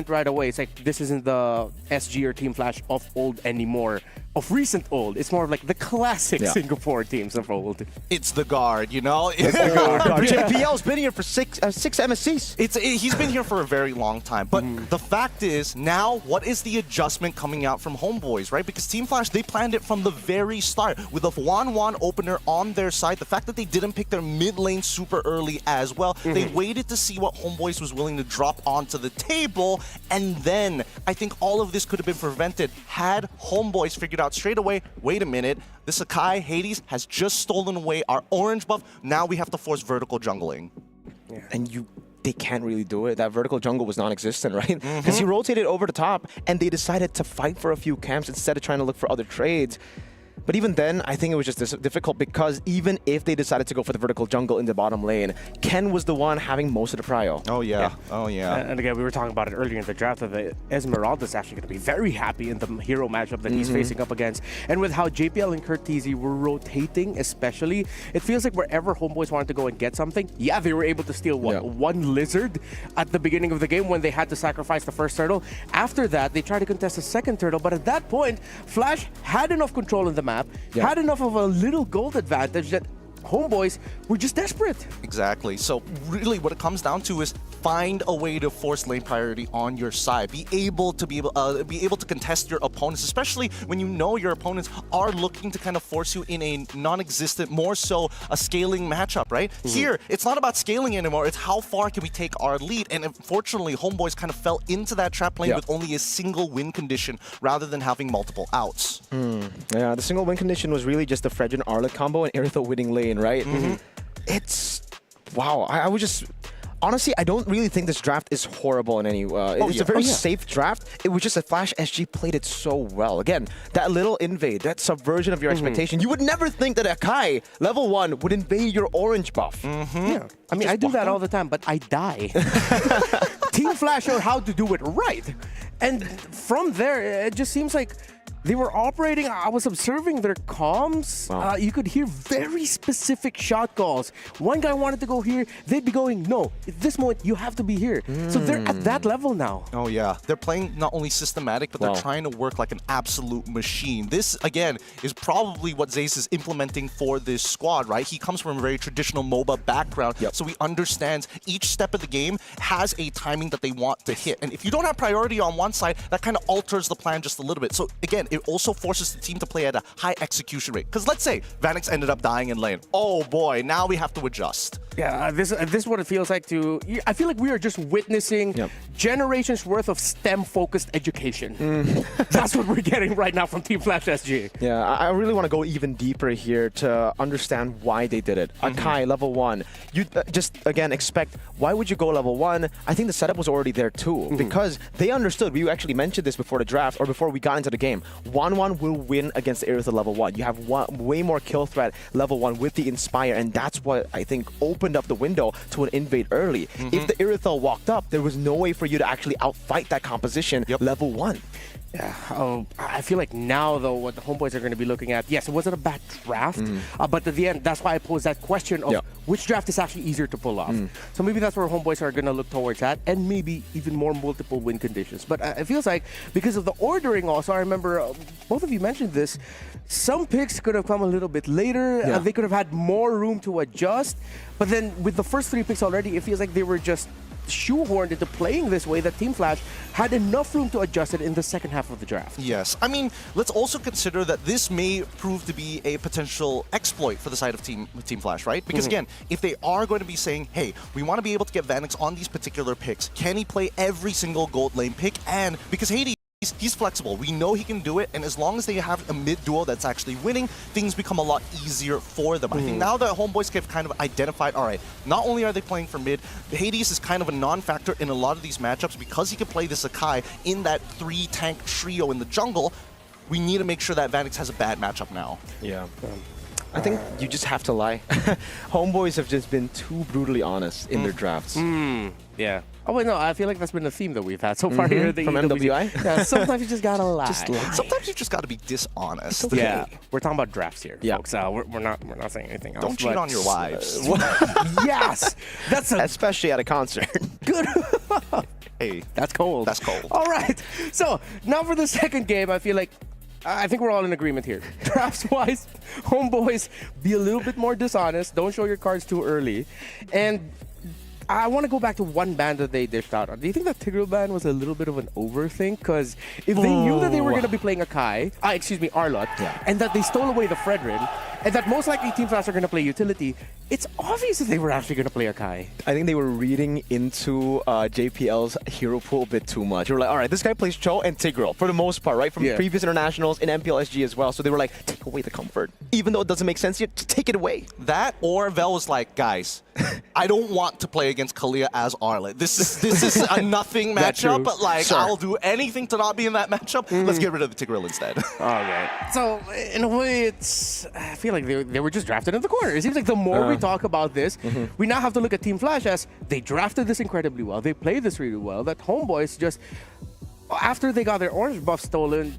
it right away. It's like this isn't the SG or Team Flash of old anymore. Of recent old. It's more of like the classic Singapore teams of old. It's the guard, you know? It's the guard. JPL's been here for six MSCs. He's been here for a very long time. But the fact is, now, what is the adjustment coming out from HomeBois, right? Because Team Flash, they planned it from the very start with a 1-1 opener on their side. The fact that they didn't pick their mid lane super early as well. They waited to see what HomeBois was willing to drop onto the table. And then I think all of this could have been prevented had HomeBois figured out straight away, wait a minute, this Akai Hades has just stolen away our orange buff. Now we have to force vertical jungling. Yeah. And they can't really do it. That vertical jungle was non-existent, right? Because he rotated over the top and they decided to fight for a few camps instead of trying to look for other trades. But even then, I think it was just difficult because even if they decided to go for the vertical jungle in the bottom lane, Ken was the one having most of the prio. Oh, yeah. Oh, yeah. And again, we were talking about it earlier in the draft that the Esmeralda's actually going to be very happy in the hero matchup that he's facing up against. And with how JPL and Curtizi were rotating especially, it feels like wherever HomeBois wanted to go and get something, yeah, they were able to steal one lizard at the beginning of the game when they had to sacrifice the first turtle. After that, they tried to contest the second turtle, but at that point, Flash had enough control in the map, had enough of a little gold advantage that HomeBois were just desperate. Exactly. So really what it comes down to is find a way to force lane priority on your side. Be able to contest your opponents, especially when you know your opponents are looking to kind of force you in a non-existent, more so a scaling matchup, right? Here, it's not about scaling anymore. It's how far can we take our lead? And unfortunately, HomeBois kind of fell into that trap lane with only a single win condition rather than having multiple outs. Yeah, the single win condition was really just the Fredrin Arlet combo and Irithyll winning lane, right? It's... Wow, I would just... Honestly, I don't really think this draft is horrible in any way. It's a very safe draft. It was just that Flash SG played it so well. Again, that little invade, that subversion of your expectation. You would never think that Akai, level 1, would invade your orange buff. Yeah. I mean, I do that all the time, but I die. Team Flash know how to do it right. And from there, it just seems like they were operating, I was observing their comms. You could hear very specific shot calls. One guy wanted to go here, they'd be going, no, at this moment, you have to be here. So they're at that level now. Oh yeah, they're playing not only systematic, but they're trying to work like an absolute machine. This, again, is probably what Zace is implementing for this squad, right? He comes from a very traditional MOBA background, so he understands each step of the game has a timing that they want to hit. And if you don't have priority on one side, that kind of alters the plan just a little bit. So again, it also forces the team to play at a high execution rate. Because let's say Vanix ended up dying in lane. Oh boy, now we have to adjust. Yeah, this is what it feels like to... I feel like we are just witnessing generations worth of STEM-focused education. That's what we're getting right now from Team Flash SG. Yeah, I really want to go even deeper here to understand why they did it. Akai, level 1. You just, again, expect, why would you go level 1? I think the setup was already there too, because they understood. We actually mentioned this before the draft, or before we got into the game. 1-1 will win against the Irithyll level 1. You have way more kill threat level 1 with the Inspire, and that's what I think opened up the window to an invade early. If the Irithyll walked up, there was no way for you to actually outfight that composition level 1. Yeah, I feel like now, though, what the HomeBois are going to be looking at, yes, it wasn't a bad draft, but at the end, that's why I posed that question of which draft is actually easier to pull off. So maybe that's where HomeBois are going to look towards that, and maybe even more multiple win conditions. But it feels like, because of the ordering also, I remember both of you mentioned this, some picks could have come a little bit later, they could have had more room to adjust, but then with the first 3 picks already, it feels like they were just shoehorned into playing this way that Team Flash had enough room to adjust it in the second half of the draft. Yes. I mean, let's also consider that this may prove to be a potential exploit for the side of Team Flash, right? Because again, if they are going to be saying, hey, we want to be able to get Vanix on these particular picks, can he play every single gold lane pick? And because Hades, he's flexible. We know he can do it, and as long as they have a mid duo that's actually winning, things become a lot easier for them. I think now that HomeBois have kind of identified, all right, not only are they playing for mid, Hades is kind of a non-factor in a lot of these matchups because he can play this Akai in that 3-tank trio in the jungle. We need to make sure that Vanix has a bad matchup now. Yeah. I think you just have to lie. HomeBois have just been too brutally honest in their drafts. Yeah. Oh, wait, no, I feel like that's been a theme that we've had so far here. From MWI? Yeah, sometimes you just gotta lie. Just lie. Sometimes you just gotta be dishonest. Okay. Yeah, we're talking about drafts here, folks. We're not saying anything else. Don't cheat on your wives. Yes! That's especially at a concert. Good. Hey, That's cold. That's cold. All right. So now for the second game, I feel like I think we're all in agreement here. Drafts-wise, HomeBois, be a little bit more dishonest. Don't show your cards too early. And I want to go back to one ban that they dished out on. Do you think that Tigreal ban was a little bit of an overthink? Because if they knew that they were going to be playing Arlott, and that they stole away the Fredrin, and that most likely Team Flash are going to play utility, it's obvious that they were actually going to play Akai. I think they were reading into JPL's hero pool a bit too much. They were like, all right, this guy plays Cho and Tigreal for the most part, right? From previous internationals in MPLSG as well. So they were like, take away the comfort. Even though it doesn't make sense yet, just take it away. That or Vel was like, guys, I don't want to play against Kalia as Arlott. This is a nothing matchup, but like I'll do anything to not be in that matchup. Let's get rid of the Tigreal instead. Okay. So in a way, I feel like they were just drafted in the corner. It seems like the more we talk about this, we now have to look at Team Flash as they drafted this incredibly well. They played this really well. That HomeBois just, after they got their orange buff stolen,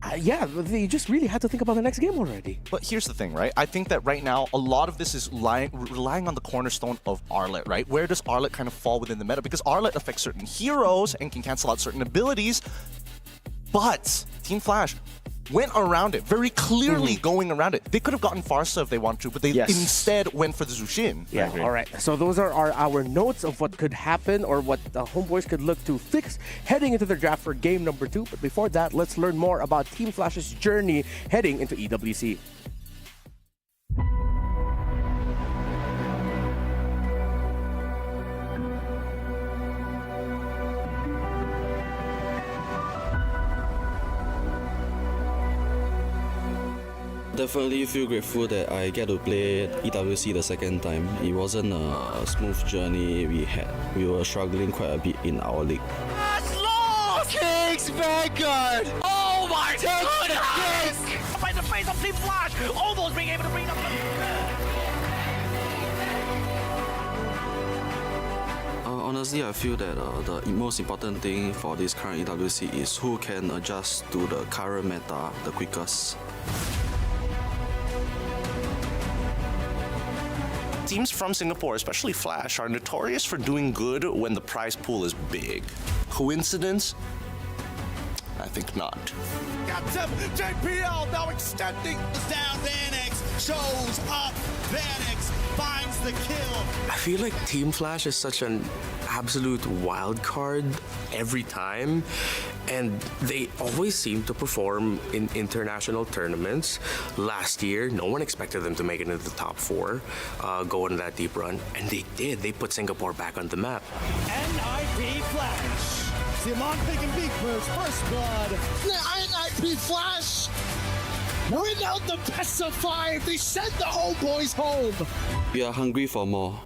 they just really had to think about the next game already. But here's the thing, right? I think that right now, a lot of this is relying on the cornerstone of Arlott, right? Where does Arlott kind of fall within the meta? Because Arlott affects certain heroes and can cancel out certain abilities, but Team Flash went around it, very clearly going around it. They could have gotten Farsa if they wanted to, but they instead went for the Zushin. Yeah, all right. So those are our notes of what could happen or what the HomeBois could look to fix heading into their draft for game number 2. But before that, let's learn more about Team Flash's journey heading into EWC. Definitely feel grateful that I get to play EWC the second time. It wasn't a smooth journey we had. We were struggling quite a bit in our league. King's Vanguard! Oh my goodness! By the face of Team Flash, almost being able to bring up Honestly, I feel that the most important thing for this current EWC is who can adjust to the current meta the quickest. Teams from Singapore, especially Flash, are notorious for doing good when the prize pool is big. Coincidence? I think not. Got JPL now extending down. Vanix shows up. Vanix finds the kill. I feel like Team Flash is such an absolute wild card every time, and they always seem to perform in international tournaments. Last year, no one expected them to make it into the top 4, go on that deep run, and they did. They put Singapore back on the map. NIP Flash. Simon taking Beakmer's first blood. NIP Flash. Win out the best of 5. They send the HomeBois home. We are hungry for more.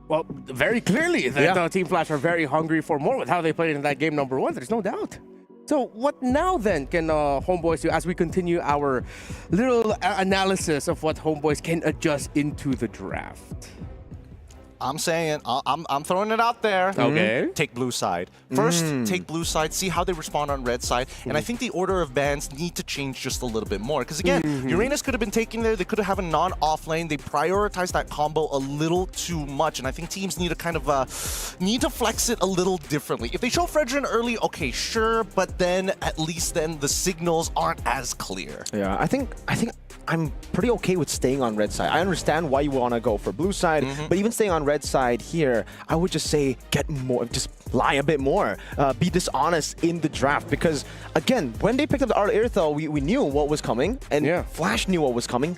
Well, very clearly that Team Flash are very hungry for more with how they played in that game number 1. There's no doubt. So what now then can HomeBois do as we continue our little analysis of what HomeBois can adjust into the draft? I'm saying, I'm throwing it out there. Okay. Take blue side. First, take blue side, see how they respond on red side. And I think the order of bans need to change just a little bit more. Because again, Uranus could have been taken there. They could have a non-off lane. They prioritized that combo a little too much. And I think teams need to kind of, need to flex it a little differently. If they show Fredrin early, okay, sure. But then, at least then, the signals aren't as clear. Yeah, I think I'm pretty okay with staying on red side. I understand why you want to go for blue side, but even staying on red side here, I would just say get more, just lie a bit more, be dishonest in the draft. Because again, when they picked up the Irithyll, we knew what was coming, and Flash knew what was coming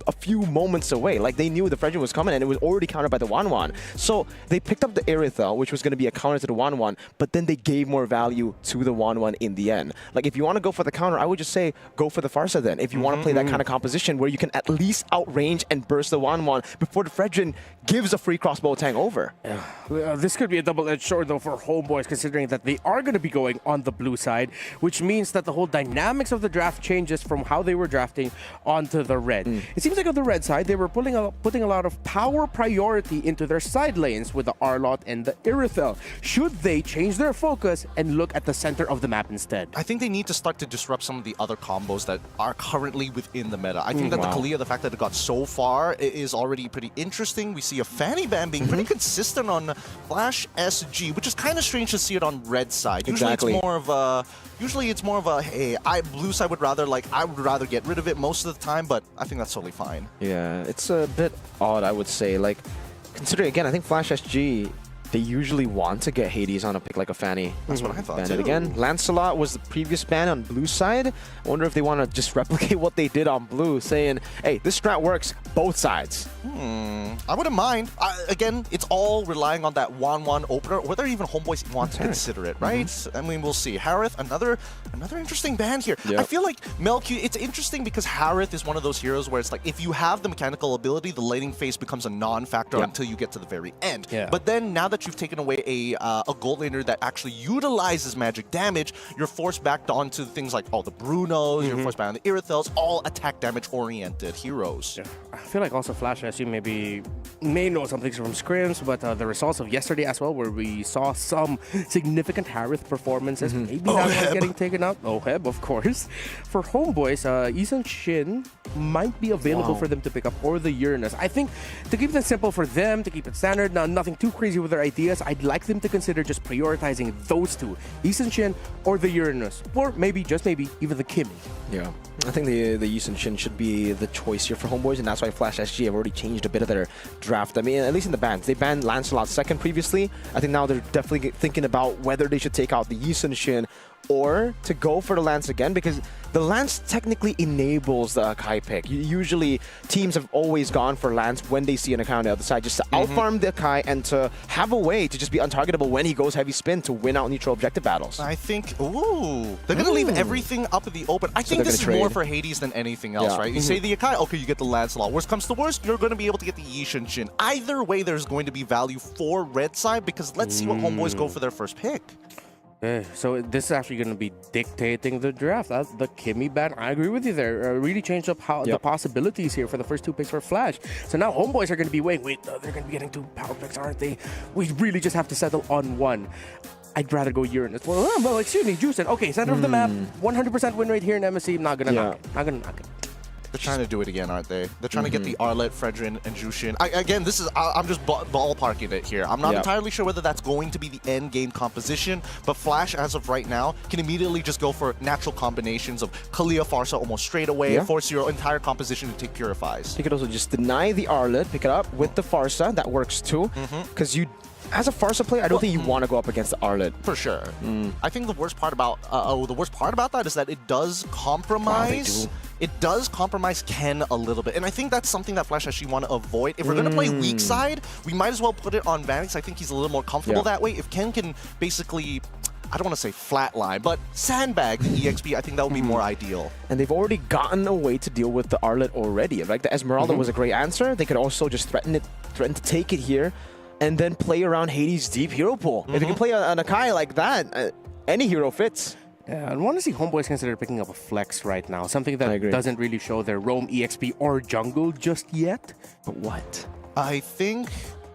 a few moments away. Like, they knew the Fredrin was coming and it was already countered by the 1-1. So they picked up the Irithyll, which was going to be a counter to the 1-1, but then they gave more value to the 1-1 in the end. Like, if you want to go for the counter, I would just say go for the Farsa then. If you want to play that kind of composition where you can at least outrange and burst the 1-1 before the Fredrin gives a free crossbow tank over. This could be a double-edged sword though for HomeBois, considering that they are going to be going on the blue side, which means that the whole dynamics of the draft changes from how they were drafting onto the red. It seems seems like on the red side, they were putting a lot of power priority into their side lanes with the Arlott and the Irithel. Should they change their focus and look at the center of the map instead? I think they need to start to disrupt some of the other combos that are currently within the meta. I think that the Kalia, the fact that it got so far, is already pretty interesting. We see a Fanny Ban being pretty consistent on Flash SG, which is kind of strange to see it on red side. Exactly. Usually it's more of a, hey, blue side would rather, I would rather get rid of it most of the time, but I think that's totally fine. Yeah, it's a bit odd, I would say. Like, considering, again, I think Flash SG, they usually want to get Hades on a pick like a Fanny. That's what I thought, Ban it too. again. Lancelot was the previous ban on blue side. I wonder if they want to just replicate what they did on blue, saying, hey, this strat works both sides. I wouldn't mind. Again, it's all relying on that 1-1 opener, whether even HomeBois want to consider it, right? I mean, we'll see. Harith, another interesting ban here. Yep. I feel like Melq, it's interesting because Harith is one of those heroes where it's like, if you have the mechanical ability, the laning phase becomes a non-factor until you get to the very end. Yeah. But then, now that you've taken away a gold laner that actually utilizes magic damage, you're forced back onto things like, the Brunos, you're forced back on the Irithels, all attack damage-oriented heroes. Yeah. I feel like also Flash SU may know some things from scrims, but the results of yesterday as well, where we saw some significant Harith performances, maybe that one's getting taken out. Heb, of course. For HomeBois, Isan Shin might be available for them to pick up, or the Uranus. I think to keep it simple for them, to keep it standard, nothing too crazy with their ideas, I'd like them to consider just prioritizing those two, Isan Shin or the Uranus, or maybe, just maybe, even the Kimmy. Yeah, I think the Yusun Shin should be the choice here for HomeBois, and that's why Flash SG have already changed a bit of their draft. I mean, at least in the bans. They banned Lancelot second previously. I think now they're definitely thinking about whether they should take out the Yusun Shin or to go for the Lance again, because the Lance technically enables the Akai pick. Usually, teams have always gone for Lance when they see an Akai on the other side, just to outfarm the Akai and to have a way to just be untargetable when he goes heavy spin to win out neutral objective battles. I think, they're going to leave everything up in the open. I think this is more for Hades than anything else, right? You say the Akai, okay, you get the Lancelot. Worst comes to worst, you're going to be able to get the Yishin Shin. Either way, there's going to be value for red side, because let's see what HomeBois go for their first pick. Okay, so this is actually going to be dictating the draft. The Kimmy ban, I agree with you there. Really changed up how the possibilities here for the first two picks for Flash. So now HomeBois are going to be wait, they're going to be getting two power picks, aren't they? We really just have to settle on one. I'd rather go Uranus. Well, excuse me, Juicen. Okay, center of the map, 100% win rate here in MSC. Not going to knock it. Not going to knock it. They're trying to do it again, aren't they? They're trying to get the Arlott, Fredrin, and Jushin. Again, I'm just ballparking it here. I'm not entirely sure whether that's going to be the end game composition, but Flash, as of right now, can immediately just go for natural combinations of Kalia Farsa almost straight away, force your entire composition to take Purifies. You could also just deny the Arlott, pick it up with the Farsa. That works too, because as a Farsa player, I don't think you want to go up against the Arlott. For sure. I think the worst part about that is that it does compromise. It does compromise Ken a little bit, and I think that's something that Flash actually want to avoid. If we're going to play weak side, we might as well put it on Vanix. I think he's a little more comfortable that way. If Ken can basically, I don't want to say flatline, but sandbag the EXP, I think that would be more ideal. And they've already gotten a way to deal with the Arlott already. Like the Esmeralda was a great answer. They could also just threaten to take it here, and then play around Hades' deep hero pool. If you can play an Akai like that, any hero fits. Yeah, I want to see HomeBois consider picking up a flex right now. Something that doesn't really show their roam, EXP, or jungle just yet. But what? I think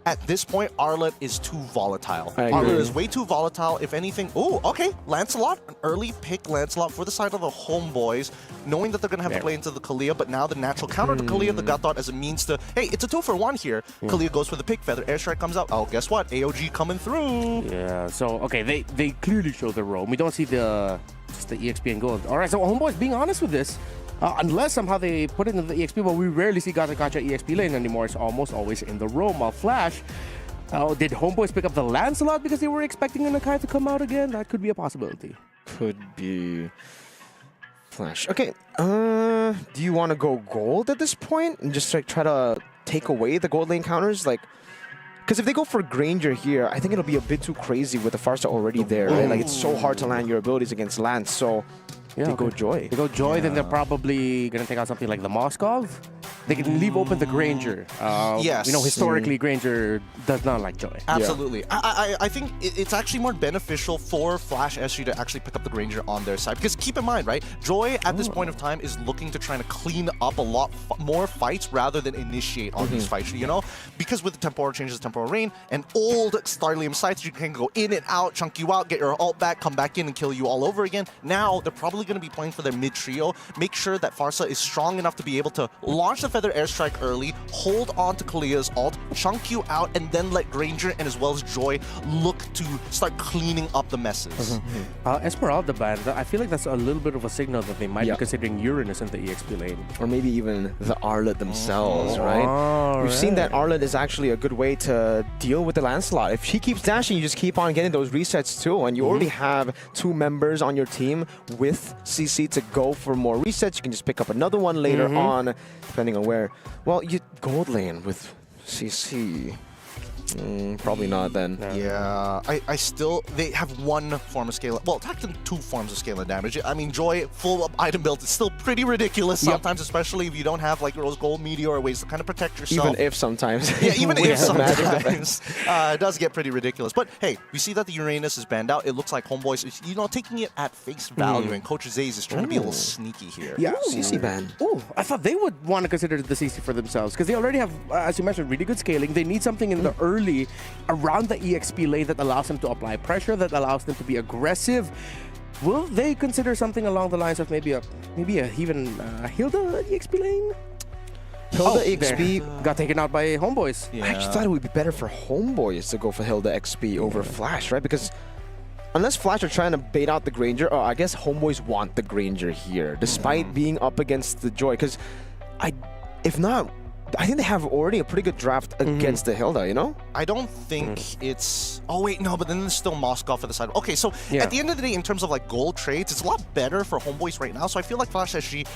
at this point, Arlott is too volatile. Arlott is way too volatile. If anything, okay, Lancelot, an early pick Lancelot for the side of the HomeBois, knowing that they're going to have to play into the Kalia, but now the natural counter to Kalia, the God Thought as a means to, hey, it's a 2-for-1 here. Kalia goes for the pick feather, airstrike comes out. Oh, guess what? AOG coming through. Yeah, so, okay, they clearly show the roam. We don't see just the EXP and gold. All right, so HomeBois being honest with this, unless somehow they put it in the EXP, but we rarely see Gacha EXP lane anymore. It's almost always in the roam. While Flash, did HomeBois pick up the Lancelot because they were expecting an Akai to come out again? That could be a possibility. Could be. Flash. Okay, do you want to go gold at this point and just like try to take away the gold lane counters? Like, because if they go for Granger here, I think it'll be a bit too crazy with the Farsa already there, right? Like, it's so hard to land your abilities against Lance, so they go Joy. They go Joy, then they're probably going to take out something like the Moskov. They can leave open the Granger. Yes. You know, historically, Granger does not like Joy. Absolutely. I think it's actually more beneficial for Flash SG to actually pick up the Granger on their side. Because keep in mind, right, Joy at this point of time is looking to try to clean up a lot more fights rather than initiate on these fights, you know? Because with the temporal changes, temporal rain, and old Starlium sites, you can go in and out, chunk you out, get your ult back, come back in and kill you all over again. Now, they're probably going to be playing for their mid-trio. Make sure that Farsa is strong enough to be able to launch the Feather Airstrike early, hold on to Kalia's ult, chunk you out, and then let Granger and as well as Joy look to start cleaning up the messes. Esmeralda ban, I feel like that's a little bit of a signal that they might be considering Uranus in the EXP lane. Or maybe even the Arlet themselves, right? We've seen that Arlet is actually a good way to deal with the Lancelot. If she keeps dashing, you just keep on getting those resets too, and you already have 2 members on your team with CC to go for more resets. You can just pick up another one later on, depending on where. Well, you gold lane with CC. Probably not then. Yeah, I still, they have one form of scale, well, technically 2 forms of scale and damage. I mean, Joy, full up item build is still pretty ridiculous sometimes, especially if you don't have like those gold meteor or ways to kind of protect yourself. Even if sometimes. Yeah, even if sometimes. It does get pretty ridiculous. But hey, we see that the Uranus is banned out. It looks like HomeBois is, you know, taking it at face value, and Coach Zaze is trying to be a little sneaky here. Yeah. CC ban. Oh, I thought they would want to consider the CC for themselves because they already have, as you mentioned, really good scaling. They need something in the early, around the EXP lane that allows them to apply pressure, that allows them to be aggressive. Will they consider something along the lines of maybe a even Hilda EXP lane? Hilda XP got taken out by HomeBois. Yeah. I actually thought it would be better for HomeBois to go for Hilda XP over Flash, right? Because unless Flash are trying to bait out the Granger, I guess HomeBois want the Granger here, despite being up against the Joy. Because if not, I think they have already a pretty good draft against the Hilda, you know? I don't think it's... Oh, wait, no, but then there's still Moscow for the side. Okay, so at the end of the day, in terms of like gold trades, it's a lot better for HomeBois right now. So I feel like Flash SG,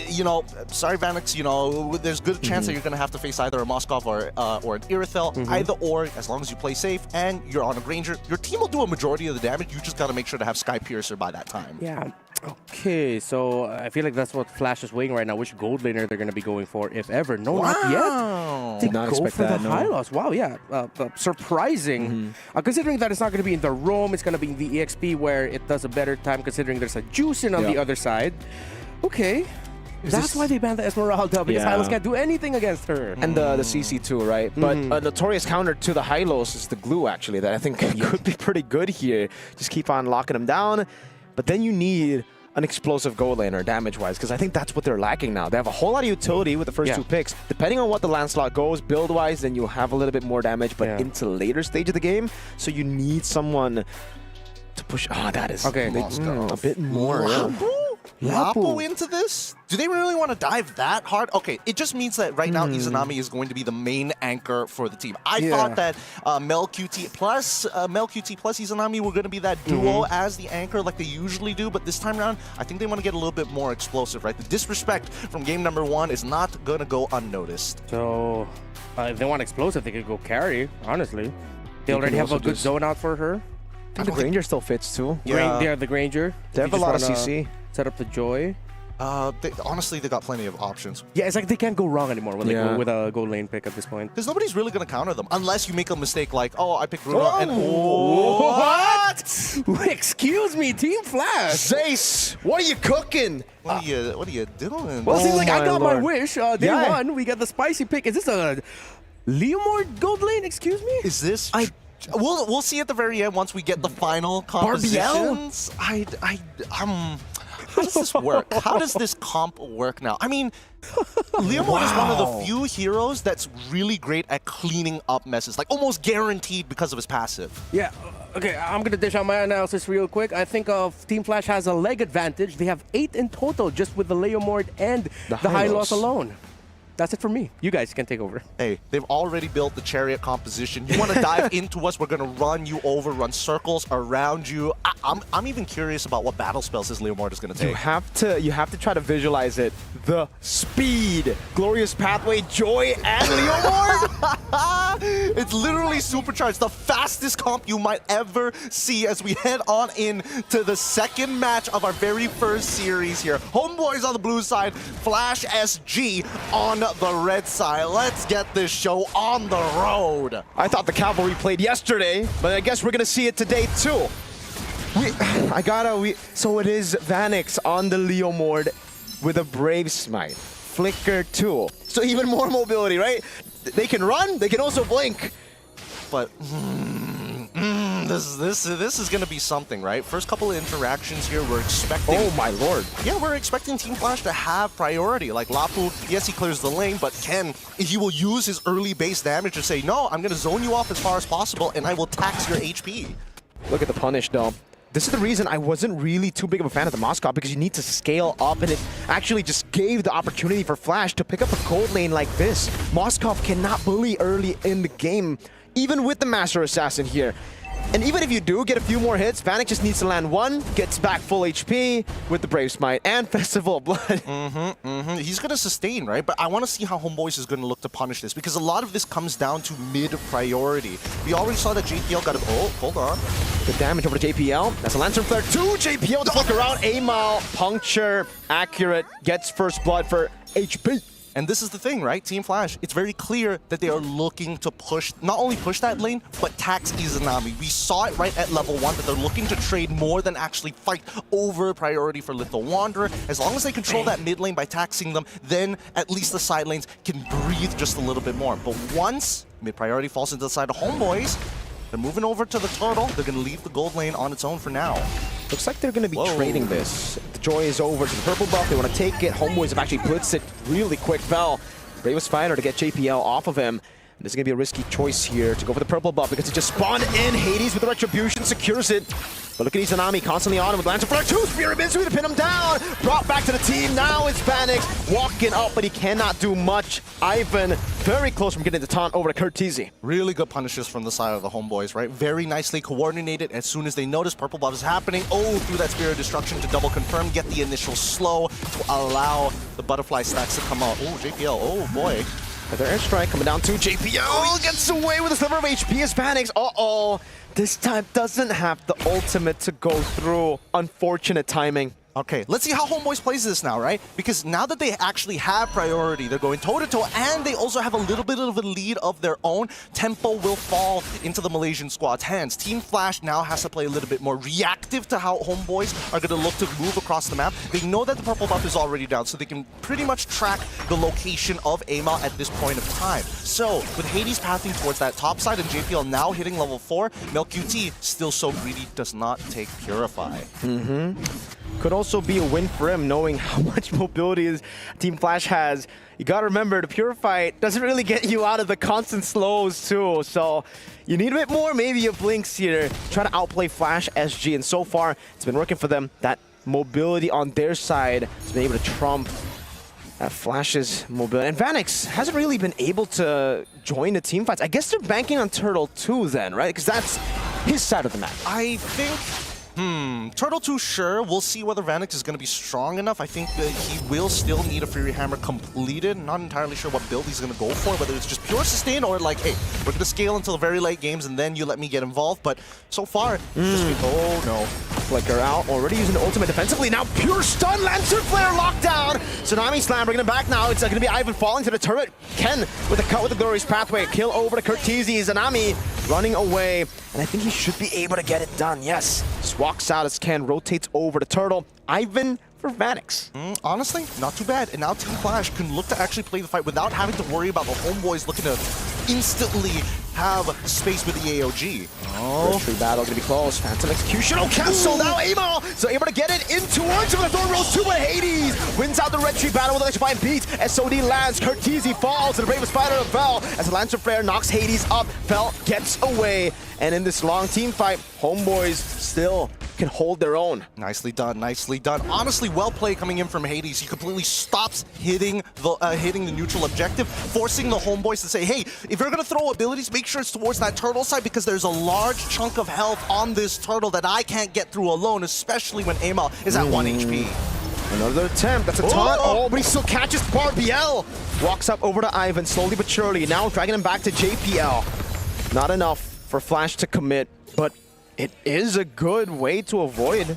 you know, sorry, Vanix, you know, there's good chance that you're going to have to face either a Moscow or an Irithel. Either or, as long as you play safe and you're on a Granger, your team will do a majority of the damage. You just got to make sure to have Sky Piercer by that time. Yeah. Okay, so I feel like that's what Flash is waiting right now. Which gold laner they're going to be going for, if ever. No, not yet. Did not go expect for that, the no. Hylos. Wow, yeah. Surprising. Considering that it's not going to be in the Roam, it's going to be in the EXP where it does a better time considering there's a Juicing on the other side. Okay. That's why they banned the Esmeralda, because Hylos can't do anything against her. And the CC too, right? But a notorious counter to the Hylos is the glue, actually, that I think could be pretty good here. Just keep on locking them down. But then you need an explosive gold laner damage-wise, because I think that's what they're lacking now. They have a whole lot of utility with the first 2 picks. Depending on what the Lancelot goes build-wise, then you'll have a little bit more damage, but into later stage of the game. So you need someone to push. Oh, that is a bit more. Lapo into this? Do they really want to dive that hard? Okay, it just means that right now Izanami is going to be the main anchor for the team. I thought that Mel QT plus Izanami were going to be that duo as the anchor like they usually do, but this time around, I think they want to get a little bit more explosive, right? The disrespect from game number 1 is not going to go unnoticed. So, if they want explosive, they could go carry, honestly. They already have a good zone out for her. I think the Granger still fits too. They are the Granger. They have a lot of CC. Set up the Joy. Honestly, they got plenty of options. Yeah, it's like they can't go wrong anymore when they go with a gold lane pick at this point. Because nobody's really going to counter them unless you make a mistake like, oh, I picked Bruno and... What? Excuse me, Team Flash. Zace, what are you cooking? What are you doing? Well, it seems like I got my Lord. wish. Day 1, we got the spicy pick. Is this a Leomord gold lane? Excuse me? Is this... We'll see at the very end once we get the final compositions. How does this work? How does this comp work now? I mean, Leomord is one of the few heroes that's really great at cleaning up messes, like almost guaranteed because of his passive. Yeah. Okay, I'm going to dish out my analysis real quick. I think Team Flash has a leg advantage. They have 8 in total just with the Leomord and the Hylos alone. That's it for me. You guys can take over. Hey, they've already built the chariot composition. You want to dive into us? We're going to run you over, run circles around you. I'm even curious about what battle spells this Leomord is going to take. You have to try to visualize it. The speed, glorious pathway, Joy, and Leomord. It's literally supercharged, the fastest comp you might ever see as we head on in to the second match of our very first series here. HomeBois on the blue side, Flash SG on the red side. Let's get this show on the road. I thought the Cavalry played yesterday, but I guess we're gonna see it today too. So it is Vanix on the Leo Mord with a Brave Smite. Flicker too. So even more mobility, right? They can run, they can also blink. But this is gonna be something, right? First couple of interactions here, we're expecting. Oh my lord! Yeah, we're expecting Team Flash to have priority. Like Lapu, yes, he clears the lane, but Ken, he will use his early base damage to say, no, I'm gonna zone you off as far as possible, and I will tax your HP. Look at the punish though. This is the reason I wasn't really too big of a fan of the Moscow, because you need to scale up, and it actually just gave the opportunity for Flash to pick up a gold lane like this. Moscow cannot bully early in the game, even with the Master Assassin here. And even if you do get a few more hits, Vanek just needs to land one, gets back full HP with the Brave Smite and Festival of Blood. He's going to sustain, right? But I want to see how HomeBois is going to look to punish this, because a lot of this comes down to mid-priority. We already saw that JPL got a... Oh, hold on. Good damage over to JPL. That's a Lantern Flare 2. JPL to flick around. A-Mile, puncture, accurate, gets first blood for HP. And this is the thing, right? Team Flash, it's very clear that they are looking to push, not only push that lane, but tax Izanami. We saw it right at level 1 that they're looking to trade more than actually fight over priority for Lethal Wanderer. As long as they control that mid lane by taxing them, then at least the side lanes can breathe just a little bit more. But once mid priority falls into the side of HomeBois, they're moving over to the turtle. They're going to leave the gold lane on its own for now. Looks like they're going to be trading this. The Joy is over to the purple buff. They want to take it. HomeBois have actually blitzed it really quick. Vel, Bravest Fighter to get JPL off of him. This is going to be a risky choice here to go for the purple buff, because it just spawned in. Hades with the Retribution secures it. But look at Izanami constantly on him with Lantern Flare 2. Spirit Minsu to pin him down. Brought back to the team. Now it's Vanix walking up, but he cannot do much. Ivan very close from getting the taunt over to Curtizi. Really good punishes from the side of the HomeBois, right? Very nicely coordinated. As soon as they notice purple buff is happening, through that Spirit of Destruction to double confirm, get the initial slow to allow the butterfly stacks to come out. Oh, JPL, oh boy. Another airstrike coming down to JPL. Gets away with a sliver of HP as Vanix. This time doesn't have the ultimate to go through. Unfortunate timing. Okay, let's see how HomeBois plays this now, right? Because now that they actually have priority, they're going toe-to-toe, and they also have a little bit of a lead of their own. Tempo will fall into the Malaysian squad's hands. Team Flash now has to play a little bit more reactive to how HomeBois are going to look to move across the map. They know that the purple buff is already down, so they can pretty much track the location of A-Mile at this point of time. So, with Hades pathing towards that top side and JPL now hitting level 4, MelQT, still so greedy, does not take Purify. Could also be a win for him, knowing how much mobility Team Flash has. You gotta remember, the Purify doesn't really get you out of the constant slows too, so you need a bit more, maybe a Blinks here. Try to outplay Flash SG, and so far, it's been working for them. That mobility on their side has been able to trump Flash's mobility. And Vanix hasn't really been able to join the team fights. I guess they're banking on Turtle 2 then, right? Because that's his side of the map. I think... Turtle 2, sure. We'll see whether Vanix is going to be strong enough. I think that he will still need a Fury Hammer completed. Not entirely sure what build he's going to go for, whether it's just pure sustain or like, hey, we're going to scale until the very late games and then you let me get involved. But so far, oh no. Flicker out, already using the ultimate defensively. Now pure stun, Lantern Flare locked down. Tsunami Slam bringing him back now. It's going to be Ivan falling to the turret. Ken with a cut with the Glorious Pathway. Kill over to Curtizi. Zanami running away. And I think he should be able to get it done. Yes. Just walks out as Ken rotates over to Turtle. Ivan for Vanix. Honestly, not too bad. And now Team Flash can look to actually play the fight without having to worry about the HomeBois looking to instantly have space with the AOG. Tree battle gonna be close. Phantom Execution. Cancel now. A-Mile. So able to get it in towards him with the Thorn Rose 2, but Hades wins out the red tree battle with electrifying beat. SOD lands. Curtizi falls to the Bravest Fighter of Vel as the Lantern Flare knocks Hades up. Vel gets away. And in this long team fight, HomeBois still can hold their own. Nicely done, nicely done. Honestly, well played coming in from Hades. He completely stops hitting the neutral objective, forcing the HomeBois to say, hey, if you're going to throw abilities, make sure it's towards that turtle side, because there's a large chunk of health on this turtle that I can't get through alone, especially when A-Mile is at 1 HP. Another attempt. That's a taunt. But he still catches Barbiel. Walks up over to Ivan, slowly but surely. Now dragging him back to JPL. Not enough for Flash to commit, but it is a good way to avoid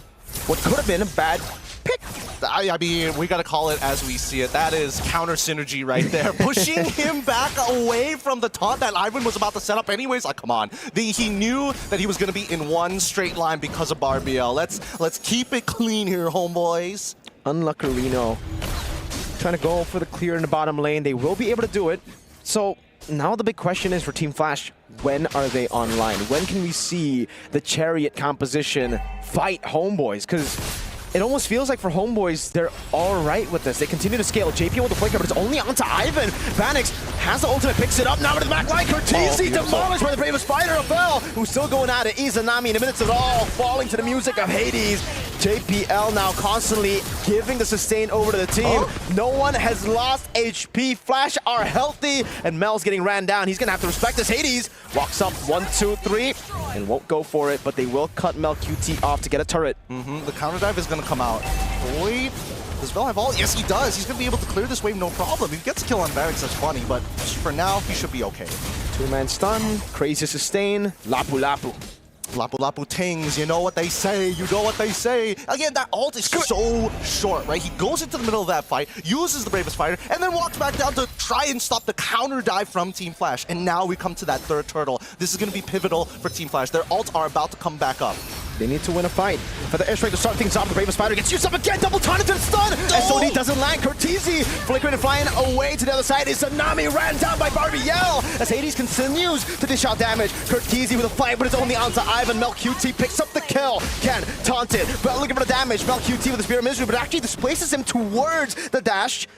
what could have been a bad pick. I mean, we gotta call it as we see it. That is counter synergy right there. Pushing him back away from the taunt that Ivan was about to set up anyways. Like, come on. He knew that he was gonna be in one straight line because of Barbiel. Let's keep it clean here, homeboys. Unlucky Reno. Trying to go for the clear in the bottom lane. They will be able to do it. So now the big question is for Team Flash, when are they online? When can we see the Chariot composition fight HomeBois? Because it almost feels like for HomeBois, they're all right with this. They continue to scale. JP with the flicker, but it's only onto Ivan. Vanix has the ultimate, picks it up, now into the back line. Cortese demolished by the Brave Spider of Bell, who's still going at it. Izanami in the minutes of it all, falling to the music of Hades. JPL now constantly giving the sustain over to the team. No one has lost HP. Flash are healthy, and Mel's getting ran down. He's gonna have to respect this. Hades walks up 1, 2, 3, and won't go for it, but they will cut Mel QT off to get a turret. The counter dive is gonna come out. Wait, does Vel have all? Yes, he does. He's gonna be able to clear this wave, no problem. If he gets a kill on Varix, that's funny, but for now, he should be okay. 2-man stun, crazy sustain, Lapu Lapu. Lapu Lapu Tings, you know what they say, you know what they say. Again, that ult is so short, right? He goes into the middle of that fight, uses the Bravest Fighter, and then walks back down to try and stop the counter dive from Team Flash. And now we come to that third turtle. This is going to be pivotal for Team Flash. Their ults are about to come back up. They need to win a fight. For the airstrike to start things off, the Bravest Spider gets used up again, double taunt into the stun! SOD doesn't land, Cortese flickering and flying away to the other side. Izanami ran down by Barbiel as Hades continues to dish out damage. Cortese with a fight, but it's only onto Ivan. Mel QT picks up the kill. Ken taunted, but looking for the damage. Mel QT with the Spear of Misery, but actually displaces him towards the dash.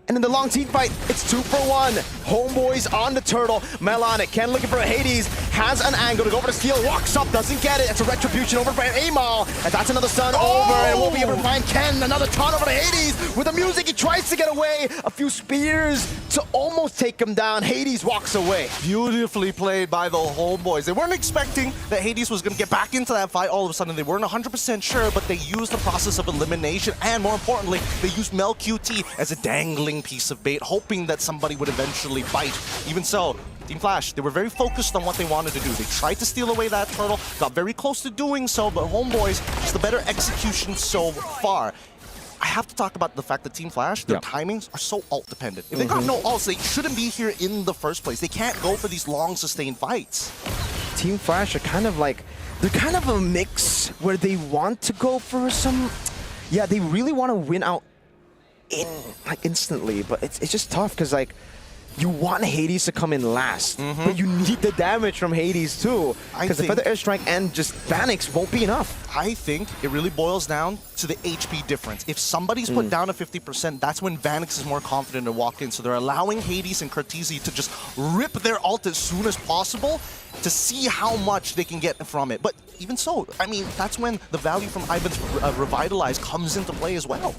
And in the long team fight, it's 2 for 1. HomeBois on the turtle. Mel on it. Ken looking for a Hades. Has an angle to go for the steal. Walks up, doesn't get it. It's a retribution over by Amal. And that's another stun over. And won't be able to find Ken. Another taunt over to Hades. With the music, he tries to get away. A few spears to almost take him down. Hades walks away. Beautifully played by the HomeBois. They weren't expecting that Hades was going to get back into that fight all of a sudden. They weren't 100% sure, but they used the process of elimination. And more importantly, they used Mel QT as a dangling piece of bait, hoping that somebody would eventually bite. Even so, Team Flash, they were very focused on what they wanted to do. They tried to steal away that turtle, got very close to doing so, but HomeBois, just the better execution so far. I have to talk about the fact that Team Flash, their timings are so ult dependent. If they got no ults, they shouldn't be here in the first place. They can't go for these long sustained fights. Team Flash are kind of like, they're kind of a mix where they want to go for some, yeah, they really want to win out instantly, but it's just tough because like you want Hades to come in last, but you need the damage from Hades too, because the Feather Airstrike and just Vanix won't be enough. I think it really boils down to the HP difference. If somebody's put down to 50%, that's when Vanix is more confident to walk in. So they're allowing Hades and Cortese to just rip their ult as soon as possible to see how much they can get from it. But even so, I mean, that's when the value from Ivan's Revitalize comes into play as well.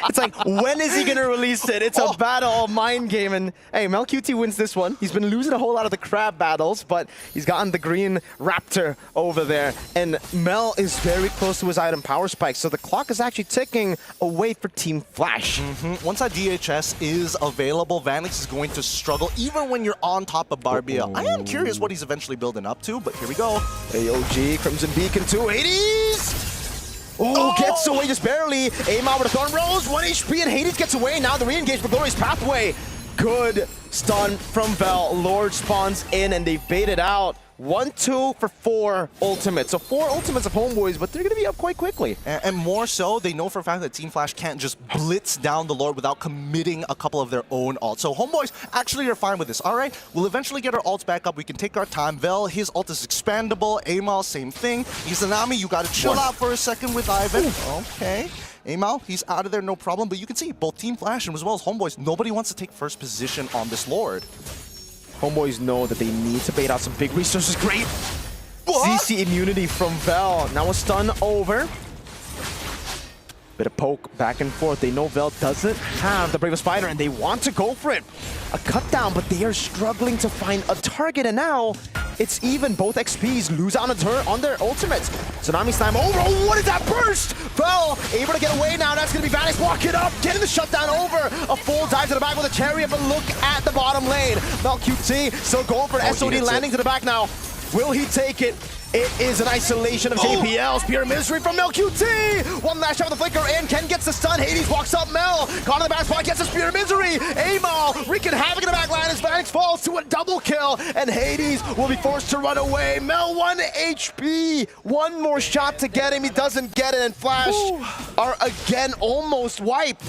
It's like, when is he gonna release it? It's a battle, a mind game, and hey, Mel QT wins this one. He's been losing a whole lot of the crab battles, but he's gotten the green raptor over there, and Mel is very close to his item power spike, so the clock is actually ticking away for Team Flash. Once that DHS is available, Vanix is going to struggle, even when you're on top of Barbiel. I am curious what he's eventually building up to, but here we go. AOG, Crimson Beacon 2, Hades! Oh, gets away just barely. Amal with a Thorn Rose, 1 HP, and Hades gets away. Now the re-engage for Glorious Pathway. Good stun from Vel. Lord spawns in, and they've baited out. 1-2 for 4 ultimates. So 4 ultimates of HomeBois, but they're going to be up quite quickly. And more so, they know for a fact that Team Flash can't just blitz down the Lord without committing a couple of their own ults. So HomeBois actually are fine with this. All right, we'll eventually get our ults back up. We can take our time. Vel, his ult is expandable. Amal, same thing. Izanami, you got to chill out for a second with Ivan. Okay. Amal, he's out of there, no problem. But you can see both Team Flash and as well as HomeBois, nobody wants to take first position on this Lord. HomeBois know that they need to bait out some big resources. Great CC immunity from Vel. Now a stun over. Bit of poke back and forth. They know Vel doesn't have the Bravest Spider, and they want to go for it. A cut down, but they are struggling to find a target, and now it's even. Both XPs lose on a turn on their ultimates. Tsunami Slam over. Oh, what is that burst? Fell, able to get away now. That's going to be Vanix. Walk it up, getting the shutdown over. A full dive to the back with a chariot, but look at the bottom lane. MLQT still going for an SOD landing to the back now. Will he take it? It is an isolation of JPL. Spear of Misery from MLQT. One last shot with the flicker in. Ken gets the stun. Hades walks up Mel. Caught in the back spot, gets the Spear of Misery. Amal wreaking havoc in the back line as Vanix falls to a double kill. And Hades will be forced to run away. Mel 1 HP. One more shot to get him. He doesn't get it. And Flash are again almost wiped.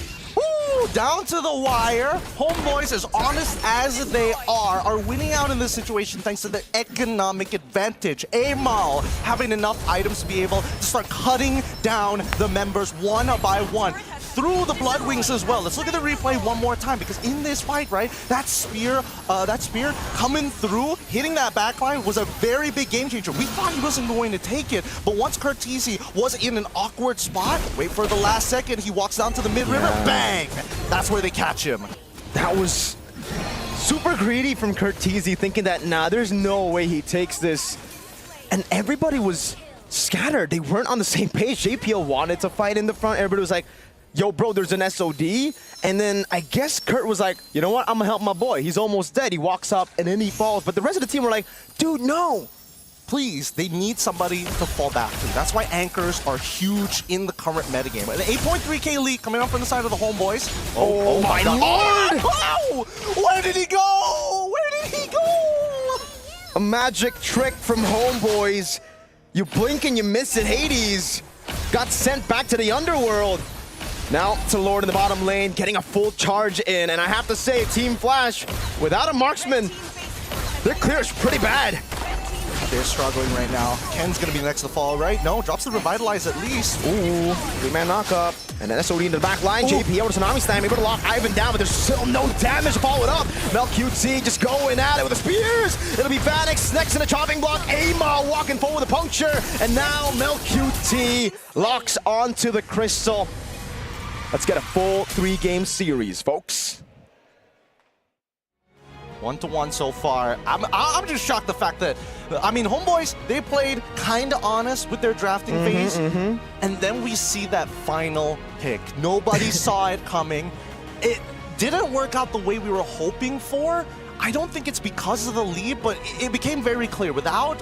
Down to the wire. HomeBois, as honest as they are winning out in this situation thanks to their economic advantage. Amal having enough items to be able to start cutting down the members one by one. Through the Blood Wings as well. Let's look at the replay one more time, because in this fight, right, that spear coming through, hitting that backline was a very big game changer. We thought he wasn't going to take it, but once Curtisi was in an awkward spot, wait for the last second, he walks down to the mid-river, bang! That's where they catch him. That was super greedy from Curtisi, thinking that, nah, there's no way he takes this. And everybody was scattered. They weren't on the same page. JPL wanted to fight in the front. Everybody was like, yo, bro, there's an SOD. And then I guess Kurt was like, you know what? I'm gonna help my boy. He's almost dead. He walks up and then he falls. But the rest of the team were like, dude, no. Please, they need somebody to fall back to. That's why anchors are huge in the current metagame. An 8.3k lead coming up from the side of the HomeBois. Oh my lord! Oh, where did he go? Where did he go? A magic trick from HomeBois. You blink and you miss it. Hades got sent back to the underworld. Now to Lord in the bottom lane, getting a full charge in. And I have to say, Team Flash, without a marksman, their clear is pretty bad. They're struggling right now. Ken's gonna be next to fall, right? No, drops the Revitalize at least. Ooh, 3-man knockup. And then SOD into the back line. JPL with a Tsunami Slam, able to lock Ivan down, but there's still no damage to follow it up. MLQT just going at it with the spears. It'll be Vanix next in the chopping block. Amal walking forward with a puncture. And now MLQT locks onto the crystal. Let's get a full 3-game series, folks. 1-1 so far. I'm just shocked the fact that, I mean, HomeBois, they played kind of honest with their drafting phase, and then we see that final pick. Nobody saw it coming. It didn't work out the way we were hoping for. I don't think it's because of the lead, but it became very clear. Without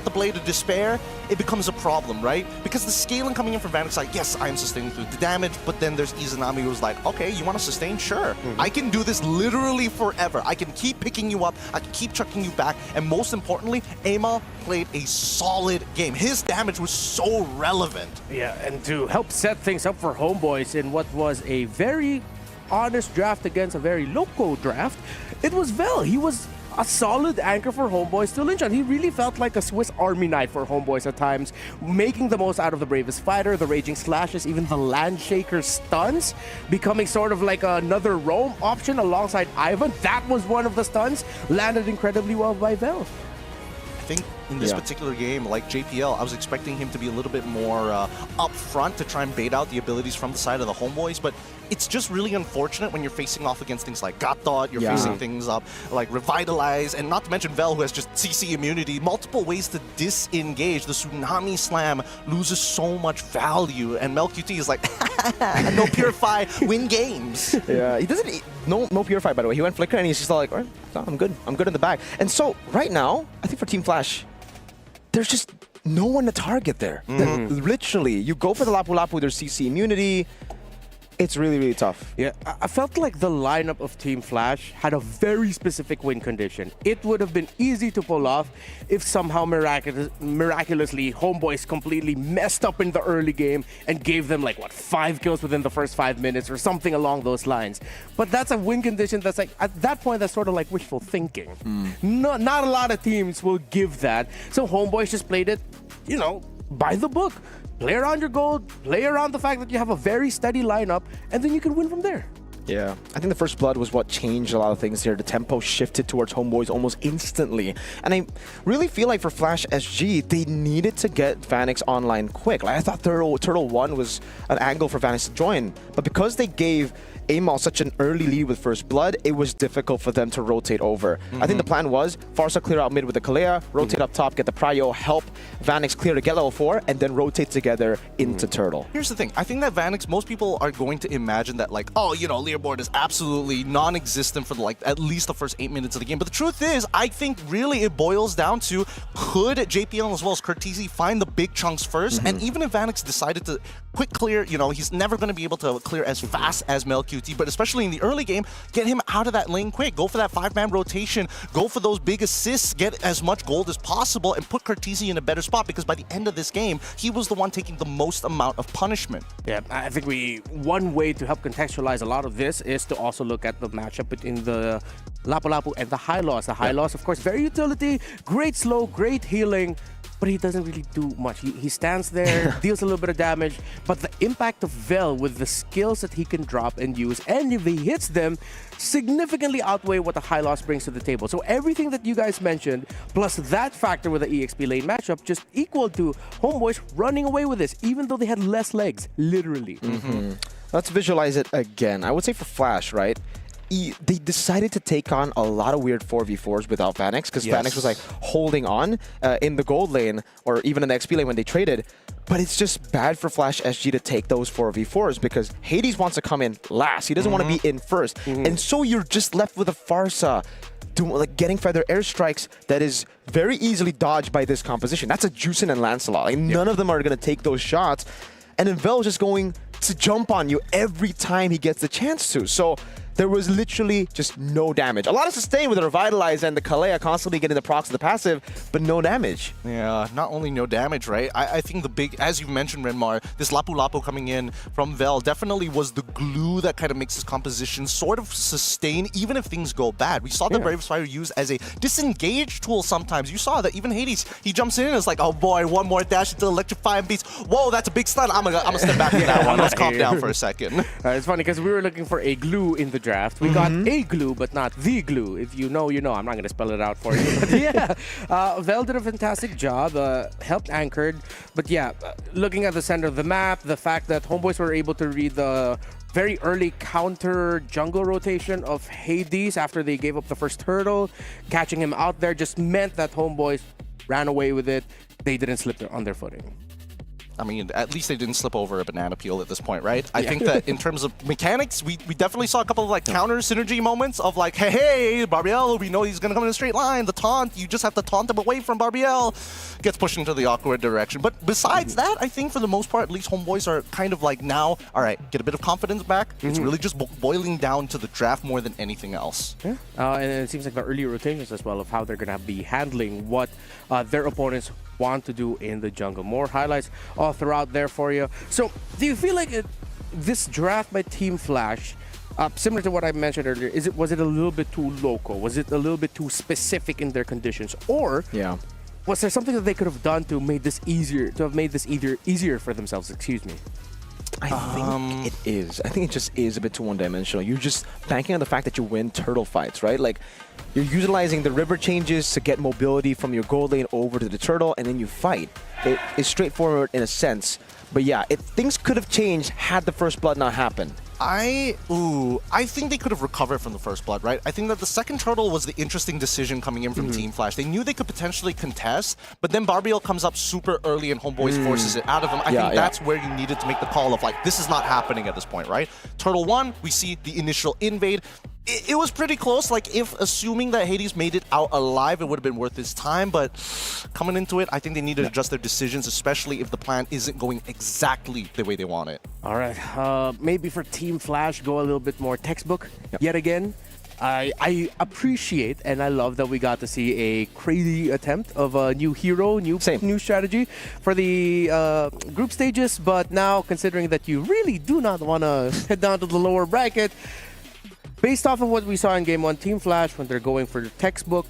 the Blade of Despair, it becomes a problem, right? Because the scaling coming in from Vanix, like, yes, I am sustaining through the damage, but then there's Izanami who's like, okay, you want to sustain? Sure. I can do this literally forever. I can keep picking you up, I can keep chucking you back, and most importantly, Amal played a solid game. His damage was so relevant. Yeah, and to help set things up for HomeBois in what was a very honest draft against a very loco draft, it was Vel. He was a solid anchor for HomeBois to lynch on. He really felt like a Swiss Army knife for HomeBois at times, making the most out of the Bravest Fighter, the Raging Slashes, even the Landshaker stuns, becoming sort of like another roam option alongside Ivan. That was one of the stuns, landed incredibly well by Vel. I think in this particular game, like JPL, I was expecting him to be a little bit more upfront to try and bait out the abilities from the side of the HomeBois, but it's just really unfortunate when you're facing off against things like God Thought, you're facing things up like Revitalize, and not to mention Vel, who has just CC immunity, multiple ways to disengage. The Tsunami Slam loses so much value, and MelQT is like, no Purify, win games. Yeah, he doesn't, no Purify, by the way. He went Flicker, and he's just like, all right, no, I'm good in the back. And so, right now, I think for Team Flash, there's just no one to target there. Literally, you go for the Lapu Lapu, there's CC immunity. It's really, really tough. Yeah, I felt like the lineup of Team Flash had a very specific win condition. It would have been easy to pull off if somehow miraculously HomeBois completely messed up in the early game and gave them like, what, 5 kills within the first 5 minutes or something along those lines. But that's a win condition that's like, at that point, that's sort of like wishful thinking. Not a lot of teams will give that. So HomeBois just played it, you know, by the book. Play around your gold, play around the fact that you have a very steady lineup, and then you can win from there. Yeah, I think the first blood was what changed a lot of things here. The tempo shifted towards HomeBois almost instantly. And I really feel like for Flash SG, they needed to get Vanix online quick. Like I thought Turtle 1 was an angle for Vanix to join, but because they gave Amal such an early lead with first blood, it was difficult for them to rotate over. I think the plan was Farsa clear out mid with the Kalea, rotate up top, get the Prio, help Vanix clear to get level 4, and then rotate together into Turtle. Here's the thing. I think that Vanix, most people are going to imagine that like, oh, you know, leaderboard is absolutely non-existent for like at least the first 8 minutes of the game. But the truth is, I think really it boils down to could JPL as well as Curtisi find the big chunks first? And even if Vanix decided to quick clear, you know, he's never going to be able to clear as fast as MLQT, but especially in the early game, get him out of that lane quick. Go for that 5-man rotation. Go for those big assists. Get as much gold as possible and put Curtisi in a better spot, because by the end of this game, he was the one taking the most amount of punishment. Yeah, I think one way to help contextualize a lot of this is to also look at the matchup between the Lapu Lapu and the High Loss. The High Loss, of course, very utility, great slow, great healing, but he doesn't really do much. He stands there, deals a little bit of damage, but the impact of Vel with the skills that he can drop and use, and if he hits them, significantly outweigh what the High Loss brings to the table. So everything that you guys mentioned, plus that factor with the EXP lane matchup, just equal to HomeBois running away with this, even though they had less legs, literally. Let's visualize it again. I would say for Flash, right? They decided to take on a lot of weird 4v4s without Vanix, because Vanix was like holding on in the gold lane or even in the XP lane when they traded. But it's just bad for Flash SG to take those 4v4s because Hades wants to come in last. He doesn't want to be in first. And so you're just left with a Farsa like getting feather airstrikes that is very easily dodged by this composition. That's a Juicin and Lancelot. Like, none of them are going to take those shots. And then Vel is just going to jump on you every time he gets the chance to. So there was literally just no damage. A lot of sustain with the Revitalize and the Kalea constantly getting the procs of the passive, but no damage. Yeah, not only no damage, right? I think the big, as you mentioned, Renmar, this Lapu Lapu coming in from Vel definitely was the glue that kind of makes his composition sort of sustain, even if things go bad. We saw the Brave Fire used as a disengage tool sometimes. You saw that even Hades, he jumps in and it's like, oh boy, one more dash into Electrify and beats. Whoa, that's a big stun. I'm gonna step back from that one. Let's calm down for a second. It's funny because we were looking for a glue in the draft. We got a glue, but not the glue. If you know, you know. I'm not going to spell it out for you. But yeah, Vel did a fantastic job, helped Anchored. But yeah, looking at the center of the map, the fact that HomeBois were able to read the very early counter jungle rotation of Hades after they gave up the first turtle, catching him out there just meant that HomeBois ran away with it. They didn't slip on their footing. I mean, at least they didn't slip over a banana peel at this point, right? I think that in terms of mechanics, we definitely saw a couple of like counter synergy moments of like, hey, Barbiel, we know he's going to come in a straight line. The taunt, you just have to taunt him away from Barbiel. Gets pushed into the awkward direction. But besides that, I think for the most part, at least HomeBois are kind of like now, all right, get a bit of confidence back. It's really just boiling down to the draft more than anything else. Yeah. And it seems like the early rotations as well of how they're going to be handling what their opponents want to do in the jungle. More highlights all throughout there for you. So, do you feel like this draft by Team Flash, similar to what I mentioned earlier, was it a little bit too local? Was it a little bit too specific in their conditions? Or was there something that they could have done to make this easier, easier for themselves? Excuse me. I think it is. I think it just is a bit too one-dimensional. You're just banking on the fact that you win turtle fights, right? Like, you're utilizing the river changes to get mobility from your gold lane over to the turtle, and then you fight. It's straightforward in a sense. But yeah, things could have changed had the first blood not happened. I think they could have recovered from the first blood, right? I think that the second turtle was the interesting decision coming in from Team Flash. They knew they could potentially contest, but then Barbiel comes up super early and HomeBois forces it out of them. I think that's where you needed to make the call of like, this is not happening at this point, right? Turtle 1, we see the initial invade. It was pretty close. Like, if assuming that Hades made it out alive, it would have been worth his time. But coming into it, I think they need to adjust their decisions, especially if the plan isn't going exactly the way they want it. All right. Maybe for Team Flash, go a little bit more textbook yet again. I appreciate and I love that we got to see a crazy attempt of a new hero, new strategy for the group stages. But now, considering that you really do not want to head down to the lower bracket, based off of what we saw in Game 1, Team Flash, when they're going for the textbook,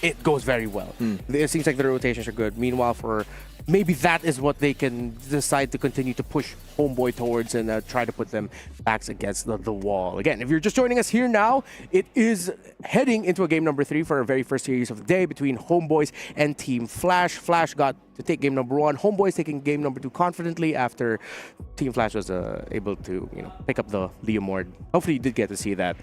it goes very well. It seems like the rotations are good. Meanwhile, for maybe that is what they can decide to continue to push HomeBois towards and try to put them backs against the wall. Again, if you're just joining us here now, it is heading into a game number 3 for our very first series of the day between HomeBois and Team Flash. Flash got to take game number 1. HomeBois taking game number 2 confidently after Team Flash was able to, pick up the Leomord. Hopefully you did get to see that.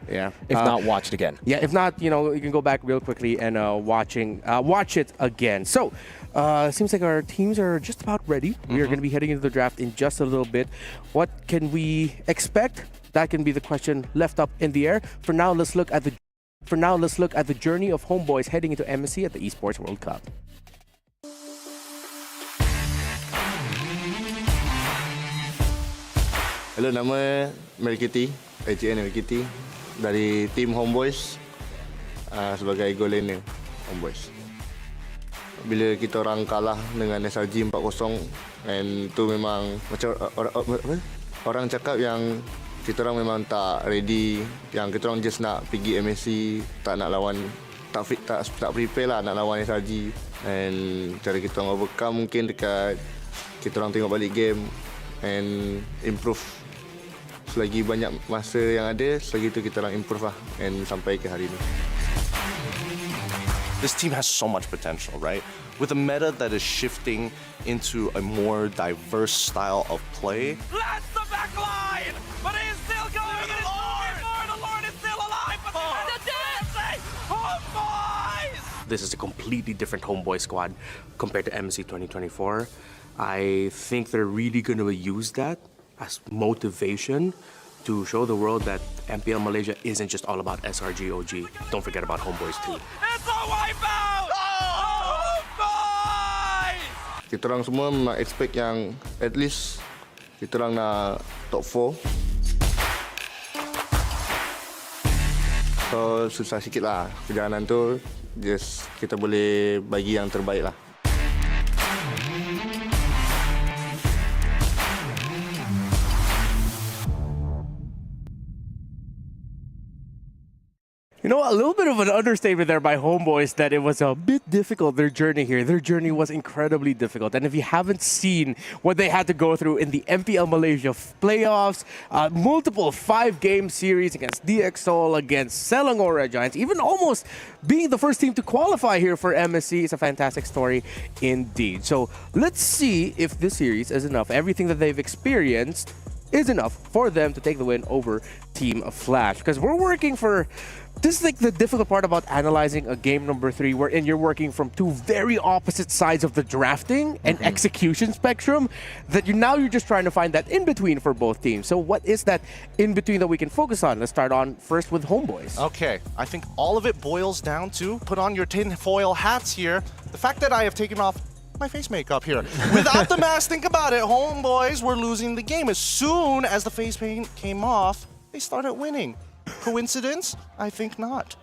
Yeah. If not, watch it again. Yeah, if not, you can go back real quickly and watch it again. So, seems like our teams are just about ready. We are going to be heading into the draft in just a little bit. What can we expect? That can be the question left up in the air. For now, let's look at the journey of HomeBois heading into MSC at the Esports World Cup. Hello, nama Melkiti, AGN Melkiti dari tim HomeBois sebagai goal laner HomeBois. Bila kita orang kalah dengan SRG 4-0 and tu memang macam orang cakap yang kita orang memang tak ready, yang kita orang just nak pergi MSC, tak nak lawan, tak prepare lah nak lawan SRG, and cara kita orang overcome mungkin dekat kita orang tengok balik game and improve. Selagi banyak masa yang ada, selagi itu kita orang improve lah and sampai ke hari ini. This team has so much potential, right? With a meta that is shifting into a more diverse style of play. That's the back line! But he is still going! It is more! The Lord is still alive! But the dancing! HomeBois! This is a completely different HomeBois squad compared to MSC 2024. I think they're really going to use that as motivation to show the world that MPL Malaysia isn't just all about SRG OG. Don't forget about HomeBois too. It's a wipeout! HomeBois! Kita orang semua nak expect yang at least kita orang nak top 4. So susah sikit lah perjalanan tu. Just kita boleh bagi yang terbaik lah. A little bit of an understatement there by HomeBois that it was a bit difficult, their journey here. Their journey was incredibly difficult. And if you haven't seen what they had to go through in the MPL Malaysia playoffs, multiple 5-game series against DXOL, against Selangor Red Giants, even almost being the first team to qualify here for MSC is a fantastic story indeed. So let's see if this series is enough. Everything that they've experienced is enough for them to take the win over Team Flash. Because we're working for... This is like the difficult part about analyzing a game number 3, wherein you're working from two very opposite sides of the drafting and execution spectrum, that you're just trying to find that in-between for both teams. So what is that in-between that we can focus on? Let's start on first with HomeBois. Okay, I think all of it boils down to, put on your tinfoil hats here, the fact that I have taken off my face makeup here. Without the mask, think about it, HomeBois were losing the game. As soon as the face paint came off, they started winning. Coincidence? I think not.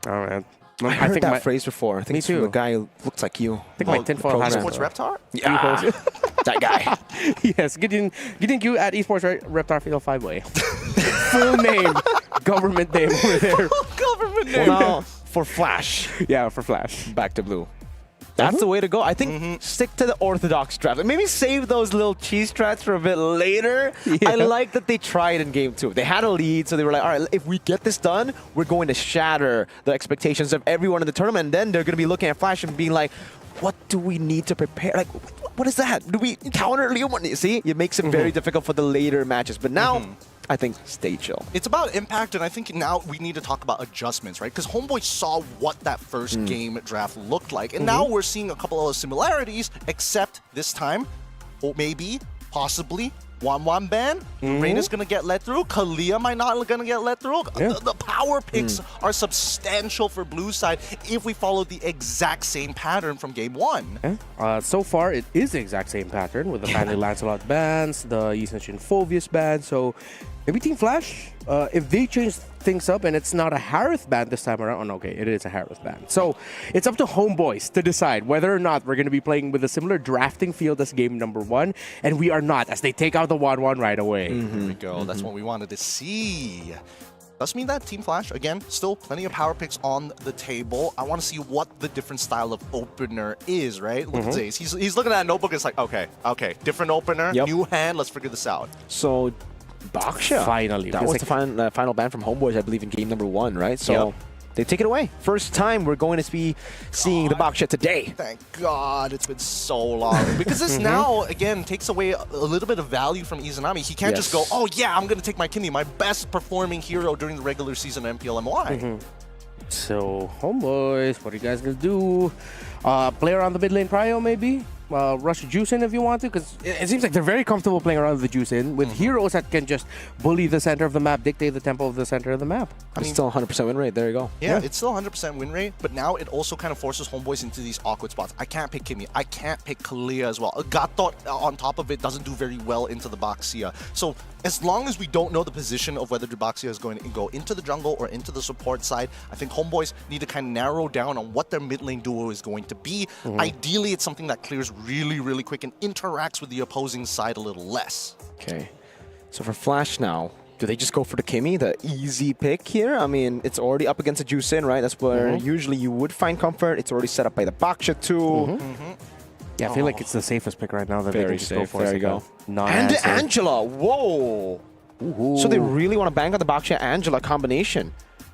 Oh, man. I heard that phrase before. I think Me it's from too. a guy who looks like you. I think my tinfoil hat Esports Reptar? Yeah, that guy. Yes, Gideon Q at Esports Reptar Fatal 5-Way. Full name, government name over there. Government Well, name. now, for Flash, Yeah, for Flash. back to blue. That's the way to go. I think stick to the orthodox draft. Maybe save those little cheese strats for a bit later. Yeah. I like that they tried in game 2. They had a lead, so they were like, all right, if we get this done, we're going to shatter the expectations of everyone in the tournament. And then they're going to be looking at Flash and being like, what do we need to prepare? Like, what is that? Do we counter Leomord? See, it makes it very difficult for the later matches. But now, I think stay chill. It's about impact, and I think now we need to talk about adjustments, right? Because HomeBois saw what that first game draft looked like, and now we're seeing a couple of similarities, except this time, or maybe, possibly, 1-1 ban. Rain is going to get let through. Kalia might not going to get let through. Yeah. The power picks are substantial for blue side if we follow the exact same pattern from game 1. So far, it is the exact same pattern with the Manly Lancelot bans, the Yisenshin Phovius ban. So maybe Team Flash, if they change things up and it's not a Harith ban this time around, okay, it is a Harith ban. So it's up to HomeBois to decide whether or not we're going to be playing with a similar drafting field as game number 1, and we are not, as they take out the 1-1 right away. There we go. That's what we wanted to see. Does mean that Team Flash, again, still plenty of power picks on the table. I want to see what the different style of opener is, right? Look at Zaze. He's looking at a notebook. It's like, okay, different opener, new hand. Let's figure this out. So, Baksha. Finally. That was the final ban from HomeBois, I believe, in game number 1, right? So, they take it away. First time we're going to be seeing the Baksha today. Thank God it's been so long. Because this now, again, takes away a little bit of value from Izanami. He can't just go, oh yeah, I'm going to take my Kimmy, my best performing hero during the regular season of MPLMY. So, HomeBois, what are you guys going to do? Play around the mid lane prio, maybe? Rush juice in if you want to, because it seems like they're very comfortable playing around the juice in with heroes that can just bully the center of the map, dictate the tempo of the center of the map. I mean, still 100% win rate. There you go. Yeah, it's still 100% win rate, but now it also kind of forces HomeBois into these awkward spots. I can't pick Kimmy. I can't pick Kalia as well. Gatot on top of it doesn't do very well into the Baxia. So as long as we don't know the position of whether the Baxia is going to go into the jungle or into the support side, I think HomeBois need to kind of narrow down on what their mid lane duo is going to be. Ideally, it's something that clears really, really quick and interacts with the opposing side a little less. Okay. So for Flash now, do they just go for the Kimmy, the easy pick here? I mean, it's already up against the Juicin, right? That's where usually you would find comfort. It's already set up by the Baksha too. Yeah, I feel like it's the safest pick right now that they Very can just safe. go for. There you go. And the Angela. Whoa. So they really want to bank on the Baksha-Angela combination.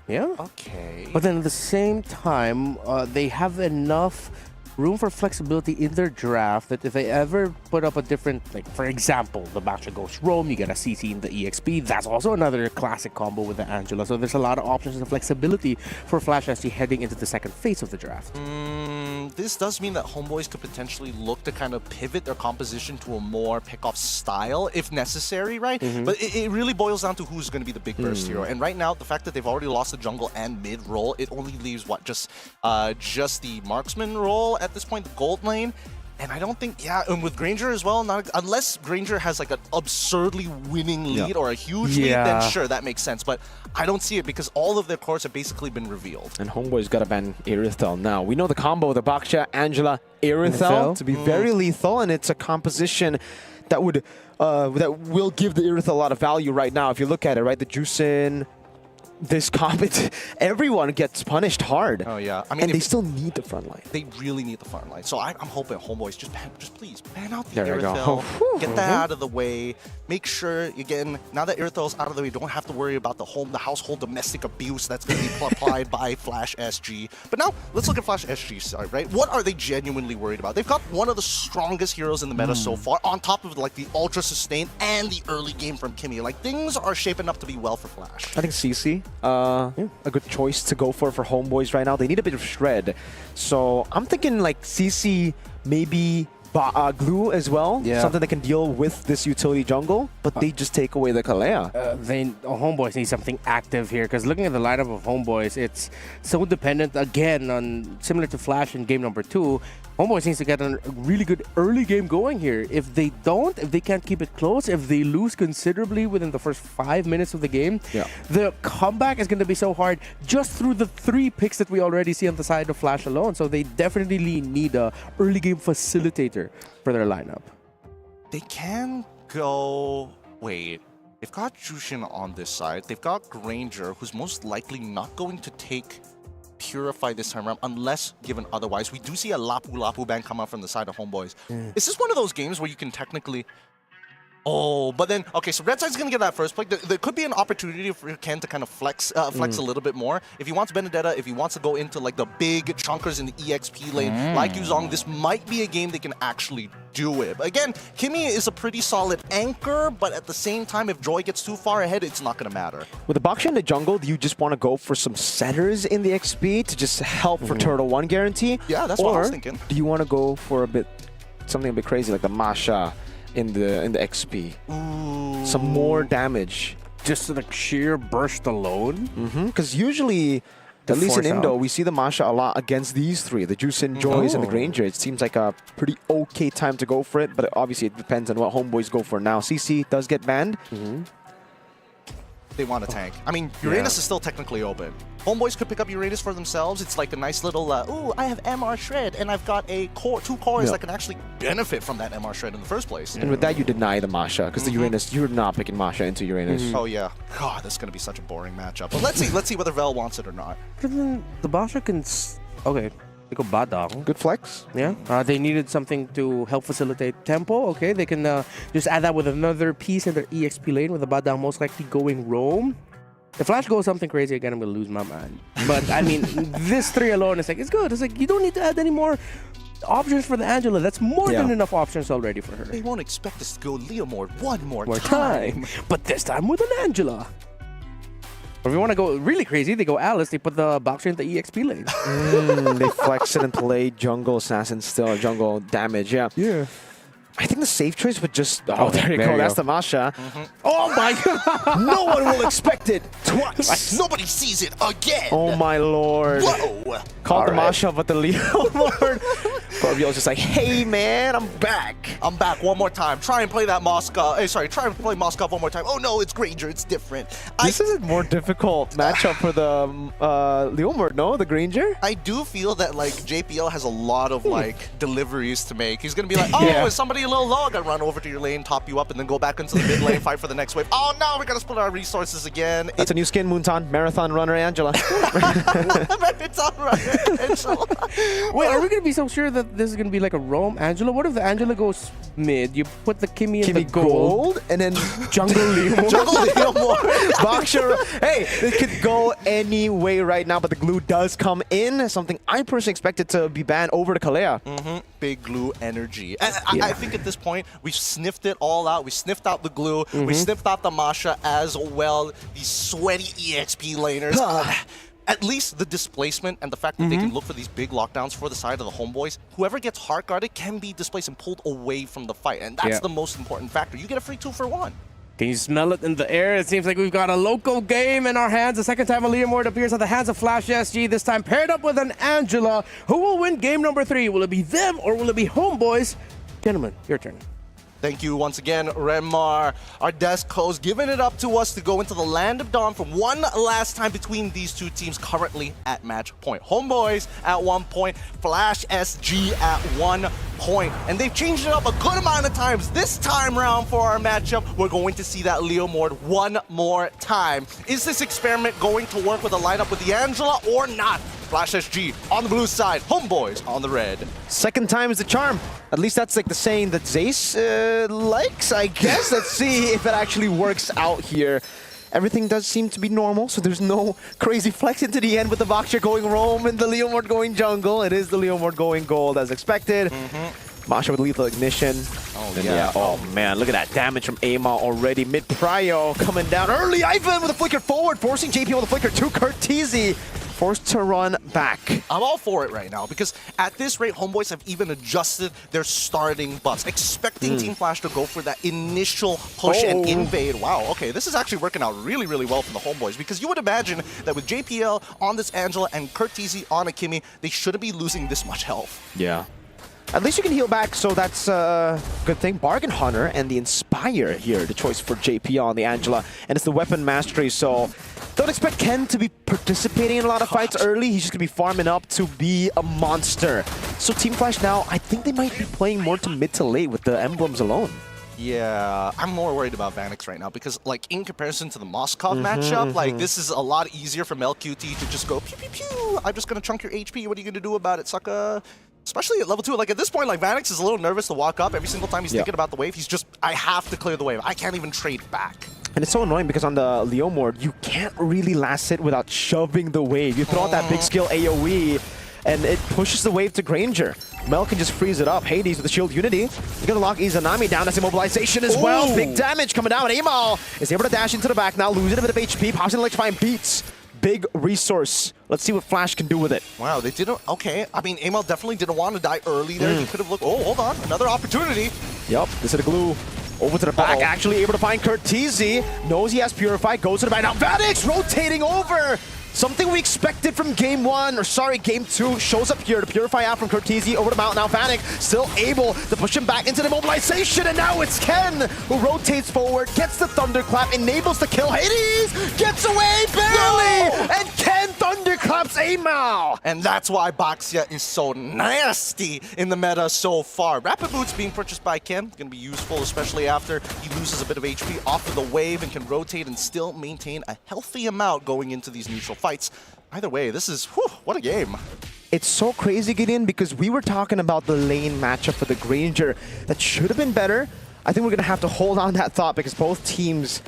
Yeah. Okay. But then at the same time, they have enough room for flexibility in their draft that if they ever put up a different, like for example, the Baksha Ghost Roam, you get a CC in the EXP. That's also another classic combo with the Angela. So there's a lot of options and flexibility for Flash SG heading into the second phase of the draft. This does mean that HomeBois could potentially look to kind of pivot their composition to a more pick-off style if necessary, right? But it really boils down to who's going to be the big burst hero. And right now, the fact that they've already lost the jungle and mid role, it only leaves what, just the marksman role at this point, the gold lane. And I don't think, and with Granger as well, unless Granger has like an absurdly winning lead or a huge lead, then sure, that makes sense. But I don't see it because all of their cores have basically been revealed. And HomeBois got to ban Irithel now. We know the combo, the Baksha, Angela, Irithel, to be very lethal, and it's a composition that would that will give the Irithel a lot of value right now. If you look at it, right, the Juicin, this comp, everyone gets punished hard. Oh yeah, I mean, and they still need the front line. They really need the front line. So I'm hoping HomeBois just please ban out the There we go. Irithel, get that out of the way. Make sure, again, now that Irithel's out of the way, you don't have to worry about the household domestic abuse that's going to be applied by Flash SG. But now, let's look at Flash SG's side, right? What are they genuinely worried about? They've got one of the strongest heroes in the meta so far, on top of like the ultra sustain and the early game from Kimmy. Like, things are shaping up to be well for Flash. I think CC, a good choice to go for HomeBois right now. They need a bit of shred. So I'm thinking like CC, maybe glue as well, something that can deal with this utility jungle, but they just take away the Kalea. HomeBois need something active here, because looking at the lineup of HomeBois, it's so dependent again on, similar to Flash in game number 2, HomeBois needs to get a really good early game going here. If they don't, if they can't keep it close, if they lose considerably within the first 5 minutes of the game, the comeback is going to be so hard just through the 3 picks that we already see on the side of Flash alone. So they definitely need a early game facilitator for their lineup. They can go... Wait. They've got Jushin on this side. They've got Granger, who's most likely not going to take Purify this time around unless given otherwise. We do see a Lapu ban come out from the side of HomeBois. Is this one of those games where you can technically... Oh, but then, okay, so Red Side's going to get that first pick. There could be an opportunity for Ken to kind of flex a little bit more. If he wants Benedetta, if he wants to go into like the big chunkers in the EXP lane, like Yuzong, this might be a game they can actually do it. But again, Kimmy is a pretty solid anchor, but at the same time, if Joy gets too far ahead, it's not going to matter. With the Baksha in the jungle, do you just want to go for some setters in the XP to just help for Turtle 1 guarantee? Yeah, that's what I was thinking. Do you want to go for something a bit crazy like the Masha in the XP? Ooh. Some more damage. Just the sheer burst alone? Because usually, at least in Indo, we see the Masha a lot against these 3, the Juicin, Joys, and the Granger. It seems like a pretty okay time to go for it, but obviously it depends on what HomeBois go for now. CC does get banned. they want to tank. I mean, Uranus is still technically open. HomeBois could pick up Uranus for themselves. It's like a nice little, ooh, I have MR Shred, and I've got a core, 2 cores that can actually benefit from that MR Shred in the first place. And with that, you deny the Masha, because the Uranus, you're not picking Masha into Uranus. Oh, yeah. God, this is going to be such a boring matchup. But let's see whether Vel wants it or not. The Basha can... Okay. They go Badang. Good flex. Yeah. They needed something to help facilitate tempo. Okay. They can just add that with another piece in their EXP lane with the Badang most likely going roam. If Flash goes something crazy again, I'm going to lose my mind. But, I mean, this 3 alone is like, it's good. It's like, you don't need to add any more options for the Angela. That's more than enough options already for her. They won't expect us to go Leo mode one more time. But this time with an Angela. Or if you want to go really crazy, they go Alice. They put the boxer in the EXP lane. They flex it and play jungle assassin still, jungle damage. Yeah. I think the safe choice would just... Oh, there you go. That's the Masha. Oh, my God. No one will expect it twice. Nobody sees it again. Oh, my Lord. Whoa. Called the Masha, but the Leo Lord. Corvio's just like, hey, man, I'm back. I'm back one more time. Try and play that Moskov. Try and play Moskov one more time. Oh, no, it's Granger. It's different. This is a more difficult matchup for the Leomord, no? The Granger? I do feel that, like, JPL has a lot of, like, deliveries to make. He's going to be like, oh, is somebody a little low? I got to run over to your lane, top you up, and then go back into the mid lane, fight for the next wave. Oh, no, we got to split our resources again. That's a new skin, Moonton. Marathon runner Angela. Marathon runner Angela. Wait, are we going to be so sure that this is going to be like a roam Angela? What if the Angela goes mid? You put the Kimmy in the gold, and then Jungle Leomord. Jungle Leomord. Boxer. Hey, it could go any way right now, but the glue does come in. Something I personally expected to be banned over to Kalea. Big glue energy. And I think at this point, we've sniffed it all out. We sniffed out the glue. We sniffed out the Masha as well. These sweaty EXP laners. At least the displacement and the fact that they can look for these big lockdowns for the side of the HomeBois, whoever gets hard guarded can be displaced and pulled away from the fight. And that's the most important factor. You get a free 2-for-1. Can you smell it in the air? It seems like we've got a local game in our hands. The second time a Leomord appears at the hands of Flash SG, this time paired up with an Angela. Who will win game number 3? Will it be them or will it be HomeBois? Gentlemen, your turn. Thank you once again, Remar. Our desk host giving it up to us to go into the Land of Dawn for one last time between these two teams currently at match point. HomeBois at 1 point, Flash SG at 1 point. And they've changed it up a good amount of times. This time round for our matchup, we're going to see that Leomord one more time. Is this experiment going to work with a lineup with the Angela or not? Flash SG on the blue side, HomeBois on the red. Second time is the charm. At least that's like the saying that Zace likes, I guess. Let's see if it actually works out here. Everything does seem to be normal, so there's no crazy flex into the end with the Boxer going roam and the Leomord going jungle. It is the Leomord going gold as expected. Masha with lethal ignition. Oh, yeah. Oh, man, look at that damage from Ama already. Mid-prio coming down early. Ivan with a flicker forward, forcing JP with a flicker to Curtizi. Forced to run back. I'm all for it right now because at this rate, HomeBois have even adjusted their starting buffs, expecting Team Flash to go for that initial push and invade. Wow, okay, this is actually working out really, really well from the HomeBois because you would imagine that with JPL on this Angela and Curtizi on Akimi, they shouldn't be losing this much health. Yeah. At least you can heal back, so that's a good thing. Bargain Hunter and the Inspire here, the choice for JP on the Angela. And it's the Weapon Mastery, so don't expect Ken to be participating in a lot of fights early. He's just going to be farming up to be a monster. So Team Flash now, I think they might be playing more to mid to late with the emblems alone. Yeah, I'm more worried about Vanix right now because, like, in comparison to the Moskov matchup, like, this is a lot easier for MLQT to just go pew pew pew. I'm just going to chunk your HP. What are you going to do about it, sucker? Especially at level 2. Like, at this point, like, Vanix is a little nervous to walk up. Every single time he's thinking about the wave, he's just, I have to clear the wave. I can't even trade back. And it's so annoying because on the Leomord, you can't really last hit without shoving the wave. You throw out that big skill AoE, and it pushes the wave to Granger. Mel can just freeze it up. Hades with the Shield Unity. You're going to lock Izanami down as immobilization as well. Big damage coming down. Amal is able to dash into the back now, losing a bit of HP. Pops in electrifying beats. Big resource. Let's see what Flash can do with it. Wow, they didn't... Okay, I mean, Amal definitely didn't want to die early there. He could have looked... Oh, hold on. Another opportunity. Yep, this is the glue. Over to the back, actually able to find Curtizi. Knows he has Purify, goes to the back. Now Vanix rotating over. Something we expected from game 1, or sorry, game 2, shows up here to purify out from Cortese over the mountain. Now Vanek still able to push him back into the mobilization, and now it's Ken who rotates forward, gets the thunderclap, enables the kill. Hades gets away barely, and Ken thunderclaps Amal. And that's why Baxia is so nasty in the meta so far. Rapid Boots being purchased by Ken, going to be useful, especially after he loses a bit of HP off of the wave and can rotate and still maintain a healthy amount going into these neutral fights. Either way, this is, whew, what a game. It's so crazy, Gideon, because we were talking about the lane matchup for the Granger that should have been better. I think we're going to have to hold on that thought because both teams...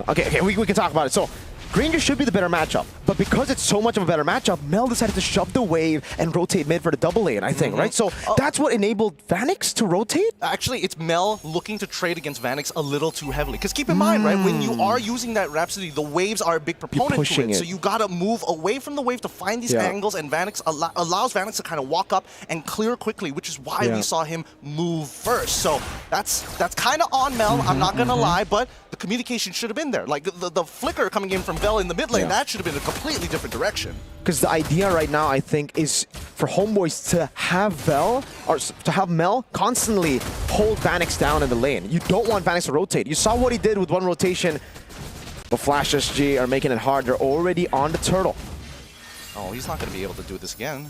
Okay, we can talk about it. So, Granger should be the better matchup, but because it's so much of a better matchup, Mel decided to shove the wave and rotate mid for the double lane, I think, right? So that's what enabled Vanix to rotate? Actually, it's Mel looking to trade against Vanix a little too heavily. Because keep in mind, right, when you are using that Rhapsody, the waves are a big proponent to it. So you gotta move away from the wave to find these angles, and Vanix allows Vanix to kind of walk up and clear quickly, which is why we saw him move first. So that's kind of on Mel, I'm not gonna lie, but the communication should have been there. Like the flicker coming in from Vel in the mid lane, that should have been a completely different direction. Because the idea right now, I think, is for HomeBois to have Vel, or to have Mel constantly hold Vanix down in the lane. You don't want Vanix to rotate. You saw what he did with one rotation, but Flash SG are making it hard. They're already on the turtle. Oh, he's not going to be able to do this again.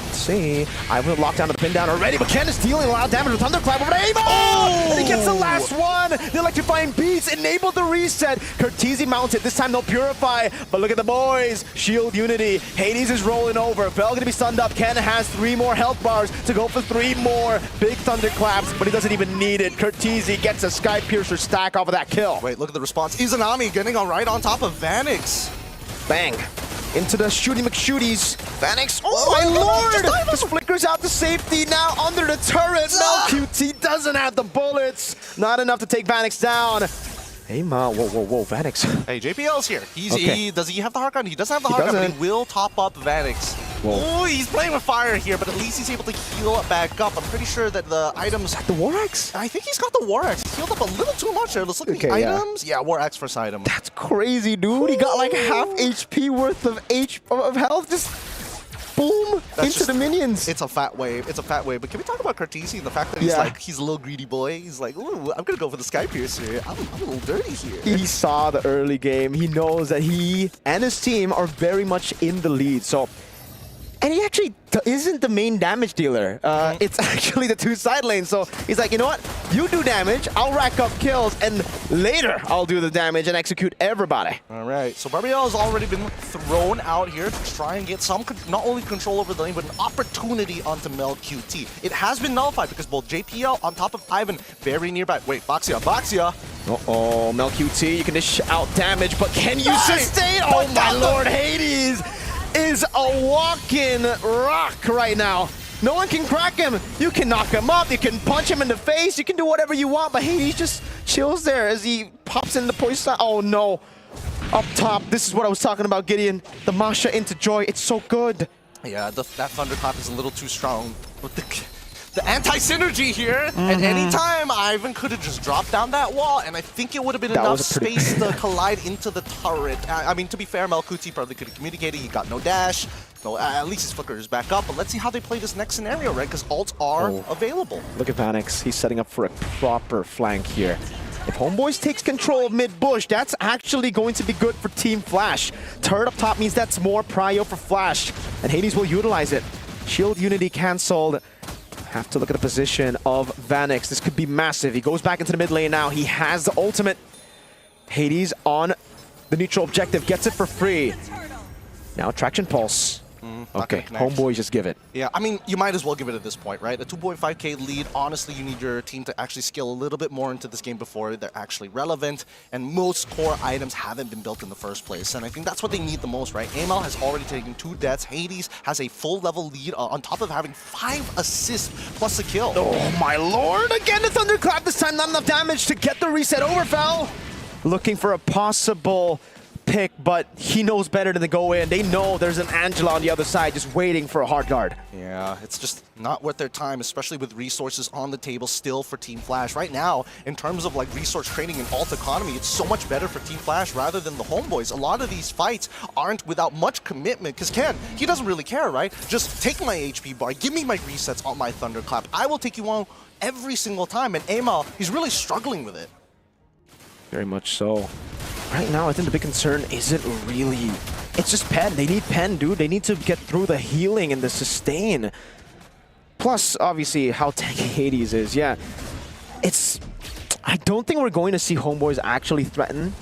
Let's see. I will lock down to the pin down already, but Ken is dealing a lot of damage with Thunderclap over to Amo! Oh! And he gets the last one! The electrifying beats enable the reset. Cortese mounted. This time they'll purify, but look at the boys. Shield Unity. Hades is rolling over. Vel gonna be stunned up. Ken has 3 more health bars to go for 3 more big Thunderclaps, but he doesn't even need it. Cortese gets a Sky Piercer stack off of that kill. Wait, look at the response. Izanami getting right on top of Vanix. Bang. Into the Shooty McShooties. Vanix, oh my lord! Just flickers out to safety, now under the turret. Mel QT doesn't have the bullets. Not enough to take Vanix down. Hey, Ma, whoa, Vanix. Hey, JPL's here. Does he have the hard gun? He doesn't have the hard gun, but he will top up Vanix. Oh, he's playing with fire here, but at least he's able to heal back up. I'm pretty sure that the items... The War Axe? I think he's got the War Axe. He's healed up a little too much there. Let's look at the items. Yeah, War Axe first item. That's crazy, dude. He got like half HP worth of health. Just boom, into the minions. It's a fat wave. It's a fat wave. But can we talk about Cortese and the fact that he's like, he's a little greedy boy. He's like, ooh, I'm going to go for the Sky Piercer. I'm a little dirty here. He saw the early game. He knows that he and his team are very much in the lead. So, and he actually isn't the main damage dealer. It's actually the 2 side lanes. So he's like, you know what? You do damage, I'll rack up kills, and later I'll do the damage and execute everybody. All right, so Barbiel has already been thrown out here to try and get some, not only control over the lane, but an opportunity onto Mel QT. It has been nullified because both JPL on top of Ivan very nearby. Wait, Baxia. Uh-oh, Mel QT, you can dish out damage, but can you sustain? Oh my lord, Hades is a walking rock right now. No one can crack him. You can knock him up, you can punch him in the face, you can do whatever you want, but Hades just chills there as he pops in the poison. Oh no. Up top, this is what I was talking about, Gideon. The Masha into Joy, it's so good. Yeah, that Thunderclap is a little too strong. But the anti-synergy here, at any time, Ivan could have just dropped down that wall, and I think it would have been enough space to collide into the turret. I mean, to be fair, Melkuti probably could have communicated. He got no dash. No, at least his flicker is back up, but let's see how they play this next scenario, right? Because ults are available. Look at Vanix. He's setting up for a proper flank here. If HomeBois takes control of mid-bush, that's actually going to be good for Team Flash. Turret up top means that's more prio for Flash, and Hades will utilize it. Shield Unity cancelled. Have to look at the position of Vanix. This could be massive. He goes back into the mid lane now. He has the ultimate. Hades on the neutral objective. Gets it for free. Now Traction Pulse. Okay, HomeBois just give it. Yeah, I mean, you might as well give it at this point, right? A 2.5k lead. Honestly, you need your team to actually scale a little bit more into this game before they're actually relevant. And most core items haven't been built in the first place. And I think that's what they need the most, right? Amal has already taken 2 deaths. Hades has a full level lead on top of having 5 assists plus a kill. Oh my lord! Again, the Thunderclap. This time, not enough damage to get the reset over, Vel. Looking for a possible pick, but he knows better than to go in. They know there's an Angela on the other side just waiting for a hard guard. Yeah, it's just not worth their time, especially with resources on the table still for Team Flash. Right now, in terms of like resource trading and alt economy, it's so much better for Team Flash rather than the HomeBois. A lot of these fights aren't without much commitment, because Ken, he doesn't really care, right? Just take my HP bar, give me my resets on my Thunderclap. I will take you on every single time, and Amal, he's really struggling with it. Very much so. Right now, I think the big concern isn't really... It's just Pen. They need Pen, dude. They need to get through the healing and the sustain. Plus, obviously, how tanky Hades is. Yeah, it's... I don't think we're going to see HomeBois actually threaten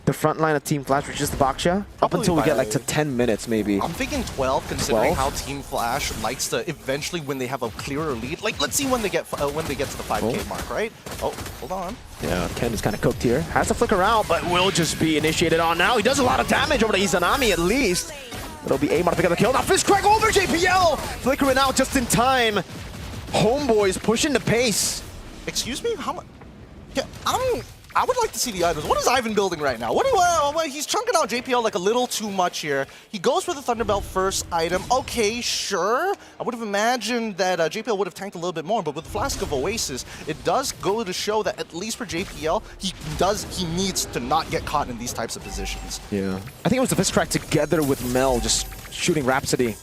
the front line of Team Flash, which is the Baksha, up until we get like to 10 minutes, maybe. I'm thinking 12, considering how Team Flash likes to eventually, when they have a clearer lead. Like, let's see when they get to the 5K mark, right? Oh, hold on. Yeah, Ken is kind of cooked here. Has to flicker out, but will just be initiated on now. He does a lot of damage over to Izanami, at least. It'll be Amon to pick up the kill. Now Fist Crack over JPL! Flickering out just in time. HomeBois pushing the pace. Excuse me? How much? Yeah, I would like to see the items. What is Ivan building right now? He's chunking out JPL like a little too much here. He goes for the Thunderbelt first item. Okay, sure. I would have imagined that JPL would have tanked a little bit more, but with the Flask of Oasis, it does go to show that at least for JPL, he needs to not get caught in these types of positions. Yeah. I think it was the Fist Crack together with Mel just shooting Rhapsody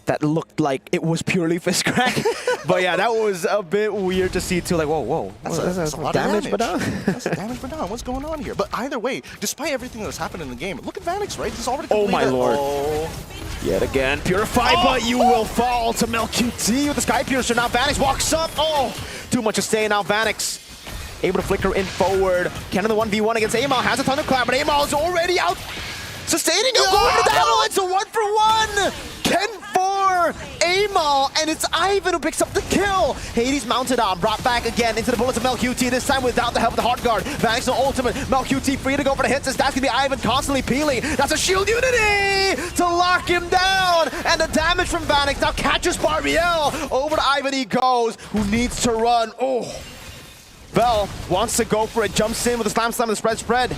that looked like it was purely Fist Crack. But yeah, that was a bit weird to see too. Like, whoa. That's a lot of damage. But down. That's damage, but down. What's going on here? But either way, despite everything that's happened in the game, look at Vanix, right? He's already Oh my completed. lord. Oh. Yet again, Purify, but you will fall to MelQT with the Sky Piercer. Now Vanix walks up. Oh, too much to stay now. Vanix able to flicker in forward. Ken in the 1v1 against Amal. Has a Thunderclap, but Amal is already out. Sustaining him, going to that. It's a 1-for-1. Ken for Amal, and it's Ivan who picks up the kill. Hades mounted on, brought back again into the bullets of MelQT, this time without the help of the hard guard. Vanix no ultimate, MelQT free to go for the hits, as that's gonna be Ivan constantly peeling. That's a shield unity to lock him down, and the damage from Vanix now catches Barbiel. Over to Ivan he goes, who needs to run. Oh, Vel wants to go for it, jumps in with a slam and the spread.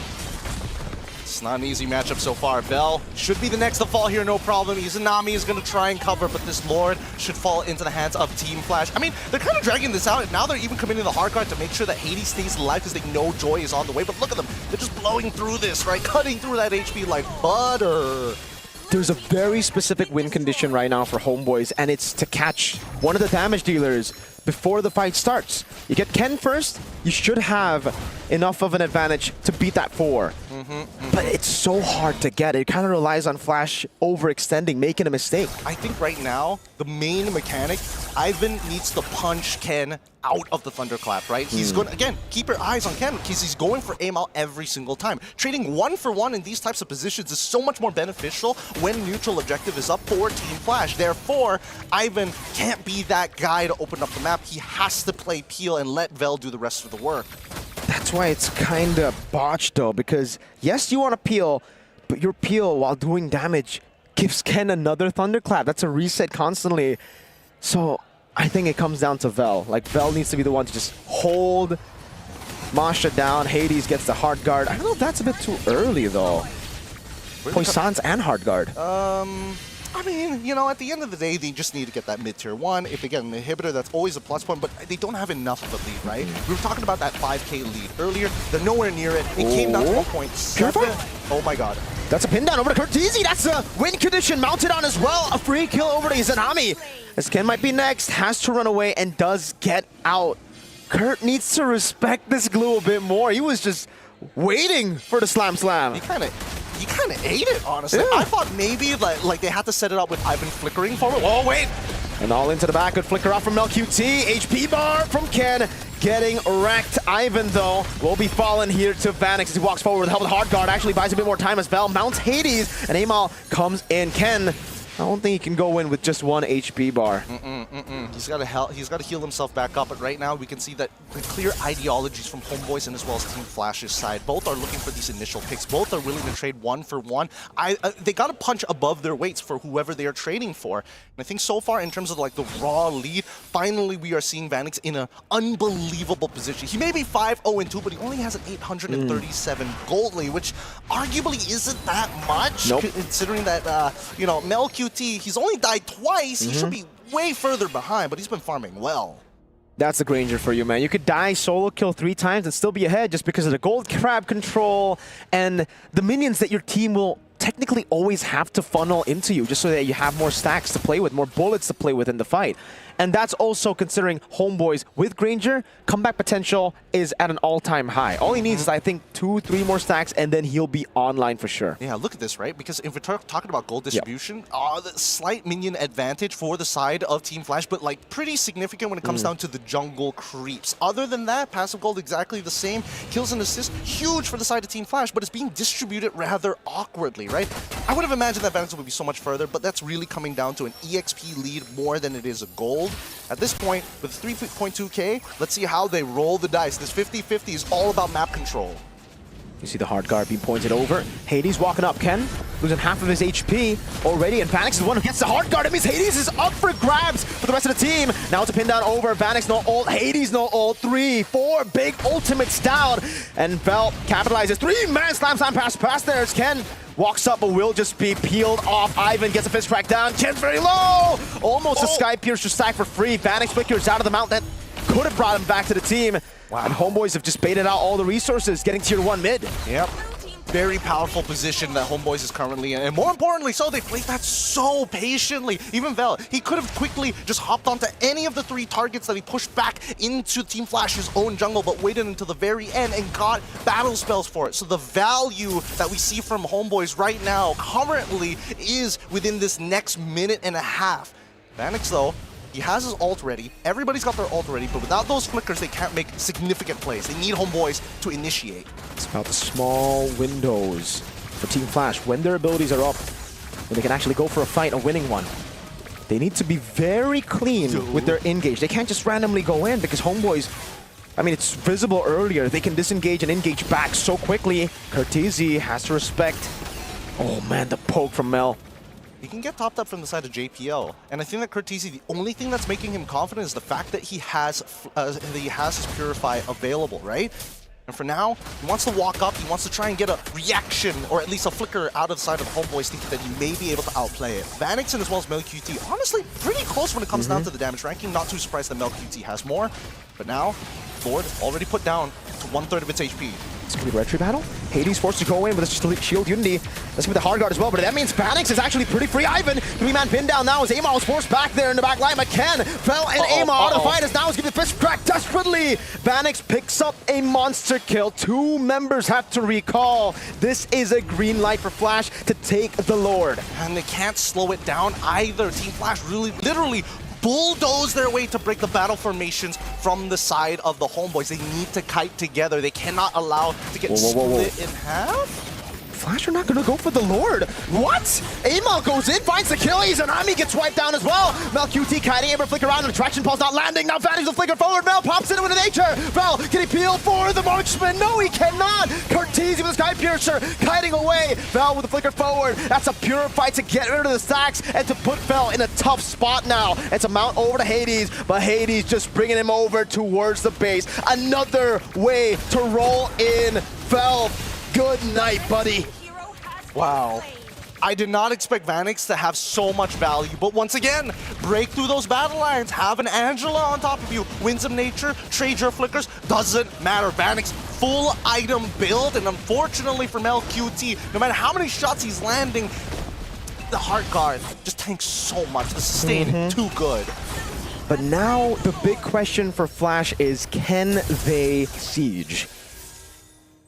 It's not an easy matchup so far. Bell should be the next to fall here, no problem. Izanami is going to try and cover, but this Lord should fall into the hands of Team Flash. I mean, they're kind of dragging this out, and now they're even committing the hard guard to make sure that Hades stays alive because they know Joy is on the way. But look at them. They're just blowing through this, right? Cutting through that HP like butter. There's a very specific win condition right now for HomeBois, and it's to catch one of the damage dealers before the fight starts. You get Ken first, you should have enough of an advantage to beat that 4. But it's so hard to get. It kind of relies on Flash overextending, making a mistake. I think right now, the main mechanic, Ivan needs to punch Ken out of the Thunderclap, right? He's going to, again, keep your eyes on Ken because he's going for Amal every single time. Trading 1-for-1 in these types of positions is so much more beneficial when neutral objective is up for Team Flash. Therefore, Ivan can't be that guy to open up the map. He has to play Peel and let Vel do the rest of the work. That's why it's kind of botched though, because yes, you want to peel, but your peel while doing damage gives Ken another Thunderclap. That's a reset constantly. So I think it comes down to Vel. Like, Vel needs to be the one to just hold Masha down. Hades gets the hard guard. I don't know if that's a bit too early though. Poissons and hard guard. I mean, you know, at the end of the day, they just need to get that mid-tier 1. If they get an inhibitor, that's always a plus point, but they don't have enough of a lead, right? We were talking about that 5K lead earlier. They're nowhere near it. It came down to 1.7. Oh my god. That's a pin down over to Kurtizi. That's a win condition mounted on as well. A free kill over to Izanami. As Ken might be next, has to run away and does get out. Kurt needs to respect this glue a bit more. He was just waiting for the slam. He kind of ate it, honestly. Yeah. I thought maybe like they had to set it up with Ivan flickering forward. Oh, wait. And all into the back, good flicker off from MelQT. HP bar from Ken, getting wrecked. Ivan, though, will be falling here to Vanix as he walks forward with the help of the hard guard. Actually buys a bit more time as Vel mounts Hades, and Amal comes in. Ken I don't think he can go in with just 1 HP bar. He's got to heal himself back up, but right now we can see that the clear ideologies from HomeBois and as well as Team Flash's side. Both are looking for these initial picks. Both are willing to trade 1 for 1. They got to punch above their weights for whoever they are trading for. And I think so far in terms of like the raw lead, finally we are seeing Vanix in an unbelievable position. He may be 5-0-2, but he only has an 837 gold lead, which arguably isn't that much, considering that, you know, MelQT, he's only died twice. He should be way further behind, but he's been farming well. That's the Granger for you, man. You could die solo kill 3 times and still be ahead just because of the gold crab control and the minions that your team will technically always have to funnel into you just so that you have more stacks to play with, more bullets to play with in the fight. And that's also considering HomeBois with Granger, comeback potential is at an all-time high. All he needs is, I think, 2-3 more stacks, and then he'll be online for sure. Yeah, look at this, right? Because if we're talking about gold distribution, the slight minion advantage for the side of Team Flash, but like pretty significant when it comes down to the jungle creeps. Other than that, passive gold exactly the same. Kills and assists, huge for the side of Team Flash, but it's being distributed rather awkwardly, right? I would have imagined that Vanix would be so much further, but that's really coming down to an EXP lead more than it is a gold. At this point, with 3.2k, let's see how they roll the dice. This 50-50 is all about map control. You see the hard guard being pointed over. Hades walking up. Ken losing half of his HP already, and Vanix is the one who gets the hard guard. It means Hades is up for grabs for the rest of the team. Now it's a pin down over. Vanix no ult. Hades no ult. 3, 4 big ultimates down. And Vel capitalizes. 3-man slam past there. As Ken walks up, but will just be peeled off. Ivan gets a fist crack down. Ken's very low. Almost a Sky Piercer stack for free. Vanix flickers out of the mount. That could have brought him back to the team. Wow. And HomeBois have just baited out all the resources, getting tier 1 mid. Yep. Very powerful position that HomeBois is currently in. And more importantly, so they played that so patiently. Even Vel, he could have quickly just hopped onto any of the 3 targets that he pushed back into Team Flash's own jungle, but waited until the very end and got battle spells for it. So the value that we see from HomeBois right now currently is within this next minute and a half. Vanix, though, he has his ult ready. Everybody's got their ult ready, but without those flickers, they can't make significant plays. They need HomeBois to initiate. It's about the small windows for Team Flash. When their abilities are up, when they can actually go for a fight, a winning one, they need to be very clean with their engage. They can't just randomly go in because HomeBois, I mean, it's visible earlier. They can disengage and engage back so quickly. Cortese has to respect. Oh man, the poke from Mel. He can get topped up from the side of JPL, and I think that Cortese, the only thing that's making him confident is the fact that he has his Purify available, right? And for now, he wants to walk up, he wants to try and get a reaction, or at least a flicker out of the side of HomeBois, thinking that he may be able to outplay it. Vanix and as well as MelQT, honestly, pretty close when it comes down to the damage ranking. Not too surprised that MelQT has more, but now, Lord already put down to 1/3 of its HP. It's going to be a retry battle. Hades forced to go in with a shield unity. That's going to be the hard guard as well, but that means Vanix is actually pretty free. Ivan, 3-man pin down now as Amar was forced back there in the back line. McKen fell and Amar out of the fight as now is giving the fist crack desperately. Vanix picks up a monster kill. 2 members have to recall. This is a green light for Flash to take the Lord. And they can't slow it down either. Team Flash really, literally bulldoze their way to break the battle formations from the side of the HomeBois. They need to kite together. They cannot allow to get split in half. Flash are not going to go for the Lord. What? Amal goes in, finds the kill. Izanami gets wiped down as well. MelQT kiting, able to flicker around, and the traction pulse not landing. Now Vanix will flicker forward. Vel pops in with an nature. Vel, can he peel for the marksman? No, he cannot. Cortese with a Sky Piercer, kiting away. Vel with a flicker forward. That's a purify to get rid of the stacks and to put Vel in a tough spot now. And to mount over to Hades, but Hades just bringing him over towards the base. Another way to roll in Vel. Good night, buddy. Wow. I did not expect Vanix to have so much value, but once again, break through those battle lines, have an Angela on top of you, win some nature, trade your flickers, doesn't matter. Vanix, full item build, and unfortunately for MelQT, no matter how many shots he's landing, the heart guard just tanks so much. The sustain, too good. But now the big question for Flash is, can they siege?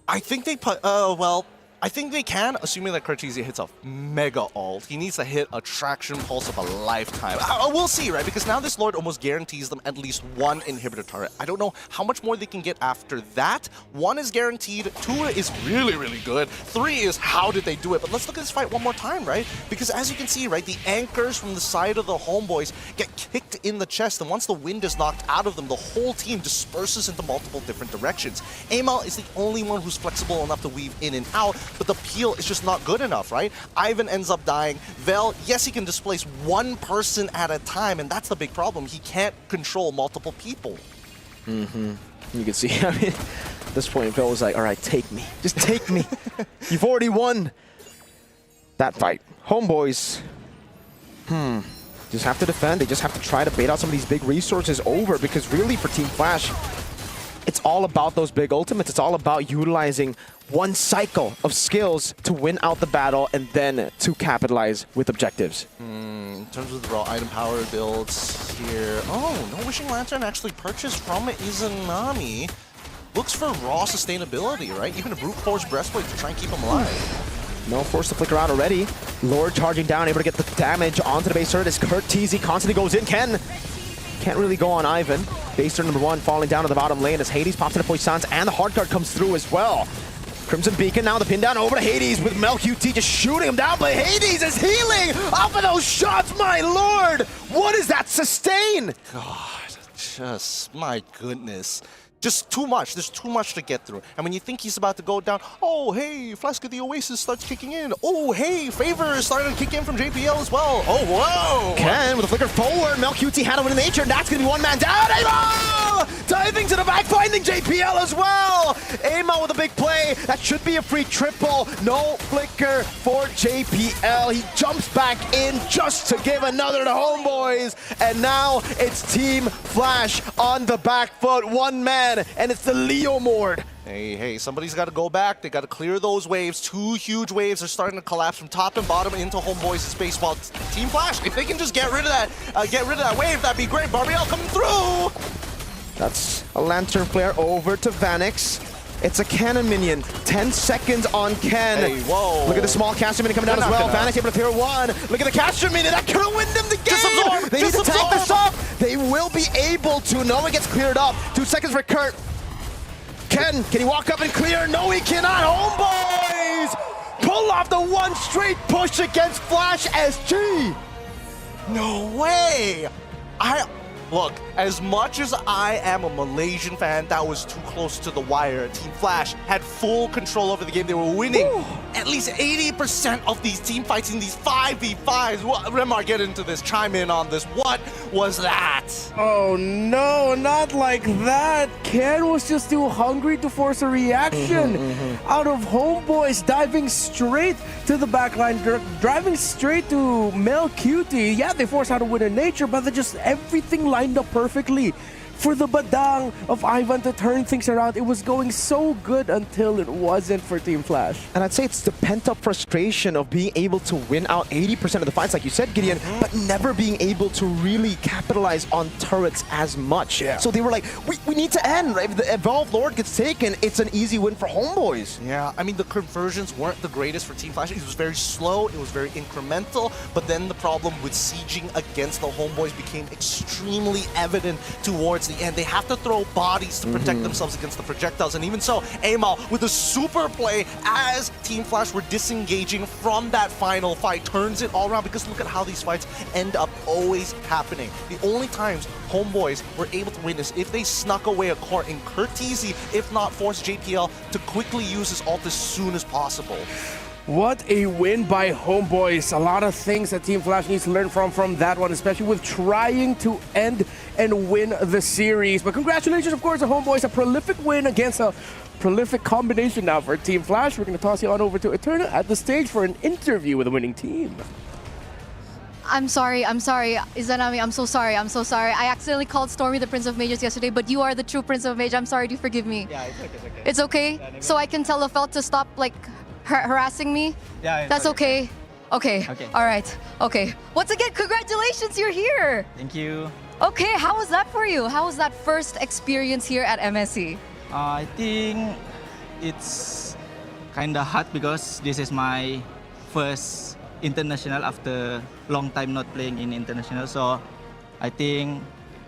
I think they put, well, I think they can, assuming that Cortese hits a mega ult. He needs to hit a traction pulse of a lifetime. We'll see, right? Because now this Lord almost guarantees them at least one inhibitor turret. I don't know how much more they can get after that. 1 is guaranteed, 2 is really, really good, 3 is how did they do it? But let's look at this fight one more time, right? Because as you can see, right, the anchors from the side of the HomeBois get kicked in the chest, and once the wind is knocked out of them, the whole team disperses into multiple different directions. Amal is the only one who's flexible enough to weave in and out, but the peel is just not good enough, right? Ivan ends up dying. Vel, yes, he can displace one person at a time, and that's the big problem. He can't control multiple people. You can see, I mean, at this point, Vel was like, all right, take me. Just take me. You've already won that fight. HomeBois, just have to defend. They just have to try to bait out some of these big resources over, because really for Team Flash, it's all about those big ultimates. It's all about utilizing one cycle of skills to win out the battle and then to capitalize with objectives. In terms of the raw item power builds here. Oh, no Wishing Lantern actually purchased from Izanami. Looks for raw sustainability, right? Even a Brute Force Breastplate to try and keep him alive. No force to flicker out already. Lord charging down, able to get the damage onto the base turret as Cortese constantly goes in. Can't really go on Ivan. Base turret number 1 falling down to the bottom lane as Hades pops into Poissons and the hard guard comes through as well. Crimson Beacon now the pin down over to Hades with MLBB just shooting him down, but Hades is healing off of those shots, my lord! What is that sustain? God, just, my goodness. Just too much. There's too much to get through. And when you think he's about to go down, oh, hey, Flask of the Oasis starts kicking in. Oh, hey, Favor is starting to kick in from JPL as well. Oh, whoa! Ken with a flicker forward. MLBB had him in nature, and that's going to be one man down. Amal! Diving to the back, finding JPL as well. Amal with a big play. That should be a free triple. No flicker for JPL. He jumps back in just to give another to HomeBois. And now it's Team Flash on the back foot. One man. And it's the Leo Mord. Hey, somebody's got to go back. They got to clear those waves. 2 huge waves are starting to collapse from top and bottom into HomeBois' space. While Team Flash, if they can just get rid of that wave, that'd be great. Barbiel coming through. That's a Lantern Flare over to Vanix. It's a cannon minion. 10 seconds on Ken. Hey, whoa. Look at the small caster minion coming down as well. Vanix able to clear 1. Look at the caster minion. That could have win them the game. They need to tank this up. They will be able to. No one gets cleared up. 2 seconds for Kurt. Can he walk up and clear? No, he cannot. HomeBois pull off the 1 straight push against Flash SG. No way. Look, as much as I am a Malaysian fan, that was too close to the wire. Team Flash had full control over the game. They were winning at least 80% of these team fights in these 5v5s. Remar, get into this. Chime in on this. What was that? Oh no, not like that. Ken was just too hungry to force a reaction. Out of HomeBois, diving straight to the backline, driving straight to MLBB. Yeah, they forced out a win in nature, but just everything lined up perfectly for the badang of Ivan to turn things around. It was going so good until it wasn't for Team Flash. And I'd say it's the pent-up frustration of being able to win out 80% of the fights, like you said, Gideon, but never being able to really capitalize on turrets as much. Yeah. So they were like, we need to end, right? If the Evolved Lord gets taken, it's an easy win for HomeBois. Yeah, I mean, the conversions weren't the greatest for Team Flash. It was very slow, it was very incremental, but then the problem with sieging against the HomeBois became extremely evident towards the end. They have to throw bodies to protect themselves against the projectiles, and even so, Amal with a super play as Team Flash were disengaging from that final fight turns it all around, because look at how these fights end up always happening. The only times HomeBois were able to win is if they snuck away a core in Cortese, if not force JPL to quickly use his ult as soon as possible. What a win by HomeBois. A lot of things that Team Flash needs to learn from that one, especially with trying to end and win the series. But congratulations, of course, to HomeBois. A prolific win against a prolific combination now for Team Flash. We're going to toss you on over to Eterna at the stage for an interview with the winning team. I'm sorry, Izanami, I'm so sorry. I accidentally called Stormy the Prince of Mages yesterday, but you are the true Prince of Mages. I'm sorry, do forgive me. Yeah, it's okay. It's okay? Yeah, so I can tell Lafelt to stop, like, harassing me? Yeah, that's okay. Okay. All right. Okay. Once again, congratulations, you're here. Thank you. Okay, how was that for you? How was that first experience here at MSC? I think it's kind of hot because this is my first international after long time not playing in international. So I think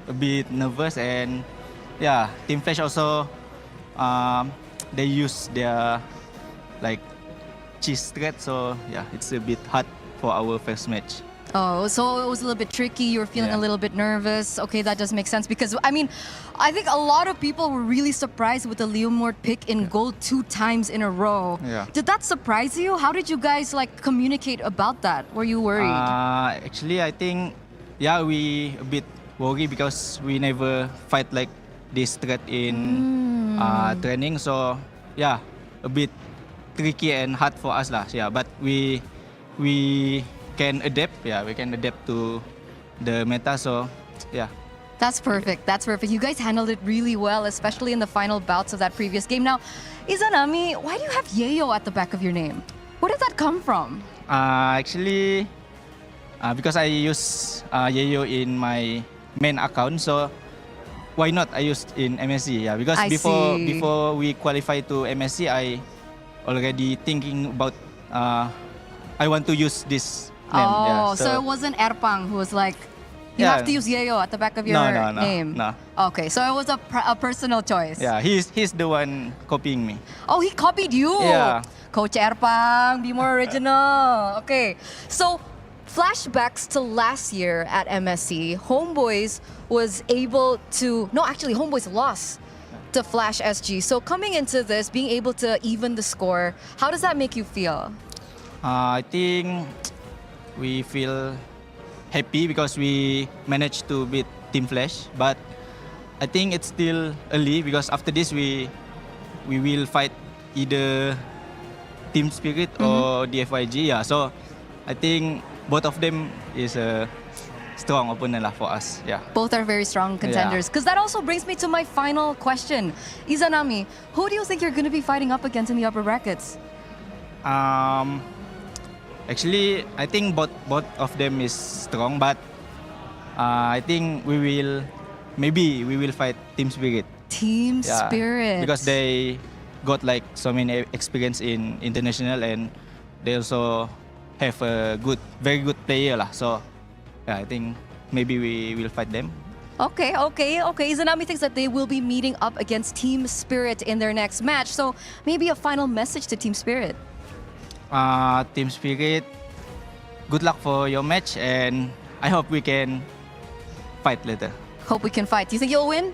a bit nervous, and yeah, Team Flash also they use their like cheese threat. So yeah, it's a bit hot for our first match. Oh, so it was a little bit tricky. You were feeling a little bit nervous. Okay, that does make sense because, I mean, I think a lot of people were really surprised with the Leomord pick in gold 2 times in a row. Yeah. Did that surprise you? How did you guys like communicate about that? Were you worried? Actually, I think, yeah, we a bit worried because we never fight like this threat in training. So, yeah, a bit tricky and hard for us lah. Yeah, but we can adapt. Yeah, we can adapt to the meta. So, yeah. That's perfect. That's perfect. You guys handled it really well, especially in the final bouts of that previous game. Now, Izanami, why do you have Yayo at the back of your name? Where did that come from? Actually, because I use Yayo in my main account, so why not I used in MSC? Yeah, because before we qualify to MSC, I already thinking about I want to use this name. Oh, Yeah, so it wasn't Erpang who was like, you have to use Yayo at the back of your name. No. Okay, so it was a personal choice. Yeah, he's the one copying me. Oh, he copied you. Yeah. Coach Erpang, be more original. Okay, so flashbacks to last year at MSC, HomeBois was able to, no, actually HomeBois lost to Flash SG. So coming into this, being able to even the score, how does that make you feel? I think we feel happy because we managed to beat Team Flash, but I think it's still early because after this we will fight either Team Spirit or DFYG. Yeah, so I think both of them is a strong opponent lah for us. Yeah. Both are very strong contenders. Because that also brings me to my final question. Izanami, who do you think you're going to be fighting up against in the upper brackets? Actually, I think both of them is strong, but I think we will fight Team Spirit. Team Spirit. Because they got like so many experience in international, and they also have a very good player lah. So yeah, I think maybe we will fight them. Okay. Izanami thinks that they will be meeting up against Team Spirit in their next match. So maybe a final message to Team Spirit. Team Spirit, good luck for your match, and I hope we can fight later. Hope we can fight. Do you think you'll win?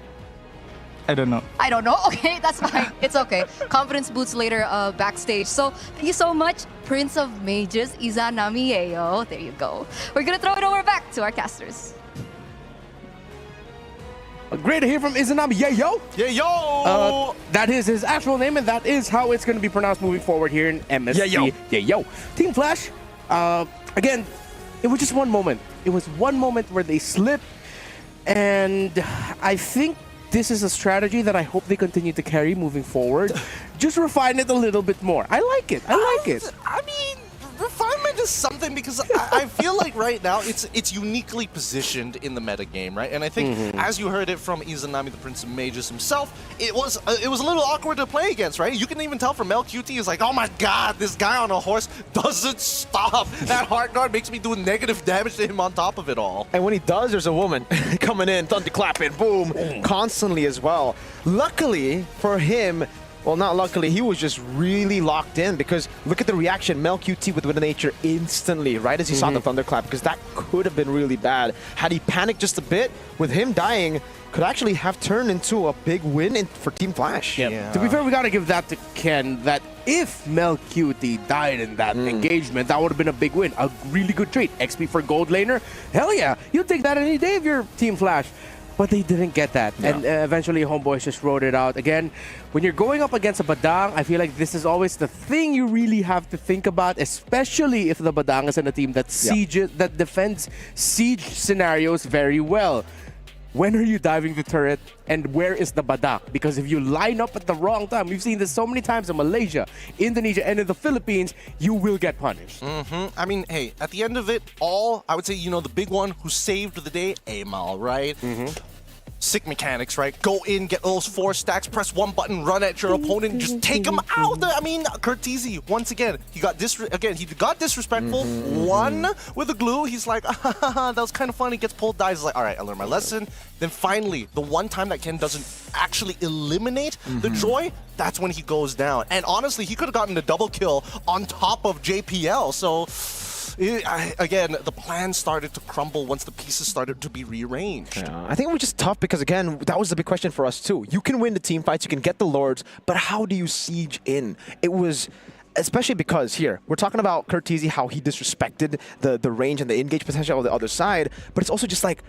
I don't know. I don't know. Okay, that's fine. It's okay. Confidence boosts later backstage. So thank you so much, Prince of Mages, Izanami Yayo. There you go. We're going to throw it over back to our casters. Great to hear from Izanami Yayo. Yayo! That is his actual name, and that is how it's going to be pronounced moving forward here in MSC. Yayo. Team Flash, again, it was just one moment. It was one moment where they slipped, and I think this is a strategy that I hope they continue to carry moving forward. Just refine it a little bit more. I like it. I mean, refinement is something because I feel like right now it's uniquely positioned in the meta game, right? And I think as you heard it from Izanami, the Prince of Mages himself, it was a little awkward to play against, right? You can even tell from LQT is like, oh my god, this guy on a horse doesn't stop. That heart guard makes me do negative damage to him on top of it all. And when he does, there's a woman coming in, thunderclapping, boom, constantly as well. Luckily for him, well, not luckily, he was just really locked in because look at the reaction. Mel QT with Nature instantly, right as he saw the thunderclap, because that could have been really bad. Had he panicked just a bit, with him dying, could actually have turned into a big win for Team Flash. Yeah. To be fair, we got to give that to Ken, that if Mel QT died in that engagement, that would have been a big win. A really good trade. XP for gold laner. Hell yeah. You'll take that any day if you're Team Flash. But they didn't get that. Yeah. And eventually, HomeBois just wrote it out. Again, when you're going up against a Badang, I feel like this is always the thing you really have to think about, especially if the Badang is in a team that that defends siege scenarios very well. When are you diving the turret, and where is the Badak? Because if you line up at the wrong time, we've seen this so many times in Malaysia, Indonesia, and in the Philippines, you will get punished. I mean, hey, at the end of it all, I would say, the big one who saved the day, Amal, right? sick mechanics, right? Go in, get those 4 stacks, press 1 button, run at your opponent, just take him out. I mean, Curtizi, once again, he got disrespectful. One with the glue, he's like, that was kind of funny, gets pulled, dies. He's like, all right, I learned my lesson. Then finally, the one time that Ken doesn't actually eliminate the Joy, that's when he goes down. And honestly, he could have gotten a double kill on top of JPL. So again, the plan started to crumble once the pieces started to be rearranged. Yeah, I think it was just tough because, again, that was the big question for us too. You can win the team fights, you can get the Lords, but how do you siege in? It was... Especially because here, we're talking about Curtizi, how he disrespected the range and the engage potential of the other side, but it's also just like,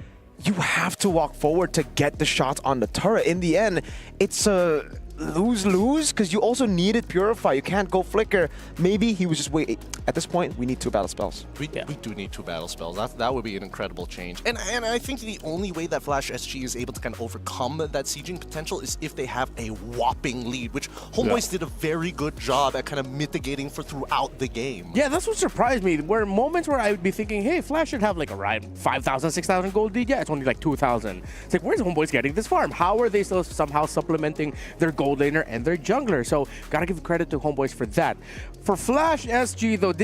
you have to walk forward to get the shots on the turret. In the end, it's a lose-lose because you also needed Purify. You can't go Flicker. Maybe he was just waiting. At this point, we need 2 battle spells. We do need 2 battle spells. That would be an incredible change. And I think the only way that Flash SG is able to kind of overcome that sieging potential is if they have a whopping lead, which HomeBois did a very good job at kind of mitigating for throughout the game. Yeah, that's what surprised me. Were moments where I would be thinking, hey, Flash should have like around 5,000, 6,000 gold lead. Yeah, it's only like 2,000. It's like, where's HomeBois getting this farm? How are they still somehow supplementing their gold laner and their jungler? So gotta give credit to HomeBois for that. For Flash SG though,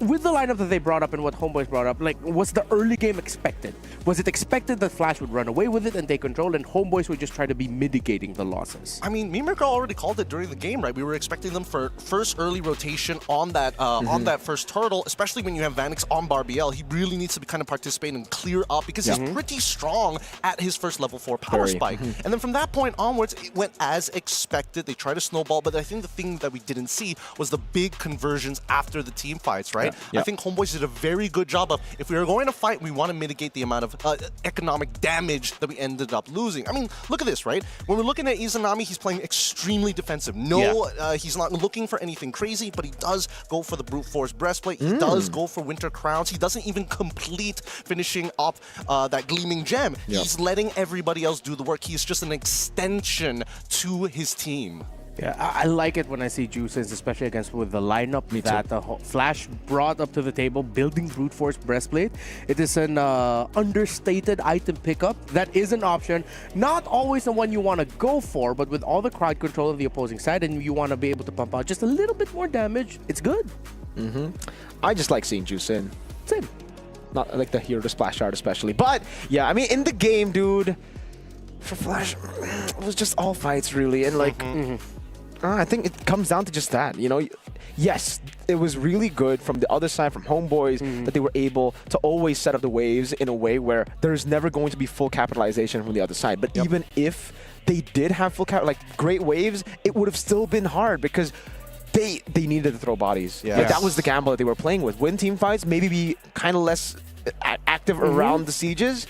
with the lineup that they brought up and what HomeBois brought up, like, was the early game expected? Was it expected that Flash would run away with it and take control, and HomeBois would just try to be mitigating the losses? I mean, Mimir already called it during the game, right? We were expecting them for first early rotation on that first turtle, especially when you have Vanix on Barbiel. He really needs to kind of participate and clear up because he's pretty strong at his first level 4 power spike. And then from that point onwards, it went as expected. They tried to snowball, but I think the thing that we didn't see was the big conversions after the team fights, right? I think HomeBois did a very good job of, if we are going to fight, we want to mitigate the amount of economic damage that we ended up losing. I mean, look at this, right? When we're looking at Izanami, he's playing extremely defensive. He's not looking for anything crazy, but he does go for the Brute Force Breastplate. He does go for Winter Crowns. He doesn't even complete finishing up that Gleaming Gem. He's letting everybody else do the work. He's just an extension to his team. Yeah, I like it when I see Juices, especially against with the lineup that Flash brought up to the table, building Brute Force Breastplate. It is an understated item pickup that is an option. Not always the one you want to go for, but with all the crowd control of the opposing side and you want to be able to pump out just a little bit more damage, it's good. I just like seeing Juice in. Same. Not like the hero to splash art especially. But, yeah, I mean, in the game, dude, for Flash, it was just all fights, really. And, like... I think it comes down to just that, you know. Yes, it was really good from the other side, from HomeBois, that they were able to always set up the waves in a way where there's never going to be full capitalization from the other side. But even if they did have full great waves, it would have still been hard because they needed to throw bodies. Like, that was the gamble that they were playing with. Win team fights, maybe be kind of less active around the sieges.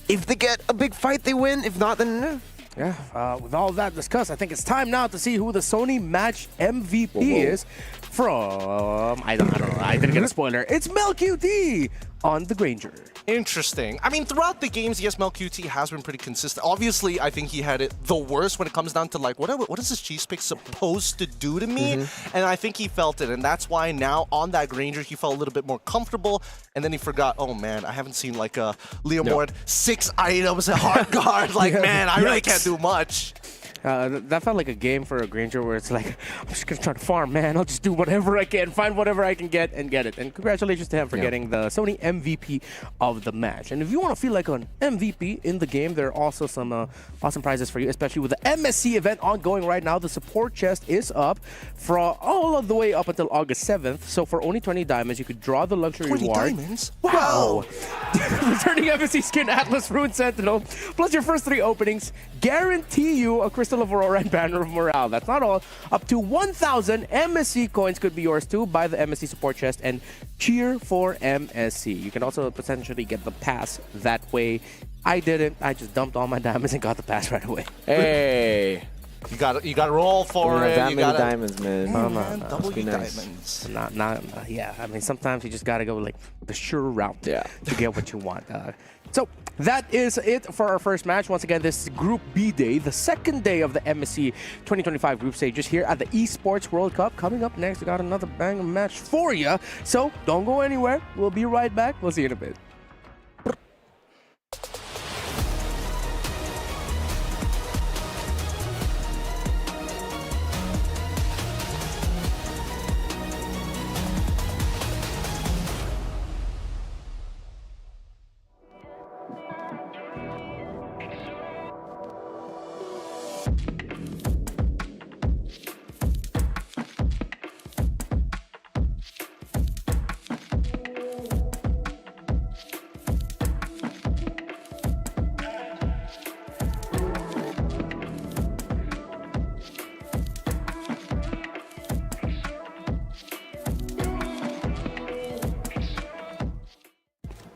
If they get a big fight, they win. If not, then... Yeah, with all that discussed, I think it's time now to see who the Sony match MVP is from... I don't know. I didn't get a spoiler. It's MLQT on the Granger. Interesting. I mean, throughout the games, yes, MLQT has been pretty consistent. Obviously, I think he had it the worst when it comes down to, like, what is this cheese pick supposed to do to me? And I think he felt it, and that's why now on that Granger, he felt a little bit more comfortable, and then he forgot, oh, man, I haven't seen, like, Leo Mord 6 items at hard guard. Like, man, I really can't do much. That felt like a game for a Granger where it's like, I'm just going to try to farm, man. I'll just do whatever I can, find whatever I can get and get it. And congratulations to him for getting the Sony MVP of the match. And if you want to feel like an MVP in the game, there are also some awesome prizes for you, especially with the MSC event ongoing right now. The support chest is up for all of the way up until August 7th. So for only 20 diamonds, you could draw the luxury 20 reward. diamonds? Wow! Returning MSC skin Atlas Rune Sentinel, plus your first 3 openings, guarantee you a Crystal of Aurora and Banner of Morale. That's not all. Up to 1,000 MSC coins could be yours too. Buy the MSC support chest and cheer for MSC. You can also potentially get the pass that way. I didn't. I just dumped all my diamonds and got the pass right away. Hey! You got roll for it. That many diamonds, man. Double diamonds. Yeah, I mean, sometimes you just got to go like the sure route to get what you want. So that is it for our first match. Once again, this is Group B Day, the second day of the MSC 2025 group stages here at the Esports World Cup. Coming up next, we got another banger match for you. So don't go anywhere. We'll be right back. We'll see you in a bit.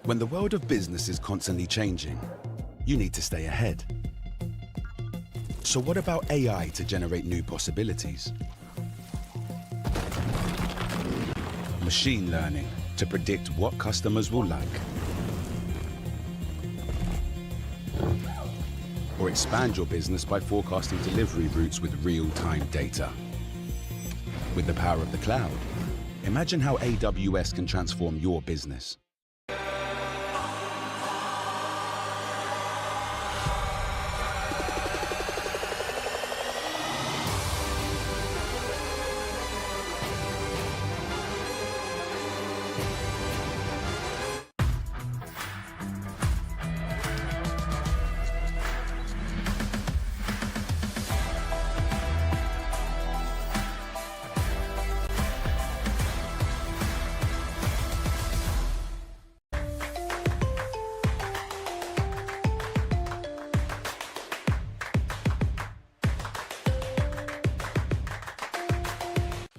When the world of business is constantly changing, you need to stay ahead. So what about AI to generate new possibilities? Machine learning to predict what customers will like. Or expand your business by forecasting delivery routes with real-time data. With the power of the cloud, imagine how AWS can transform your business.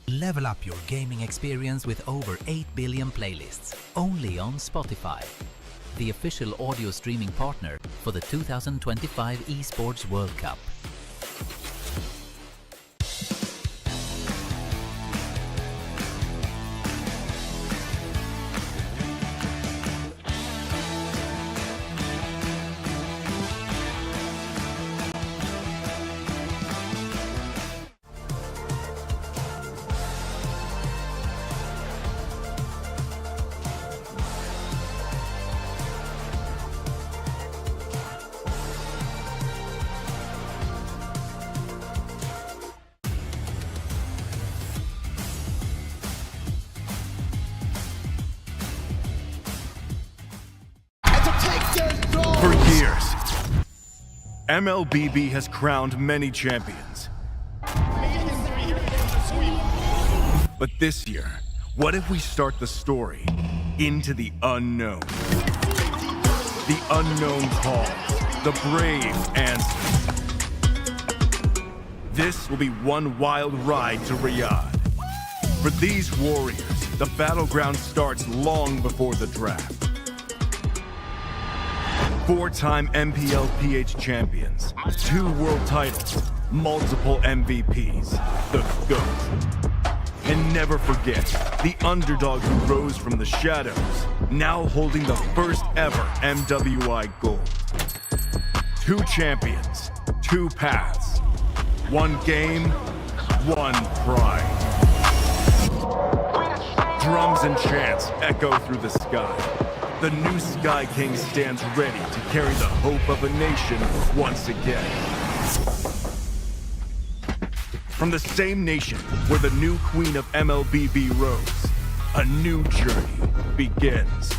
Level up your gaming experience with over 8 billion playlists, only on Spotify, the official audio streaming partner for the 2025 Esports World Cup. For years, MLBB has crowned many champions. But this year, what if we start the story into the unknown? The unknown calls, the brave answers. This will be one wild ride to Riyadh. For these warriors, the battleground starts long before the draft. 4-time MPL PH champions, 2 world titles, multiple MVPs, the GOAT. And never forget, the underdog who rose from the shadows, now holding the first ever MWI gold. 2 champions, 2 paths, 1 game, 1 pride. Drums and chants echo through the sky. The new Sky King stands ready to carry the hope of a nation once again. From the same nation where the new queen of MLBB rose, a new journey begins.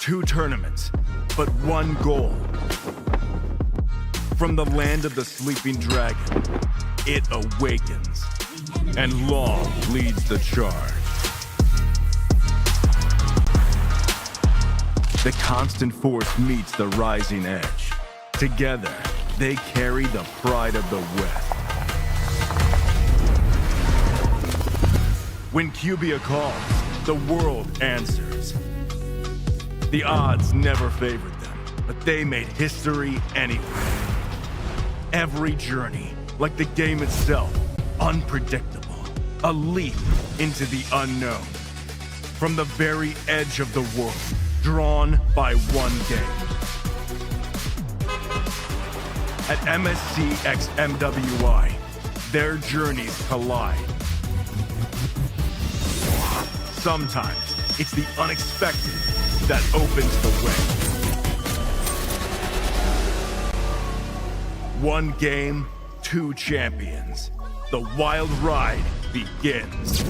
2 tournaments, but 1 goal. From the land of the sleeping dragon, it awakens, and Long leads the charge. The constant force meets the rising edge. Together, they carry the pride of the West. When Cubia calls, the world answers. The odds never favored them, but they made history anyway. Every journey, like the game itself, unpredictable. A leap into the unknown. From the very edge of the world, drawn by 1 game. At MSC x MWI, their journeys collide. Sometimes it's the unexpected that opens the way. 1 game, 2 champions. The wild ride begins.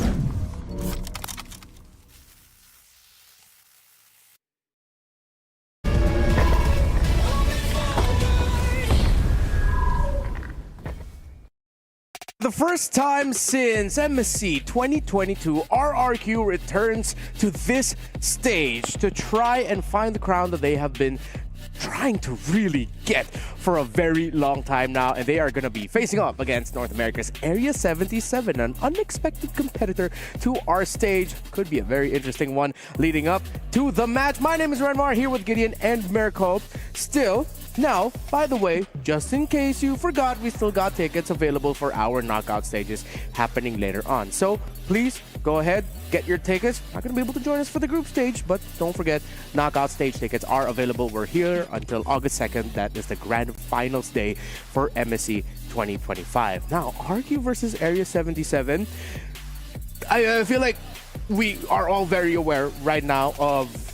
The first time since MSC 2022, RRQ returns to this stage to try and find the crown that they have been trying to really get for a very long time now, and they are going to be facing off against North America's Area 77, an unexpected competitor to our stage. Could be a very interesting one leading up to the match. My name is Renmar, here with Gideon and Mirko. Still, now, by the way, just in case you forgot, we still got tickets available for our knockout stages happening later on. So please go ahead, get your tickets. Not going to be able to join us for the group stage, but don't forget, knockout stage tickets are available. We're here until August 2nd. That is the grand finals day for MSC 2025. Now, RQ versus Area 77. I feel like we are all very aware right now of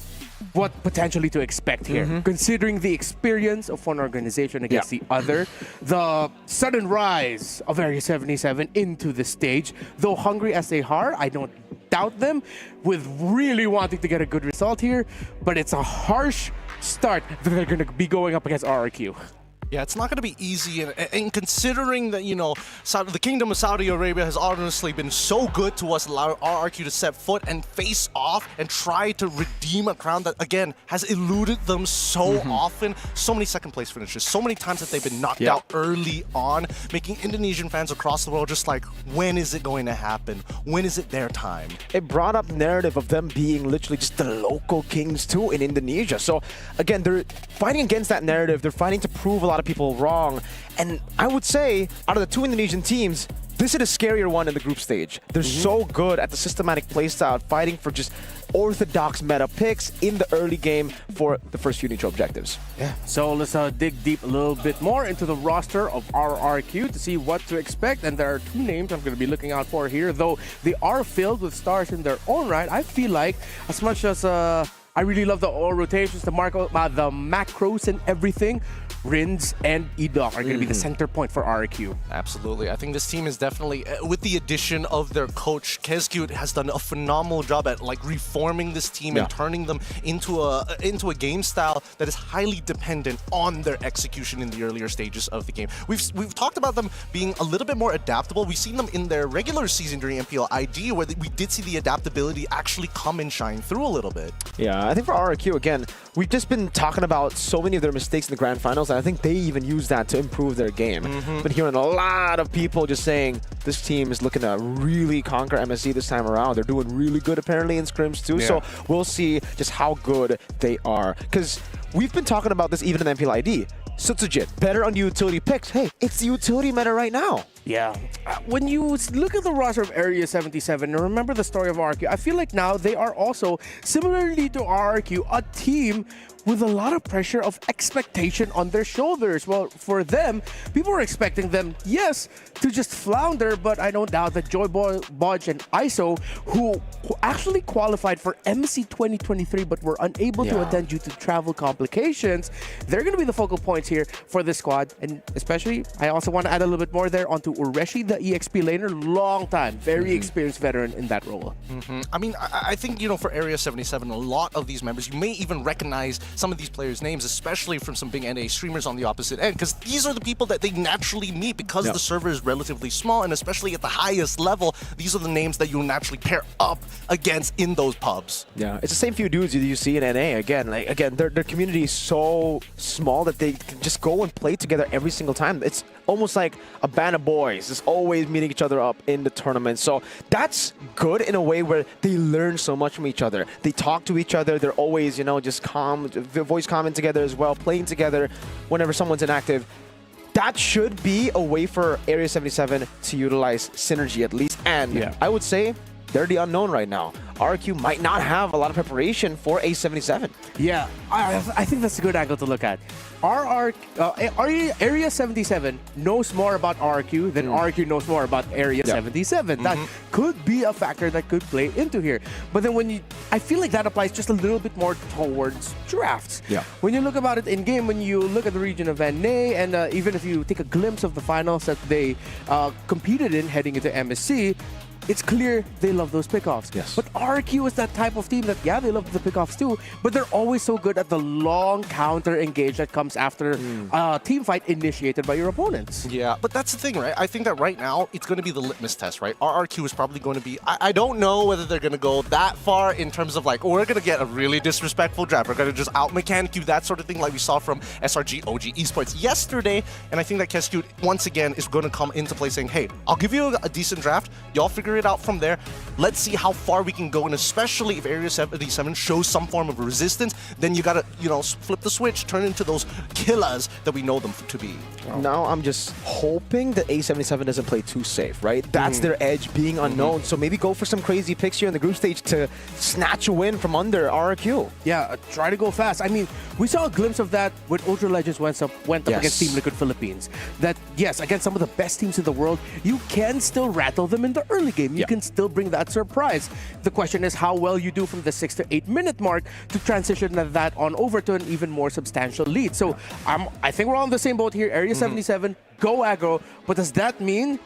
what potentially to expect here, considering the experience of one organization against the other, the sudden rise of Area 77 into the stage. Though hungry as they are, I don't doubt them with really wanting to get a good result here, but it's a harsh start that they're going to be going up against RRQ. Yeah, it's not going to be easy, and considering that, you know, the Kingdom of Saudi Arabia has honestly been so good to us, allowing RRQ to set foot and face off and try to redeem a crown that, again, has eluded them so often. So many second-place finishes, so many times that they've been knocked out early on, making Indonesian fans across the world just like, when is it going to happen? When is it their time? It brought up narrative of them being literally just the local kings too in Indonesia. So again, they're fighting against that narrative. They're fighting to prove a lot of people wrong, and I would say out of the two Indonesian teams, this is a scarier one in the group stage. They're so good at the systematic playstyle, fighting for just orthodox meta picks in the early game for the first few neutral objectives. Yeah. So let's dig deep a little bit more into the roster of RRQ to see what to expect. And there are two names I'm going to be looking out for here, though they are filled with stars in their own right. I feel like as much as I really love the all rotations, the macros and everything, Rins and Edok are going to be the center point for RQ. Absolutely. I think this team is definitely, with the addition of their coach, Kezkyut has done a phenomenal job at like reforming this team and turning them into a game style that is highly dependent on their execution in the earlier stages of the game. We've talked about them being a little bit more adaptable. We've seen them in their regular season during MPL ID, where we did see the adaptability actually come and shine through a little bit. Yeah, I think for RRQ, again, we've just been talking about so many of their mistakes in the grand finals. I think they even use that to improve their game. Been hearing a lot of people just saying this team is looking to really conquer MSC this time around. They're doing really good apparently in scrims too. So we'll see just how good they are. Because we've been talking about this even in MPL ID. Sutsujit, better on utility picks. Hey, it's the utility meta right now. Yeah. When you look at the roster of Area 77 and remember the story of RRQ, I feel like now they are also, similarly to RRQ, a team with a lot of pressure of expectation on their shoulders. Well, for them, people are expecting them, yes, to just flounder, but I don't doubt that Joy Bodge and ISO, who actually qualified for MSC 2023 but were unable to attend due to travel complications, they're going to be the focal points here for this squad. And especially, I also want to add a little bit more there onto Ureshi, the EXP laner, long time, very experienced veteran in that role. I mean, I think, you know, for Area 77, a lot of these members, you may even recognize some of these players' names, especially from some big NA streamers on the opposite end, because these are the people that they naturally meet because the server is relatively small, and especially at the highest level, these are the names that you'll naturally pair up against in those pubs. Yeah, it's the same few dudes you see in NA. Again, their community is so small that they can just go and play together every single time. It's almost like a band of boys, just always meeting each other up in the tournament. So that's good in a way where they learn so much from each other. They talk to each other. They're always, you know, just calm, voice comment together as well, playing together whenever someone's inactive. That should be a way for Area 77 to utilize synergy at least. And I would say they're the unknown right now. RQ might not have a lot of preparation for A77. Yeah, I think that's a good angle to look at. Area 77 knows more about RQ than RQ knows more about Area 77. That could be a factor that could play into here. But then I feel like that applies just a little bit more towards drafts. Yeah. When you look about it in game, when you look at the region of NA, and even if you take a glimpse of the finals that they competed in heading into MSC, it's clear they love those pickoffs. Yes. But RQ is that type of team that, yeah, they love the pickoffs too, but they're always so good at the long counter engage that comes after a team fight initiated by your opponents. Yeah, but that's the thing, right? I think that right now, it's going to be the litmus test, right? RRQ is probably going to be... I don't know whether they're going to go that far in terms of like, we're going to get a really disrespectful draft. We're going to just out-mechanic you, that sort of thing like we saw from SRG OG Esports yesterday. And I think that Kescute, once again, is going to come into play saying, hey, I'll give you a decent draft. Y'all figure it out from there. Let's see how far we can go. And especially if Area 77 shows some form of resistance, then you got to, you know, flip the switch, turn into those killers that we know them to be. Now I'm just hoping that A77 doesn't play too safe, right? That's their edge, being unknown. So maybe go for some crazy picks here in the group stage to snatch a win from under RRQ. Yeah, try to go fast. I mean, we saw a glimpse of that when Ultra Legends went up against Team Liquid Philippines. That, yes, against some of the best teams in the world, you can still rattle them in the early game. You can still bring that surprise. The question is how well you do from the 6 to 8 minute mark to transition that on over to an even more substantial lead. So I think we're all on the same boat here. Area 77, go aggro. But does that mean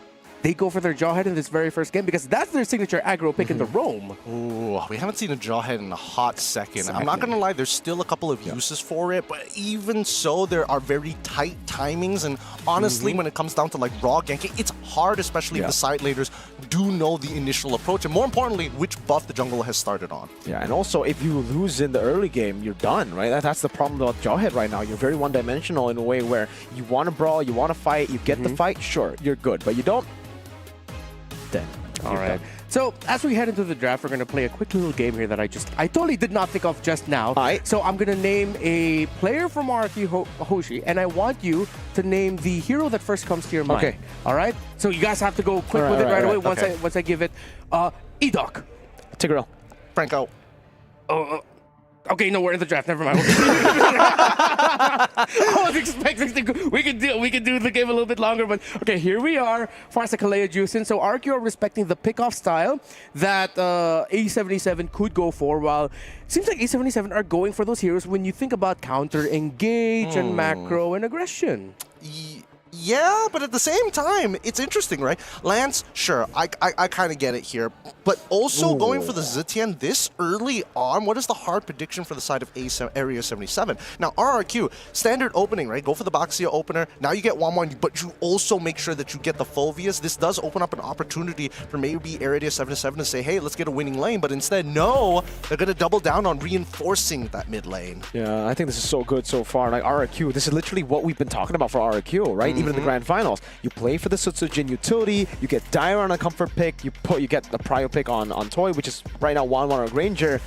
they go for their Jawhead in this very first game? Because that's their signature aggro pick in the roam. Ooh, we haven't seen a Jawhead in a hot second. I'm not going to lie, there's still a couple of uses for it, but even so, there are very tight timings, and honestly, when it comes down to like raw ganking, it's hard, especially if the side laders do know the initial approach, and more importantly, which buff the jungle has started on. Yeah, and also, if you lose in the early game, you're done, right? That's the problem about Jawhead right now. You're very one-dimensional in a way where you want to brawl, you want to fight, you get the fight, sure, you're good, but you don't, then all right. So as we head into the draft, we're going to play a quick little game here that I totally did not think of just now. So I'm going to name a player from RRQ Hoshi, and I want you to name the hero that first comes to your mind. Okay. All right? So you guys have to go quick with it right away once I give it. Edok. Tigreal. Franco. Okay, no, we're in the draft. Never mind. I was expecting we could do the game a little bit longer, but okay, here we are. Farsa Kalea Juicin. So RQ are respecting the pickoff style that A77 could go for, while it seems like A77 are going for those heroes when you think about counter engage and macro and aggression. Yeah, but at the same time, it's interesting, right? Lance, sure, I kind of get it here. But also going for the Zitian this early on, what is the hard prediction for the side of Area 77? Now, RRQ, standard opening, right? Go for the Baxia opener. Now you get 1-1, but you also make sure that you get the Phoveus. This does open up an opportunity for maybe Area 77 to say, hey, let's get a winning lane. But instead, no, they're going to double down on reinforcing that mid lane. Yeah, I think this is so good so far. Like RRQ, this is literally what we've been talking about for RRQ, right? Even in the grand finals, you play for the Sutsujin utility, you get Dire on a comfort pick, you get the prio pick on Toy, which is right now 1-1 or Granger.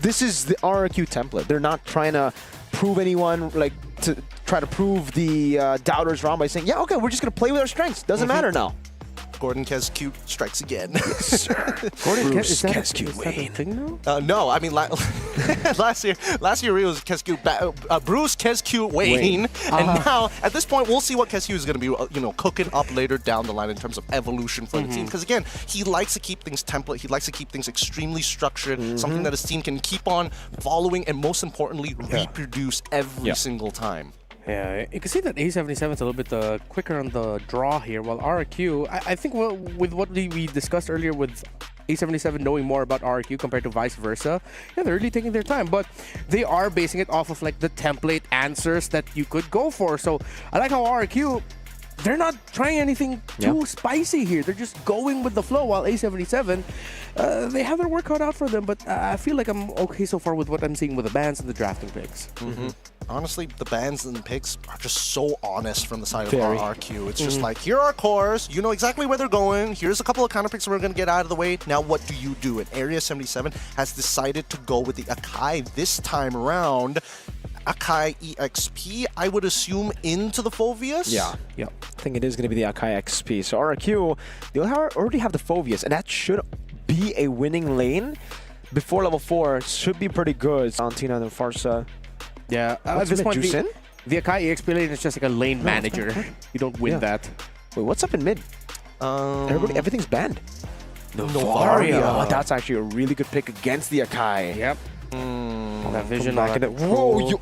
This is the RRQ template. They're not trying to prove anyone, like to try to prove the doubters wrong by saying, yeah, okay, we're just gonna play with our strengths. Doesn't matter now. Gordon Kescute strikes again. Yes, sir. Gordon Kescute Wayne. Thing now? No, I mean last year it was Kescute, Bruce Kescute Wayne, and now at this point we'll see what Kescute is going to be, cooking up later down the line in terms of evolution for the team. Because again, he likes to keep things template. He likes to keep things extremely structured, something that his team can keep on following, and most importantly, reproduce every single time. Yeah, you can see that A77 is a little bit quicker on the draw here, while RRQ, I think with what we discussed earlier with A77 knowing more about RRQ compared to vice versa, yeah, they're really taking their time, but they are basing it off of like the template answers that you could go for. So I like how RRQ, they're not trying anything too spicy here. They're just going with the flow, while A77, they have their work cut out for them, but I feel like I'm okay so far with what I'm seeing with the bans and the drafting picks. Honestly, the bans and the picks are just so honest from the side of RRQ. It's just like, here are cores, you know exactly where they're going, here's a couple of counter picks we're going to get out of the way, now what do you do? And Area 77 has decided to go with the Akai this time around. Akai EXP, I would assume, into the Phoveus? Yeah. I think it is going to be the Akai XP. So RRQ, they already have the Phoveus, and that should be a winning lane before level 4. Should be pretty good. Valentina and then Farsa. Yeah, at this point, the Akai EXP lane is just like a lane manager. You don't win that. Wait, what's up in mid? Everything's banned. Novaria. Oh, that's actually a really good pick against the Akai. Yep. That vision. Whoa,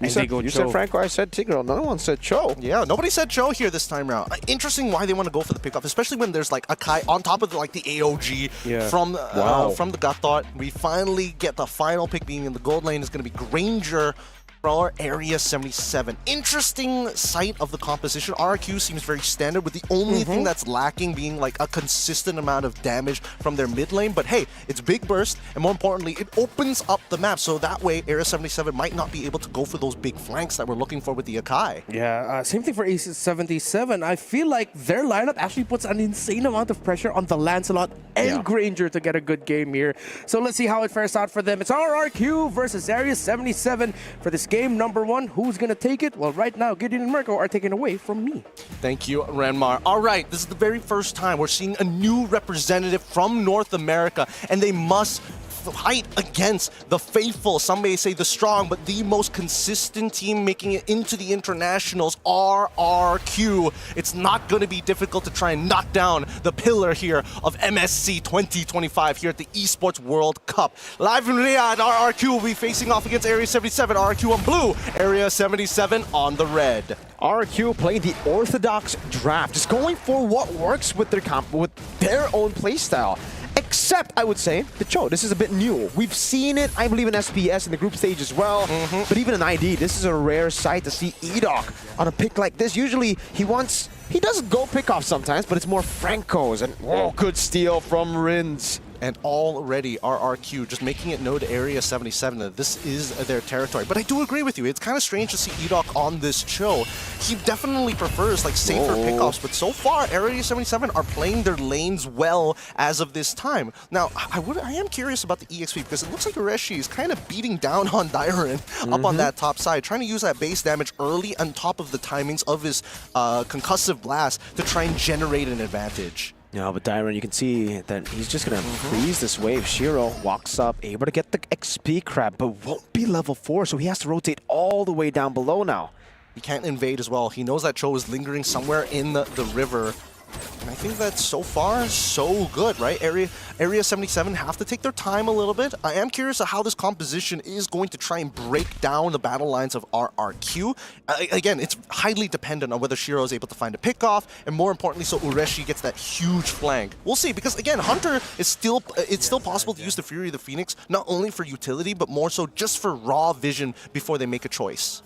You said Franco, I said Tigro. No one said Cho. Yeah, nobody said Cho here this time around. Interesting why they want to go for the pickoff, especially when there's like Akai on top of the AOG from the gut thought. We finally get the final pick being in the gold lane is going to be Granger for Area 77. Interesting sight of the composition. RRQ seems very standard, with the only thing that's lacking being like a consistent amount of damage from their mid lane. But hey, it's big burst, and more importantly, it opens up the map. So that way, Area 77 might not be able to go for those big flanks that we're looking for with the Akai. Yeah, same thing for Ace 77. I feel like their lineup actually puts an insane amount of pressure on the Lancelot and Granger to get a good game here. So let's see how it fares out for them. It's RRQ versus Area 77 for this game number 1. Who's going to take it? Well, right now, Gideon and Mirko are taken away from me. Thank you, Ranmar. All right, this is the very first time we're seeing a new representative from North America, and they must fight against the faithful, some may say the strong, but the most consistent team making it into the internationals, RRQ. It's not going to be difficult to try and knock down the pillar here of MSC 2025 here at the Esports World Cup. Live in Riyadh, RRQ will be facing off against Area 77, RRQ on blue, Area 77 on the red. RRQ playing the orthodox draft, just going for what works with their own playstyle. Except, I would say, the Cho. This is a bit new. We've seen it, I believe, in SPS in the group stage as well. But even in ID, this is a rare sight to see Edoc on a pick like this. Usually, he does go pick off sometimes, but it's more Francos. And good steal from Rins. And already RRQ just making it known to Area 77 that this is their territory. But I do agree with you. It's kind of strange to see Edoc on this Cho. He definitely prefers like safer pickoffs, but so far Area 77 are playing their lanes well as of this time. Now, I am curious about the EXP because it looks like Ureshi is kind of beating down on Dairon up on that top side, trying to use that base damage early on top of the timings of his concussive blast to try and generate an advantage. No, but Dairon, you can see that he's just going to freeze this wave. Shiro walks up, able to get the XP crab, but won't be level 4, so he has to rotate all the way down below now. He can't invade as well. He knows that Cho is lingering somewhere in the river. And I think that so far, so good, right? Area 77 have to take their time a little bit. I am curious of how this composition is going to try and break down the battle lines of RRQ. Again, it's highly dependent on whether Shiro is able to find a pickoff, and more importantly, so Ureshi gets that huge flank. We'll see, because again, Hunter is still possible to use the Fury of the Phoenix, not only for utility, but more so just for raw vision before they make a choice.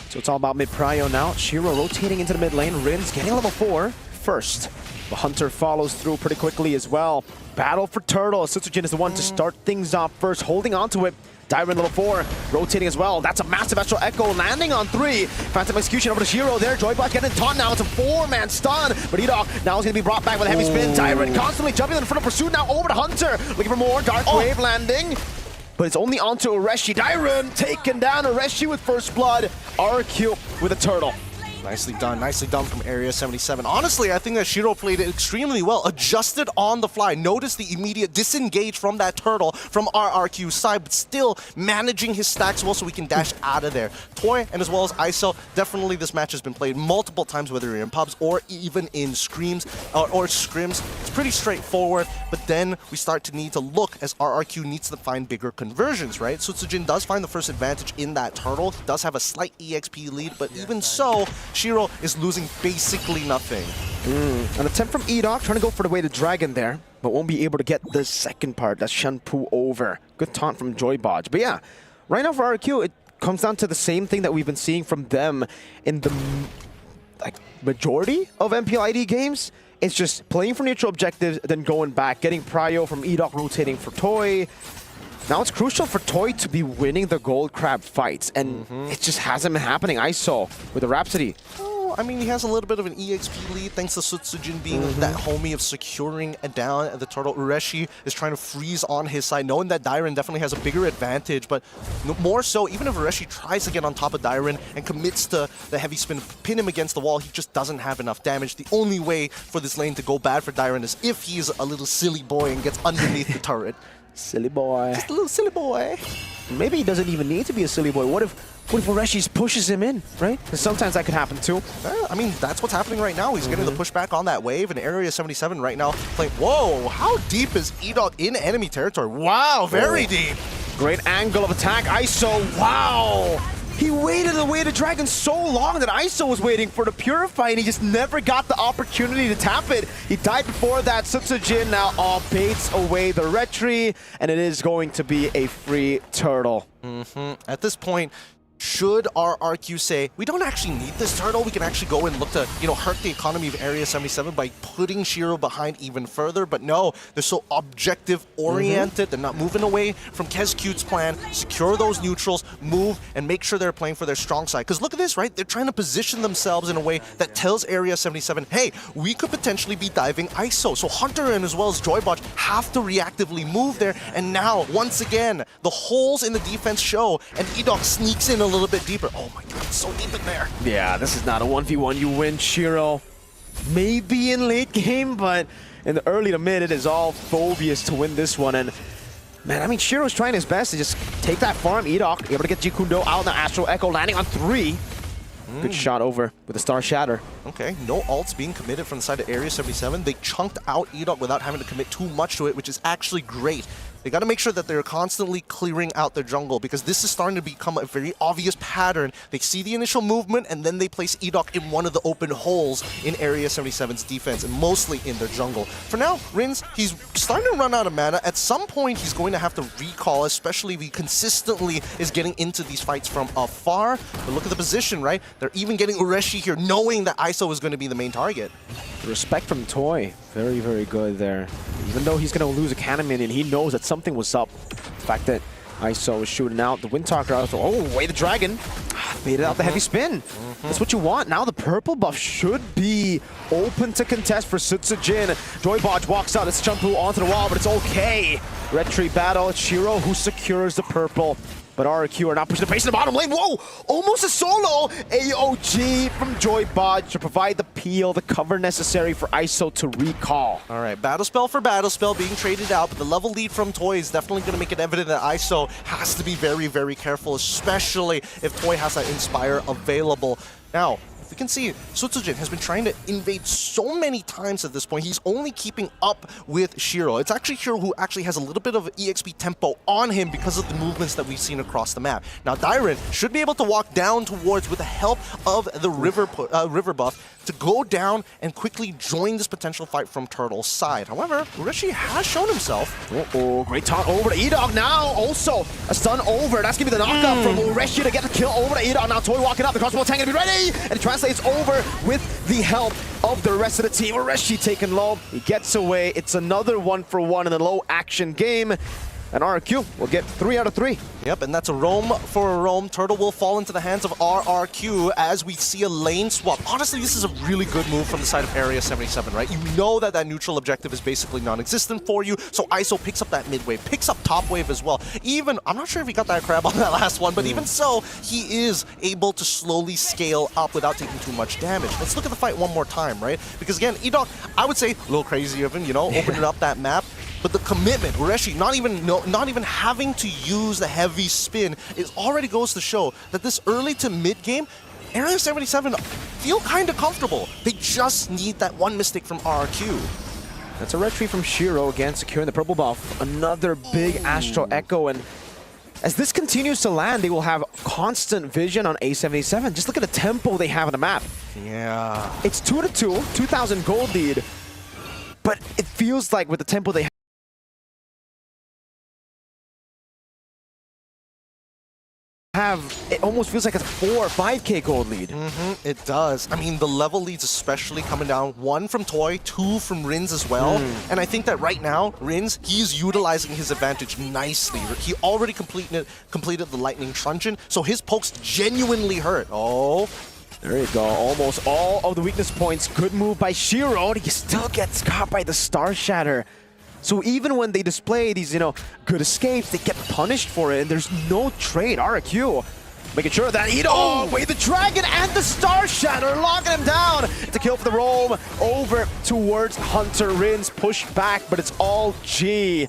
So it's all about mid-prio now. Shiro rotating into the mid lane. Rins getting level 4 first. The Hunter follows through pretty quickly as well. Battle for Turtle. Sutsujin is the one to start things off first, holding on to it. Dairon level 4, rotating as well. That's a massive Astral Echo landing on 3. Phantom Execution over to Shiro there. Joybot getting taunt now. It's a 4-man stun. But Edoc now is going to be brought back with a heavy spin. Dairon constantly jumping in front of pursuit now over to Hunter. Looking for more. Dark Wave landing. But it's only onto Ureshi. Dairon taken down. Ureshi with first blood. RQ with a turtle. Nicely done from Area 77. Honestly, I think that Shiro played it extremely well, adjusted on the fly, noticed the immediate disengage from that turtle from RRQ's side, but still managing his stacks well so we can dash out of there. Toy and as well as ISO, definitely this match has been played multiple times, whether you're in pubs or even in scrims. It's pretty straightforward, but then we start to need to look as RRQ needs to find bigger conversions, right? Sutsujin does find the first advantage in that turtle. He does have a slight EXP lead, but even so, Shiro is losing basically nothing. An attempt from Edoc, trying to go for the weighted dragon there, but won't be able to get the second part. That's Shanpu over. Good taunt from Joybot. But yeah, right now for RQ, it comes down to the same thing that we've been seeing from them in the majority of MPLID games. It's just playing for neutral objectives, then going back, getting prio from Edoc, rotating for Toy. Now it's crucial for Toy to be winning the gold crab fights, and it just hasn't been happening. I saw with the Rhapsody. Oh, I mean, he has a little bit of an EXP lead thanks to Sutsujin being that homie of securing down the turtle. Ureshi is trying to freeze on his side, knowing that Dairon definitely has a bigger advantage, but more so, even if Ureshi tries to get on top of Dairon and commits to the heavy spin, pin him against the wall, he just doesn't have enough damage. The only way for this lane to go bad for Dairon is if he's a little silly boy and gets underneath the turret. Silly boy. Just a little silly boy. Maybe he doesn't even need to be a silly boy. What if Ureshi pushes him in, right? Because sometimes that could happen too. I mean, that's what's happening right now. He's getting the pushback on that wave, and Area 77 right now playing. Whoa, how deep is Edoc in enemy territory? Wow, very deep. Great angle of attack. ISO, wow. He waited the way to Dragon so long that ISO was waiting for the Purify, and he just never got the opportunity to tap it. He died before that. Sutsujin now baits away the retry, and it is going to be a free turtle. At this point, should RRQ say, we don't actually need this turtle, we can actually go and look to, hurt the economy of Area 77 by putting Shiro behind even further, but no, they're so objective-oriented, they're not moving away from KezCute's plan, secure those neutrals, move, and make sure they're playing for their strong side. Because look at this, right? They're trying to position themselves in a way that tells Area 77, hey, we could potentially be diving ISO. So Hunter and as well as Joybot have to reactively move there, and now, once again, the holes in the defense show, and Edok sneaks in a little bit deeper. Oh my god, it's so deep in there. Yeah, this is not a 1v1. You win, Shiro. Maybe in late game, but in the early to mid, it is all Phobius to win this one. And man, I mean, Shiro's trying his best to just take that farm. Edok able to get Jikundo out in the Astral Echo, landing on 3. Good shot over with the Star Shatter. Okay, no ults being committed from the side of Area 77. They chunked out Edok without having to commit too much to it, which is actually great. They got to make sure that they're constantly clearing out their jungle, because this is starting to become a very obvious pattern. They see the initial movement, and then they place Edok in one of the open holes in Area 77's defense, and mostly in their jungle. For now, Rins, he's starting to run out of mana. At some point, he's going to have to recall, especially if he consistently is getting into these fights from afar. But look at the position, right? They're even getting Ureshi here, knowing that ISO is going to be the main target. Respect from Toy. Very, very good there. Even though he's going to lose a cannon minion, he knows that something was up. The fact that ISO is shooting out the Windtalker out. Oh, away the Dragon. Baited out the heavy spin. That's what you want. Now the purple buff should be open to contest for Sutsujin. Joybot walks out. It's Champu onto the wall, but it's okay. Red Tree battle. It's Shiro who secures the purple. But RRQ are not pushing the pace in the bottom lane. Whoa! Almost a solo! AOG from Joybot to provide the peel, the cover necessary for ISO to recall. All right, Battle Spell for Battle Spell being traded out, but the level lead from Toy is definitely going to make it evident that ISO has to be very, very careful, especially if Toy has that Inspire available. Now, we can see Sutsujin has been trying to invade so many times at this point. He's only keeping up with Shiro. It's actually Shiro who actually has a little bit of EXP tempo on him because of the movements that we've seen across the map. Now Dairen should be able to walk down towards, with the help of the river buff, to go down and quickly join this potential fight from Turtle's side. However, Ureshi has shown himself. Uh-oh, great taunt over to Edok now. Also, a stun over. That's going to be the knockup from Ureshi to get the kill over to Edok. Now Toy walking up. The crossbow tank going to be ready. And it translates over with the help of the rest of the team. Ureshi taken low. He gets away. It's another 1-for-1 in a low action game. And RRQ will get 3 out of 3. Yep, and that's a roam for a roam. Turtle will fall into the hands of RRQ as we see a lane swap. Honestly, this is a really good move from the side of Area 77, right? You know that that neutral objective is basically non-existent for you, so ISO picks up that mid wave, picks up top wave as well. Even, I'm not sure if he got that crab on that last one, but even so, he is able to slowly scale up without taking too much damage. Let's look at the fight one more time, right? Because again, Edok, I would say a little crazy of him, opening up that map. But the commitment, Ureshi not even having to use the heavy spin, it already goes to show that this early to mid game, Area 77 feel kind of comfortable. They just need that one mistake from RRQ. That's a retreat from Shiro again, securing the purple buff. Another big Astral Echo, and as this continues to land, they will have constant vision on A77. Just look at the tempo they have on the map. Yeah. It's 2-2, 2,000 gold lead, but it feels like with the tempo they have, it almost feels like it's a 4 or 5k gold lead. It does. I mean, the level leads especially coming down. 1 from Toy, 2 from Rins as well. And I think that right now, Rins, he's utilizing his advantage nicely. He already completed the Lightning Truncheon, so his pokes genuinely hurt. Oh. There you go. Almost all of the weakness points. Good move by Shiro. He still gets caught by the Star Shatter. So even when they display these, good escapes, they get punished for it, and there's no trade. RRQ making sure that the Dragon and the Star Shatter locking him down. It's a kill for the roam over towards Hunter. Rins pushed back, but it's all G.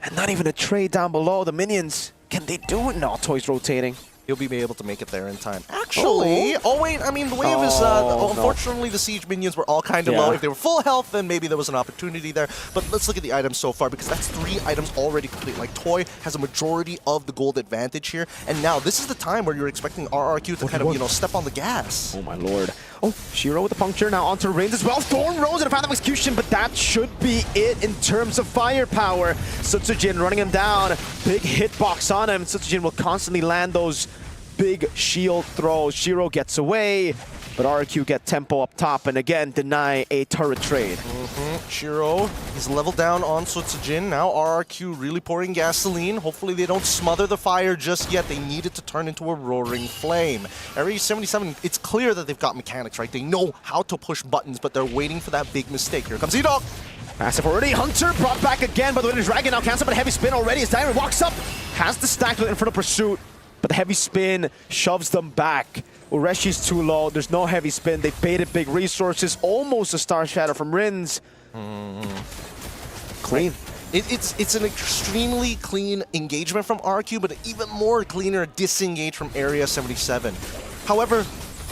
And not even a trade down below. The minions, can they do it? No, Toy's rotating. He'll be able to make it there in time. Actually, Actually, oh wait, I mean, the wave is, unfortunately, the siege minions were all kind of low. If they were full health, then maybe there was an opportunity there. But let's look at the items so far, because that's 3 items already complete. Like, Toy has a majority of the gold advantage here, and now this is the time where you're expecting RRQ to kind of, you know, step on the gas. Oh my lord. Oh, Shiro with the puncture, now onto Reigns as well. Thorn Rose and a Phantom Execution, but that should be it in terms of firepower. Sutsujin running him down. Big hitbox on him. Sutsujin will constantly land those big shield throws. Shiro gets away, but RRQ get tempo up top and again deny a turret trade. Shiro is leveled down on Sutsujin. Now RRQ really pouring gasoline. Hopefully they don't smother the fire just yet. They need it to turn into a roaring flame. Area 77, it's clear that they've got mechanics, right? They know how to push buttons, but they're waiting for that big mistake. Here comes E-Dog. Massive already. Hunter brought back again, by the way, the Dragon now cancelled, but a heavy spin already as Diamond walks up. Has the stack in front of pursuit, but the heavy spin shoves them back. Ureshi's too low. There's no heavy spin. They baited big resources. Almost a Star Shatter from Rins. Clean. It's an extremely clean engagement from RQ, but an even more cleaner disengage from Area 77. However,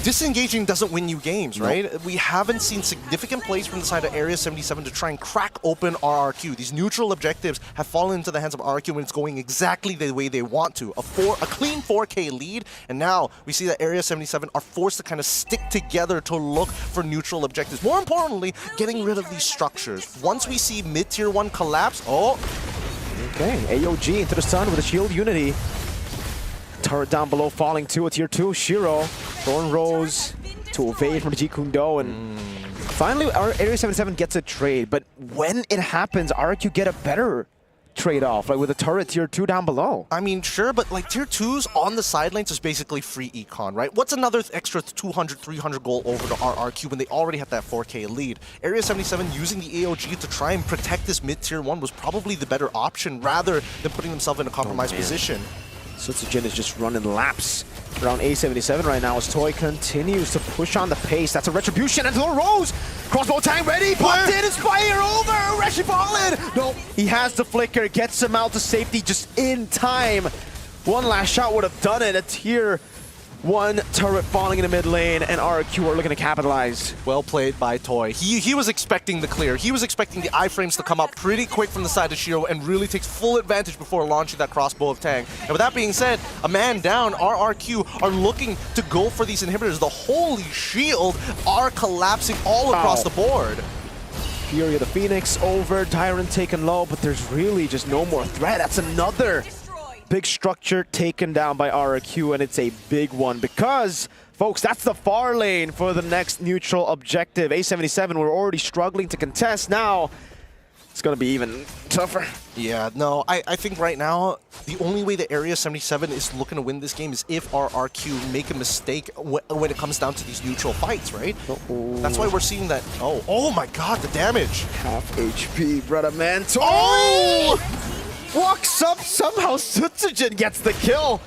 disengaging doesn't win you games, right? We haven't seen significant plays from the side of Area 77 to try and crack open RRQ. These neutral objectives have fallen into the hands of RRQ when it's going exactly the way they want to. A clean 4K lead, and now we see that Area 77 are forced to kind of stick together to look for neutral objectives. More importantly, getting rid of these structures. Once we see mid-tier 1 collapse, okay, AOG into the sun with a shield unity. Turret down below falling to a tier 2. Shiro, Thorn Rose to evade from the Jeet Kune Do, and finally our Area 77 gets a trade. But when it happens, RQ get a better trade-off, like with a turret tier 2 down below. I mean, sure, but like tier 2s on the sidelines is basically free econ, right? What's another extra 200, 300 gold over to RRQ when they already have that 4K lead? Area 77 using the AOG to try and protect this mid-tier 1 was probably the better option rather than putting themselves in a compromised position. Sutsujin is just running laps around A77 right now as Toy continues to push on the pace. That's a retribution and Thorn Rose! Crossbow tank ready, popped in, Inspire over! Reshi fallen! No, he has the flicker, gets him out to safety just in time. One last shot would have done it. A tier 1 turret falling in the mid lane, and RQ are looking to capitalize. Well played by Toy. He was expecting the clear. He was expecting the iframes to come up pretty quick from the side of Shiro and really takes full advantage before launching that crossbow of Tang. And with that being said, a man down, RRQ are looking to go for these inhibitors. The Holy Shield are collapsing all across the board. Fury of the Phoenix over, Tyrant taken low, but there's really just no more threat. That's another big structure taken down by RRQ, and it's a big one because, folks, that's the far lane for the next neutral objective. A77 were already struggling to contest. Now it's going to be even tougher. Yeah, no, I think right now the only way that Area 77 is looking to win this game is if RRQ make a mistake when it comes down to these neutral fights, right? That's why we're seeing that. Oh my god, the damage. Half HP, brother man. Walks up, somehow Sutsujin gets the kill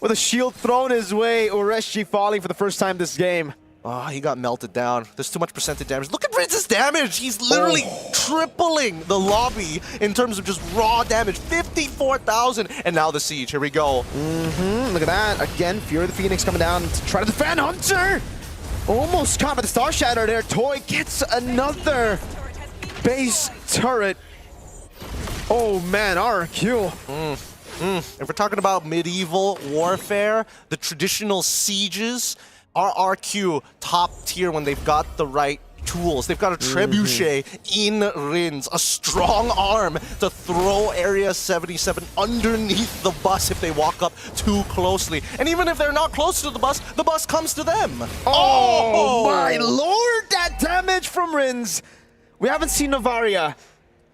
with a shield thrown his way. Ureshi falling for the first time this game. Oh, he got melted down. There's too much percentage damage. Look at Ritz's damage! He's literally tripling the lobby in terms of just raw damage. 54,000! And now the siege. Here we go. Look at that. Again, Fury of the Phoenix coming down to try to defend Hunter! Almost caught by the Star Shatter there. Toy gets another base turret. Oh man, RQ. If we're talking about medieval warfare, the traditional sieges, RRQ top tier when they've got the right tools. They've got a trebuchet in Rins, a strong arm to throw Area 77 underneath the bus if they walk up too closely. And even if they're not close to the bus comes to them. Oh my lord, that damage from Rins. We haven't seen Navaria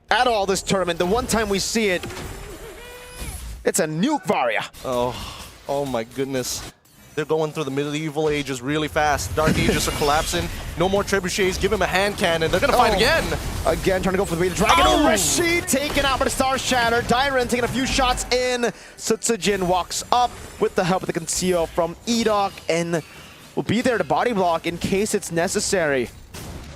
at all this tournament. The one time we see it, it's a nuke Varia. Oh my goodness. They're going through the medieval ages really fast. Dark ages are collapsing. No more trebuchets. Give him a hand cannon. They're gonna fight again. Again, trying to go for the Wheel of Dragon. Ureshi taken out by the Star Shatter. Dairen taking a few shots in. Sutsujin walks up with the help of the conceal from E-Dog and will be there to body block in case it's necessary.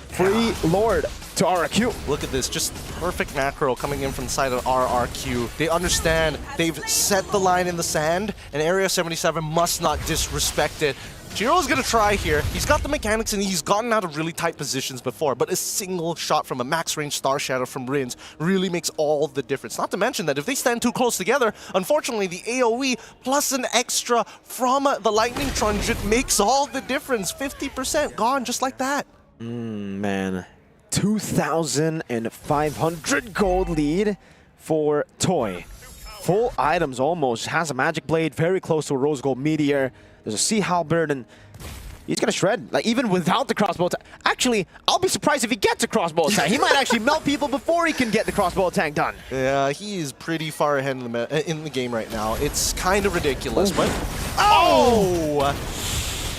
Free Lord to RRQ. Look at this, just perfect macro coming in from the side of RRQ. They understand they've set the line in the sand, and Area 77 must not disrespect it. Jiro's gonna try here. He's got the mechanics and he's gotten out of really tight positions before, but a single shot from a max range Star Shadow from Rins really makes all the difference. Not to mention that if they stand too close together, unfortunately the AoE plus an extra from the Lightning Truncheon makes all the difference. 50% gone just like that. Man, 2,500 gold lead for Toy. Full items almost. Has a Magic Blade, very close to a Rose Gold Meteor. There's a Sea Halberd, and he's gonna shred. Like, even without the crossbow attack. Actually, I'll be surprised if he gets a crossbow attack. He might actually melt people before he can get the crossbow attack done. Yeah, he is pretty far ahead in the game right now. It's kind of ridiculous, but... Oh!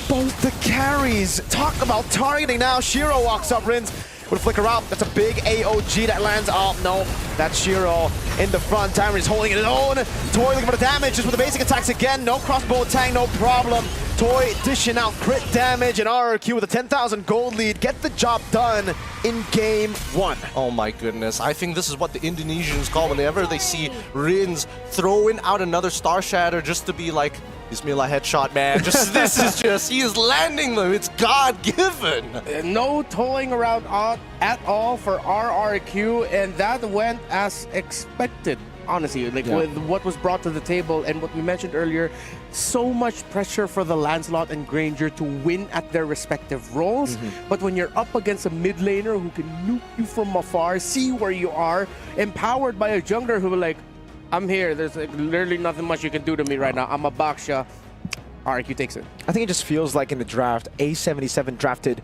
Both the carries. Talk about targeting now. Shiro walks up, Rins with a flicker out. That's a big AOG that lands. Oh, no. That's Shiro in the front. Diamond is holding it alone. Toy looking for the damage just with the basic attacks again. No crossbow attack, no problem. Toy dishing out crit damage, and RRQ with a 10,000 gold lead get the job done in game 1. Oh my goodness. I think this is what the Indonesians call whenever they see Rins throwing out another Star Shatter just to be like, Bismillah headshot, man. This is just, he is landing them. It's God-given. No toying around at all for RRQ, and that went as expected. Honestly, like with what was brought to the table and what we mentioned earlier, so much pressure for the Lancelot and Granger to win at their respective roles. But when you're up against a mid laner who can nuke you from afar, see where you are, empowered by a jungler who will like, I'm here, there's like literally nothing much you can do to me right now. I'm a Baksha. RRQ takes it. I think it just feels like in the draft, A77 drafted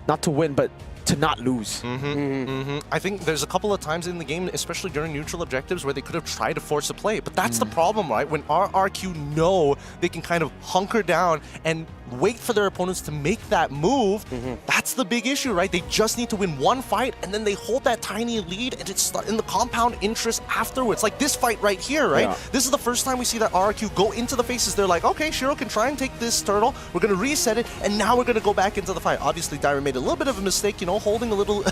not to win, but to not lose. I think there's a couple of times in the game, especially during neutral objectives, where they could have tried to force a play. But that's the problem, right? When RRQ know they can kind of hunker down and wait for their opponents to make that move, that's the big issue, right? They just need to win one fight, and then they hold that tiny lead, and it's in the compound interest afterwards. Like this fight right here, right? Yeah. This is the first time we see that RRQ go into the faces. They're like, okay, Shiro can try and take this turtle. We're going to reset it, and now we're going to go back into the fight. Obviously, Dyron made a little bit of a mistake, you know, holding a little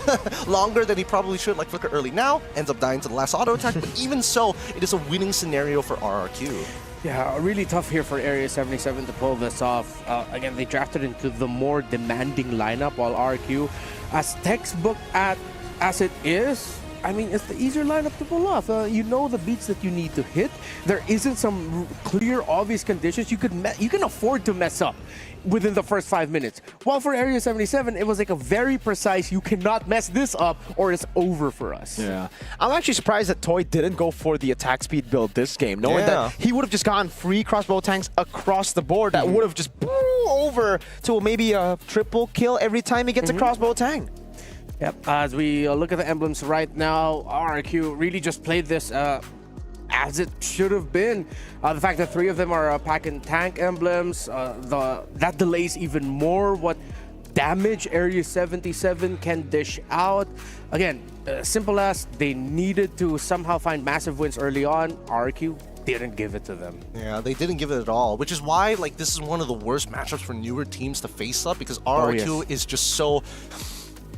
longer than he probably should, like Flicker early now, ends up dying to the last auto attack, but even so, it is a winning scenario for RRQ. Yeah, really tough here for Area 77 to pull this off. Again, they drafted into the more demanding lineup, while RRQ, as textbook as it is, I mean, it's the easier lineup to pull off. You know the beats that you need to hit. There isn't some clear, obvious conditions you can afford to mess up within the first 5 minutes. While for Area 77, it was like a very precise, you cannot mess this up or it's over for us. Yeah. I'm actually surprised that Toy didn't go for the attack speed build this game, knowing that he would have just gotten free crossbow tanks across the board that would have just over to maybe a triple kill every time he gets a crossbow tank. Yep, as we look at the emblems right now, RRQ really just played this as it should have been. The fact that 3 of them are pack and tank emblems, that delays even more what damage Area 77 can dish out. Again, simple as they needed to somehow find massive wins early on. RRQ didn't give it to them. Yeah, they didn't give it at all, which is why like this is one of the worst matchups for newer teams to face up, because RRQ is just so...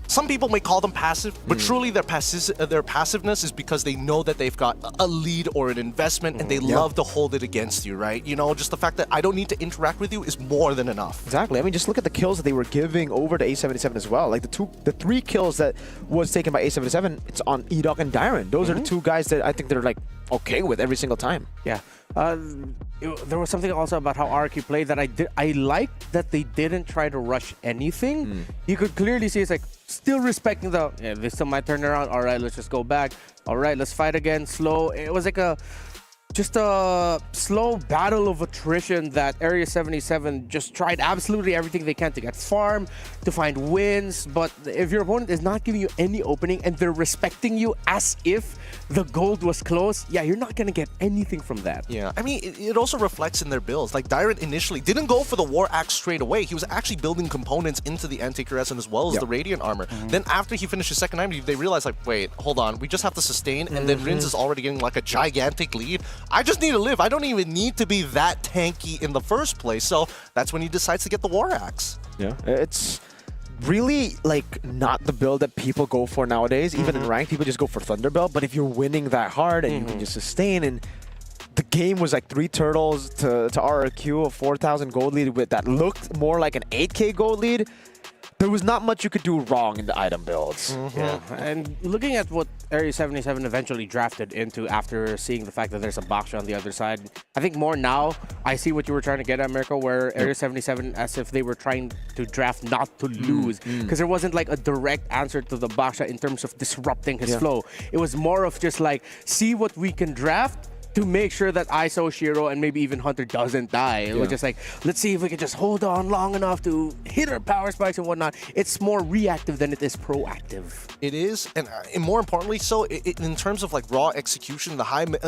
Some people may call them passive, but truly their passiveness is because they know that they've got a lead or an investment, and they love to hold it against you, right? You know, just the fact that I don't need to interact with you is more than enough. Exactly. I mean, just look at the kills that they were giving over to A77 as well. Like the 3 kills that was taken by A77, it's on Edok and Dyron. Those are the 2 guys that I think they're like okay with every single time. Yeah. There was something also about how RRQ played that I liked that they didn't try to rush anything. You could clearly see it's like still respecting the, this still might turn around. All right, let's just go back. All right, let's fight again. Slow. It was like just a slow battle of attrition that Area 77 just tried absolutely everything they can to get farm, to find wins. But if your opponent is not giving you any opening and they're respecting you as if the gold was close, yeah, you're not going to get anything from that. Yeah, I mean, it also reflects in their builds. Like, Dyron initially didn't go for the War Axe straight away. He was actually building components into the Anti-Cuirass as well as the Radiant Armor. Then after he finished his second item, they realized, like, wait, hold on, we just have to sustain, and then Rins is already getting, like, a gigantic lead. I just need to live. I don't even need to be that tanky in the first place. So that's when he decides to get the War Axe. Yeah, it's really like not the build that people go for nowadays. Even in ranked, people just go for Thunderbolt. But if you're winning that hard and you can just sustain, and the game was like 3 turtles to RRQ, a 4,000 gold lead with that looked more like an 8K gold lead. There was not much you could do wrong in the item builds. Yeah, and looking at what Area 77 eventually drafted into after seeing the fact that there's a Baksha on the other side, I think more now, I see what you were trying to get at, Mirko, where Area 77, as if they were trying to draft not to lose, because there wasn't like a direct answer to the Baksha in terms of disrupting his flow. It was more of just like, see what we can draft to make sure that ISO, Shiro, and maybe even Hunter doesn't die. It was just like, let's see if we can just hold on long enough to hit our power spikes and whatnot. It's more reactive than it is proactive. It is, and more importantly, so in terms of like raw execution,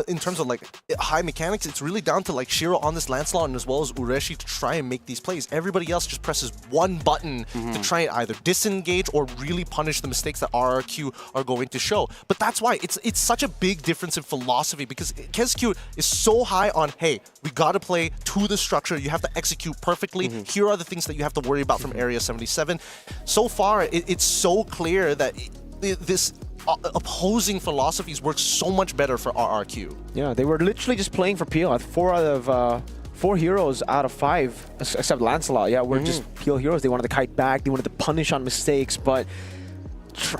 in terms of like high mechanics, it's really down to like Shiro on this Lancelot and as well as Ureshi to try and make these plays. Everybody else just presses one button to try and either disengage or really punish the mistakes that RRQ are going to show. But that's why it's such a big difference in philosophy, because KezQ is so high on, hey, we gotta play to the structure, you have to execute perfectly, here are the things that you have to worry about from Area 77. So far, it's so clear that this opposing philosophies work so much better for RRQ. Yeah, they were literally just playing for PL. 4 heroes out of 5, except Lancelot, were just PL heroes. They wanted to kite back, they wanted to punish on mistakes, but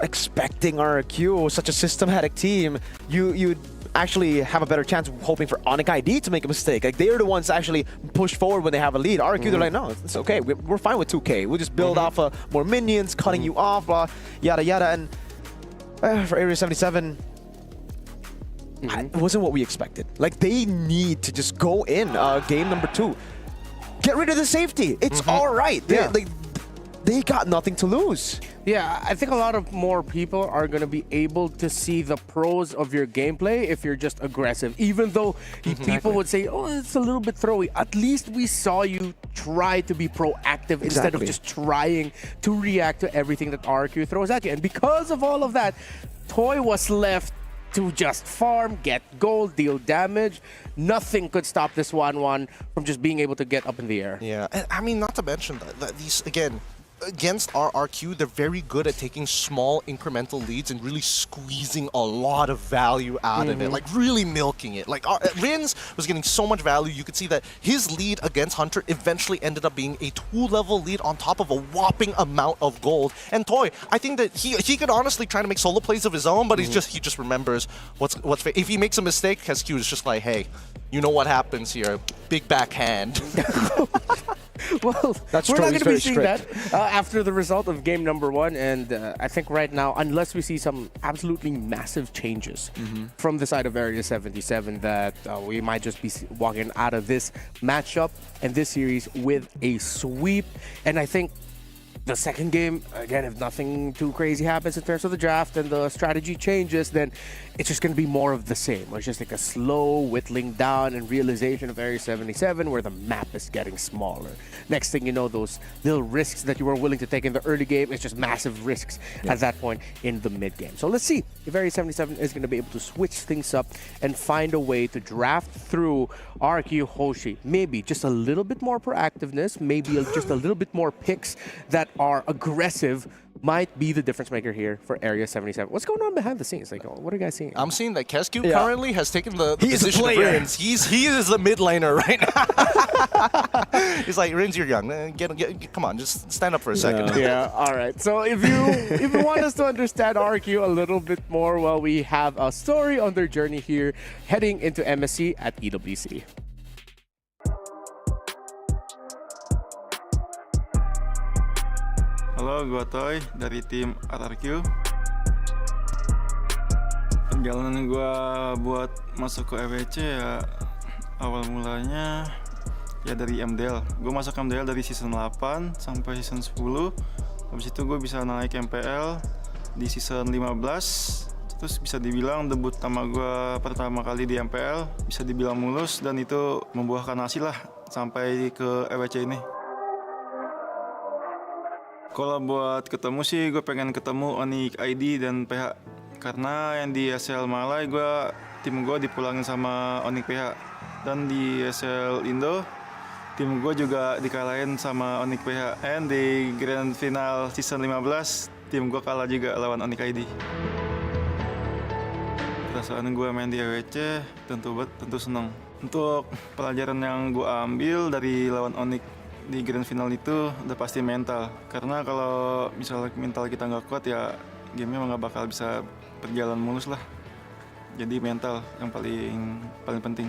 expecting RRQ, such a systematic team, you'd actually have a better chance of hoping for Onyx ID to make a mistake. Like, they're the ones that actually push forward when they have a lead. RRQ, they're like, no, it's okay. We're fine with 2K. We'll just build off more minions, cutting you off, blah, yada, yada. And for Area 77, it wasn't what we expected. Like, they need to just go in game number 2. Get rid of the safety. It's all right. They got nothing to lose. Yeah, I think a lot of more people are going to be able to see the pros of your gameplay if you're just aggressive. Even though people would say, oh, it's a little bit throwy. At least we saw you try to be proactive instead of just trying to react to everything that RQ throws at you. And because of all of that, Toy was left to just farm, get gold, deal damage. Nothing could stop this 1-1 from just being able to get up in the air. Yeah, and I mean, not to mention that these, again, against RRQ, they're very good at taking small incremental leads and really squeezing a lot of value out of it, like really milking it. Like Rins was getting so much value. You could see that his lead against Hunter eventually ended up being a 2-level lead on top of a whopping amount of gold. And Toy, I think that he could honestly try to make solo plays of his own, but he just remembers what's if he makes a mistake, KezQ is just like, hey, you know what happens here? Big backhand. Well, we're not going to be seeing that after the result of game number 1, and I think right now, unless we see some absolutely massive changes from the side of Area 77, that we might just be walking out of this matchup and this series with a sweep. And I think the second game, again, if nothing too crazy happens in terms of the draft and the strategy changes, then it's just going to be more of the same. It's just like a slow whittling down and realization of Area 77 where the map is getting smaller. Next thing you know, those little risks that you were willing to take in the early game, it's just massive risks at that point in the mid game. So let's see if Area 77 is going to be able to switch things up and find a way to draft through RQ Hoshi. Maybe just a little bit more proactiveness, maybe just a little bit more picks that are aggressive might be the difference maker here for Area 77. What's going on behind the scenes? Like, what are you guys seeing? I'm seeing that KezQ currently has taken the position of Rins. He is the mid laner right now. He's like, Rins, you're young. Come on, just stand up for a second. Yeah, all right. So if you want us to understand RQ a little bit more, well, we have a story on their journey here heading into MSC at EWC. Halo, gue Toy dari tim RRQ. Perjalanan gue buat masuk ke EWC ya awal mulanya ya dari MDL. Gue masuk MDL dari season 8 sampai season 10. Habis itu gue bisa naik MPL di season 15. Terus bisa dibilang debut pertama kali di MPL bisa dibilang mulus dan itu membuahkan hasil lah sampai ke EWC ini. Kalau buat ketemu sih, gue pengen ketemu Onyx ID dan PH. Karena yang di SL Malai, tim gue dipulangin sama Onyx PH. Dan di SL Indo, Tim gue juga dikalahin sama Onyx PHN di Grand Final Season 15. Tim gue kalah juga lawan Onyx ID. Perasaan gue main di EWC tentu senang. Untuk pelajaran yang gue ambil dari lawan Onyx di Grand Final itu udah pasti mental. Karena kalau misalnya mental kita nggak kuat ya gamenya nggak bakal bisa berjalan mulus lah. Jadi mental yang paling penting.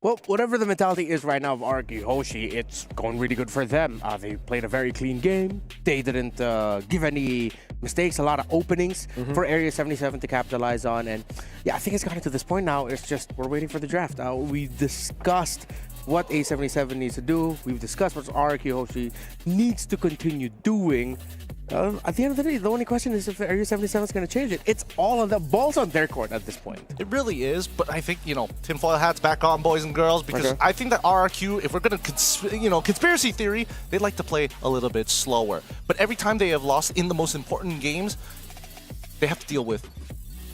Well, whatever the mentality is right now of RQ Hoshi, it's going really good for them. They played a very clean game. They didn't give any mistakes, a lot of openings for Area 77 to capitalize on. And yeah, I think it's gotten to this point now. It's just we're waiting for the draft. We discussed what A77 needs to do. We've discussed what RQ Hoshi needs to continue doing. At the end of the day, the only question is if Area 77 is going to change it. It's all on the balls on their court at this point. It really is, but I think, tinfoil hats back on, boys and girls, because I think that RRQ, if we're going to, conspiracy theory, they like to play a little bit slower. But every time they have lost in the most important games, they have to deal with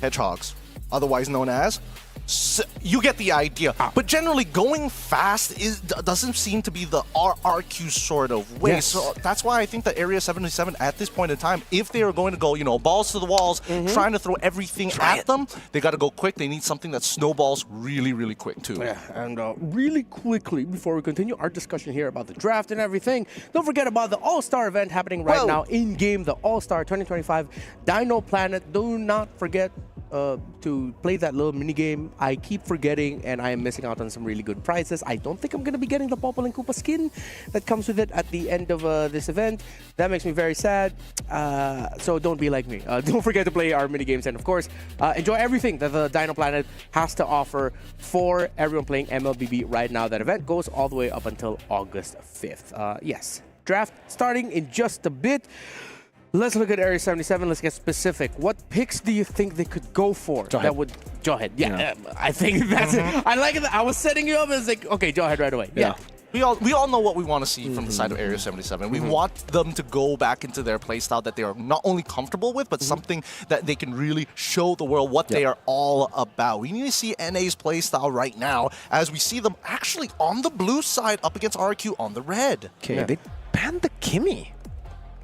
hedgehogs, otherwise known as. So you get the idea. But generally, going fast doesn't seem to be the RRQ sort of way. Yes. So that's why I think that Area 77 at this point in time, if they are going to go, balls to the walls, trying to throw everything at them, they got to go quick. They need something that snowballs really, really quick too. Yeah, and really quickly, before we continue our discussion here about the draft and everything, don't forget about the All-Star event happening right now in-game, the All-Star 2025 Dino Planet. Do not forget to play that little mini game. I keep forgetting and I am missing out on some really good prizes. I don't think I'm going to be getting the Popol and Koopa skin that comes with it at the end of this event. That makes me very sad. So don't be like me. Don't forget to play our mini games, and of course, enjoy everything that the Dino Planet has to offer for everyone playing MLBB right now. That event goes all the way up until August 5th. Yes, draft starting in just a bit. Let's look at Area 77. Let's get specific. What picks do you think they could go for? That would Jawhead. Yeah, I think that's it. I like it. I was setting you up as like, okay, Jawhead right away. Yeah. We all know what we want to see from the side of Area 77. We want them to go back into their playstyle that they are not only comfortable with, but something that they can really show the world what they are all about. We need to see NA's playstyle right now as we see them actually on the blue side up against RQ on the red. Okay, they banned the Kimmy.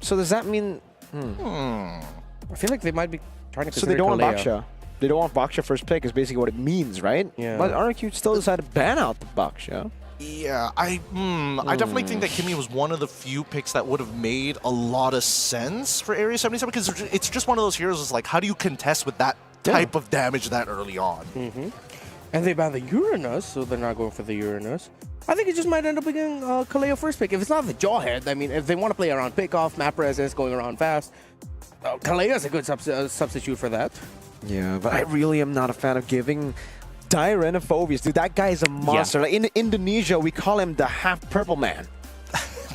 So does that mean... I feel like they might be trying to consider So they don't want Kalea. Baksha. They don't want Baksha first pick is basically what it means, right? Yeah. But RQ still decided to ban out the Baksha. Yeah, I definitely think that Kimmy was one of the few picks that would have made a lot of sense for Area 77 because it's just one of those heroes. It's like, how do you contest with that type of damage that early on? And they banned the Uranus, so they're not going for the Uranus. I think it just might end up being Kaleo first pick. If it's not the Jawhead, I mean, if they want to play around pickoff, map presence, going around fast, Kaleo is a good substitute for that. Yeah, but I really am not a fan of giving Dyren a Phobius. Dude, that guy is a monster. Like in Indonesia, we call him the half purple man.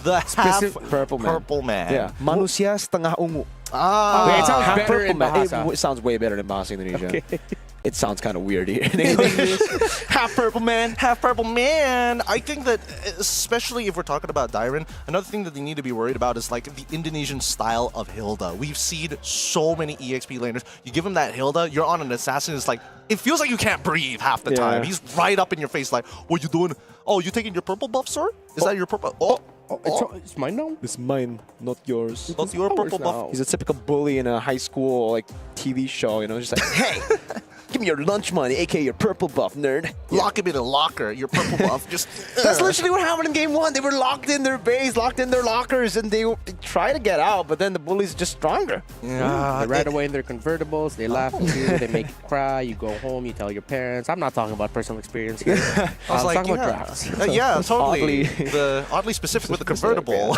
The half purple man. Yeah. Manusia setengah ungu. It sounds half better in Bahasa. It sounds way better in Bahasa Indonesia. Okay. It sounds kind of weird here in English. Half purple man. Half purple man. I think that, especially if we're talking about Dyren, another thing that they need to be worried about is like the Indonesian style of Hilda. We've seen so many EXP laners. You give him that Hilda, you're on an assassin. It's like, it feels like you can't breathe half the time. He's right up in your face like, what you doing? Oh, you taking your purple buff, sir? Is that your purple? It's mine now? It's mine, not yours. Not your purple buff. He's a typical bully in a high school like TV show, just like, hey, give me your lunch money, aka your purple buff, nerd. Lock him in a locker, your purple buff. Just That's literally what happened in game 1. They were locked in their base, locked in their lockers, and they try to get out, but then the bully's just stronger. They ride away in their convertibles, they laugh at you, they make you cry, you go home, you tell your parents. I'm not talking about personal experience here. I was talking about drafts. Yeah, totally. Oddly specific with the convertible.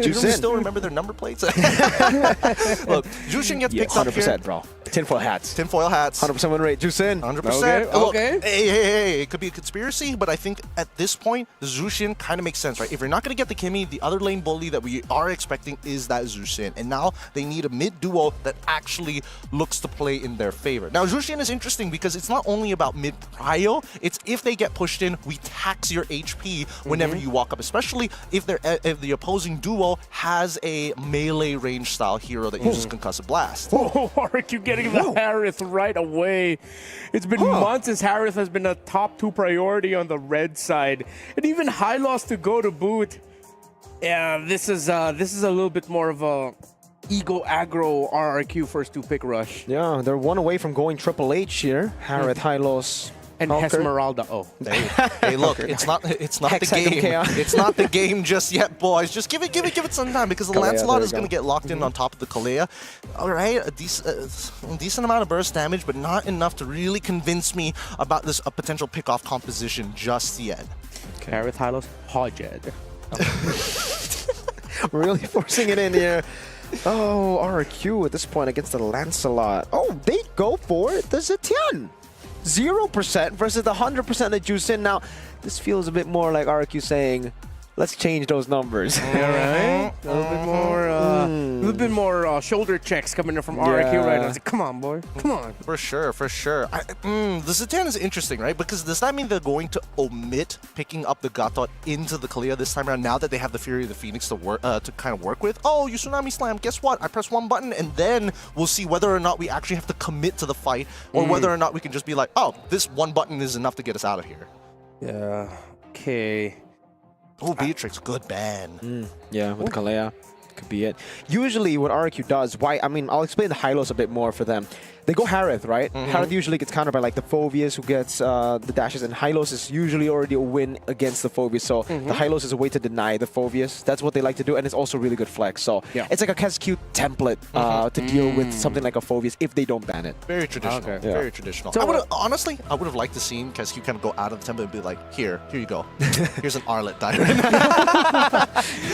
Do you still remember their number plates? Look, Jushin gets picked up here. 100%, bro. tinfoil hats. Tinfoil hats. 100% win rate. Jusin. 100%. Okay, Look, okay. Hey, it could be a conspiracy, but I think at this point, the Zushin kind of makes sense, right? If you're not going to get the Kimmy, the other lane bully that we are expecting is that Zushin. And now they need a mid duo that actually looks to play in their favor. Now, Zushin is interesting because it's not only about mid prio, it's if they get pushed in, we tax your HP whenever you walk up, especially if the opposing duo has a melee range style hero that uses Concussive Blast. Oh, RQ getting the Harith right away. It's been months since Harith has been a top 2 priority on the red side. And even Hylos to go to boot. Yeah, this is a little bit more of a ego aggro RRQ first 2 pick rush. Yeah, they're one away from going Triple H here. Harith, Hylos, and Esmeralda. Oh, hey, look, it's not the game. It's not the game just yet, boys. Just give it some time because the Kalea, Lancelot there is going to get locked in on top of the Kalea. All right, a decent amount of burst damage, but not enough to really convince me about this potential pick-off composition just yet. Harith, Hylos, Hodged. Really forcing it in here. Oh, RRQ at this point against the Lancelot. Oh, they go for it. The Zetian. 0% versus the 100% that Jusin. Now, this feels a bit more like RRQ saying, let's change those numbers. Yeah, right? A little bit more shoulder checks coming in from RRQ right now. It's like, come on, boy. Come on. For sure. The Zetian is interesting, right? Because does that mean they're going to omit picking up the Gatot into the Kalea this time around now that they have the Fury of the Phoenix to kind of work with? Oh, you Tsunami Slam. Guess what? I press one button and then we'll see whether or not we actually have to commit to the fight or whether or not we can just be like, oh, this one button is enough to get us out of here. Yeah. Okay. Oh, Beatrix, good ban. Yeah, with Kalea. Could be it. Usually what RRQ does, I'll explain the Hylos a bit more for them. They go Harith, right? Harith usually gets countered by like the Phoveus who gets the dashes, and Hylos is usually already a win against the Phoveus. So the Hylos is a way to deny the Phoveus. That's what they like to do, and it's also really good flex. So it's like a KSQ template to deal with something like a Phoveus if they don't ban it. Very traditional. Okay. Very traditional. So honestly, I would have liked to see KSQ kind of go out of the template and be like, here you go. Here's an Arlet diamond.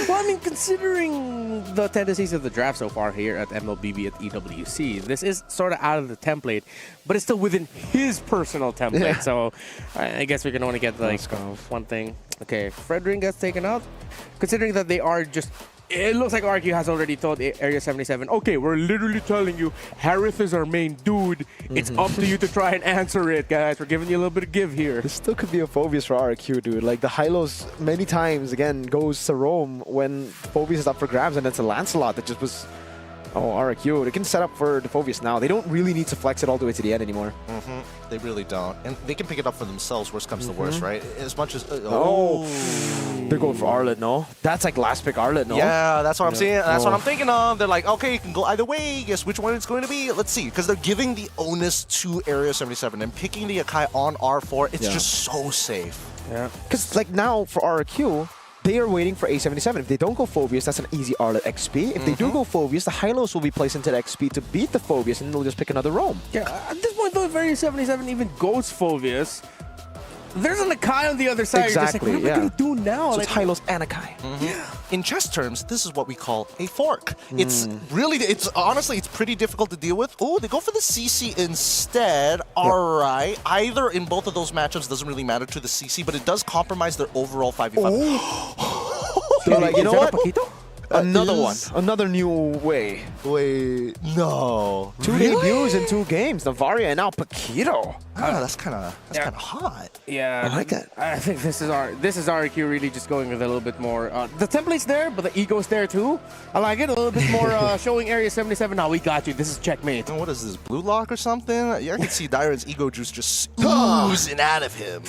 Well, considering the tendencies of the draft so far here at MLBB at EWC, this is sort of out of the template, but it's still within his personal template. Yeah. So I guess we can only get like one thing. Okay, Fredrin gets taken out. Considering that they are just, it looks like RQ has already told Area 77, okay, we're literally telling you Harith is our main dude. It's up to you to try and answer it, guys. We're giving you a little bit of give here. This still could be a Phoveus for RQ, dude. Like the Hylos many times again goes to Rome when Phoveus is up for grabs, and it's a Lancelot that just was. Oh, RQ, they can set up for the Phoveus now. They don't really need to flex it all the way to the end anymore. They really don't. And they can pick it up for themselves, worst comes to worst, right? As much as... They're going for Arlet, no? That's like last pick Arlet, no? Yeah, that's what I'm saying. That's what I'm thinking of. They're like, okay, you can go either way. Guess which one it's going to be? Let's see. Because they're giving the onus to Area 77 and picking the Akai on R4. It's just so safe. Yeah. Because like now for RQ, they are waiting for A77. If they don't go Phoveus, that's an easy Arlet XP. If they do go Phoveus, the Hylos will be placed into the XP to beat the Phoveus, and they'll just pick another Rome. Yeah, at this point though, if Area 77 even goes Phoveus, there's an Akai on the other side. Exactly, You're just like, what are we going to do now? So like, it's Hylos and Akai. Yeah. In chess terms, this is what we call a fork. It's really, honestly, it's pretty difficult to deal with. Oh, they go for the CC instead. All right. Either in both of those matchups doesn't really matter to the CC, but it does compromise their overall 5v5. They're like, you know what? Another one. Another new way. Wait, no. 2 debuts in 2 games. Navaria and now Paquito. That's kind of hot. Yeah, I like that. I think this is RQ really just going with a little bit more. The template's there, but the ego's there too. I like it a little bit more. Showing Area 77. Now we got you. This is checkmate. And what is this, blue lock or something? Yeah, I can see Dyron's ego juice just oozing out of him.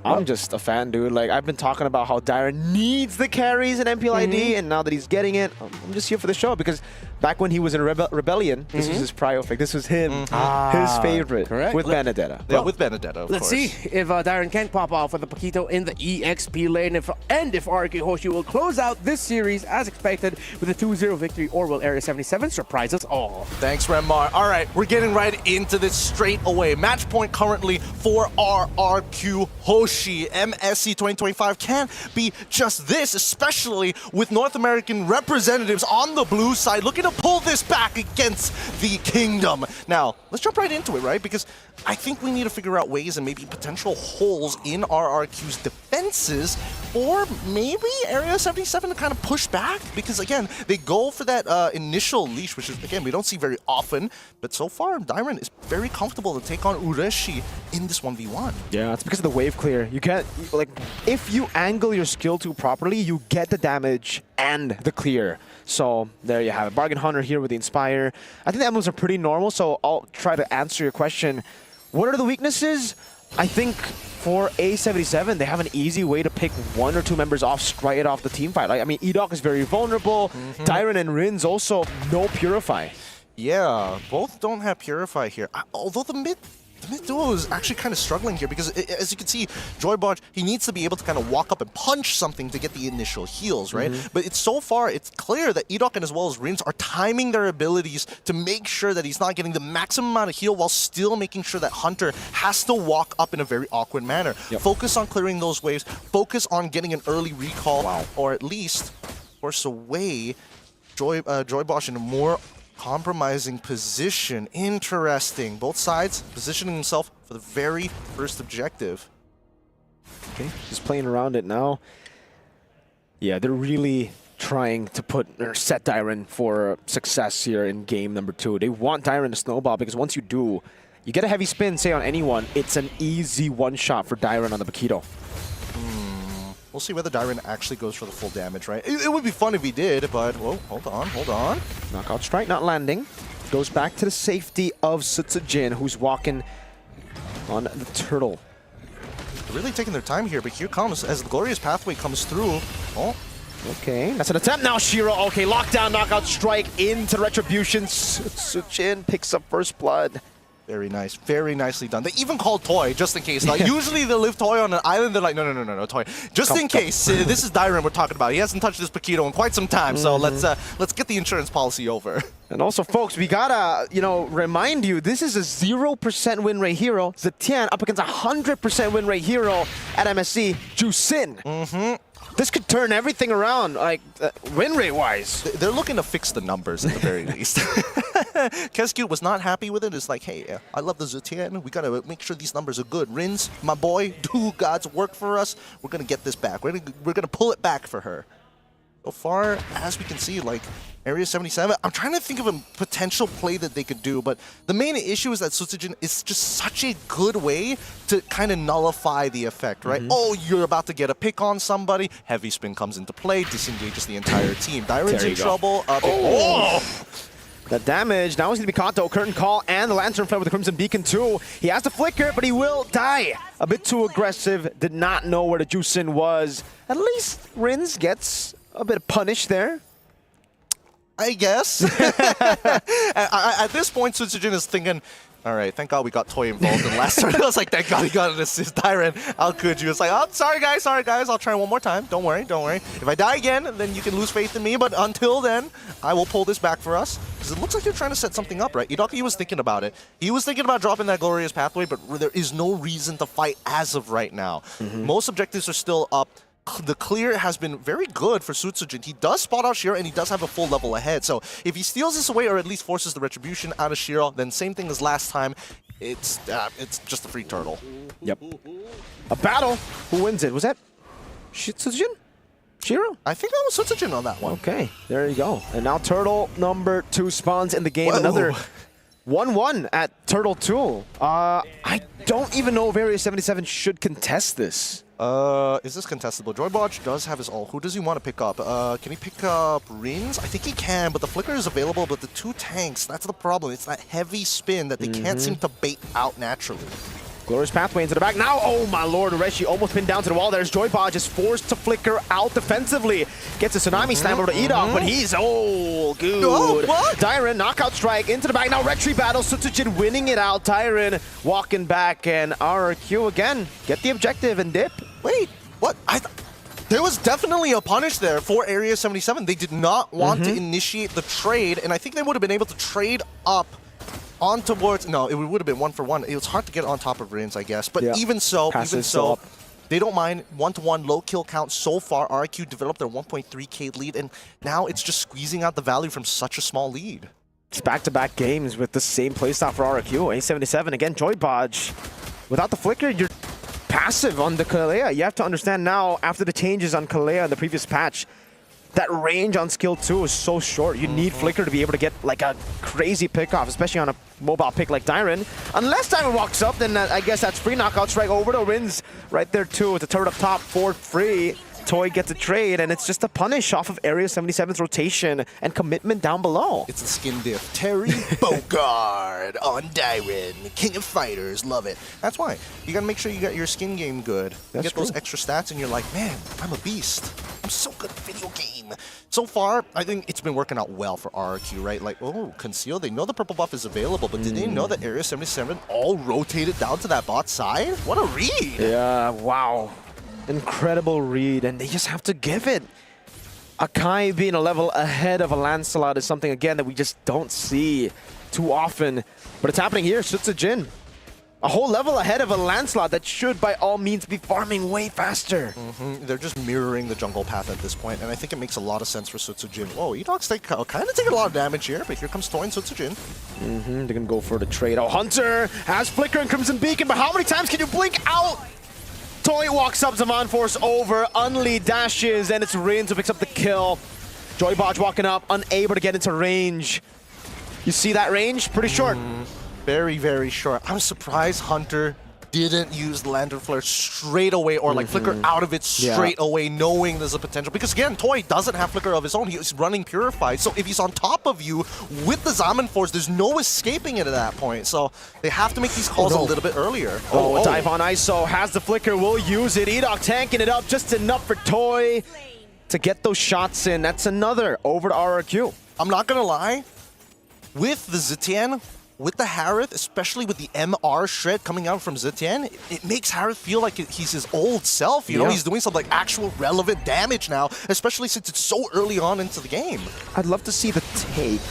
I'm just a fan, dude. Like I've been talking about how Dyron needs the carries in MPLID, and now that he's getting it, I'm just here for the show because back when he was in Rebellion, this was his prio pick. This was him, his favorite, correct. with Benedetta. Yeah, with Benedetta, of Let's course. see if Dyron can pop off with the Paquito in the EXP lane, if RK Hoshi will close out this series as expected with a 2-0 victory, or will Area 77 surprise us all? Thanks, Renmar. All right, we're getting right into this straight away. Match point currently for RRQ Hoshi. MSC 2025 can't be just this, especially with North American representatives on the blue side looking to pull this back against the Kingdom. Now, let's jump right into it, right? Because I think we need to figure out ways and maybe potential holes in RRQ's defenses, or maybe Area 77 to kind of push back, because again, they go for that initial leash, which is, again, we don't see very often, but so far, Dairon is very comfortable to take on Ureshi in this 1v1. Yeah, it's because of the wave clear. You get, like, if you angle your skill 2 properly, you get the damage and the clear. So there you have it. Bargain Hunter here with the Inspire. I think the emblems are pretty normal, so I'll try to answer your question. What are the weaknesses? I think for A77, they have an easy way to pick 1 or 2 members off straight off the team fight. Like, I mean, Edok is very vulnerable. Dairon and Rin's also no Purify. Yeah, both don't have Purify here. Although the mid duo is actually kind of struggling here because, as you can see, Joybotch, he needs to be able to kind of walk up and punch something to get the initial heals, right? But it's so far, it's clear that Edok and as well as Rins are timing their abilities to make sure that he's not getting the maximum amount of heal while still making sure that Hunter has to walk up in a very awkward manner. Focus on clearing those waves, focus on getting an early recall, or at least force away Joybotch in a more compromising position. Interesting. Both sides positioning himself for the very first objective. Okay, just playing around it now. Yeah, they're really trying to put or set Dairon for success here in game number 2. They want Dairon to snowball because once you do, you get a heavy spin, say on anyone, it's an easy one-shot for Dairon on the Bakito. We'll see whether Dairon actually goes for the full damage, right? It would be fun if he did, but, whoa, hold on. Knockout strike not landing. Goes back to the safety of Sutsujin, who's walking on the turtle. They're really taking their time here, but here comes, as the Glorious Pathway comes through. Oh. Okay, that's an attempt now, Shiro. Okay, lockdown, knockout strike into the Retribution. Sutsujin picks up first blood. Very nice. Very nicely done. They even called Toy, just in case. Like, usually they leave Toy on an island. They're like, no, Toy. Just in case. This is Dairon we're talking about. He hasn't touched this Paquito in quite some time, so let's get the insurance policy over. And also, folks, we gotta, remind you, this is a 0% win rate hero. Zetian up against a 100% win rate hero at MSC, Jusin. This could turn everything around, like, win rate-wise. They're looking to fix the numbers at the very least. Kescue was not happy with it. It's like, hey, I love the Zetian. We gotta make sure these numbers are good. Rins, my boy, do God's work for us. We're gonna get this back. We're gonna pull it back for her. So far, as we can see, like, Area 77, I'm trying to think of a potential play that they could do, but the main issue is that Sutsujin is just such a good way to kind of nullify the effect, right? Oh, you're about to get a pick on somebody, heavy spin comes into play, disengages the entire team. Dairon's in trouble. The damage, now he's going to be Kanto, Curtain Call, and the Lantern Flare with the Crimson Beacon too. He has to flicker, but he will die. A bit too aggressive, did not know where the Jusin was. At least Rins gets a bit of punish there. I guess. At this point, Sutsujin is thinking, all right, thank God we got Toy involved in the last turn. I was like, thank God he got an assist. Dairon, how could you? It's like, oh, sorry guys, I'll try one more time. Don't worry. If I die again, then you can lose faith in me, but until then, I will pull this back for us. Because it looks like you're trying to set something up, right? Idaki was thinking about it. He was thinking about dropping that Glorious Pathway, but there is no reason to fight as of right now. Most objectives are still up. The clear has been very good for Sutsujin. He does spot out Shiro, and he does have a full level ahead. So if he steals this away, or at least forces the Retribution out of Shiro, then same thing as last time. It's just a free turtle. Yep. A battle. Who wins it? Was that Sutsujin? Shiro? I think that was Sutsujin on that one. Okay, there you go. And now turtle number 2 spawns in the game. Whoa. Another 1-1 at turtle 2. I don't even know if Area 77 should contest this. Is this contestable? Joybotch does have his ult. Who does he want to pick up? Can he pick up Rins? I think he can, but the flicker is available, but the 2 tanks, that's the problem. It's that heavy spin that they can't seem to bait out naturally. Glorious Pathway into the back. Now, oh my lord, Ureshi almost pinned down to the wall. There's Joybotch is forced to flicker out defensively. Gets a Tsunami Slam over to Edok, but he's, good. Oh, what? Dairon, knockout strike into the back. Now, Retry battle. Sutsujin winning it out. Dairon walking back, and RRQ again. Get the objective and dip. Wait, what? There was definitely a punish there for Area 77. They did not want to initiate the trade, and I think they would have been able to trade up on towards, no, it would have been 1-for-1. It was hard to get on top of Rins, I guess. But even so, They don't mind 1-to-1 low kill count so far. RRQ developed their 1.3k lead, and now it's just squeezing out the value from such a small lead. It's back-to-back games with the same playstyle for RRQ. A77 again, JoyBodge. Without the flicker, you're passive on the Kalea. You have to understand now, after the changes on Kalea in the previous patch, that range on skill 2 is so short. You need flicker to be able to get like a crazy pick-off, especially on a mobile pick like Dyren. Unless Dyren walks up, then I guess that's free knockout strike over to Rins right there too. With the turret up top, 4 free. Toy gets a trade, and it's just a punish off of Area 77's rotation and commitment down below. It's a skin diff. Terry Bogard on Dyren, king of fighters. Love it. That's why. You gotta make sure you got your skin game good. You get those extra stats, and you're like, man, I'm a beast. I'm so good at video game. So far, I think it's been working out well for RRQ, right? Like, oh, Conceal, they know the purple buff is available, but did they know that Area 77 all rotated down to that bot side? What a read! Yeah, wow. Incredible read, and they just have to give it. Akai being a level ahead of a Lancelot is something, again, that we just don't see too often. But it's happening here, Sutsujin. A whole level ahead of a Lancelot that should, by all means, be farming way faster. They're just mirroring the jungle path at this point, and I think it makes a lot of sense for Sutsujin. Whoa, Edog's kind of taking a lot of damage here, but here comes Toy and Sutsujin. They're going to go for the trade. Oh, Hunter has Flicker and Crimson Beacon, but how many times can you blink out? Toy walks up, Zaman Force over, Unli dashes, and it's Rins who picks up the kill. JoyBodge walking up, unable to get into range. You see that range? Pretty short. Very, very short. I'm surprised Hunter didn't use the Lantern Flare straight away, or like flicker out of it straight away, knowing there's a potential. Because again, Toy doesn't have flicker of his own. He's running Purified. So if he's on top of you with the Zaman Force, there's no escaping it at that point. So they have to make these calls a little bit earlier. Dive on ISO, has the flicker, will use it. Edog tanking it up, just enough for Toy to get those shots in. That's another over to RRQ. I'm not gonna lie, with the Zitian, with the Harith, especially with the MR shred coming out from Zitian, it makes Harith feel like he's his old self. You know, he's doing some like actual relevant damage now, especially since it's so early on into the game. I'd love to see the take.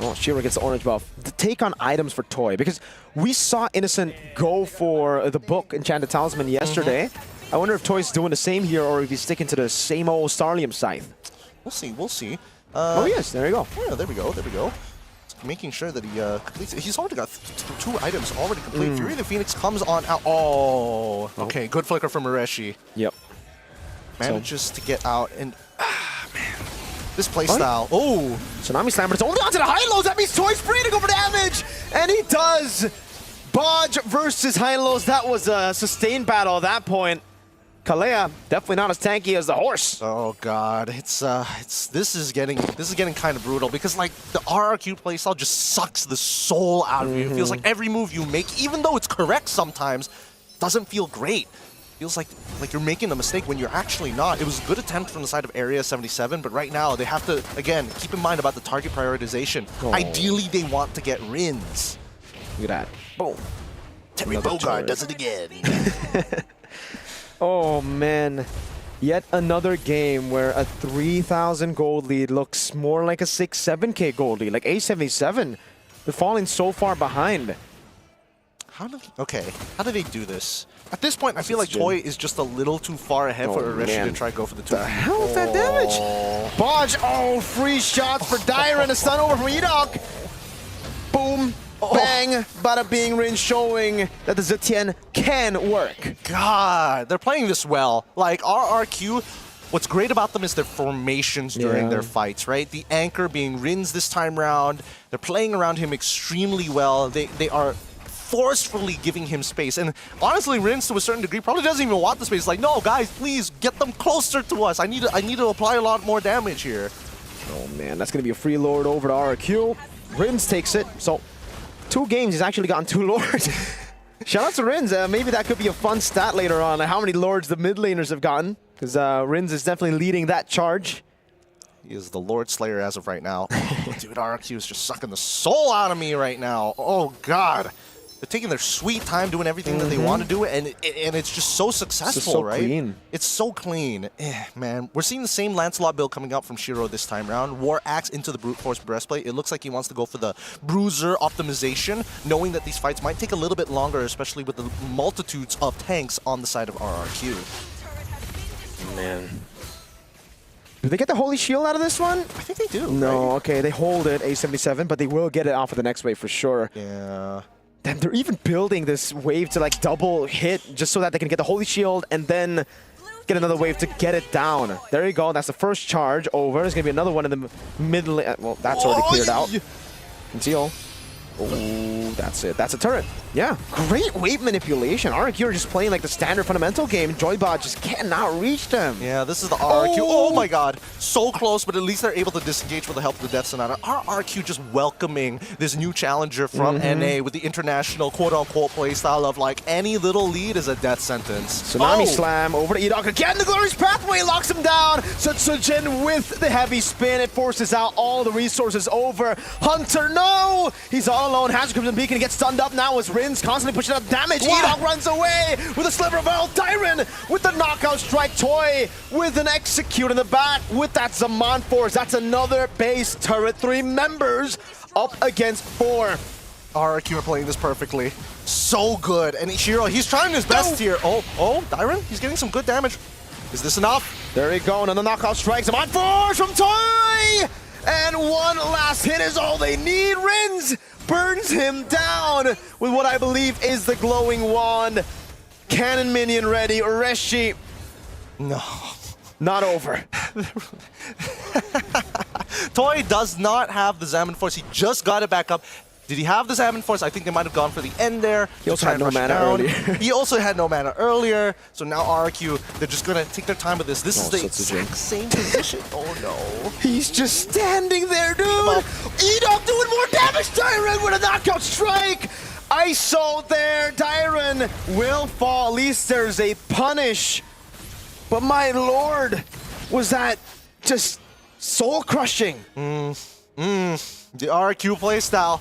Oh, Shira gets the orange buff. The take on items for Toy, because we saw Innocent go for the book Enchanted Talisman yesterday. I wonder if Toy's doing the same here, or if he's sticking to the same old Starlium Scythe. We'll see, we'll see. Oh yes, there you go. Yeah, there we go, there we go. Making sure that he completes it. He's already got 2 items already complete. Fury the Phoenix comes on out. Oh, okay, good flicker from Ureshi. Yep. Manages to get out, and man, this playstyle. Oh, Tsunami Slam, but it's only onto the high lows. That means Toy's free to go for damage, and he does. Bodge versus high lows. That was a sustained battle at that point. Kalea definitely not as tanky as the horse. Oh god, this is getting kind of brutal, because like the RRQ playstyle just sucks the soul out of you. It feels like every move you make, even though it's correct sometimes, doesn't feel great. Feels like you're making a mistake when you're actually not. It was a good attempt from the side of Area 77, but right now they have to, again, keep in mind about the target prioritization. Ideally, they want to get Rins. Look at that. Boom. Terry Bogard does it again. Oh man, yet another game where a 3,000 gold lead looks more like a 6-7k gold lead. Like A77, they're falling so far behind. How do they do this? At this point, I feel like Toy is just a little too far ahead for Ureshi to try to go for the 2. The hell is that damage? Bodge, free shots for Dyren, a stun over from Edog. Boom. Bang! Bada bing, Rin showing that the Zetian can work. God, they're playing this well. Like, RRQ, what's great about them is their formations during their fights, right? The anchor being Rins this time round. They're playing around him extremely well. They are forcefully giving him space. And honestly, Rins, to a certain degree, probably doesn't even want the space. Like, no, guys, please, get them closer to us. I need to apply a lot more damage here. Oh, man, that's going to be a free lord over to RRQ. Rins takes it, so 2 games, he's actually gotten 2 lords. Shout out to Rins. Maybe that could be a fun stat later on, like how many lords the mid laners have gotten, because Rins is definitely leading that charge. He is the Lord Slayer as of right now. Dude, RRQ is just sucking the soul out of me right now. Oh, God. They're taking their sweet time doing everything that they want to do, and it's just so successful, so right? clean. It's so clean. Man, we're seeing the same Lancelot build coming out from Shiro this time round. War Axe into the Brute Force Breastplate. It looks like he wants to go for the Bruiser optimization, knowing that these fights might take a little bit longer, especially with the multitudes of tanks on the side of RRQ. Man. Do they get the Holy Shield out of this one? I think they do. No, right? okay, they hold it, A77, but they will get it off of the next wave for sure. Yeah. Damn, they're even building this wave to like double hit just so that they can get the Holy Shield and then get another wave to get it down. There you go. That's the first charge over. There's going to be another one in the mid lane. Well, that's already cleared out. Until. Oh, that's it. That's a turret. Yeah, great wave manipulation. RRQ are just playing like the standard fundamental game. Joybot just cannot reach them. Yeah, this is the RRQ. Oh my god. So close, but at least they're able to disengage with the help of the Death Sonata. RRQ just welcoming this new challenger from NA with the international quote-unquote playstyle of like any little lead is a death sentence. Tsunami Slam over to Edok again. The Glorious Pathway locks him down. Sutsujin with the heavy spin. It forces out all the resources over. Hunter, no! He's all alone. Has Crimson Beacon. He gets stunned up now as Rin's constantly pushing out damage. Edok runs away with a sliver of health. Tyron with the knockout strike. Toy with an execute in the back with that Zaman Force. That's another base turret. 3 members up against 4. RRQ are playing this perfectly. So good. And Shiro, he's trying his best here. Oh, Dyron, he's getting some good damage. Is this enough? There you go. Another knockout strike. Zaman Force from Toy! And one last hit is all they need. Rins burns him down with what I believe is the glowing wand. Cannon minion ready. Ureshi. No. Not over. Toy does not have the Zaman Force. He just got it back up. Did he have the Zaman Force? I think they might have gone for the end there. He also had no mana earlier. He also had no mana earlier. So now RRQ, they're just going to take their time with this. This is the exact same position. Oh no. He's just standing there, dude. Edok doing more damage. Dyron with a knockout strike. ISO there. Dyron will fall. At least there's a punish. But my lord, was that just soul crushing? The RRQ playstyle.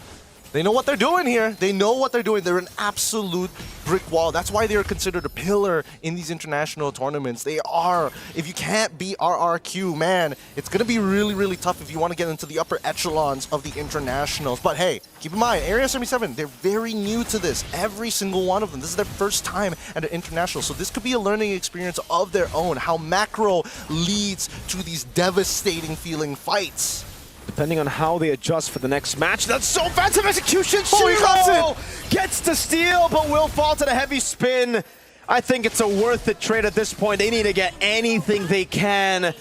They know what they're doing here. They know what they're doing. They're an absolute brick wall. That's why they're considered a pillar in these international tournaments. They are. If you can't beat RRQ, man, it's going to be really, really tough if you want to get into the upper echelons of the internationals. But hey, keep in mind, Area 77, they're very new to this. Every single one of them. This is their first time at an international. So this could be a learning experience of their own. How macro leads to these devastating feeling fights. Depending on how they adjust for the next match. That's so offensive execution. Oh, he got it! Gets the steal, but will fall to the heavy spin. I think it's a worth it trade at this point. They need to get anything they can.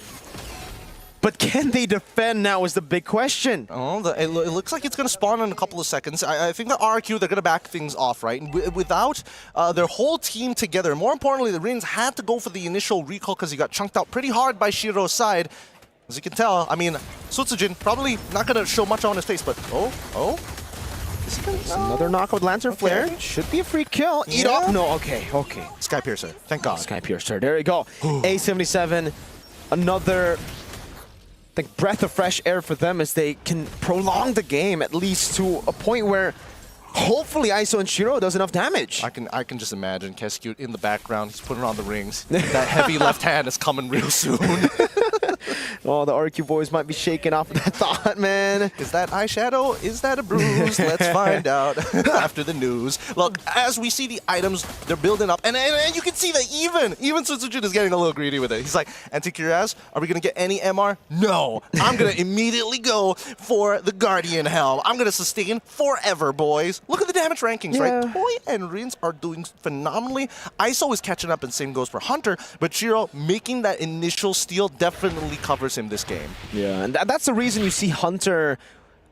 But can they defend now is the big question. Oh, it looks like it's going to spawn in a couple of seconds. I think the RRQ, they're going to back things off, right? Without their whole team together, more importantly, the Rins had to go for the initial recall because he got chunked out pretty hard by Shiro's side. As you can tell, I mean, Sutsujin probably not going to show much on his face, but is he gonna, another knock with Lancer Flare. Should be a free kill. Eat up. No, okay. Sky Piercer, thank God. Sky Piercer, there you go. A77, another breath of fresh air for them as they can prolong the game at least to a point where hopefully ISO and Shiro does enough damage. I can just imagine Keskute in the background. He's putting on the rings. That heavy left hand is coming real soon. Oh, the RQ boys might be shaking off that thought, man. Is that eyeshadow? Is that a bruise? Let's find out after the news. Look, as we see the items, they're building up. And you can see that even Sutsujin is getting a little greedy with it. He's like, Antikyraz, are we going to get any MR? No. I'm going to immediately go for the Guardian Helm. I'm going to sustain forever, boys. Look at the damage rankings, right? Toy and Rins are doing phenomenally. ISO is catching up, and same goes for Hunter. But Shiro making that initial steal definitely covers him this game. Yeah, and that's the reason you see Hunter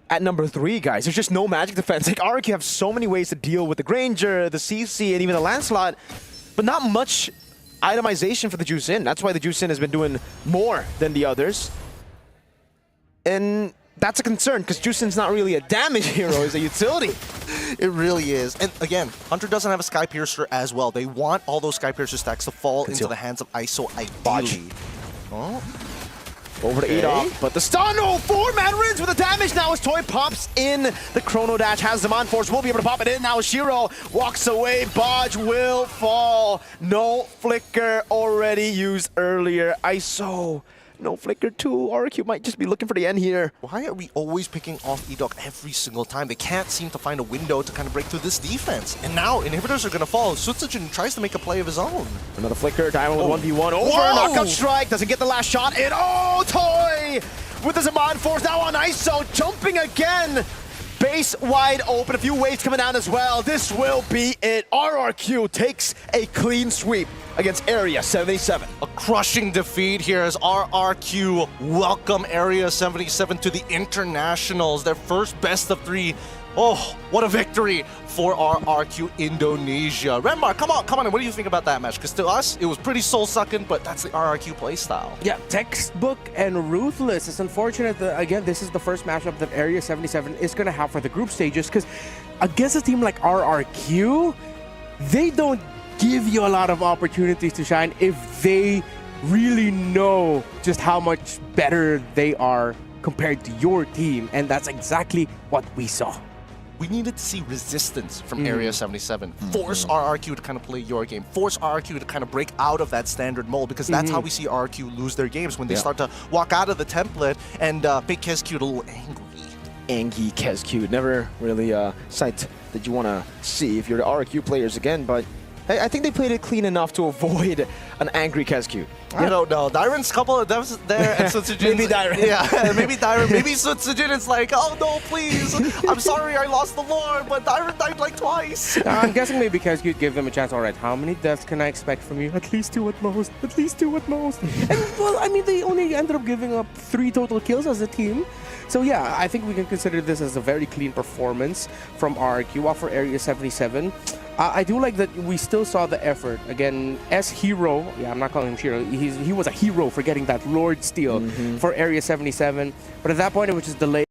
at number 3, guys. There's just no magic defense. Like, RRQ have so many ways to deal with the Granger, the CC, and even the Lancelot, but not much itemization for the Juicin. That's why the Juicin has been doing more than the others. And that's a concern, because Juicin's not really a damage hero, he's a utility. It really is. And again, Hunter doesn't have a Sky Piercer as well. They want all those Sky Piercer stacks to fall into the hands of ISO ideally. Oh. Over to Edok, but the stun, oh, 4-man Rins with the damage now as Toy pops in. The Chrono Dash has the Man Force, will be able to pop it in now. Shiro walks away, Bodge will fall. No Flicker already used earlier. ISO, no Flicker too. RQ might just be looking for the end here. Why are we always picking off Edok every single time? They can't seem to find a window to kind of break through this defense. And now inhibitors are going to fall. Sutsujin tries to make a play of his own. Another Flicker, Diamond with 1v1 over. Knockout strike, doesn't get the last shot in. Oh, Toy with the Zaman Force now on ISO, jumping again. Base wide open, a few waves coming down as well. This will be it. RRQ takes a clean sweep against Area 77. A crushing defeat here as RRQ welcome Area 77 to the internationals. Their first best of 3. Oh, what a victory for RRQ Indonesia. Renmar, come on. What do you think about that match? Because to us, it was pretty soul-sucking, but that's the RRQ playstyle. Yeah, textbook and ruthless. It's unfortunate that, again, this is the first matchup that Area 77 is going to have for the group stages, because against a team like RRQ, they don't give you a lot of opportunities to shine if they really know just how much better they are compared to your team, and that's exactly what we saw. We needed to see resistance from Area 77. Force RRQ to kind of play your game. Force RRQ to kind of break out of that standard mold, because that's how we see RRQ lose their games, when they start to walk out of the template and make KezQ a little angry. Angie KezQ, never really a sight that you want to see if you're the RRQ players again, but I think they played it clean enough to avoid an angry KezQ. I don't know. Dyron's couple of devs there, and Sutsujin. Maybe Dyron. Yeah, maybe Dyron. Maybe Sutsujin is like, oh no, please. I'm sorry I lost the Lord, but Dyron died like twice. I'm guessing maybe KezQ gave them a chance. All right, how many deaths can I expect from you? At least 2 at most. At least 2 at most. And, well, I mean, they only ended up giving up 3 total kills as a team. So yeah, I think we can consider this as a very clean performance from RRQ for Area 77. I do like that we still saw the effort. Again, as hero, yeah, I'm not calling him Shiro, he was a hero for getting that Lord steal for Area 77. But at that point, it was just delaying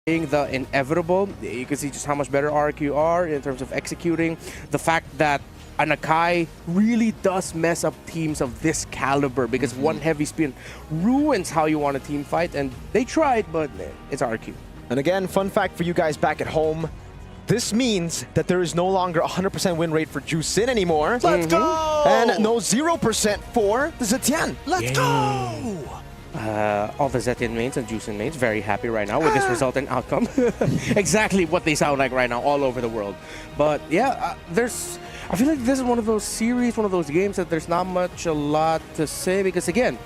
the inevitable. You can see just how much better RRQ are in terms of executing. The fact that an Akai really does mess up teams of this caliber, because one heavy spin ruins how you want a team fight, and they tried, but it's RRQ. And again, fun fact for you guys back at home, this means that there is no longer 100% win rate for Jusin anymore. Let's go! And no 0% for the Zetian. Let's go! All the Zetian mains and Jusin mains very happy right now with this result and outcome. Exactly what they sound like right now all over the world. But yeah, I feel like this is one of those series, one of those games that there's not much a lot to say, because again,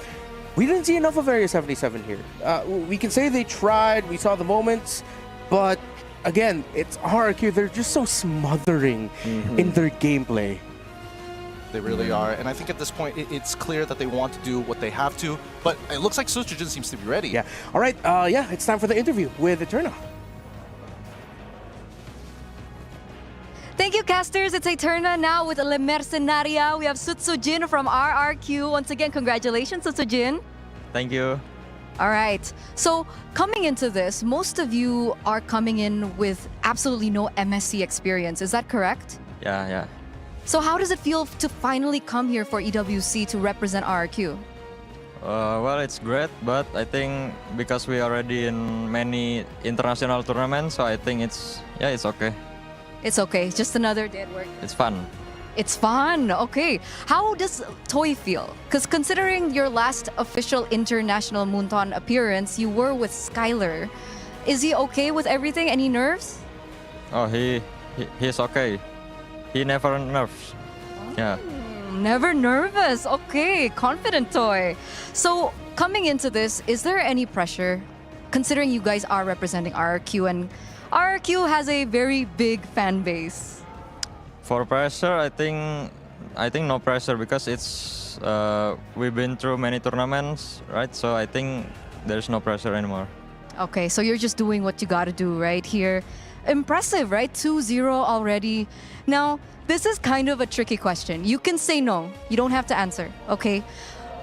we didn't see enough of Area 77 here. We can say they tried, we saw the moments, but again, it's RRQ. They're just so smothering in their gameplay. They really are. And I think at this point, it's clear that they want to do what they have to. But it looks like Sutsujin seems to be ready. Yeah. All right. Yeah, it's time for the interview with Eterna. Thank you, casters. It's Eterna now with Le Mercenaria. We have Sutsujin from RRQ. Once again, congratulations, Sutsujin. Thank you. All right. So coming into this, most of you are coming in with absolutely no MSC experience. Is that correct? Yeah. So how does it feel to finally come here for EWC to represent RRQ? Well, it's great, but I think because we are already in many international tournaments, so I think it's okay. It's okay. It's just another day at work. It's fun. It's fun. Okay. How does Toy feel? Because considering your last official international Moonton appearance, you were with Skylar. Is he okay with everything? Any nerves? Oh, he's okay. He never nerves. Yeah. Never nervous. Okay. Confident Toy. So coming into this, is there any pressure? Considering you guys are representing RRQ, and RRQ has a very big fan base. For pressure, I think no pressure, because it's we've been through many tournaments, right? So I think there's no pressure anymore. Okay, so you're just doing what you gotta do right here. Impressive, right? 2-0 already. Now, this is kind of a tricky question. You can say no. You don't have to answer, okay?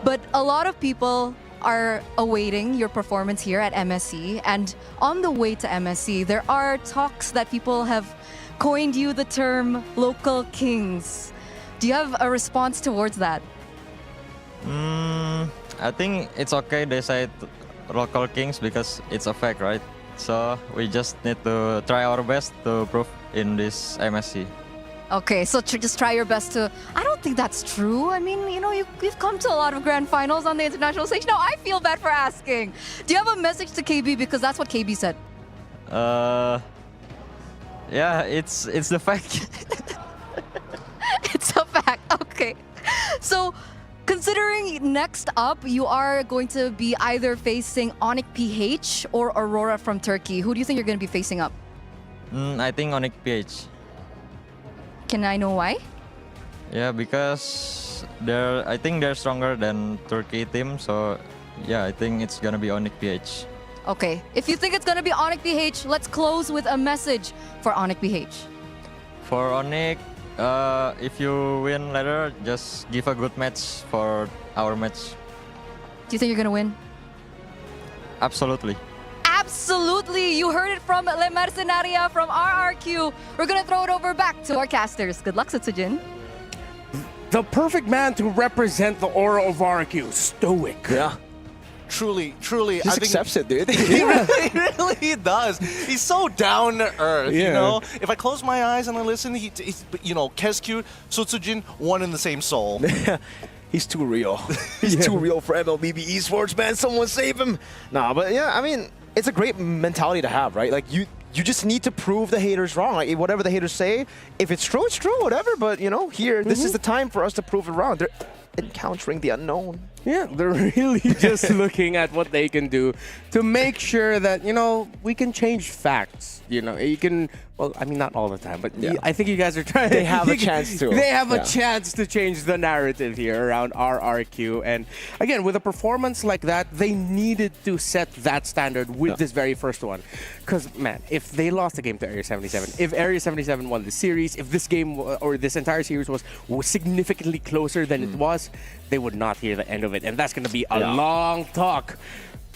But a lot of people are awaiting your performance here at MSC, and on the way to MSC, there are talks that people have coined you the term local kings. Do you have a response towards that? I think it's okay they say local kings because it's a fact, right? So we just need to try our best to prove in this MSC. Okay, so just try your best to. I don't think that's true. I mean, you've come to a lot of grand finals on the international stage. No, I feel bad for asking. Do you have a message to KB? Because that's what KB said. Yeah, it's the fact. It's a fact. Okay. So, considering next up, you are going to be either facing Onyx PH or Aurora from Turkey. Who do you think you're going to be facing up? I think Onyx PH. Can I know why? Yeah, because I think they're stronger than Turkey team. So yeah, I think it's gonna be Onyx PH. Okay. If you think it's going to be Onyx PH, let's close with a message for Onyx PH. For Onyx, if you win later, just give a good match for our match. Do you think you're going to win? Absolutely. Absolutely. You heard it from Le Mercenaria from RRQ. We're going to throw it over back to our casters. Good luck, Setsujin. The perfect man to represent the aura of RRQ. Stoic. Yeah. Truly, Just I think accepts it, dude. he really does. He's so down to earth, you know? If I close my eyes and I listen, he's Keskyut, Sotsujin, one in the same soul. He's too real. He's too real for MLBB esports, man. Someone save him. Nah, but yeah, I mean, it's a great mentality to have, right? Like, you just need to prove the haters wrong. Like, whatever the haters say, if it's true, whatever. But, here, this is the time for us to prove it wrong. They're encountering the unknown. Yeah, they're really just looking at what they can do to make sure that, we can change facts. You can, well, I mean, not all the time, but I think you guys are trying. They have a chance to. They have a chance to change the narrative here around RRQ. And again, with a performance like that, they needed to set that standard with this very first one. Because, man, if they lost the game to Area 77, if Area 77 won the series, if this game or this entire series was significantly closer than it was, they would not hear the end of it. And that's going to be a long talk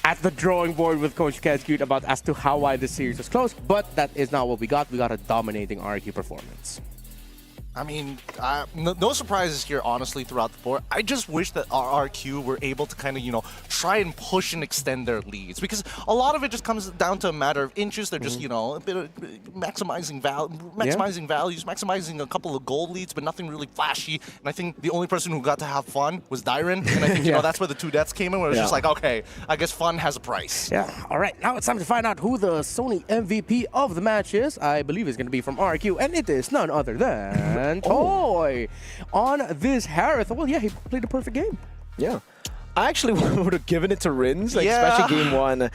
at the drawing board with Coach Keskyut about as to why this series was close. But that is not what we got. We got a dominating RRQ performance. I mean, no surprises here, honestly, throughout the board. I just wish that RRQ were able to kind of, try and push and extend their leads. Because a lot of it just comes down to a matter of inches. They're just, a bit of maximizing values, maximizing a couple of gold leads, but nothing really flashy. And I think the only person who got to have fun was Dyron. And I think, that's where the two deaths came in, where it was just like, okay, I guess fun has a price. Yeah, all right. Now it's time to find out who the Sony MVP of the match is. I believe it's going to be from RRQ, and it is none other than Toy on this Harith. Well, yeah, he played a perfect game. Yeah. I actually would have given it to Rins, especially game one.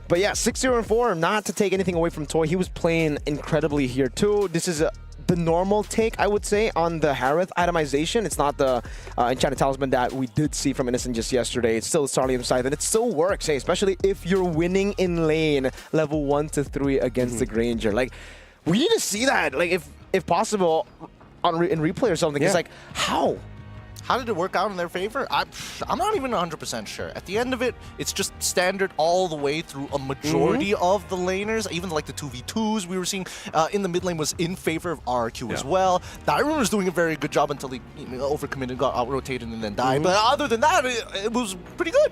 But yeah, 6-0-4, not to take anything away from Toy. He was playing incredibly here too. This is the normal take, I would say, on the Harith itemization. It's not the Enchanted Talisman that we did see from Innocent just yesterday. It's still the Starlium Scythe, and it still works, hey, especially if you're winning in lane level 1 to 3 against the Granger. Like, we need to see that, like, if possible, in replay or something. It's like, how? How did it work out in their favor? I'm not even 100% sure. At the end of it, it's just standard all the way through a majority of the laners. Even like the 2v2s we were seeing in the mid lane was in favor of RRQ as well. Dyron was doing a very good job until he overcommitted, got out-rotated, and then died. But other than that, it was pretty good.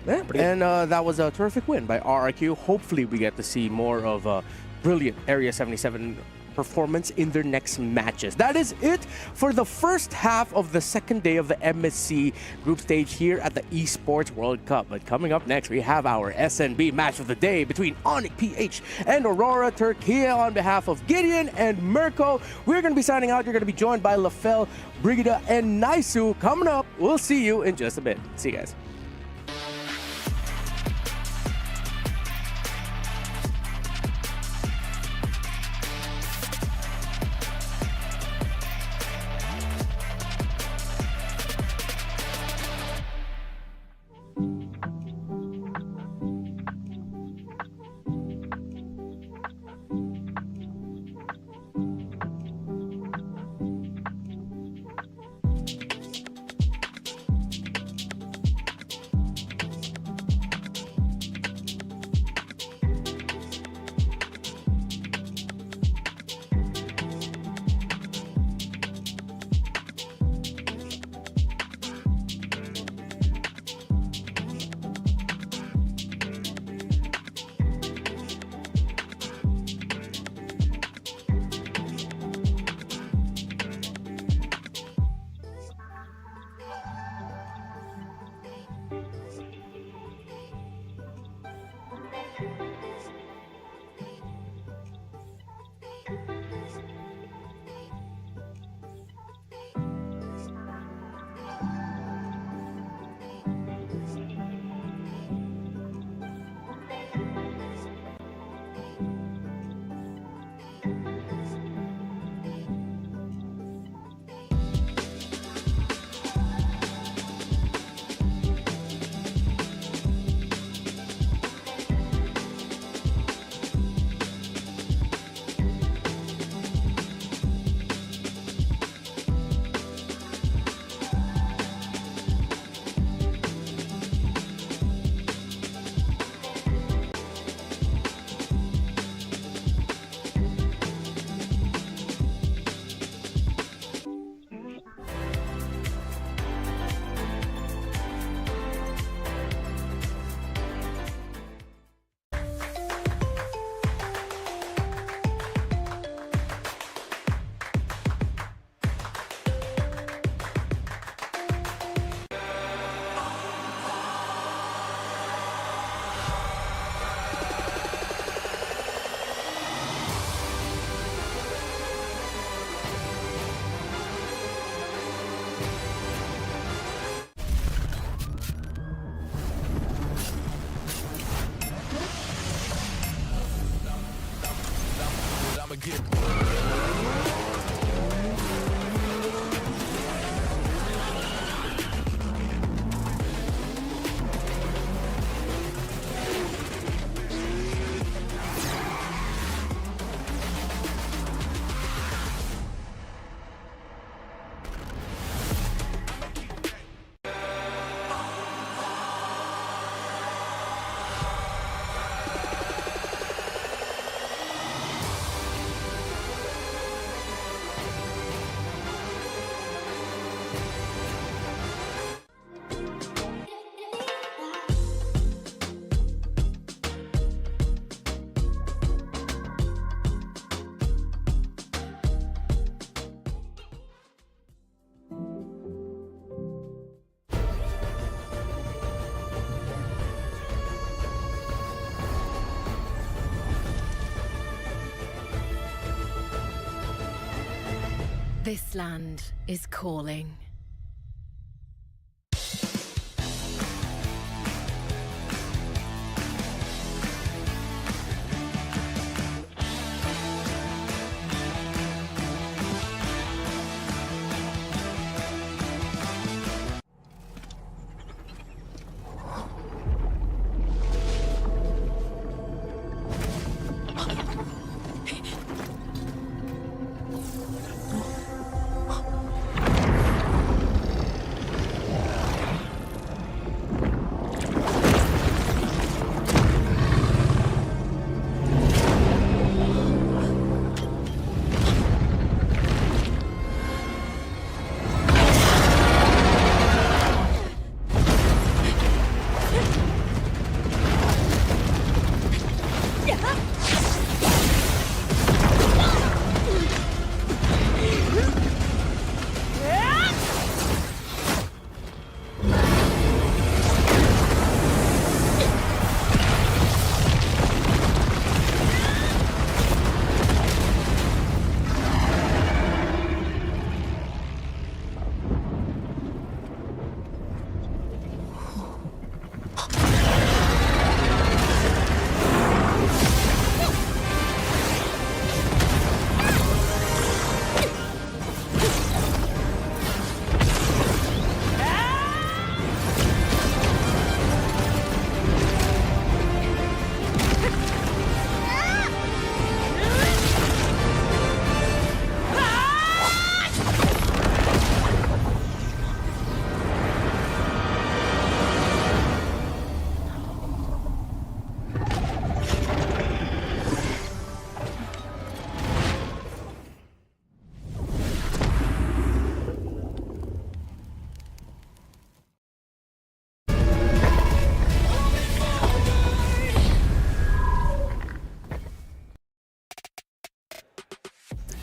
Yeah, and that was a terrific win by RRQ. Hopefully we get to see more of a brilliant Area 77 performance in their next matches. That is it for the first half of the second day of the MSC group stage here at the Esports World Cup. But coming up next, we have our SNB match of the day between Onyx PH and Aurora Turkey on behalf of Gideon and Mirko. We're going to be signing out. You're going to be joined by Lafel, Brigida, and Naisu. Coming up, we'll see you in just a bit. See you guys. This land is calling.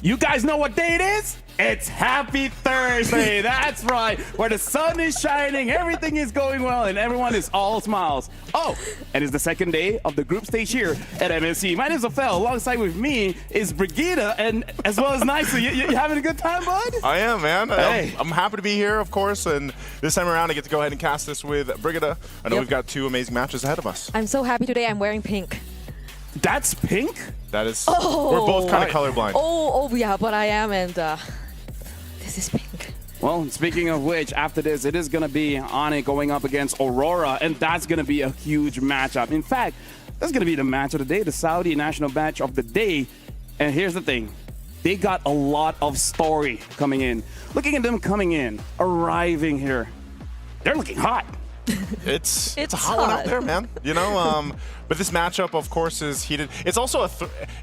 You guys know what day it is? It's Happy Thursday. That's right. Where the sun is shining, everything is going well, and everyone is all smiles. Oh, and it's the second day of the group stage here at MSC. My name is Ophel. Alongside with me is Brigida, and as well as Nicely. You having a good time, bud? I am, man. Hey. I'm happy to be here, of course, and this time around I get to go ahead and cast this with Brigida. I know we've got 2 amazing matches ahead of us. I'm so happy today. I'm wearing pink. That's pink? That is. Oh. We're both kind of colorblind. Oh yeah, but I am, and this is pink. Well, speaking of which, after this, it is going to be Onyx going up against Aurora, and that's going to be a huge matchup. In fact, that's going to be the match of the day, the Saudi national match of the day. And here's the thing. They got a lot of story coming in. Looking at them coming in, arriving here, they're looking hot. It's a hot one out there, man. You know, but this matchup, of course, is heated. It's also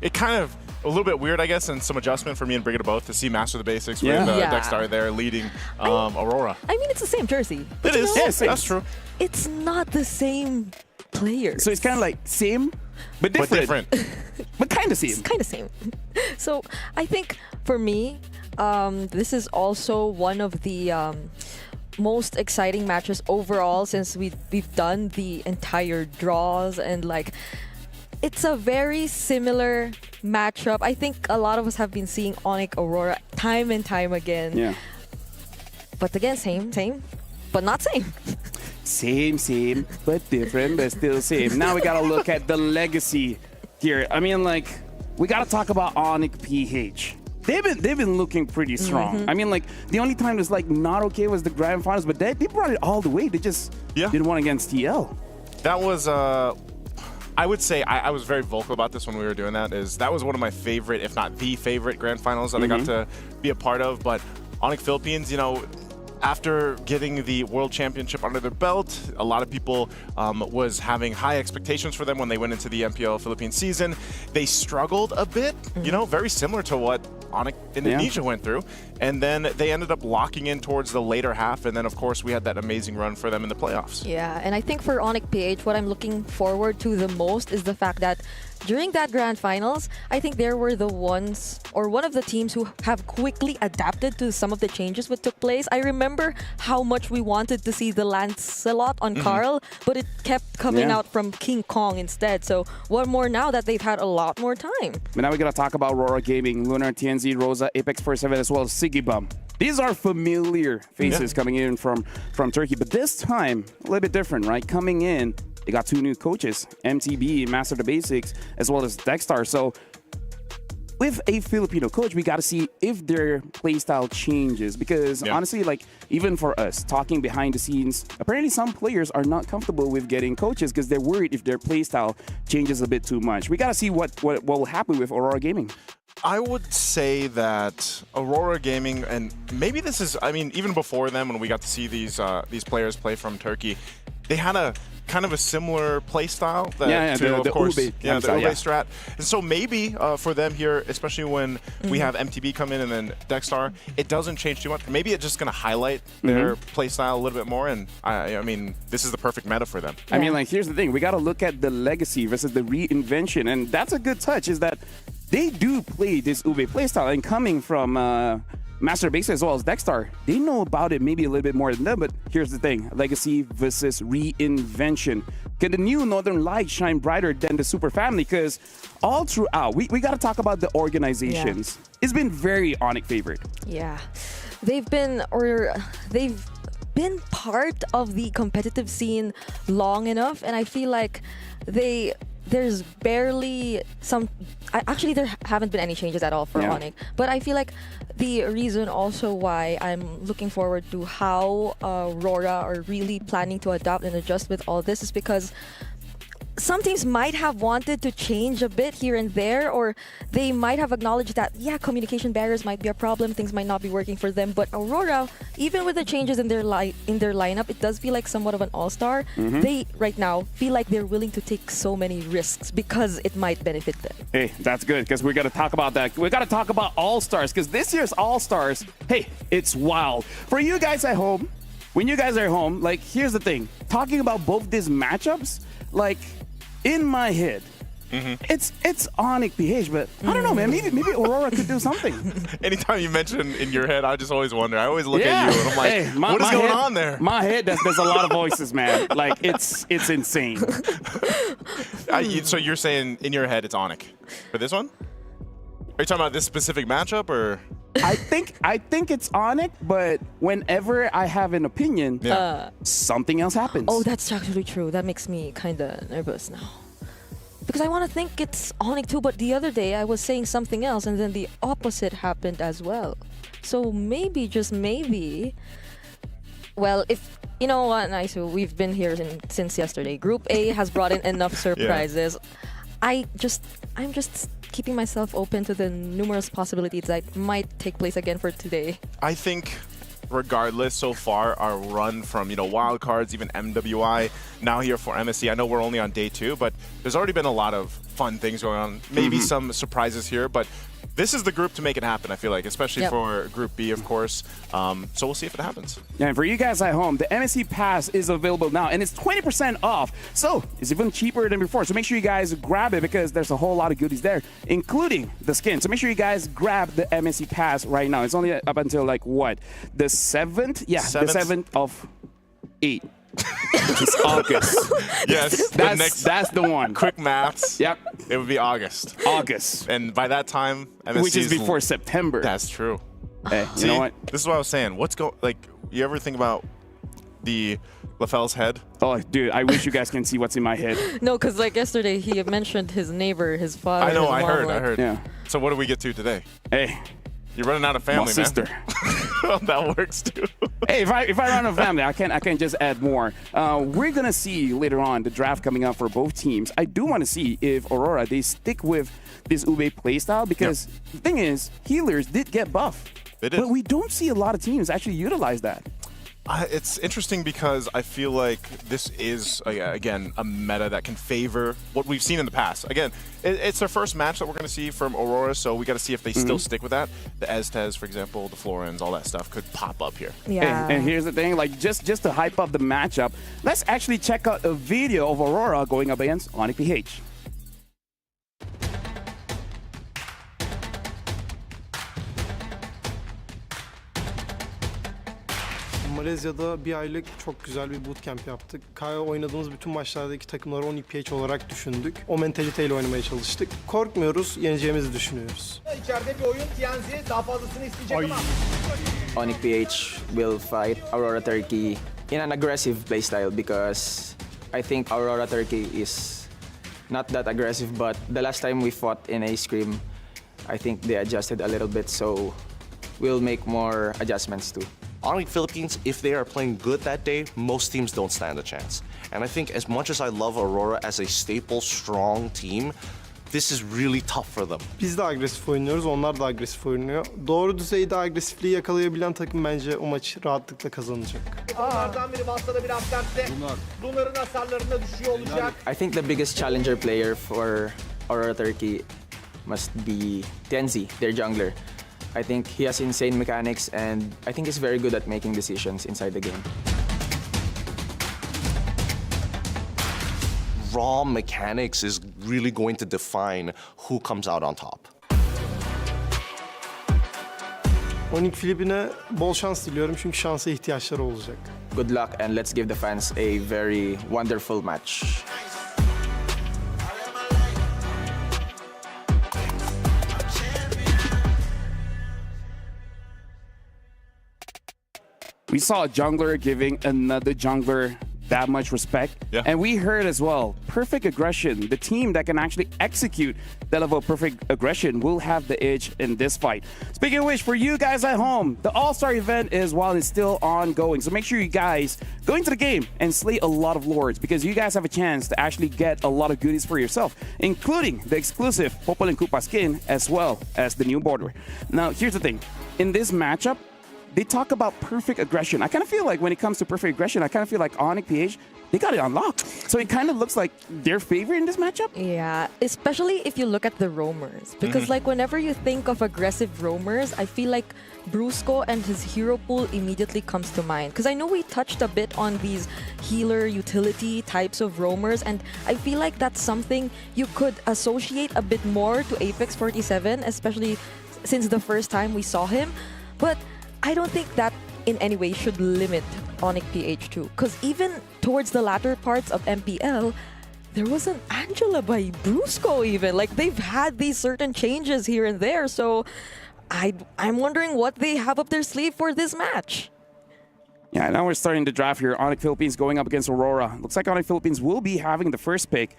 it kind of a little bit weird, I guess, and some adjustment for me and Brigida both to see Master of the Basics with Dexter there leading Aurora. I mean, it's the same jersey. It is. Yes, that's true. It's not the same players. So it's kind of like same, but different. But kind of same. It's kind of same. So I think for me, this is also one of the most exciting matches overall since we've done the entire draws, and like it's a very similar matchup. I think a lot of us have been seeing Onyx Aurora time and time again. Yeah. But again, same, but not same. Same, but different, but still same. Now we gotta look at the legacy here. I mean, like, we got to talk about Onyx PH. They've been looking pretty strong. I mean, like, the only time it's like not okay was the grand finals, but they brought it all the way. They just didn't win against TL. That was I would say I was very vocal about this when we were doing that. That was one of my favorite, if not the favorite, grand finals that I got to be a part of. But Onyx Philippines, you know, after getting the World Championship under their belt, a lot of people was having high expectations for them when they went into the MPL Philippines season. They struggled a bit, you know, very similar to what Onyx Indonesia went through. And then they ended up locking in towards the later half. And then, of course, we had that amazing run for them in the playoffs. Yeah, and I think for Onyx PH, what I'm looking forward to the most is the fact that during that grand finals, I think there were the ones or one of the teams who have quickly adapted to some of the changes that took place. I remember how much we wanted to see the Lancelot on Carl, but it kept coming out from King Kong instead. So what more now that they've had a lot more time? But now we're going to talk about Aurora Gaming, Lunar, TNZ, Rosa, Apex 47, as well as Sigibum. These are familiar faces coming in from Turkey, but this time a little bit different, right? Coming in, they got two new coaches, MTB, Master of the Basics, as well as Dexstar. So with a Filipino coach, we got to see if their playstyle changes. Because honestly, like, even for us, talking behind the scenes, apparently some players are not comfortable with getting coaches because they're worried if their playstyle changes a bit too much. We got to see what will happen with Aurora Gaming. I would say that Aurora Gaming, and maybe this is, I mean, even before them, when we got to see these players play from Turkey, they had a kind of a similar play style to, of course, the Ube strat. And so maybe for them here, especially when we have MTB come in and then Dexstar, it doesn't change too much. Maybe it's just going to highlight their play style a little bit more. And I mean, this is the perfect meta for them. I mean, like, here's the thing. We got to look at the legacy versus the reinvention. And that's a good touch, is that they do play this Ube playstyle. And coming from Master Base as well as Dexstar, they know about it maybe a little bit more than them, but here's the thing, legacy versus reinvention. Can the new Northern Light shine brighter than the Super Family? Because all throughout, we got to talk about the organizations. It's been very Onyx favored. Yeah, they've been part of the competitive scene long enough, and I feel like there's barely actually there haven't been any changes at all for Onyx, but I feel like the reason also why I'm looking forward to how Aurora are really planning to adapt and adjust with all this is because some teams might have wanted to change a bit here and there, or they might have acknowledged that, communication barriers might be a problem, things might not be working for them. But Aurora, even with the changes in their lineup, it does feel like somewhat of an all-star. They, right now, feel like they're willing to take so many risks because it might benefit them. Hey, that's good, because we got to talk about that. We got to talk about all-stars, because this year's all-stars, hey, it's wild. For you guys at home, when you guys are at home, like, here's the thing. Talking about both these matchups, like, in my head, it's Onyx PH, but I don't know, man. Maybe Aurora could do something. Anytime you mention in your head, I just always wonder. I always look at you and I'm like, hey, what is going on there? My head, there's a lot of voices, man. Like, it's insane. So you're saying in your head it's Onyx for this one? Are you talking about this specific matchup, or? I think it's Onyx, but whenever I have an opinion, something else happens. Oh, that's actually true. That makes me kind of nervous now. Because I want to think it's Onyx too, but the other day I was saying something else and then the opposite happened as well. So maybe, just maybe, well, if, you know what, Naisu, we've been here since yesterday. Group A has brought in enough surprises. I'm just keeping myself open to the numerous possibilities that might take place again for today. I think regardless, so far, our run from, wild cards, even MWI, now here for MSC, I know we're only on day 2, but there's already been a lot of fun things going on. Maybe some surprises here, but this is the group to make it happen, I feel like, especially for Group B, of course. So we'll see if it happens. Yeah, and for you guys at home, the MSC Pass is available now, and it's 20% off. So it's even cheaper than before. So make sure you guys grab it because there's a whole lot of goodies there, including the skin. So make sure you guys grab the MSC Pass right now. It's only up until, like, what? The 7th? Yeah, the 7th of 8. Which is August. Yes, that's the one. Quick maths. Yep. It would be August. And by that time, MSC which is before September. That's true. Hey, See, you know what? This is what I was saying. You ever think about the LaFell's head. Oh, dude, I wish you guys can see what's in my head. No, because like yesterday he mentioned his neighbor, his father. I know, his I mom, heard, like- I heard. Yeah. So what do we get to today? Hey, You're running out of family, my sister. man. That works too. Hey, if I run a family, I can just add more. We're gonna see later on the draft coming up for both teams. I do want to see if Aurora they stick with this Ube playstyle because the thing is, healers did get buff, They did. but we don't see a lot of teams actually utilize that. It's interesting because I feel like this is, again, a meta that can favor what we've seen in the past. Again, it's their first match that we're going to see from Aurora, so we got to see if they still stick with that. The Eztez, for example, the Florens, all that stuff could pop up here. Yeah. And here's the thing, like just to hype up the matchup, let's actually check out a video of Aurora going up against Onyx PH. Malezya'da bir aylık çok güzel bir bootcamp yaptık. Kaya oynadığımız bütün maçlardaki takımları 10 PH olarak düşündük. O mentaliteyle oynamaya çalıştık. Korkmuyoruz, yeneceğimizi düşünüyoruz. İçeride bir oyun TNZ daha fazlasını isteyecek ama. Onyx PH will fight Aurora Turkey in an aggressive playstyle because I think Aurora Turkey is not that aggressive, but the last time we fought in a scrim, I think they adjusted a little bit, so we'll make more adjustments too. Onyx Philippines, if they are playing good that day, most teams don't stand a chance. And I think as much as I love Aurora as a staple, strong team, this is really tough for them. Biz de agresif oynuyoruz, onlar da agresif oynuyor. Doğru düzeyde agresifliği yakalayabilen takım bence o maçı rahatlıkla kazanacak. Onlardan biri Valsa'da bir upper'de. Lunar'ın hasarlarına düşüyor olacak. I think the biggest challenger player for Aurora Turkey must be Tenzi, their jungler. I think he has insane mechanics and I think he's very good at making decisions inside the game. Raw mechanics is really going to define who comes out on top. Onyx Filipin'e bol şans diliyorum çünkü şansa ihtiyaçları olacak. Good luck and let's give the fans a very wonderful match. We saw a jungler giving another jungler that much respect. Yeah. And we heard as well, perfect aggression, the team that can actually execute that level of perfect aggression will have the edge in this fight. Speaking of which, for you guys at home, the All-Star event is while it's still ongoing. So make sure you guys go into the game and slay a lot of lords because you guys have a chance to actually get a lot of goodies for yourself, including the exclusive Popol and Koopa skin as well as the new border. Now, here's the thing. In this matchup, they talk about perfect aggression. I kind of feel like when it comes to perfect aggression, I kind of feel like Onyx PH, they got it unlocked. So it kind of looks like their favorite in this matchup. Yeah, especially if you look at the roamers. Because like whenever you think of aggressive roamers, I feel like Brusco and his hero pool immediately comes to mind. Because I know we touched a bit on these healer utility types of roamers, and I feel like that's something you could associate a bit more to Apex 47, especially since the first time we saw him. But I don't think that in any way should limit Onyx PH too. Because even towards the latter parts of MPL, there was an Angela by Brusco even. Like they've had these certain changes here and there. So I'm wondering what they have up their sleeve for this match. Yeah, now we're starting the draft here. Onyx Philippines going up against Aurora. Looks like Onyx Philippines will be having the first pick.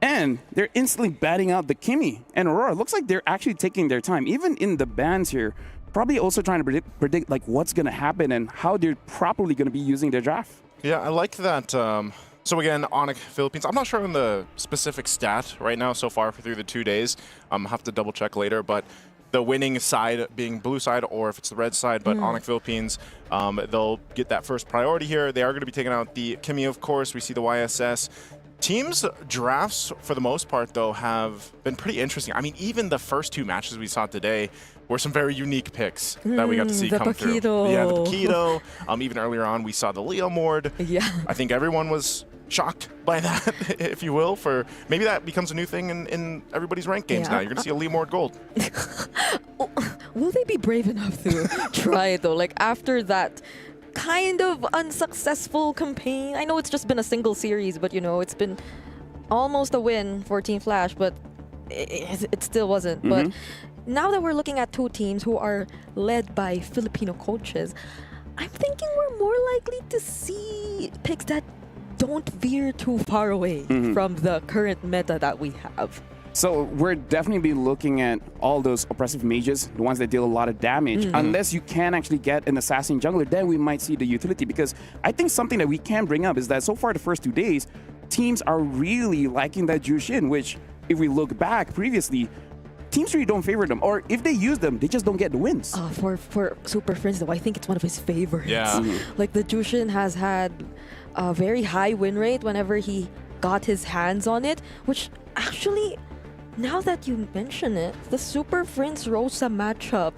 And they're instantly batting out the Kimmy. And Aurora, looks like they're actually taking their time. Even in the bans here, probably also trying to predict like what's going to happen and how they're properly going to be using their draft. Yeah, I like that. So again, Onyx Philippines, I'm not sure on the specific stat right now so far through the 2 days. I'll have to double check later, but the winning side being blue side or if it's the red side, but Onyx Philippines, they'll get that first priority here. They are going to be taking out the Kimmy, of course. We see the YSS. Teams' drafts, for the most part, though, have been pretty interesting. I mean, even the first two matches we saw today were some very unique picks that we got to see come through. Yeah, the Paquito. Even earlier on, we saw the Leo Mord. Yeah. I think everyone was shocked by that, if you will. For maybe that becomes a new thing in everybody's ranked games now. You're going to see a Leo Mord gold. Will they be brave enough to try it though? Like after that kind of unsuccessful campaign. I know it's just been a single series, but you know, it's been almost a win for Team Flash, but it still wasn't. But now that we're looking at two teams who are led by Filipino coaches, I'm thinking we're more likely to see picks that don't veer too far away from the current meta that we have. So we're definitely be looking at all those oppressive mages, the ones that deal a lot of damage. Unless you can actually get an assassin jungler, then we might see the utility. Because I think something that we can bring up is that so far the first 2 days, teams are really liking that Jushin, which if we look back previously, teams really don't favor them. Or if they use them, they just don't get the wins. For Super Friends, though, I think it's one of his favorites. Yeah. Like the Jushin has had a very high win rate whenever he got his hands on it, which actually, now that you mention it, the Super Friends Rosa matchup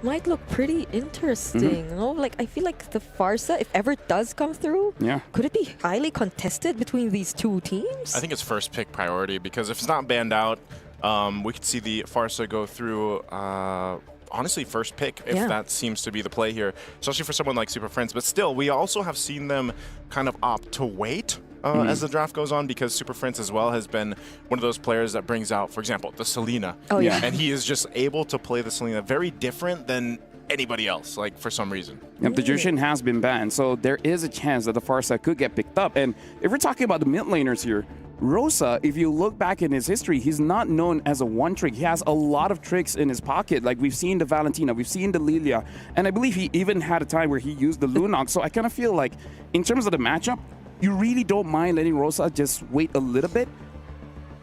might look pretty interesting. You know? Like, I feel like the Farsa, if ever it does come through, could it be highly contested between these two teams? I think it's first pick priority, because if it's not banned out, we could see the Farsa go through, honestly, first pick, if that seems to be the play here, especially for someone like Super Friends. But still, we also have seen them kind of opt to wait as the draft goes on, because Super Friends as well has been one of those players that brings out, for example, the Selena. Oh, yeah. And he is just able to play the Selena very different than anybody else, like, for some reason. Yep, the Jushin has been banned, so there is a chance that the Farsa could get picked up. And if we're talking about the mid laners here, Rosa, if you look back in his history, he's not known as a one-trick. He has a lot of tricks in his pocket. Like, we've seen the Valentina, we've seen the Lilia, and I believe he even had a time where he used the Lunox. So I kind of feel like, in terms of the matchup, you really don't mind letting Rosa just wait a little bit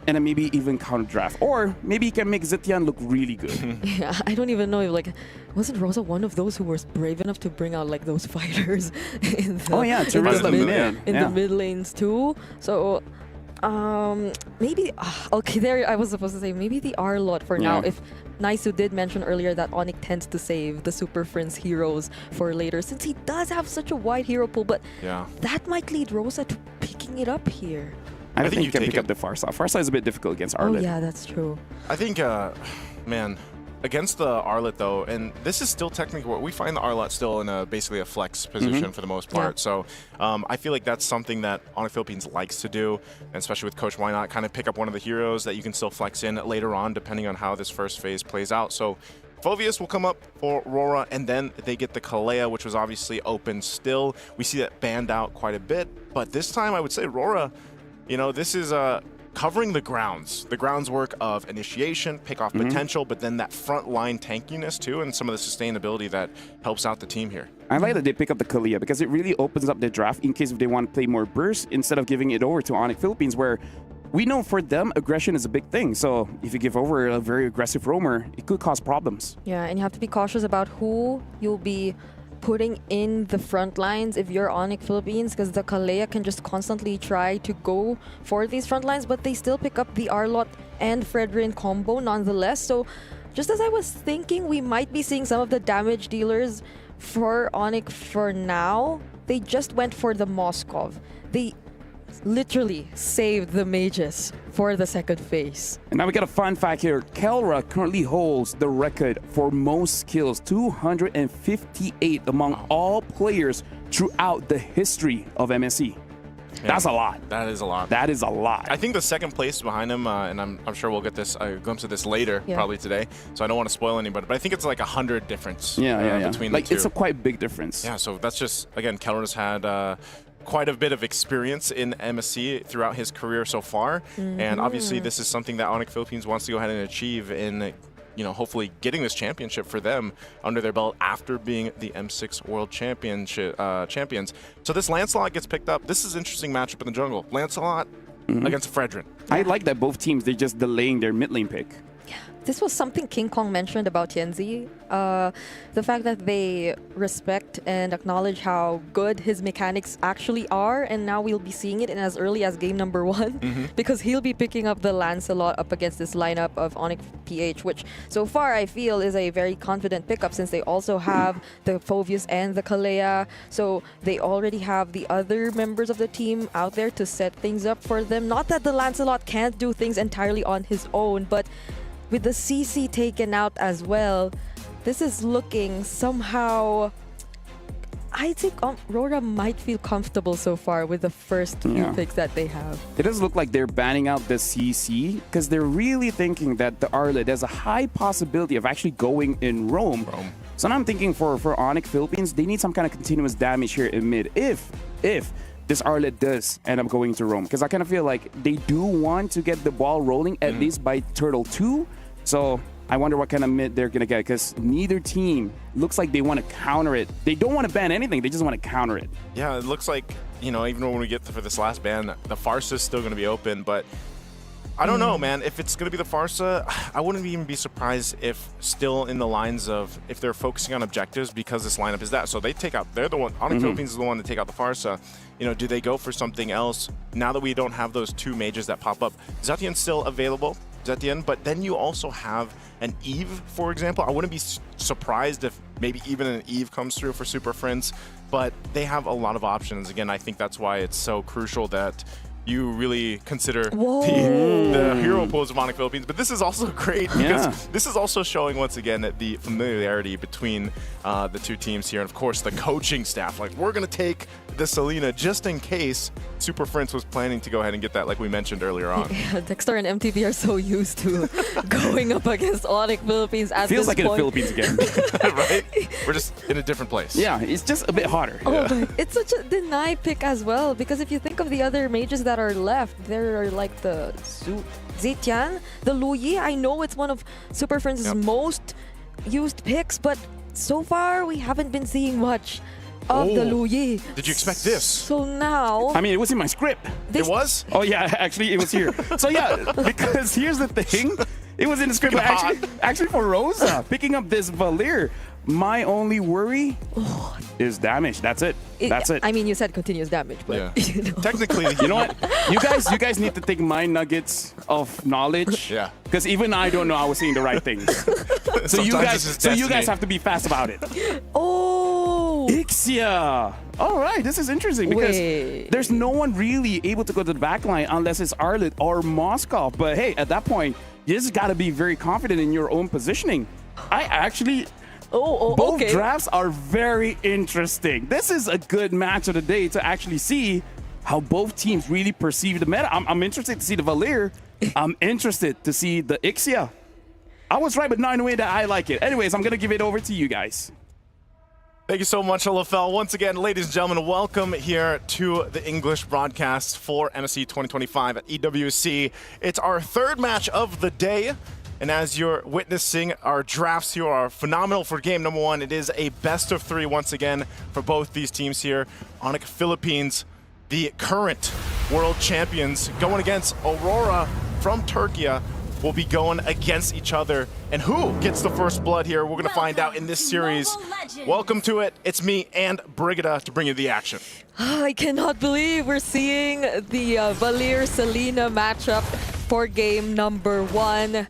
and then maybe even counter draft. Or maybe he can make Zitian look really good. Yeah, I don't even know if, like, wasn't Rosa one of those who was brave enough to bring out, like, those fighters in the, the mid lanes too? So maybe, okay, there I was supposed to say, maybe the R-Lot for now. If Naisu did mention earlier that Onyx tends to save the Super Friends heroes for later, since he does have such a wide hero pool, but that might lead Rosa to picking it up here. I think you can pick up the Farsa. Farsa is a bit difficult against Arlet. Oh yeah, that's true. I think, man, against the Arlet though, and this is still technically what we find the Arlet still in basically a flex position for the most part. So I feel like that's something that Onyx Philippines likes to do, and especially with Coach, why not kind of pick up one of the heroes that you can still flex in later on, depending on how this first phase plays out. So Phoveus will come up for Aurora, and then they get the Kalea, which was obviously open still. We see that banned out quite a bit, but this time I would say Aurora, you know, this is covering the groundswork of initiation, pick-off potential, but then that front-line tankiness too, and some of the sustainability that helps out the team here. I like that they pick up the Kalea because it really opens up the draft in case if they want to play more burst instead of giving it over to Onyx Philippines, where we know for them, aggression is a big thing. So if you give over a very aggressive roamer, it could cause problems. Yeah, and you have to be cautious about who you'll be putting in the front lines if you're Onyx Philippines, because the Kalea can just constantly try to go for these front lines, but they still pick up the R-Lot and Fredrin combo nonetheless. So just as I was thinking, we might be seeing some of the damage dealers for Onyx for now. They just went for the Moskov. They literally saved the mages for the second phase. And now we got a fun fact here. Kelra currently holds the record for most kills, 258 among all players throughout the history of MSC. Yeah, that's a lot. That is a lot. That is a lot. I think the second place behind him, and I'm sure we'll get this a glimpse of this later, probably today. So I don't want to spoil anybody, but I think it's like 100 difference between the two. It's a quite big difference. Yeah, so that's just, again, Kelra's had quite a bit of experience in MSC throughout his career so far, and obviously this is something that Onyx Philippines wants to go ahead and achieve in, you know, hopefully getting this championship for them under their belt after being the M6 World Championship champions. So this Lancelot gets picked up. This is an interesting matchup in the jungle. Lancelot against Fredrin. I like that both teams, they're just delaying their mid lane pick. This was something King Kong mentioned about Tianzi. The fact that they respect and acknowledge how good his mechanics actually are, and now we'll be seeing it in as early as game number 1 because he'll be picking up the Lancelot up against this lineup of Onyx PH, which so far I feel is a very confident pickup since they also have the Phoveus and the Kalea, so they already have the other members of the team out there to set things up for them. Not that the Lancelot can't do things entirely on his own, but with the CC taken out as well, this is looking somehow, I think Aurora might feel comfortable so far with the first few picks that they have. It does look like they're banning out the CC because they're really thinking that the Arlet has a high possibility of actually going in Rome. So now I'm thinking for Onyx Philippines, they need some kind of continuous damage here in mid if this Arlet does end up going to Rome. Because I kind of feel like they do want to get the ball rolling at least by Turtle 2. So I wonder what kind of mid they're going to get because neither team looks like they want to counter it. They don't want to ban anything. They just want to counter it. Yeah, it looks like, you know, even when we get for this last ban, the Farsa is still going to be open. But I don't know, man. If it's going to be the Farsa, I wouldn't even be surprised if still in the lines of if they're focusing on objectives because this lineup is that. So they take out, they're the one, Onyx Philippines is the one to take out the Farsa. You know, do they go for something else now that we don't have those two majors that pop up? Zetian still available, Zetian, but then you also have an Eve, for example. I wouldn't be surprised if maybe even an Eve comes through for Super Friends, but they have a lot of options. Again, I think that's why it's so crucial that you really consider the hero pools of Onyx Philippines. But this is also great because this is also showing once again the familiarity between the two teams here. And of course, the coaching staff. Like, we're going to take the Selena just in case Super Friends was planning to go ahead and get that, like we mentioned earlier on. Yeah, Dexter and MTV are so used to going up against Onyx Philippines at Feels this like point. in the Philippines again. Right? We're just in a different place. Yeah, it's just a bit hotter. Oh, but it's such a deny pick as well because if you think of the other mages that are left, there are like the Zetian, the Luyi. I know it's one of Super Friends' most used picks, but so far we haven't been seeing much of the Luyi. Did you expect this? So now... I mean, it was in my script. It was? Oh, yeah, actually, it was here. So, yeah, because here's the thing. It was in the script. But actually, for Rosa, picking up this Valir, my only worry is damage. That's it. That's it. I mean, you said continuous damage, but... You know. Technically, you know what? You guys need to take my nuggets of knowledge. Yeah. Because even I don't know I was saying the right things. So you guys have to be fast about it. Oh! Ixia! All right, this is interesting because there's no one really able to go to the back line unless it's Arlet or Moskov. But hey, at that point, you just got to be very confident in your own positioning. I actually... Both drafts are very interesting. This is a good match of the day to actually see how both teams really perceive the meta. I'm interested to see the Valir. I'm interested to see the Ixia. I was right, but not in a way that I like it. Anyways, I'm going to give it over to you guys. Thank you so much, LFL. Once again, ladies and gentlemen, welcome here to the English broadcast for MSC 2025 at EWC. It's our third match of the day. And as you're witnessing, our drafts here are phenomenal for game number one. It is a best of three once again for both these teams here. Onyx Philippines, the current world champions, going against Aurora from Turkey, will be going against each other. And who gets the first blood here, we're going to find out in this series. Welcome to it. It's me and Brigida to bring you the action. I cannot believe we're seeing the Valir-Selena matchup for game number one.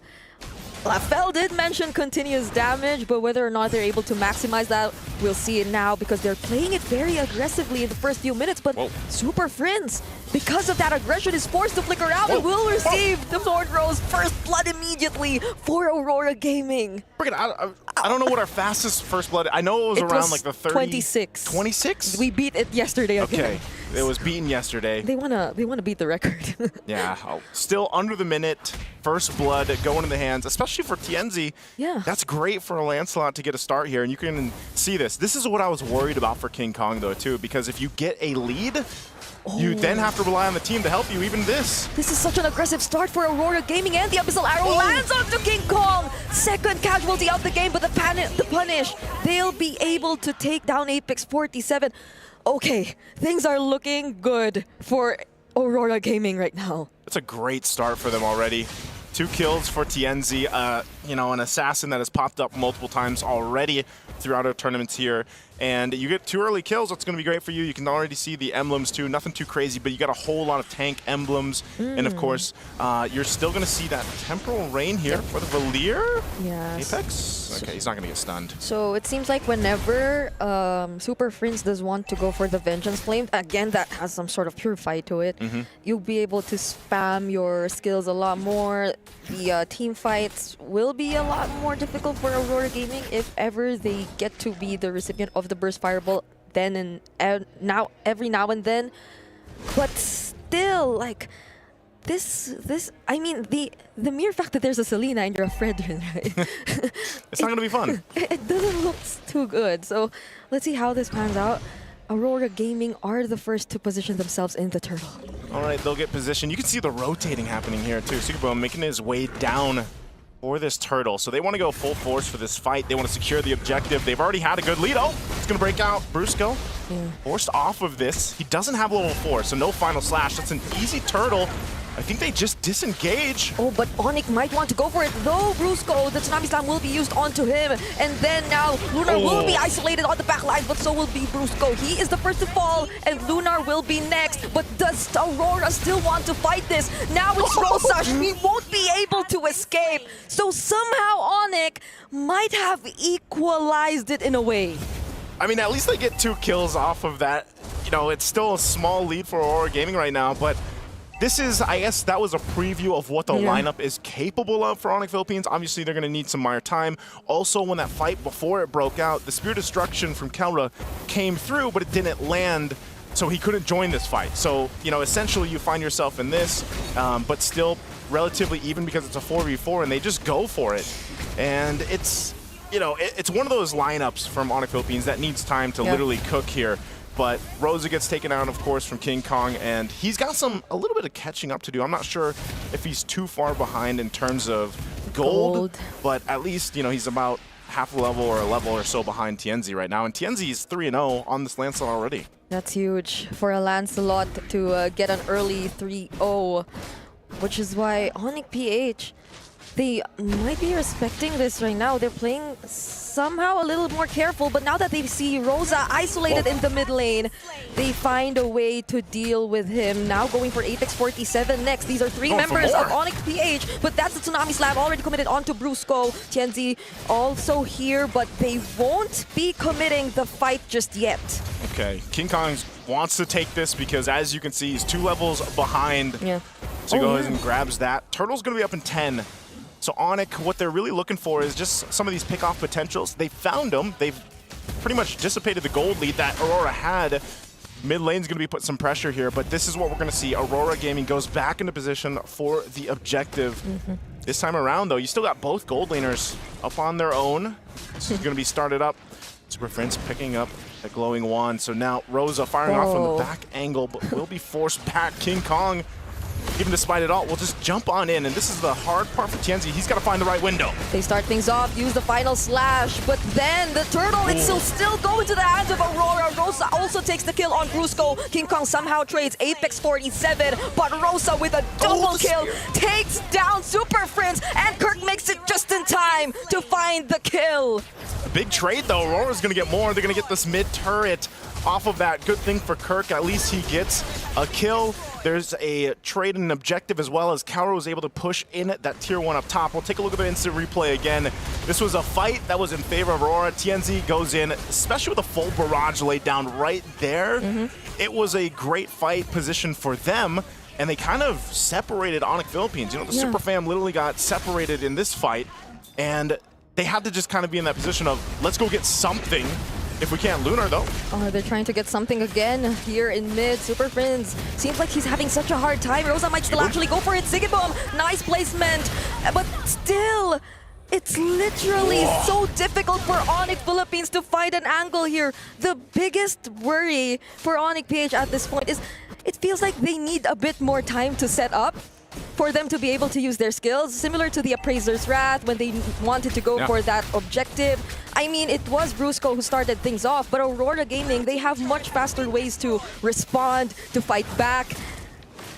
Lafell did mention continuous damage, but whether or not they're able to maximize that, we'll see it now because they're playing it very aggressively in the first few minutes. But Super Friends, because of that aggression, is forced to flicker out and will receive the Sword Rose first blood immediately for Aurora Gaming. I don't know what our fastest first blood. I know it was around like the 30. 26. 26? We beat it yesterday. Okay, it was beaten yesterday. They wanna beat the record. Yeah, still under the minute. First blood going in the hands, especially for Tienzi. Yeah. That's great for Lancelot to get a start here, and you can see this. This is what I was worried about for King Kong, though, too, because if you get a lead, you then have to rely on the team to help you, even this. This is such an aggressive start for Aurora Gaming, and the Abyssal Arrow lands onto King Kong. Second casualty of the game, but the punish. They'll be able to take down Apex 47. Okay, things are looking good for Aurora Gaming right now. It's a great start for them already. 2 kills for Tienzi, you know, an assassin that has popped up multiple times already throughout our tournaments here. And you get 2 early kills, that's going to be great for you. You can already see the emblems too, nothing too crazy, but you got a whole lot of tank emblems. And of course, you're still going to see that Temporal Rain here for the Valir. Yes. Apex? Okay, he's not going to get stunned. So it seems like whenever Super Friends does want to go for the Vengeance Flame, again, that has some sort of purify to it, you'll be able to spam your skills a lot more. The team fights will be a lot more difficult for Aurora Gaming if ever they get to be the recipient of the Burst Fireball then and now every now and then. But still, like this I mean the mere fact that there's a Selena and you're a Fredrin, right? It's not gonna be fun. It doesn't look too good. So let's see how this pans out. Aurora Gaming are the first to position themselves in the turtle. All right, they'll get positioned. You can see the rotating happening here too. Superboom making his way down for this turtle. So they want to go full force for this fight. They want to secure the objective. They've already had a good lead. Oh, it's going to break out. Brusco forced off of this. He doesn't have level 4, so no final slash. That's an easy turtle. I think they just disengage. Oh, but Onyx might want to go for it though. Brusco, the Tsunami Slam will be used onto him. And then now Lunar will be isolated on the back line, but so will be Brusco. He is the first to fall, and Lunar will be next. But does Aurora still want to fight this? Now it's Rosa. She won't be able to escape. So somehow Onyx might have equalized it in a way. I mean, at least they get 2 kills off of that. You know, it's still a small lead for Aurora Gaming right now, but this is, I guess, that was a preview of what the lineup is capable of for Onyx Philippines. Obviously, they're going to need some more time. Also, when that fight before it broke out, the Spear Destruction from Kelra came through, but it didn't land, so he couldn't join this fight. So, you know, essentially, you find yourself in this, but still relatively even because it's a 4v4, and they just go for it. And it's, you know, it's one of those lineups from Onyx Philippines that needs time to literally cook here. But Rosa gets taken out, of course, from King Kong, and he's got a little bit of catching up to do. I'm not sure if he's too far behind in terms of gold. But at least, you know, he's about half a level or a level or so behind Tienzi right now. And Tienzi is 3-0 on this Lancelot already. That's huge for a Lancelot to get an early 3-0, which is why Onyx PH, they might be respecting this right now. They're playing somehow a little more careful, but now that they see Rosa isolated in the mid lane, they find a way to deal with him. Now going for Apex 47 next. These are 3 members of Onyx PH, but that's the Tsunami Slam already committed onto Brusco. Tienzi also here, but they won't be committing the fight just yet. Okay, King Kong wants to take this because, as you can see, he's 2 levels behind. So he goes and grabs that. Turtle's going to be up in 10. So Onyx, what they're really looking for is just some of these pick-off potentials. They found them. They've pretty much dissipated the gold lead that Aurora had. Mid lane's going to be put some pressure here, but this is what we're going to see. Aurora Gaming goes back into position for the objective. This time around, though, you still got both gold laners up on their own. This is going to be started up. Super Friends picking up the glowing wand. So now Rosa firing off from the back angle, but will be forced back. King Kong, even despite it all, we'll just jump on in, and this is the hard part for Tienzi. He's got to find the right window. They start things off, use the final slash, but then the turtle, it's still going to the hands of Aurora. Rosa also takes the kill on Brusco. King Kong somehow trades Apex 47, but Rosa with a double kill takes down Super Friends, and Kirk makes it just in time to find the kill. A big trade, though. Aurora's going to get more. They're going to get this mid turret off of that. Good thing for Kirk. At least he gets a kill. There's a trade and an objective as well, as Kaoru was able to push in that tier 1 up top. We'll take a look at the instant replay again. This was a fight that was in favor of Aurora. Tienzi goes in, especially with a full barrage laid down right there. It was a great fight position for them, and they kind of separated Onyx Philippines. You know, the Super Fam literally got separated in this fight, and they had to just kind of be in that position of, let's go get something. If we can't, Lunar, though. Oh, they're trying to get something again here in mid. Super Friends seems like he's having such a hard time. Rosa might still actually go for it. Ziggyboom, nice placement. But still, it's literally so difficult for Onyx Philippines to find an angle here. The biggest worry for Onyx PH at this point is it feels like they need a bit more time to set up for them to be able to use their skills, similar to the Appraiser's Wrath when they wanted to go for that objective. I mean, it was Brusco who started things off, but Aurora Gaming, they have much faster ways to respond, to fight back,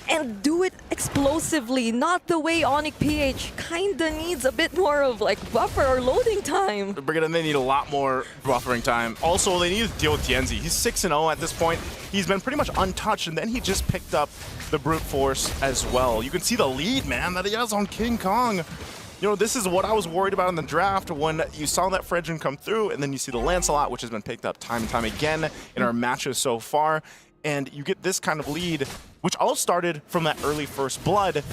and do it explosively, not the way Onyx PH kinda needs a bit more of like buffer or loading time. Brigada, they need a lot more buffering time. Also, they need to deal with Tienzi. He's 6-0 at this point. He's been pretty much untouched, and then he just picked up the brute force as well. You can see the lead, man, that he has on King Kong. You know, this is what I was worried about in the draft when you saw that Fredrin come through, and then you see the Lancelot, which has been picked up time and time again in our matches so far. And you get this kind of lead, which all started from that early first blood.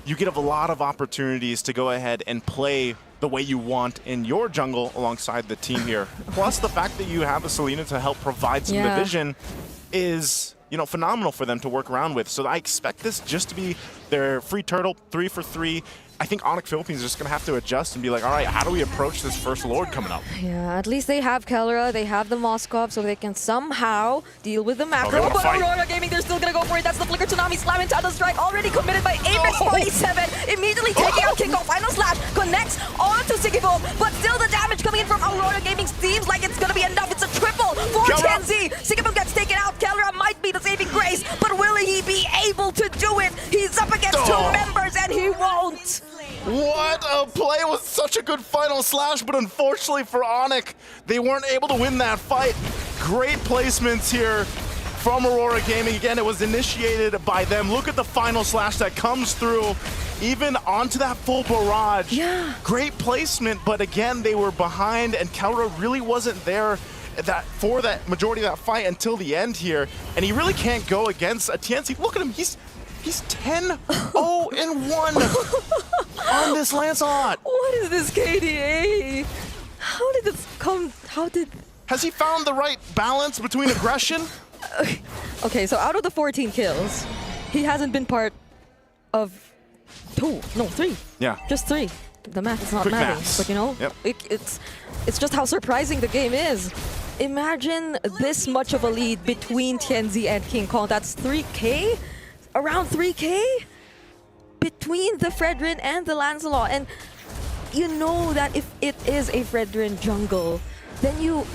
You get a lot of opportunities to go ahead and play the way you want in your jungle alongside the team here. Plus, the fact that you have a Selena to help provide some division is, you know, phenomenal for them to work around with. So I expect this just to be their free turtle, 3 for 3. I think Onyx Philippines is just going to have to adjust and be like, all right, how do we approach this first Lord coming up? Yeah, at least they have Kelra, they have the Moskov, so they can somehow deal with the macro. Oh, but Aurora Gaming, they're still going to go for it. That's the Flicker Tsunami Slam into the strike, already committed by Apex 47. Immediately taking out Kickoff. Final Slash connects onto Sigibom, but still the damage coming in from Aurora Gaming seems like it's going to be enough. It's a triple for TNZ. Sigibom gets taken out. Kelra might be the saving grace, but will he be able to do it? He's up against two members and he won't. What a play with such a good final slash, but unfortunately for Onyx, they weren't able to win that fight. Great placements here from Aurora Gaming. Again, it was initiated by them. Look at the final slash that comes through, even onto that full barrage. Yeah. Great placement, but again, they were behind, and Kelra really wasn't there for that majority of that fight until the end here, and he really can't go against a TNC. Look at him, he's 10-0-1 on this Lancelot. What is this KDA? How did this come? Has he found the right balance between aggression? Okay, so out of the 14 kills, he hasn't been part of 3. Yeah. Just 3. The math is not Quick mathing, maths. but you know, it's just how surprising the game is. Imagine this much of a lead between TNZ and King Kong. That's 3K? Around 3K? Between the Fredrin and the Lancelot. And you know that if it is a Fredrin jungle, then you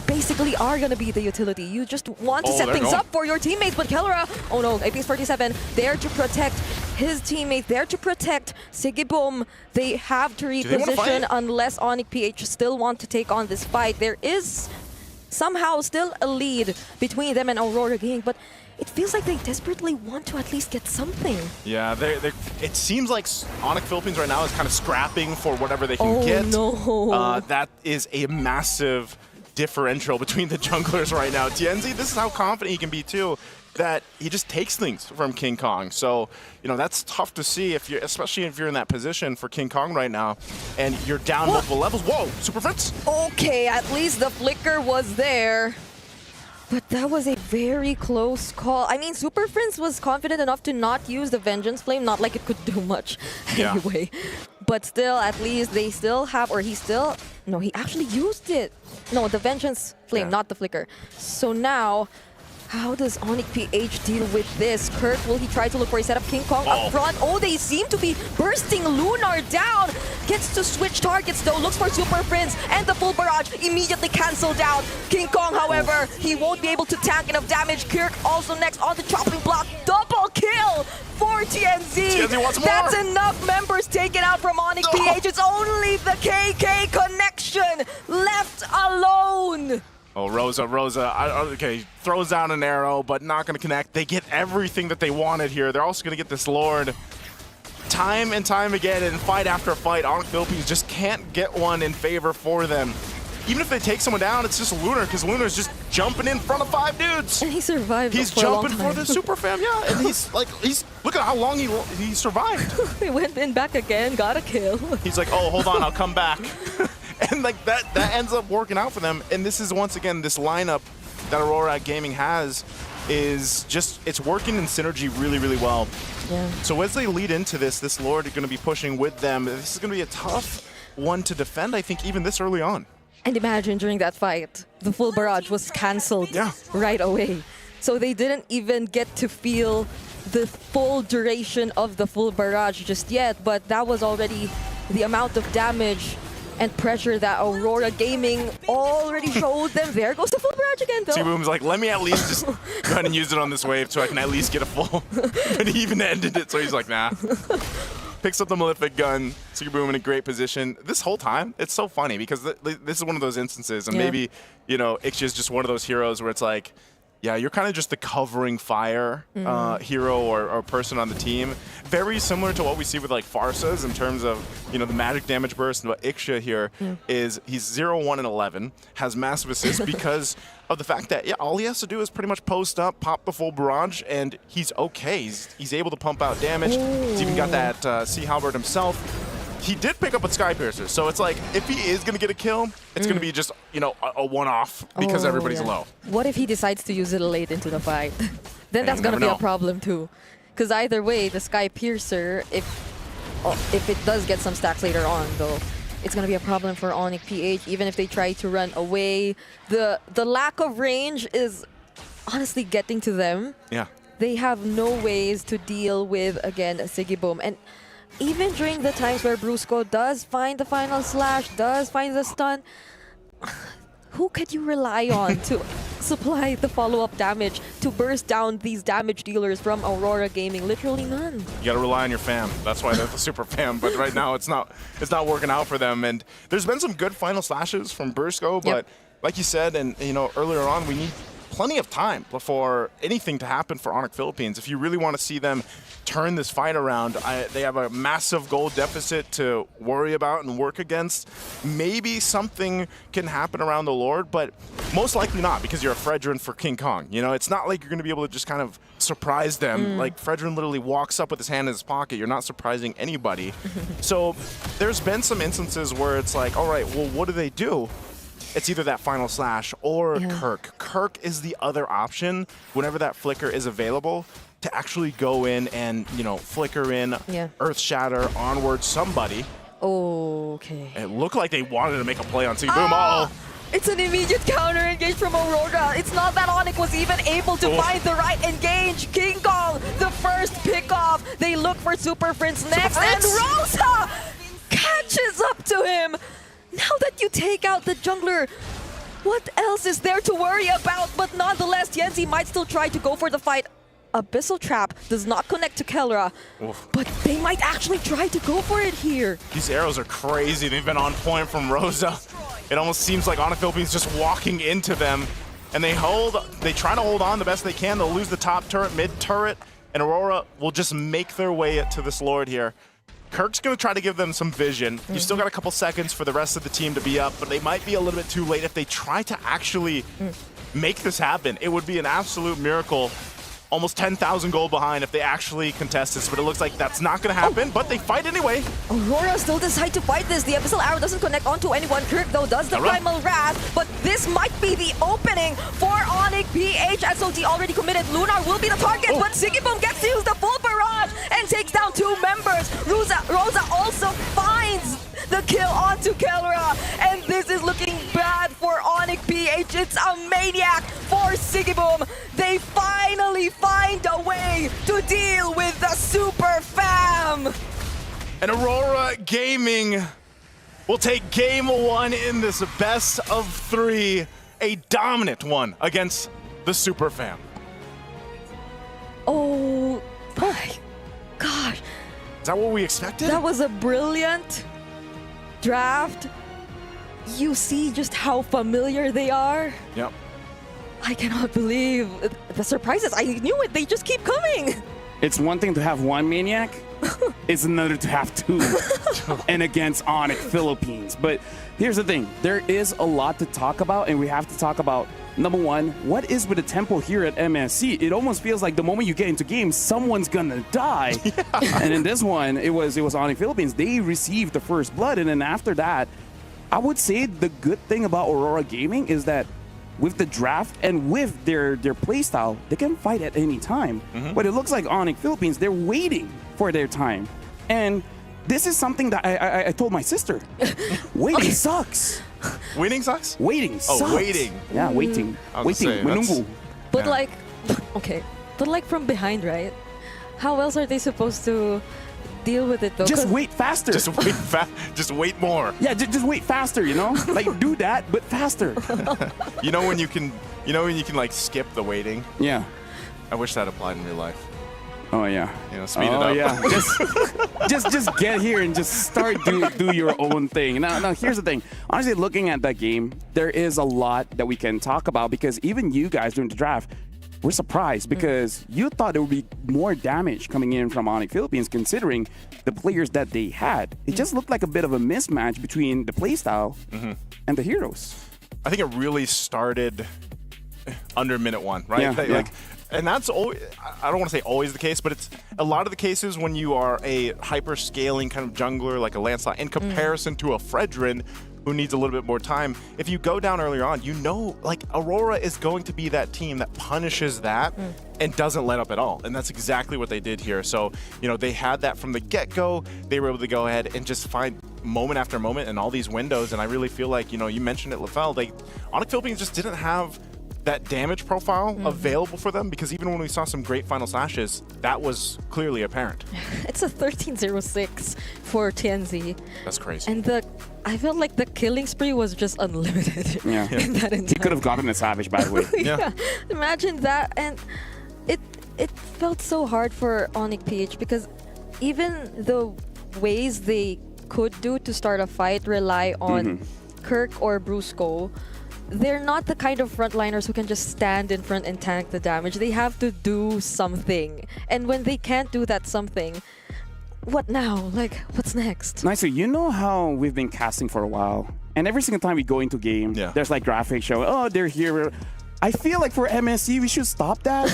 basically are going to be the utility. You just want to set things up for your teammates. But Kelra, oh no, Apex 47, there to protect his teammate, there to protect Sigibom. They have to reposition unless Onyx PH still want to take on this fight. There is somehow still a lead between them and Aurora Gaming, but it feels like they desperately want to at least get something. Yeah, it seems like Onyx Philippines right now is kind of scrapping for whatever they can get. No. That is a massive differential between the junglers right now. TNZ, this is how confident he can be too, that he just takes things from King Kong. So, you know, that's tough to see especially if you're in that position for King Kong right now and you're down multiple levels. Whoa, Super Fritz? Okay, at least the flicker was there. But that was a very close call. I mean, Super Prince was confident enough to not use the Vengeance Flame, not like it could do much anyway. But still, at least they still have, or he still, no, he actually used it. No, the Vengeance Flame, not the Flicker. So now, how does Onyx PH deal with this? Kirk, will he try to look for a setup? King Kong up front. Oh, they seem to be bursting Lunar down. Gets to switch targets though, looks for Super Prince, and the full barrage immediately cancelled out. King Kong, however, he won't be able to tank enough damage. Kirk also next on the chopping block. Double kill for TNZ. TNZ wants more. That's enough members taken out from Onyx PH. It's only the KK connection left alone. Oh, Rosa, okay, throws down an arrow, but not going to connect. They get everything that they wanted here. They're also going to get this Lord. Time and time again, in fight after fight, Onyx Philippines just can't get one in favor for them. Even if they take someone down, it's just Lunar, because Lunar's just jumping in front of 5 dudes. And he survived. He's jumping for the Super Fam, yeah. And look at how long he survived. He went in back again, got a kill. He's like, oh, hold on, I'll come back. And like that ends up working out for them. And this is once again this lineup that Aurora Gaming has is just, it's working in synergy really, really well. Yeah. So as they lead into this Lord is going to be pushing with them. This is going to be a tough one to defend, I think, even this early on. And imagine during that fight, the full barrage was cancelled right away. So they didn't even get to feel the full duration of the full barrage just yet, but that was already the amount of damage and pressure that Aurora Gaming already showed them. There goes the full barrage again, though. T-Boom's like, let me at least just go ahead and use it on this wave so I can at least get a full. But he even ended it, so he's like, nah. Picks up the Malefic gun. T-Boom in a great position. This whole time, it's so funny because this is one of those instances, and maybe, you know, Ixia is just one of those heroes where it's like, yeah, you're kind of just the covering fire hero or person on the team. Very similar to what we see with like Farsas in terms of, you know, the magic damage burst. And what Ixia here is he's 0, 1, and 11, has massive assists because of the fact that, yeah, all he has to do is pretty much post up, pop the full barrage, and he's okay. He's able to pump out damage. He's even got that Sea Halberd himself. he did pick up a Sky Piercer, so it's like if he is going to get a kill, it's going to be just, you know, a one-off because everybody's low. What if he decides to use it late into the fight? Then that's going to be a problem too. Because either way, the Sky Piercer, if it does get some stacks later on, though, it's going to be a problem for Onyx PH, even if they try to run away. The lack of range is honestly getting to them. Yeah. They have no ways to deal with, again, Sigiboom. And even during the times where Brusco does find the final slash, does find the stun, who could you rely on to supply the follow-up damage to burst down these damage dealers from Aurora Gaming? Literally none. You got to rely on your fam. That's why they're the super fam. But right now, it's not working out for them. And there's been some good final slashes from Brusco, but like you said, and you know, earlier on, we need plenty of time before anything to happen for Onyx Philippines. If you really want to see them turn this fight around, they have a massive gold deficit to worry about and work against. Maybe something can happen around the Lord, but most likely not, because you're a Fredrin for King Kong. You know, it's not like you're going to be able to just kind of surprise them. Like, Fredrin literally walks up with his hand in his pocket. You're not surprising anybody. So there's been some instances where it's like, all right, well, what do they do? It's either that final slash or Kirk. Kirk is the other option whenever that flicker is available to actually go in and, you know, flicker in, Earth Shatter, onward somebody. Okay. It looked like they wanted to make a play on Sigiboom. Uh-oh. It's an immediate counter engage from Aurora. It's not that Onyx was even able to find the right engage. King Kong, the first pick-off. They look for Super Prince next, and Rosa catches up to him. Now that you take out the jungler, what else is there to worry about? But nonetheless, Yenzi might still try to go for the fight. Abyssal Trap does not connect to Kelra, but they might actually try to go for it here. These arrows are crazy. They've been on point from Rosa. It almost seems like Onyx Philippines just walking into them, and they try to hold on the best they can. They'll lose the top turret, mid turret, and Aurora will just make their way to this Lord here. Kirk's going to try to give them some vision. You still got a couple seconds for the rest of the team to be up, but they might be a little bit too late if they try to actually make this happen. It would be an absolute miracle. Almost 10,000 gold behind if they actually contest this, but it looks like that's not going to happen, but they fight anyway. Aurora still decide to fight this. The Abyssal Arrow doesn't connect onto anyone. Kirk, though, does the Primal Wrath, but this might be the opening for Onyx PH. SOT already committed. Lunar will be the target, but Sigiboom gets to use the full barrage and takes down 2 members. Rosa also finds the kill onto Kelra, and this is looking bad for Onyx PH. It's a maniac for Sigiboom. They finally find a way to deal with the super fam. And Aurora Gaming will take game 1 in this best of 3, a dominant one against the super fam. Oh my gosh. Is that what we expected? That was a brilliant draft. You see just how familiar they are. Yep. I cannot believe the surprises. I knew it. They just keep coming. It's one thing to have one maniac. It's another to have 2. And against Onyx Philippines. But here's the thing. There is a lot to talk about, and we have to talk about, number one, what is with the tempo here at MSC? It almost feels like the moment you get into games, someone's gonna die. And in this one, it was Onyx Philippines. They received the first blood, and then after that, I would say the good thing about Aurora Gaming is that with the draft and with their playstyle, they can fight at any time. But it looks like Onyx Philippines, they're waiting for their time. And this is something that I told my sister. Waiting sucks. Waiting sucks? Waiting sucks. Oh, waiting. Yeah, waiting. Waiting. Menunggu. But like, okay. But like from behind, right? How else are they supposed to deal with it though? Just wait faster. Just wait more. Yeah, just wait faster, you know? Like do that, but faster. You know when you can like skip the waiting? Yeah. I wish that applied in real life. Oh yeah. You know, speed it up. Yeah. just get here and just start do your own thing. Now here's the thing. Honestly, looking at that game, there is a lot that we can talk about because even you guys during the draft, we're surprised because you thought there would be more damage coming in from Onyx Philippines considering the players that they had. It just looked like a bit of a mismatch between the playstyle and the heroes. I think it really started under minute 1, right? Yeah, Like And that's always, I don't want to say always the case, but it's a lot of the cases when you are a hyper-scaling kind of jungler like a Lancelot in comparison to a Fredrin who needs a little bit more time. If you go down earlier on, you know, like Aurora is going to be that team that punishes that and doesn't let up at all. And that's exactly what they did here. So, you know, they had that from the get-go. They were able to go ahead and just find moment after moment in all these windows. And I really feel like, you know, you mentioned it, Lefel, like Onyx Philippines just didn't have that damage profile available for them, because even when we saw some great final slashes, that was clearly apparent. It's a 13-06 for TNZ. That's crazy. And I felt like the killing spree was just unlimited. Yeah. In that He could have gotten a Savage, by the way. yeah. Imagine that. And it felt so hard for Onyx PH, because even the ways they could do to start a fight rely on Kirk or Brusco, they're not the kind of frontliners who can just stand in front and tank the damage. They have to do something. And when they can't do that something, what now? Like, what's next? Nice. So you know how we've been casting for a while, and every single time we go into game, there's like graphics showing, oh, they're here. I feel like for MSC, we should stop that,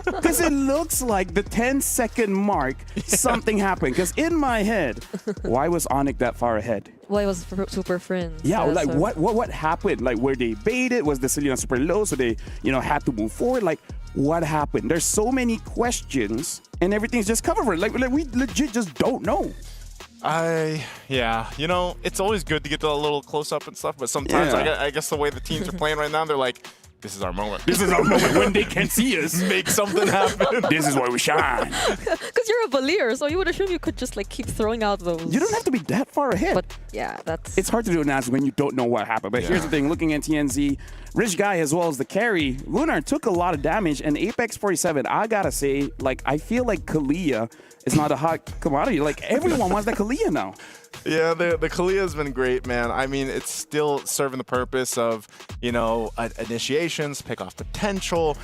because it looks like the 10-second mark, something happened. Because in my head, why was Onyx that far ahead? Well, it was super friends. Yeah, like what happened? Like, were they baited? Was the Selena super low, so they, you know, had to move forward? Like, what happened? There's so many questions, and everything's just covered. Like we legit just don't know. Yeah, you know, it's always good to get to a little close up and stuff, but sometimes I guess the way the teams are playing right now, they're like, this is our moment. This is our moment when they can see us. Make something happen. This is where we shine. Because you're a Valier, so you would assume you could just like keep throwing out those. You don't have to be that far ahead. But yeah, that's... It's hard to do an answer when you don't know what happened. But here's the thing, looking at TNZ, Rich Guy as well as the carry, Lunar took a lot of damage, and Apex 47, I gotta say, like, I feel like Kalia is not a hot commodity. Like, everyone wants that Kalia now. Yeah, the Kalia has been great, man. I mean, it's still serving the purpose of, you know, initiations, pick off potential.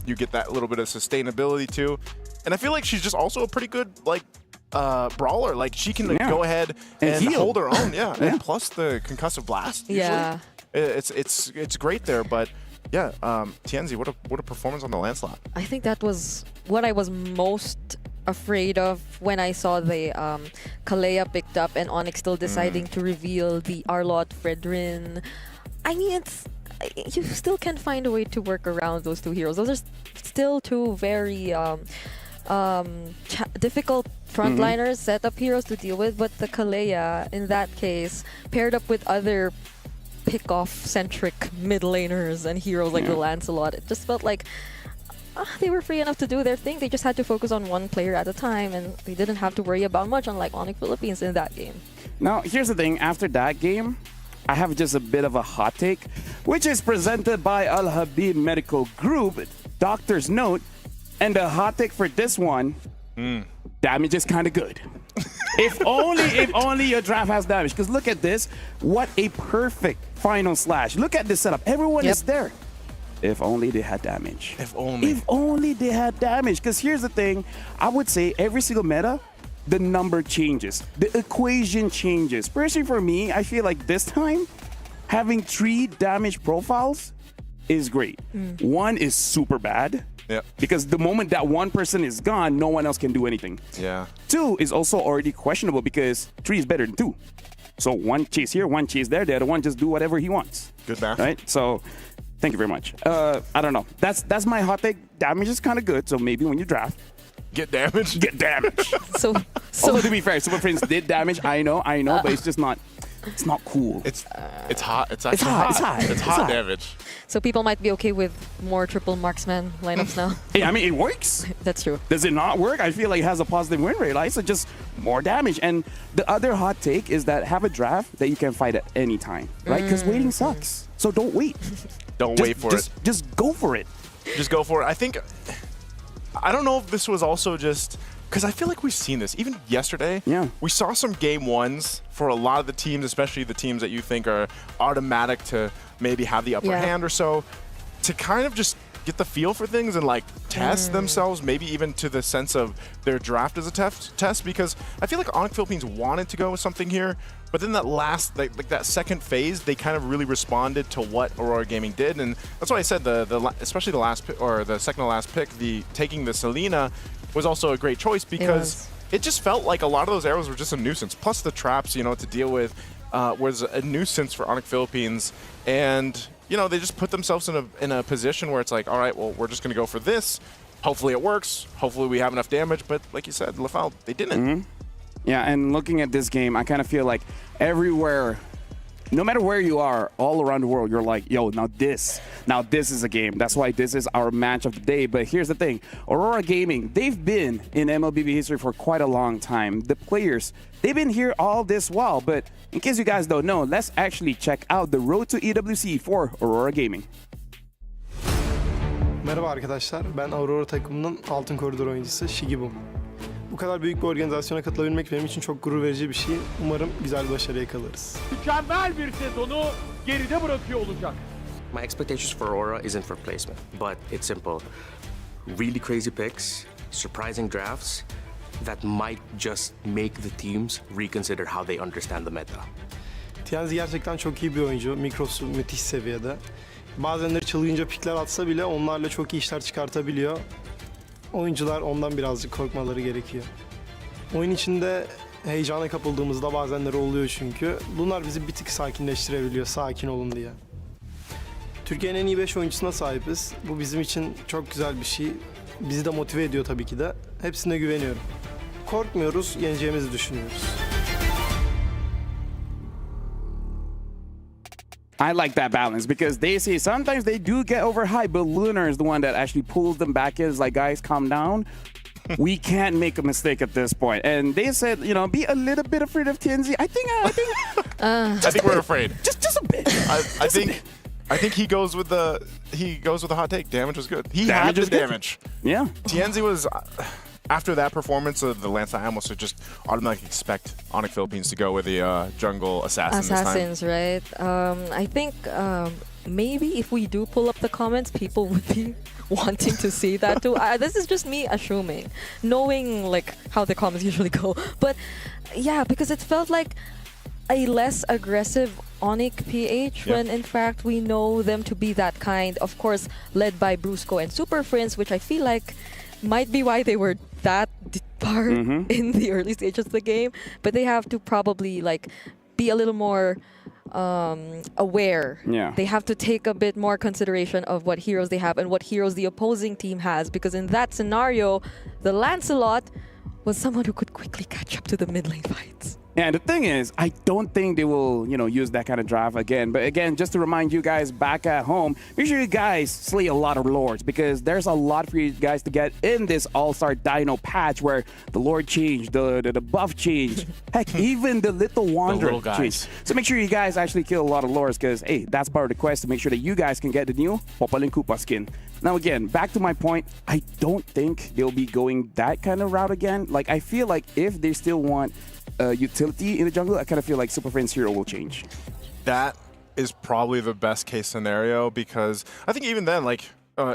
You get that little bit of sustainability too. And I feel like she's just also a pretty good, like, brawler. Like, she can go ahead and hold her own. Yeah. And plus the concussive blast. Usually. It's great there, but yeah, TNZ, what a performance on the Lancelot. I think that was what I was most afraid of when I saw the Kalea picked up and Onyx still deciding to reveal the Arlott Fredrin. I mean, you still can find a way to work around those two heroes. Those are still two very difficult frontliners, setup heroes to deal with, but the Kalea, in that case, paired up with other pick-off-centric mid laners and heroes like the Lancelot, it just felt like they were free enough to do their thing. They just had to focus on one player at a time, and they didn't have to worry about much, unlike Onyx Philippines in that game. Now, here's the thing. After that game, I have just a bit of a hot take, which is presented by Al Habib Medical Group, doctor's note. And the hot take for this one, damage is kind of good. if only your draft has damage. Because look at this. What a perfect final slash. Look at this setup. Everyone is there. If only they had damage. If only. If only they had damage. Because here's the thing. I would say every single meta, the number changes. The equation changes. Personally for me, I feel like this time, having 3 damage profiles is great. 1 is super bad. Yeah. Because the moment that one person is gone, no one else can do anything. Yeah. 2 is also already questionable because 3 is better than 2. So 1 chase here, 1 chase there, the other one just do whatever he wants. Good math. Right? So thank you very much. I don't know. That's my hot take. Damage is kind of good, so maybe when you draft, get damage. Get damage. so although to be fair, Super Friends did damage. I know, but it's just not. It's not cool. It's hot. It's hot. It's hot damage. So people might be okay with more triple marksman lineups now. Hey, I mean, it works. That's true. Does it not work? I feel like it has a positive win rate. Right? So just more damage. And the other hot take is that have a draft that you can fight at any time, right? Because waiting sucks. So don't wait. Don't wait for it. Just go for it. Just go for it. I don't know if this was also just because I feel like we've seen this even yesterday. Yeah, we saw some game ones for a lot of the teams, especially the teams that you think are automatic to maybe have the upper hand or so. to kind of just get the feel for things and like test themselves, maybe even to the sense of their draft as a test, because I feel like Onyx Philippines wanted to go with something here, but then that last, like that second phase, they kind of really responded to what Aurora Gaming did, and that's why I said especially the last pick, or the second to last pick, taking the Selena was also a great choice because it just felt like a lot of those arrows were just a nuisance. Plus the traps, you know, to deal with was a nuisance for Onyx Philippines, and you know, they just put themselves in a position where it's like, all right, well, we're just going to go for this. Hopefully it works. Hopefully we have enough damage. But like you said, Lafal, they didn't. Yeah, and looking at this game, I kind of feel like everywhere, no matter where you are, all around the world, you're like, yo, now this is a game. That's why this is our match of the day. But here's the thing. Aurora Gaming, they've been in MLBB history for quite a long time. The players, they've been here all this while. But in case you guys don't know, let's actually check out the road to EWC for Aurora Gaming. Merhaba arkadaşlar, ben Aurora takımının altın koridor oyuncusu Shigibum. Bu kadar büyük bir organizasyona katılabilmek benim için çok gurur verici bir şey. Umarım güzel bir başarı yakalarız. Mükemmel bir sezonu geride bırakıyor olacak. My expectations for Aurora isn't for placement, but it's simple. Really crazy picks, surprising drafts that might just make the teams reconsider how they understand the meta. Tienzi gerçekten çok iyi bir oyuncu. Mikrosu müthiş seviyede. Bazenleri çılgınca pikler atsa bile onlarla çok iyi işler çıkartabiliyor. Oyuncular ondan birazcık korkmaları gerekiyor. Oyun içinde heyecana kapıldığımızda bazenleri oluyor çünkü. Bunlar bizi bir tık sakinleştirebiliyor, sakin olun diye. Türkiye'nin en iyi 5 oyuncusuna sahibiz. Bu bizim için çok güzel bir şey. Bizi de motive ediyor tabii ki de. Hepsine güveniyorum. Korkmuyoruz, yeneceğimizi düşünüyoruz. I like that balance because they say sometimes they do get overhyped, but Lunar is the one that actually pulls them back in. It's like, guys, calm down. We can't make a mistake at this point. And they said, you know, be a little bit afraid of Tienzi. I think we're afraid. Just a bit. I think he goes with the hot take. Damage was good. He had the damage. Yeah. Tienzi was. After that performance of the Lance, I almost just automatically expect Onyx Philippines to go with the jungle assassins Assassins, this time. right? I think maybe if we do pull up the comments, people would be wanting to see that too. This is just me assuming, knowing like how the comments usually go. But yeah, because it felt like a less aggressive Onyx PH when in fact we know them to be that kind. Of course, led by Brusco and Super Friends, which I feel like might be why they were that far in the early stages of the game, but they have to probably like be a little more aware. Yeah. They have to take a bit more consideration of what heroes they have and what heroes the opposing team has, because in that scenario, the Lancelot was someone who could quickly catch up to the mid lane fights. And the thing is, I don't think they will, you know, use that kind of draft again. But again, just to remind you guys back at home, make sure you guys slay a lot of lords because there's a lot for you guys to get in this All-Star Dino patch where the lord changed, the buff changed, heck, even the little wanderer changed. So make sure you guys actually kill a lot of lords because, hey, that's part of the quest to make sure that you guys can get the new Popalin Koopa skin. Now again, back to my point, I don't think they'll be going that kind of route again. Like, I feel like if they still want utility in the jungle, I kind of feel like Super Friends hero will change. That is probably the best case scenario because I think even then, like,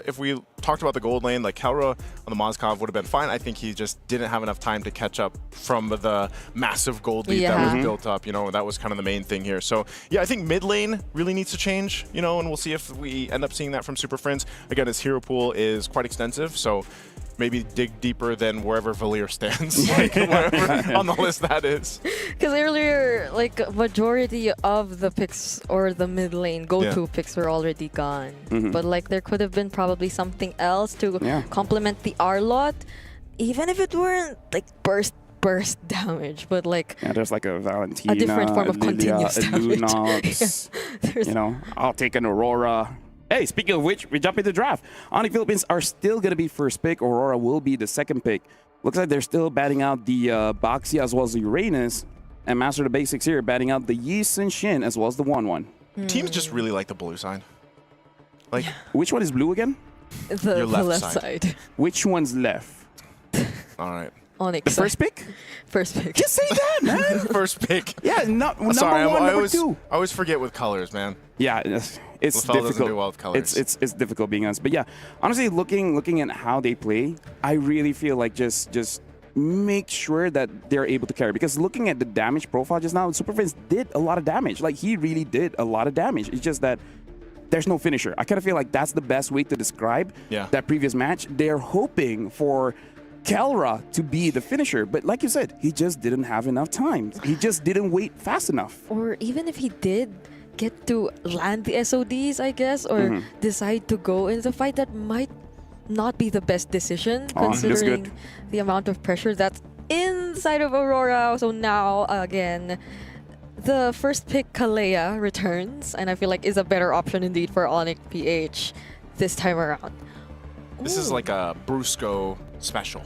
if we talked about the gold lane, like Kelra on the Mozkov would have been fine. I think he just didn't have enough time to catch up from the massive gold lead that was built up. You know, that was kind of the main thing here. So yeah, I think mid lane really needs to change, you know, and we'll see if we end up seeing that from Super Friends. Again, his hero pool is quite extensive, so maybe dig deeper than wherever Valir stands, like wherever on the list that is. Because earlier, like, majority of the picks or the mid lane go-to picks were already gone. But like, there could have been probably something else to complement the R-Lot, even if it weren't like burst damage, but like there's like a Valentina, a different form of continuous damage. Lunox, you know, I'll take an Aurora. Hey, speaking of which, we jump into the draft. Onyx Philippines are still going to be first pick. Aurora will be the second pick. Looks like they're still batting out the Baxia as well as the Uranus. And Master of the Basics here batting out the Yi Sun Shin as well as the 1-1. Teams just really like the blue side. Like, which one is blue again? The left side. Which one's left? All right. Onyx. The first pick? First pick. Just say that, man. First pick. Yeah, number Sorry, one, I number two. always forget with colors, man. Yeah, it's LaFell doesn't difficult. do well with colors. It's difficult being honest. But yeah, honestly, looking at how they play, I really feel like just make sure that they're able to carry. Because looking at the damage profile just now, Super Vince did a lot of damage. Like, he really did a lot of damage. It's just that there's no finisher. I kind of feel like that's the best way to describe that previous match. They're hoping for Kelra to be the finisher, but like you said, he just didn't have enough time. He just didn't wait fast enough. Or even if he did get to land the SODs, I guess, or decide to go into the fight, that might not be the best decision considering the amount of pressure that's inside of Aurora. So now, again, the first pick, Kalea, returns, and I feel like is a better option indeed for Onyx PH this time around. This is like a Brusco special.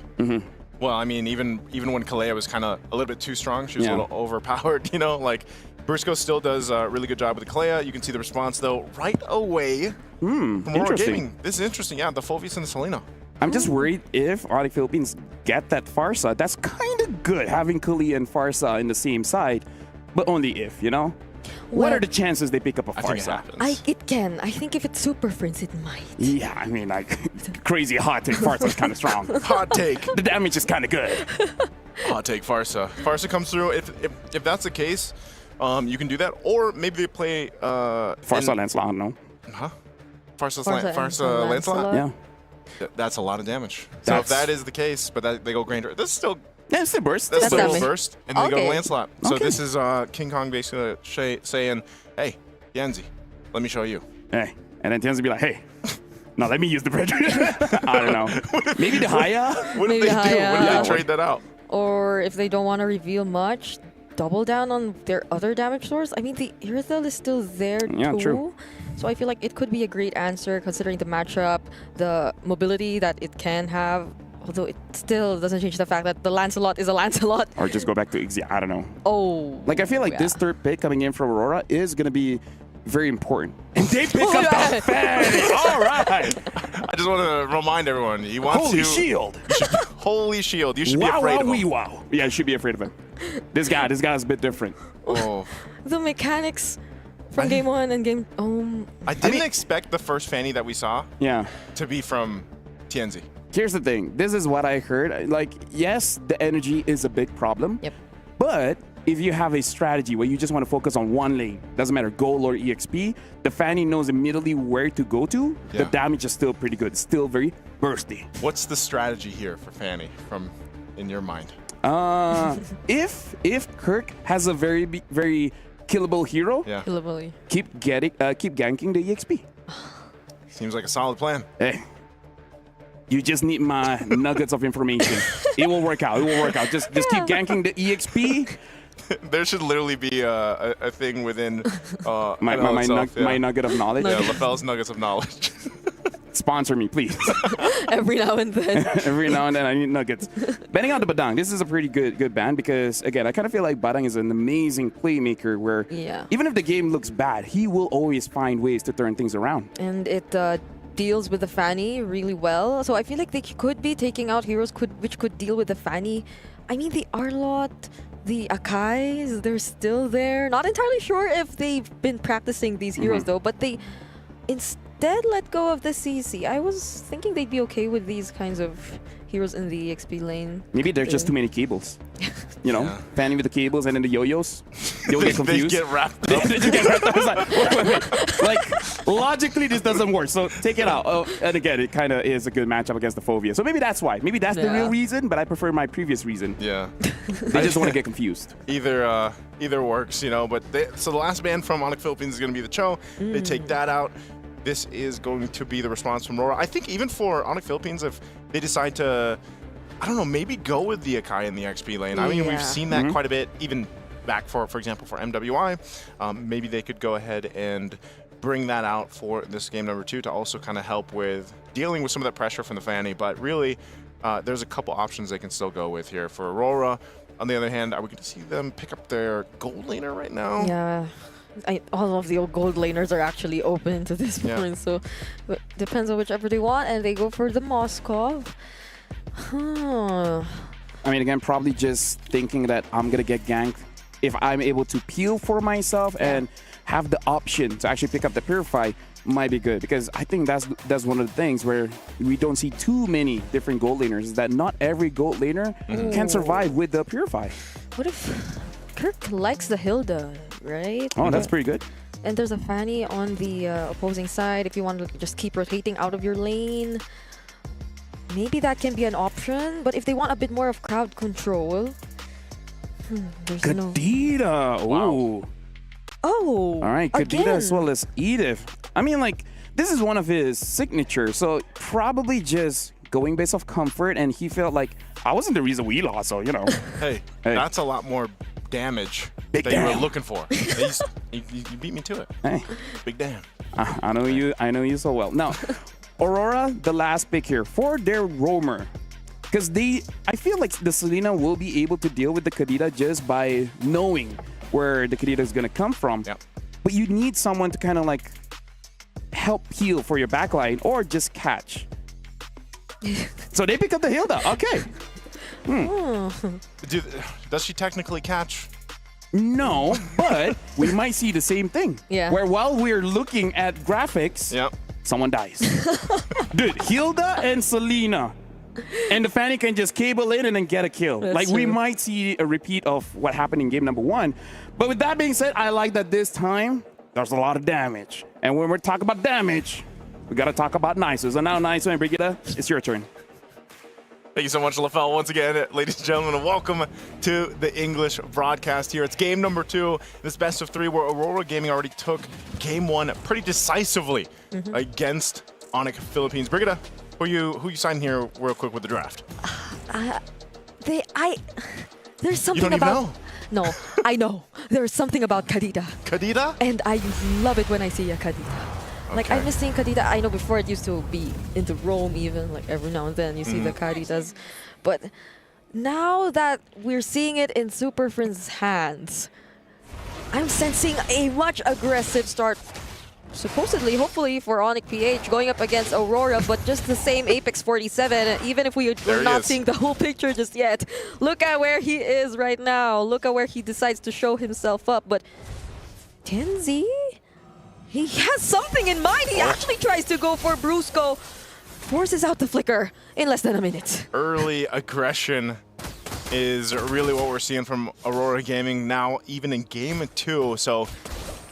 Well, I mean, even when Kalea was kind of a little bit too strong, she was a little overpowered, you know, like Brusco still does a really good job with the Kalea. You can see the response, though, right away from Aurora Gaming. This is interesting. Yeah, the Fulvius and the Selena. I'm just worried if Onyx Philippines get that Farsa. That's kind of good, having Kalea and Farsa in the same side, but only if, you know? What are the chances they pick up a Farsa? It can. I think if it's Super Friends, it might. Yeah, I mean, like, crazy hot take. Farsa's kind of strong. Hot take. The damage is kind of good. Hot take, Farsa. Farsa comes through. If that's the case, you can do that. Or maybe they play... Farsa Lancelot, no? Huh? Farsa Lancelot? Yeah. That's a lot of damage. So if that is the case, but they go Granger, this is still... Yeah, it's still burst. That's still burst, and then they go Lancelot. So this is King Kong basically saying, hey, Yanzi, let me show you. Hey. And then Tianzi be like, hey, no, let me use the bridge. I don't know. Maybe the Haya? What if they do? What if they trade that out? Or if they don't want to reveal much, double down on their other damage source. I mean, the Irithel is still there too. True. So I feel like it could be a great answer considering the matchup, the mobility that it can have. Although it still doesn't change the fact that the Lancelot is a Lancelot. Or just go back to Ixia. I don't know. Oh. Like, I feel like this third pick coming in for Aurora is going to be very important. And they pick up the Fanny. All right. I just want to remind everyone, you want Holy Shield. Holy Shield. You should be afraid of him. Wow. Yeah, you should be afraid of him. This guy's a bit different. Oh. The mechanics from game one and game... I didn't expect the first Fanny that we saw to be from Tianzi. Here's the thing. This is what I heard. Like, yes, the energy is a big problem. Yep. But if you have a strategy where you just want to focus on one lane, doesn't matter, gold or EXP, the Fanny knows immediately where to go to. The damage is still pretty good. It's still very bursty. What's the strategy here for Fanny in your mind? If Kirk has a very killable hero, keep ganking the EXP. Seems like a solid plan. Hey. You just need my nuggets of information. It will work out. It will work out. Just keep ganking the EXP. There should literally be a thing within my nugget of knowledge. Yeah, LaFell's nuggets of knowledge. Sponsor me, please. Every now and then. Every now and then I need nuggets. Banning out the Badang. This is a pretty good ban because, again, I kind of feel like Badang is an amazing playmaker where even if the game looks bad, he will always find ways to turn things around. And it deals with the Fanny really well. So I feel like they could be taking out heroes which could deal with the Fanny. I mean, the Arlot, the Akais, they're still there. Not entirely sure if they've been practicing these heroes though, but they instead let go of the CC. I was thinking they'd be okay with these kinds of heroes in the XP lane. Maybe there's just too many cables. You know, Fanny with the cables and then the yo-yos. You'll get confused. They get wrapped up. They just get wrapped up. It's like, logically, this doesn't work. So take it out. Oh, and again, it kind of is a good matchup against the Phobia. So maybe that's why. Maybe that's the real reason, but I prefer my previous reason. Yeah. They just want to get confused. Either works, you know. But so the last ban from Onyx Philippines is going to be the Cho. They take that out. This is going to be the response from Aurora. I think even for Onyx Philippines, if they decide to, I don't know, maybe go with the Akai in the XP lane. I mean, we've seen that quite a bit, even back for example, for MWI. Maybe they could go ahead and bring that out for this game number 2 to also kind of help with dealing with some of that pressure from the Fanny. But really, there's a couple options they can still go with here for Aurora. On the other hand, are we going to see them pick up their gold laner right now? Yeah. All of the old gold laners are actually open to this point, so it depends on whichever they want, and they go for the Moskov. I mean, again, probably just thinking that I'm going to get ganked. If I'm able to peel for myself and have the option to actually pick up the Purify, might be good, because I think that's one of the things where we don't see too many different gold laners, is that not every gold laner can survive with the Purify. What if Kirk likes the Hilda, right? Oh, that's pretty good. And there's a Fanny on the opposing side if you want to just keep rotating out of your lane. Maybe that can be an option, but if they want a bit more of crowd control, there's Kadita! Ooh. Oh, all right, Kadita as well as Edith. I mean, like, this is one of his signatures, so probably just going based off comfort, and he felt like, I wasn't the reason we lost, so, you know. Hey, that's a lot more damage that you were looking for. You beat me to it. Hey. Big damn. I know you so well. Now, Aurora, the last pick here for their roamer. Because I feel like the Selena will be able to deal with the Kadita just by knowing where the Kadita is going to come from. Yep. But you need someone to kind of like help heal for your backline or just catch. So they pick up the Hilda. Okay. Does she technically catch? No, but we might see the same thing. Yeah. Where while we're looking at graphics, someone dies. Dude, Hilda and Selena. And the Fanny can just cable in and then get a kill. That's we true. might see a repeat of what happened in game number 1. But with that being said, I like that this time there's a lot of damage. And when we're talking about damage, we got to talk about Niso. So now, Niso and Brigitte, it's your turn. Thank you so much, LaFell. Once again, ladies and gentlemen, and welcome to the English broadcast here. It's game number 2, this best of 3, where Aurora Gaming already took game 1 pretty decisively against Onyx Philippines. Brigitte, who you signed here real quick with the draft? There's something You don't even about. know? No, I know. There's something about Kadita. Kadita? And I love it when I see a Kadita. Like, I miss seeing Kadita. I know before it used to be into Rome even, like every now and then you see the Kaditas. But now that we're seeing it in Super Friends' hands, I'm sensing a much aggressive start. Supposedly, hopefully for Onyx PH going up against Aurora, but just the same Apex 47, even if we're not seeing the whole picture just yet. Look at where he is right now. Look at where he decides to show himself up. But Tianzi, he has something in mind. He actually tries to go for Brusco. Forces out the flicker in less than a minute. Early aggression is really what we're seeing from Aurora Gaming now, even in game 2. So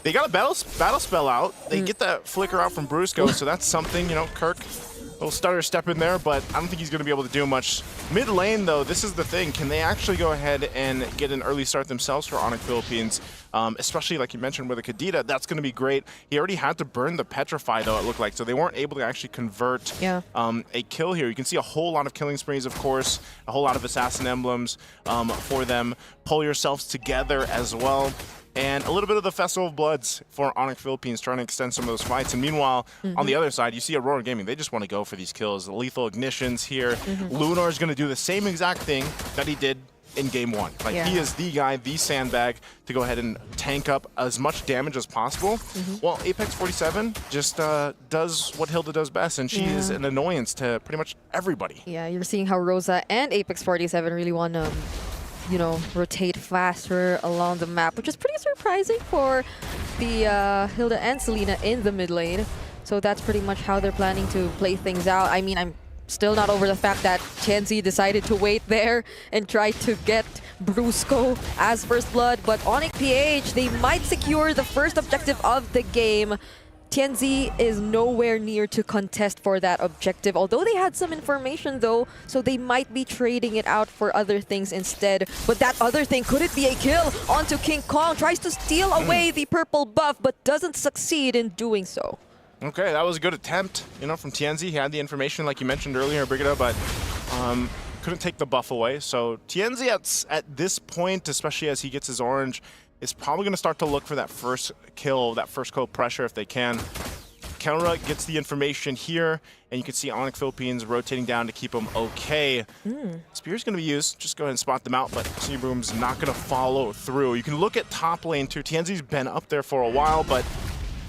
they got a battle spell out. They get that flicker out from Brusco, so that's something, you know, Kirk, a little stutter step in there, but I don't think he's going to be able to do much. Mid lane, though, this is the thing. Can they actually go ahead and get an early start themselves for Onyx Philippines? Especially, like you mentioned, with a Kadita, that's going to be great. He already had to burn the Petrify, though, it looked like, so they weren't able to actually convert a kill here. You can see a whole lot of killing sprees, of course, a whole lot of assassin emblems for them. Pull yourselves together as well. And a little bit of the Festival of Bloods for Onyx Philippines, trying to extend some of those fights. And meanwhile, on the other side, you see Aurora Gaming. They just want to go for these kills. The lethal ignitions here. Lunar is going to do the same exact thing that he did in game 1. Like, he is the guy, the sandbag, to go ahead and tank up as much damage as possible. Well, Apex 47 just does what Hilda does best, and she is an annoyance to pretty much everybody. Yeah, you're seeing how Rosa and Apex 47 really want to, you know, rotate faster along the map, which is pretty surprising for the Hilda and Selena in the mid lane. So that's pretty much how they're planning to play things out. I mean, I'm still not over the fact that Tianzi decided to wait there and try to get Brusco as first blood, but Onyx PH, they might secure the first objective of the game. Tianzi is nowhere near to contest for that objective, although they had some information though, so they might be trading it out for other things instead. But that other thing, could it be a kill onto King Kong? Tries to steal away the purple buff, but doesn't succeed in doing so. Okay, that was a good attempt, you know, from Tianzi. He had the information, like you mentioned earlier, Brigitte, but couldn't take the buff away. So Tianzi at this point, especially as he gets his orange, is probably going to start to look for that first kill, that first kill pressure if they can. Kelra gets the information here, and you can see Onyx Philippines rotating down to keep them okay. Spear's going to be used. Just go ahead and spot them out, but Boom's not going to follow through. You can look at top lane too. Tianzi's been up there for a while, but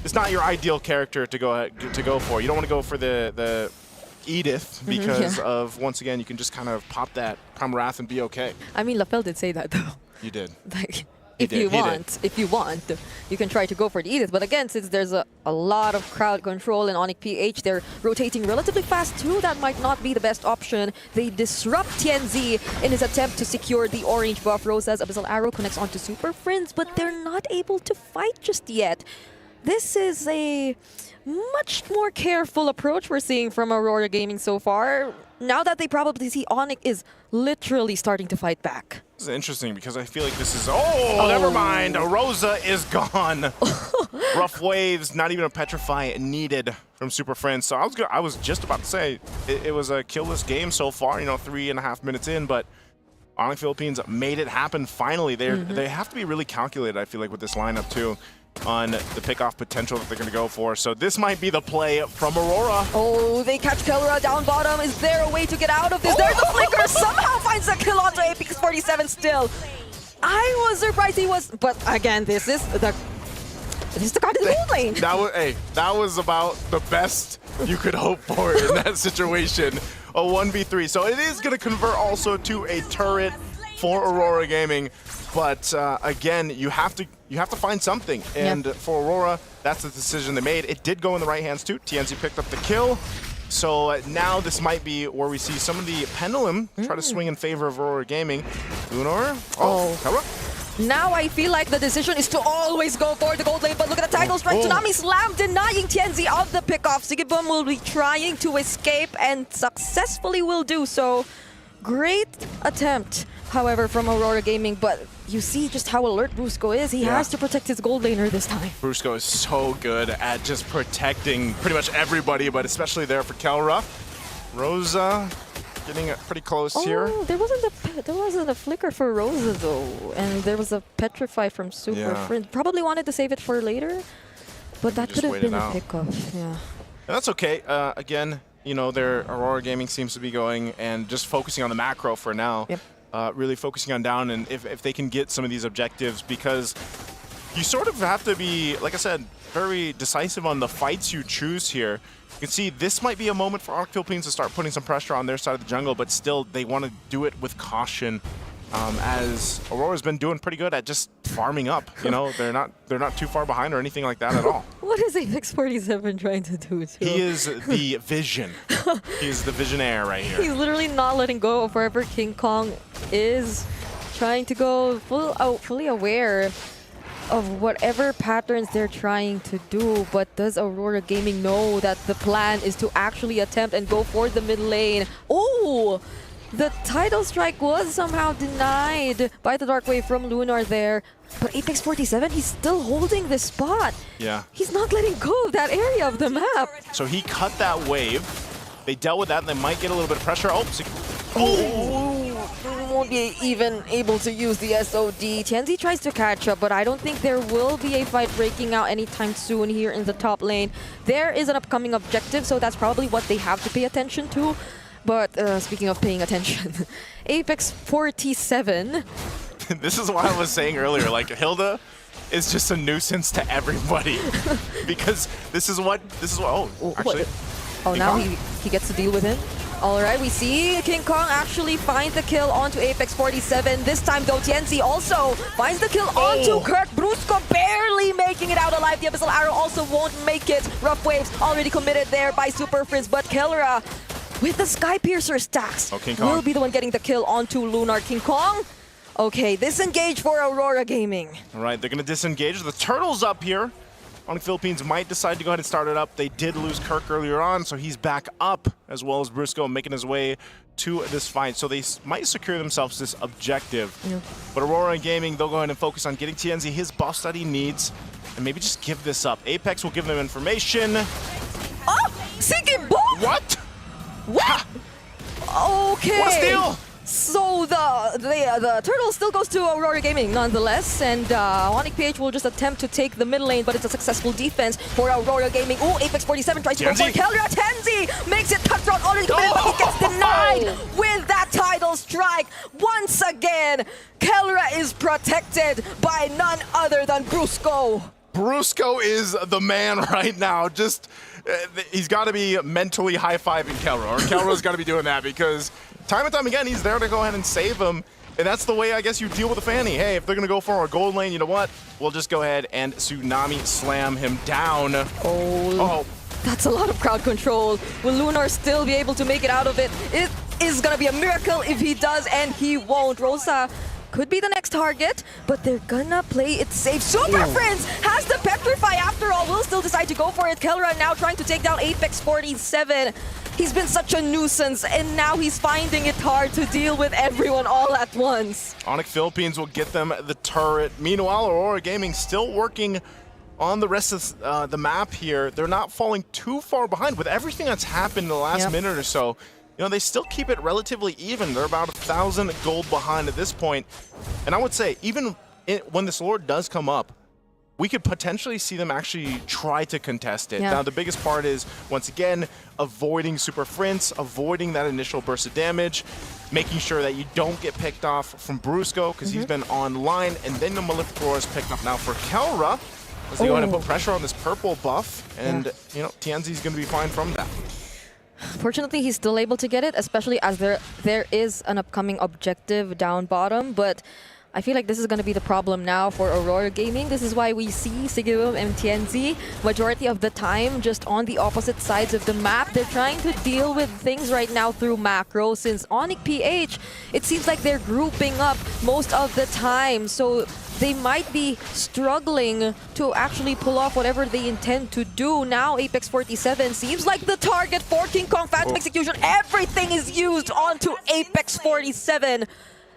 it's not your ideal character to go for. You don't want to go for the Edith because of, once again, you can just kind of pop that Primal Wrath and be okay. I mean, Lafelle did say that though. You did. Like, if you want, you can try to go for the Edith. But again, since there's a lot of crowd control in Onyx PH, they're rotating relatively fast too. That might not be the best option. They disrupt Tianzi in his attempt to secure the orange buff. Rosa's Abyssal Arrow connects onto Super Friends, but they're not able to fight just yet. This is a much more careful approach we're seeing from Aurora Gaming so far. Now that they probably see Onyx is literally starting to fight back. This is interesting because I feel like this is... Oh, never mind. Rosa is gone. Rough Waves, not even a Petrify needed from Super Friends. So I was just about to say it was a killless game so far, 3.5 minutes in, but Onyx Philippines made it happen finally. They have to be really calculated, I feel like, with this lineup too, on the pick-off potential that they're going to go for. So this might be the play from Aurora. Oh, they catch Kelra down bottom. Is there a way to get out of this? There's a flicker. Somehow finds a kill onto Apex 47 still. I was surprised he was, but again, this is the card in the gold lane. That was about the best you could hope for in that situation. A 1v3. So it is going to convert also to a turret for Aurora Gaming. But again, you have to find something, and for Aurora, that's the decision they made. It did go in the right hands too. TNZ picked up the kill, so now this might be where we see some of the pendulum try to swing in favor of Aurora Gaming. Lunar, Kelra. Now I feel like the decision is to always go for the gold lane, but look at the title strike. Tsunami Slam denying Tianzi of the pickoff. Sigibum will be trying to escape and successfully will do so. Great attempt, however, from Aurora Gaming, but you see just how alert Brusco is. He has to protect his gold laner this time. Brusco is so good at just protecting pretty much everybody, but especially there for Kelra. Rosa getting pretty close here. There wasn't a flicker for Rosa though, and there was a Petrify from Super Friends. Probably wanted to save it for later, but that could have been a pickoff. Yeah, and that's okay. Again, their Aurora Gaming seems to be going and just focusing on the macro for now. Really focusing on down, and if they can get some of these objectives, because you sort of have to be, like I said, very decisive on the fights you choose here. You can see this might be a moment for Onyx Philippines to start putting some pressure on their side of the jungle, but still they want to do it with caution. As Aurora's been doing pretty good at just farming up. They're not too far behind or anything like that at all. What is Apex 47 trying to do too? He is the vision. He is the visionaire right here. He's literally not letting go of wherever King Kong is, trying to go fully aware of whatever patterns they're trying to do. But does Aurora Gaming know that the plan is to actually attempt and go for the mid lane? Oh! The title strike was somehow denied by the Dark Wave from Lunar there. But Apex 47, he's still holding this spot. Yeah. He's not letting go of that area of the map. So he cut that wave. They dealt with that, and they might get a little bit of pressure. Won't be even able to use the SOD. Tianzi tries to catch up, but I don't think there will be a fight breaking out anytime soon here in the top lane. There is an upcoming objective, so that's probably what they have to pay attention to. But speaking of paying attention, Apex 47. This is what I was saying earlier. Like, Hilda is just a nuisance to everybody because this is what. Actually. Now he gets to deal with him. All right, we see King Kong actually find the kill onto Apex 47. This time, though, Tianzi also finds the kill onto Kurt. Brusco barely making it out alive. The Abyssal Arrow also won't make it. Rough Waves already committed there by Super Friends, but Kelra with the Sky Piercer stacks will be the one getting the kill onto Lunar. King Kong. Okay, disengage for Aurora Gaming. All right, they're going to disengage. The Turtle's up here. Onyx Philippines might decide to go ahead and start it up. They did lose Kirk earlier on, so he's back up, as well as Brusco making his way to this fight. So they might secure themselves this objective. But Aurora Gaming, they'll go ahead and focus on getting TNZ his buff that he needs, and maybe just give this up. Apex will give them information. Oh! Sinking boom! What? What? Okay. What a steal! So the turtle still goes to Aurora Gaming nonetheless, and Onyx PH will just attempt to take the mid lane, but it's a successful defense for Aurora Gaming. Ooh, Apex 47 tries to go for Kelra. Tianzi makes it cutthroat already committed, but he gets denied with that title strike. Once again, Kelra is protected by none other than Brusco. Brusco is the man right now. Just, he's got to be mentally high-fiving Kelra, or Kelra's got to be doing that, because time and time again, he's there to go ahead and save him. And that's the way, I guess, you deal with a Fanny. Hey, if they're going to go for a gold lane, you know what? We'll just go ahead and Tsunami slam him down. Oh. That's a lot of crowd control. Will Lunar still be able to make it out of it? It is going to be a miracle if he does, and he won't. Rosa could be the next target, but they're gonna play it safe. Super Prince has the Petrify after all. Will still decide to go for it. Kelra now trying to take down Apex 47. He's been such a nuisance, and now he's finding it hard to deal with everyone all at once. Onyx Philippines will get them the turret. Meanwhile, Aurora Gaming still working on the rest of the map here. They're not falling too far behind with everything that's happened in the last minute or so. You know, they still keep it relatively even. They're about 1,000 gold behind at this point. And I would say, even when this Lord does come up, we could potentially see them actually try to contest it. Now, the biggest part is, once again, avoiding Super Prince, avoiding that initial burst of damage, making sure that you don't get picked off from Brusco, because he's been online, and then the Malefic Roar is picked up now for Kelra, as they go ahead and put pressure on this purple buff, and, you know, Tianzi's going to be fine from that. Fortunately, he's still able to get it, especially as there is an upcoming objective down bottom, but I feel like this is going to be the problem now for Aurora Gaming. This is why we see Sigibum and Tianzi majority of the time just on the opposite sides of the map. They're trying to deal with things right now through macro, since Onyx PH, it seems like they're grouping up most of the time, so they might be struggling to actually pull off whatever they intend to do. Now Apex 47 seems like the target for King Kong Phantom Execution. Everything is used onto Apex 47.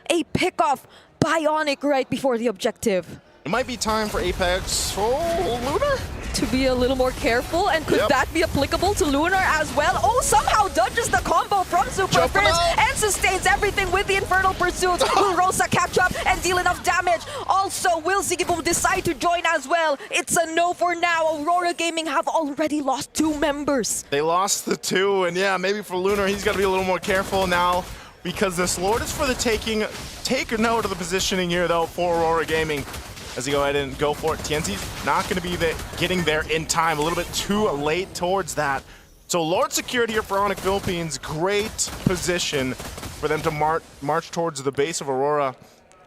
A pickoff Bionic right before the objective. It might be time for Apex Lunar to be a little more careful, and could that be applicable to Lunar as well? Oh, somehow dodges the combo from Super Prince and sustains everything with the Infernal Pursuit. Will Rosa catch up and deal enough damage? Also, will Sigibum decide to join as well? It's a no for now. Aurora Gaming have already lost 2 members. They lost the 2, and yeah, maybe for Lunar, he's got to be a little more careful now, because this Lord is for the taking. Take note of the positioning here, though, for Aurora Gaming as they go ahead and go for it. Tianzi's not going to be getting there in time, a little bit too late towards that. So Lord secured here for Onyx Philippines. Great position for them to march towards the base of Aurora.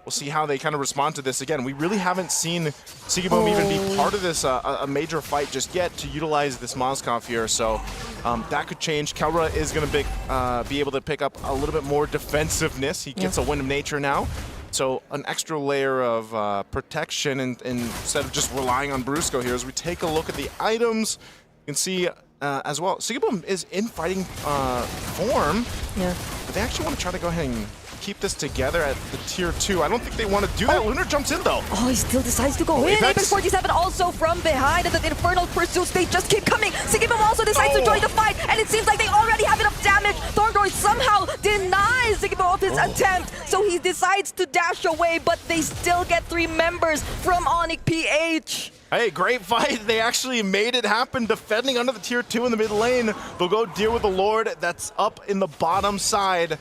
We'll see how they kind of respond to this. Again, we really haven't seen Sigibum even be part of this a major fight just yet to utilize this Moskov here. So that could change. Kelra is going to be able to pick up a little bit more defensiveness. He gets a Wind of Nature now. So an extra layer of protection instead of just relying on Brusco here. As we take a look at the items, you can see as well, Sigibum is in fighting form. But they actually want to try to go ahead and keep this together at the tier 2. I don't think they want to do that. Lunar jumps in, though. Oh, he still decides to go in. Apex 47 also from behind, and the Infernal Pursuits, they just keep coming. Sigibum also decides to join the fight, and it seems like they already have enough damage. Thorndroid somehow denies Sigibum of his attempt, so he decides to dash away, but they still get 3 members from Onyx PH. Hey, great fight. They actually made it happen, defending under the tier 2 in the mid lane. They'll go deal with the Lord that's up in the bottom side.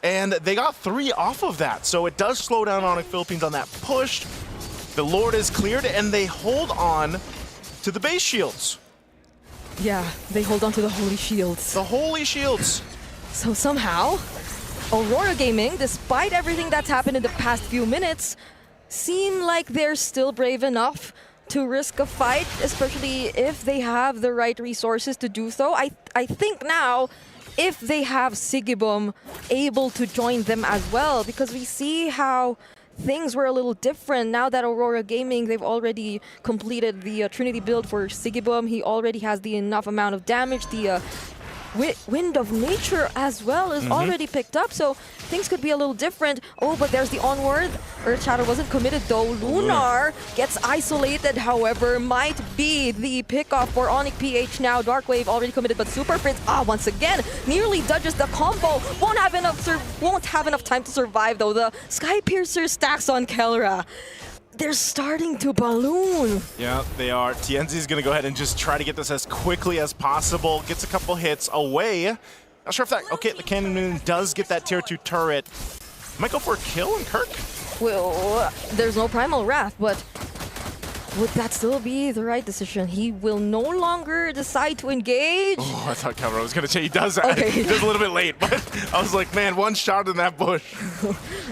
And they got 3 off of that, so it does slow down Onyx Philippines on that push. The Lord is cleared, and they hold on to the base shields. Yeah, they hold on to the Holy Shields. The Holy Shields. So somehow, Aurora Gaming, despite everything that's happened in the past few minutes, seem like they're still brave enough to risk a fight, especially if they have the right resources to do so. I think now, if they have Sigibum able to join them as well, because we see how things were a little different now that Aurora Gaming, they've already completed the Trinity build for Sigibum. He already has the enough amount of damage. The Wind of Nature as well is already picked up, so things could be a little different. Oh, but there's the onward. Earth Shatter wasn't committed though. Lunar gets isolated, however, might be the pickoff for Onyx PH now. Darkwave already committed, but Super Prince, once again, nearly dodges the combo. Won't have enough time to survive though. The Sky Piercer stacks on Kelra. They're starting to balloon. Yeah, they are. Tianzi's going to go ahead and just try to get this as quickly as possible. Gets a couple hits away. Not sure if that... Okay, the Cannonman does get that tier 2 turret. Might go for a kill in Kirk. Well, there's no Primal Wrath, but would that still be the right decision? He will no longer decide to engage. Oh, I thought Cameron was going to say he does that. Okay. He does a little bit late, but I was like, man, one shot in that bush.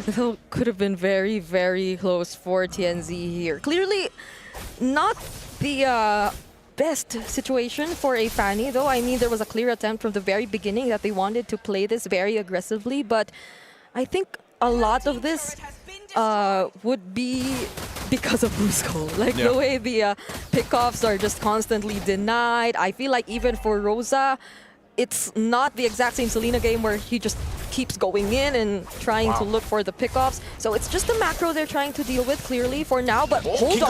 It could have been very, very close for TNZ here. Clearly, not the best situation for a Fanny, though. I mean, there was a clear attempt from the very beginning that they wanted to play this very aggressively, but I think a lot of this would be because of Brusco. Like the way the pickoffs are just constantly denied. I feel like even for Rosa, it's not the exact same Selena game where he just keeps going in and trying to look for the pickoffs. So it's just the macro they're trying to deal with clearly for now. But hold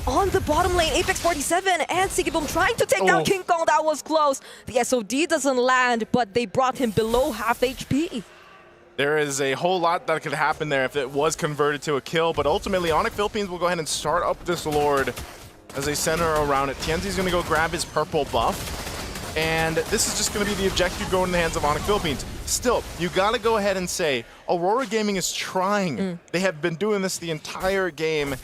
on the bottom lane, Apex 47 and Sigiboom trying to take down King Kong. That was close. The SOD doesn't land, but they brought him below half HP. There is a whole lot that could happen there if it was converted to a kill, but ultimately Onyx Philippines will go ahead and start up this Lord as they center around it. Tienzi's going to go grab his purple buff, and this is just going to be the objective going in the hands of Onyx Philippines. Still, you got to go ahead and say Aurora Gaming is trying. They have been doing this the entire game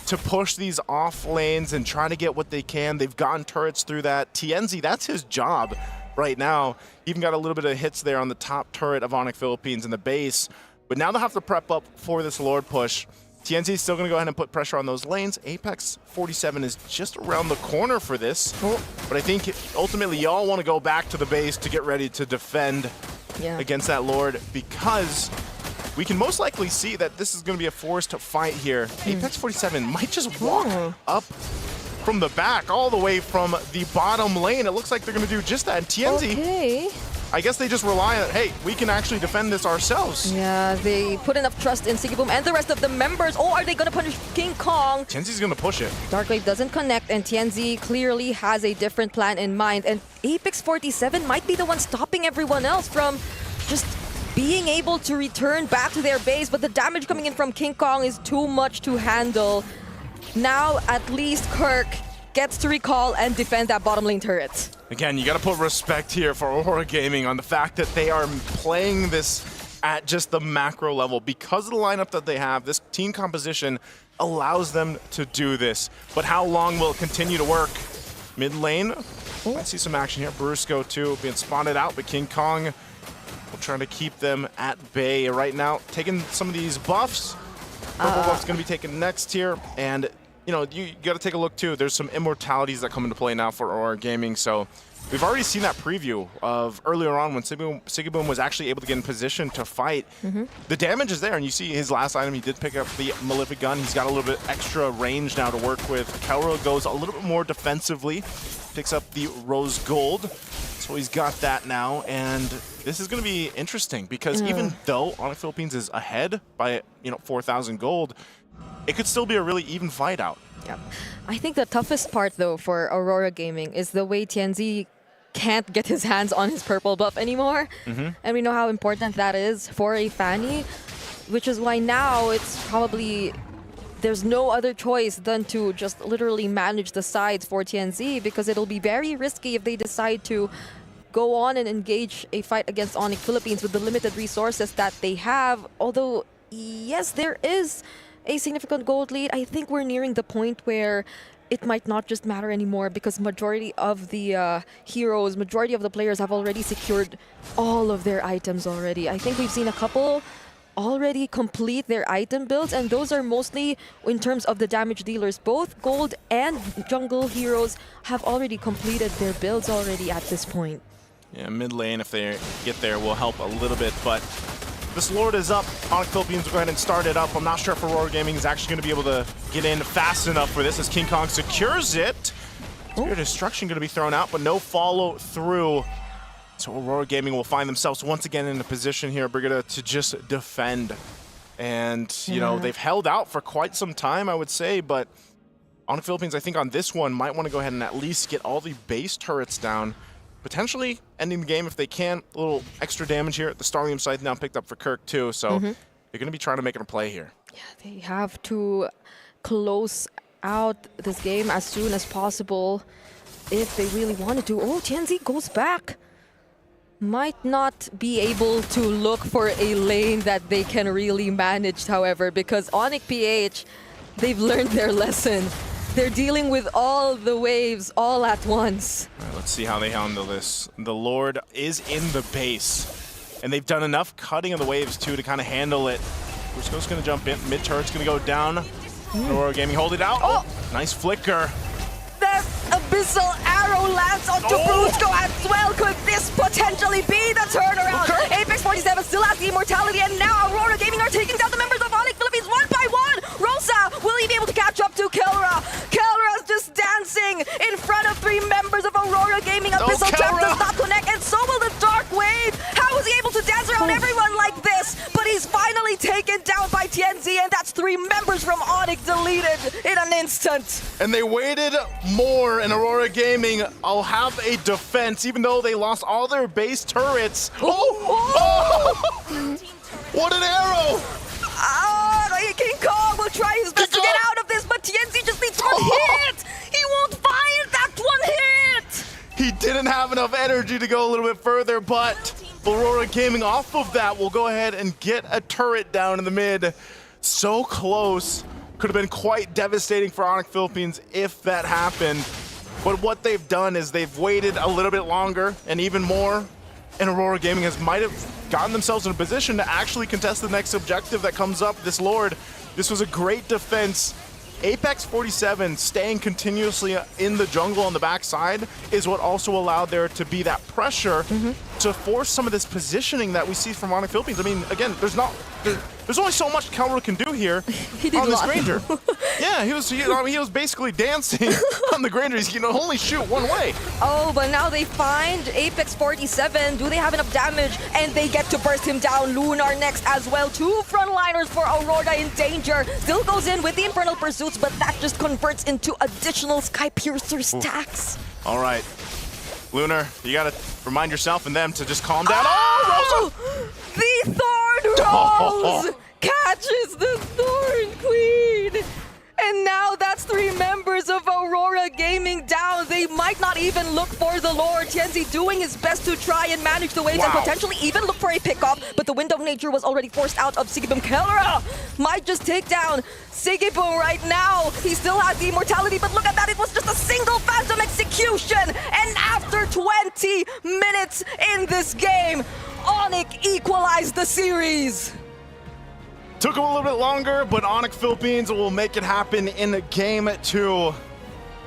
to push these off lanes and try to get what they can. They've gotten turrets through that. Tienzi, that's his job right now. Even got a little bit of hits there on the top turret of Onyx Philippines in the base. But now they'll have to prep up for this Lord push. TNZ is still going to go ahead and put pressure on those lanes. Apex 47 is just around the corner for this. But I think ultimately y'all want to go back to the base to get ready to defend against that Lord, because we can most likely see that this is going to be a forced fight here. Apex 47 might just walk up from the back all the way from the bottom lane. It looks like they're going to do just that. And TNZ, I guess they just rely on, hey, we can actually defend this ourselves. Yeah, they put enough trust in Sigiboom and the rest of the members. Oh, are they going to punish King Kong? TNZ's going to push it. Darkwave doesn't connect, and TNZ clearly has a different plan in mind. And Apex 47 might be the one stopping everyone else from just being able to return back to their base, but the damage coming in from King Kong is too much to handle. Now, at least Kirk gets to recall and defend that bottom lane turret. Again, you got to put respect here for Aurora Gaming on the fact that they are playing this at just the macro level. Because of the lineup that they have, this team composition allows them to do this. But how long will it continue to work? Mid lane, I see some action here. Brusco too being spotted out, but King Kong will try to keep them at bay right now. Taking some of these buffs. Purple buff's going to be taken next here, and you know, you got to take a look too. There's some immortalities that come into play now for Aurora Gaming. So we've already seen that preview of earlier on when Sigiboom was actually able to get in position to fight. The damage is there, and you see his last item, he did pick up the Malefic Gun. He's got a little bit extra range now to work with. Kelro goes a little bit more defensively, picks up the Rose Gold. So he's got that now, and this is going to be interesting because even though Onyx Philippines is ahead by 4,000 gold, it could still be a really even fight out. Yeah, I think the toughest part though for Aurora Gaming is the way Tienzi can't get his hands on his purple buff anymore, and we know how important that is for a Fanny, which is why now it's probably there's no other choice than to just literally manage the sides for TNZ, because it'll be very risky if they decide to go on and engage a fight against Onyx Philippines with the limited resources that they have. Although, yes, there is a significant gold lead, I think we're nearing the point where it might not just matter anymore, because majority of the heroes, majority of the players have already secured all of their items already. I think we've seen a couple already complete their item builds, and those are mostly in terms of the damage dealers. Both gold and jungle heroes have already completed their builds already at this point. Yeah, mid lane, if they get there, will help a little bit, but this Lord is up. Onyx Philippines will go ahead and start it up. I'm not sure if Aurora Gaming is actually going to be able to get in fast enough for this as King Kong secures it. Spirit Destruction going to be thrown out, but no follow through. So Aurora Gaming will find themselves once again in a position here, Brigida, to just defend. And, you know, they've held out for quite some time, I would say, but Onyx Philippines, I think on this one, might want to go ahead and at least get all the base turrets down. Potentially ending the game if they can. A little extra damage here at the Starlium side now picked up for Kirk too, so they're going to be trying to make it a play here. Yeah, they have to close out this game as soon as possible if they really wanted to. Oh, TNZ goes back. Might not be able to look for a lane that they can really manage, however, because Onyx PH, they've learned their lesson. They're dealing with all the waves all at once. All right, let's see how they handle this. The Lord is in the base, and they've done enough cutting of the waves too to kind of handle it. Brusco's going to jump in. Mid turret's going to go down. Aurora Gaming hold it out. Oh, nice flicker. That abyssal arrow lands onto Brusco as well. Could this potentially be the turnaround? Okay. Apex 47 still has the immortality, and now Aurora Gaming are taking down the members of Onyx Philippines one by one. Rosa, will he be able to catch up to Kelra? Kelra's just dancing in front of three members of Aurora Gaming. Abyssal Trap does not connect, and so will the Dark Wave. How is he able to dance around everyone like this? But he's finally taken down by TNZ, and that's three members from Onyx deleted in an instant. And they waited more, and Aurora Gaming will have a defense, even though they lost all their base turrets. What an arrow! King Kong will try his best to get out of this, but TNZ just needs one hit! He won't find that one hit! He didn't have enough energy to go a little bit further, but Aurora Gaming off of that will go ahead and get a turret down in the mid. So close. Could have been quite devastating for Onyx Philippines if that happened. But what they've done is they've waited a little bit longer and even more, and Aurora Gaming might have gotten themselves in a position to actually contest the next objective that comes up, this Lord. This was a great defense. Apex 47 staying continuously in the jungle on the backside is what also allowed there to be that pressure to force some of this positioning that we see from Onyx Philippines. I mean, again, there's only so much Kelra can do here on this Granger. Yeah, he was basically dancing on the Granger. He can only shoot one way. Oh, but now they find Apex 47. Do they have enough damage? And they get to burst him down. Lunar next as well. Two frontliners for Aurora in danger. Still goes in with the Infernal Pursuits, but that just converts into additional Sky Piercer stacks. All right. Lunar, you gotta remind yourself and them to just calm down. The Thorn Rose catches the Thorn Queen. And now that's three members of Aurora Gaming down. They might not even look for the Lord. Tienzi doing his best to try and manage the waves and potentially even look for a pickoff. But the Wind of Nature was already forced out of Sigibum. Kelra might just take down Sigibum right now. He still has the immortality, but look at that. It was just a single Phantom execution. And after 20 minutes in this game, Onyx equalized the series. Took him a little bit longer, but Onyx Philippines will make it happen in game 2.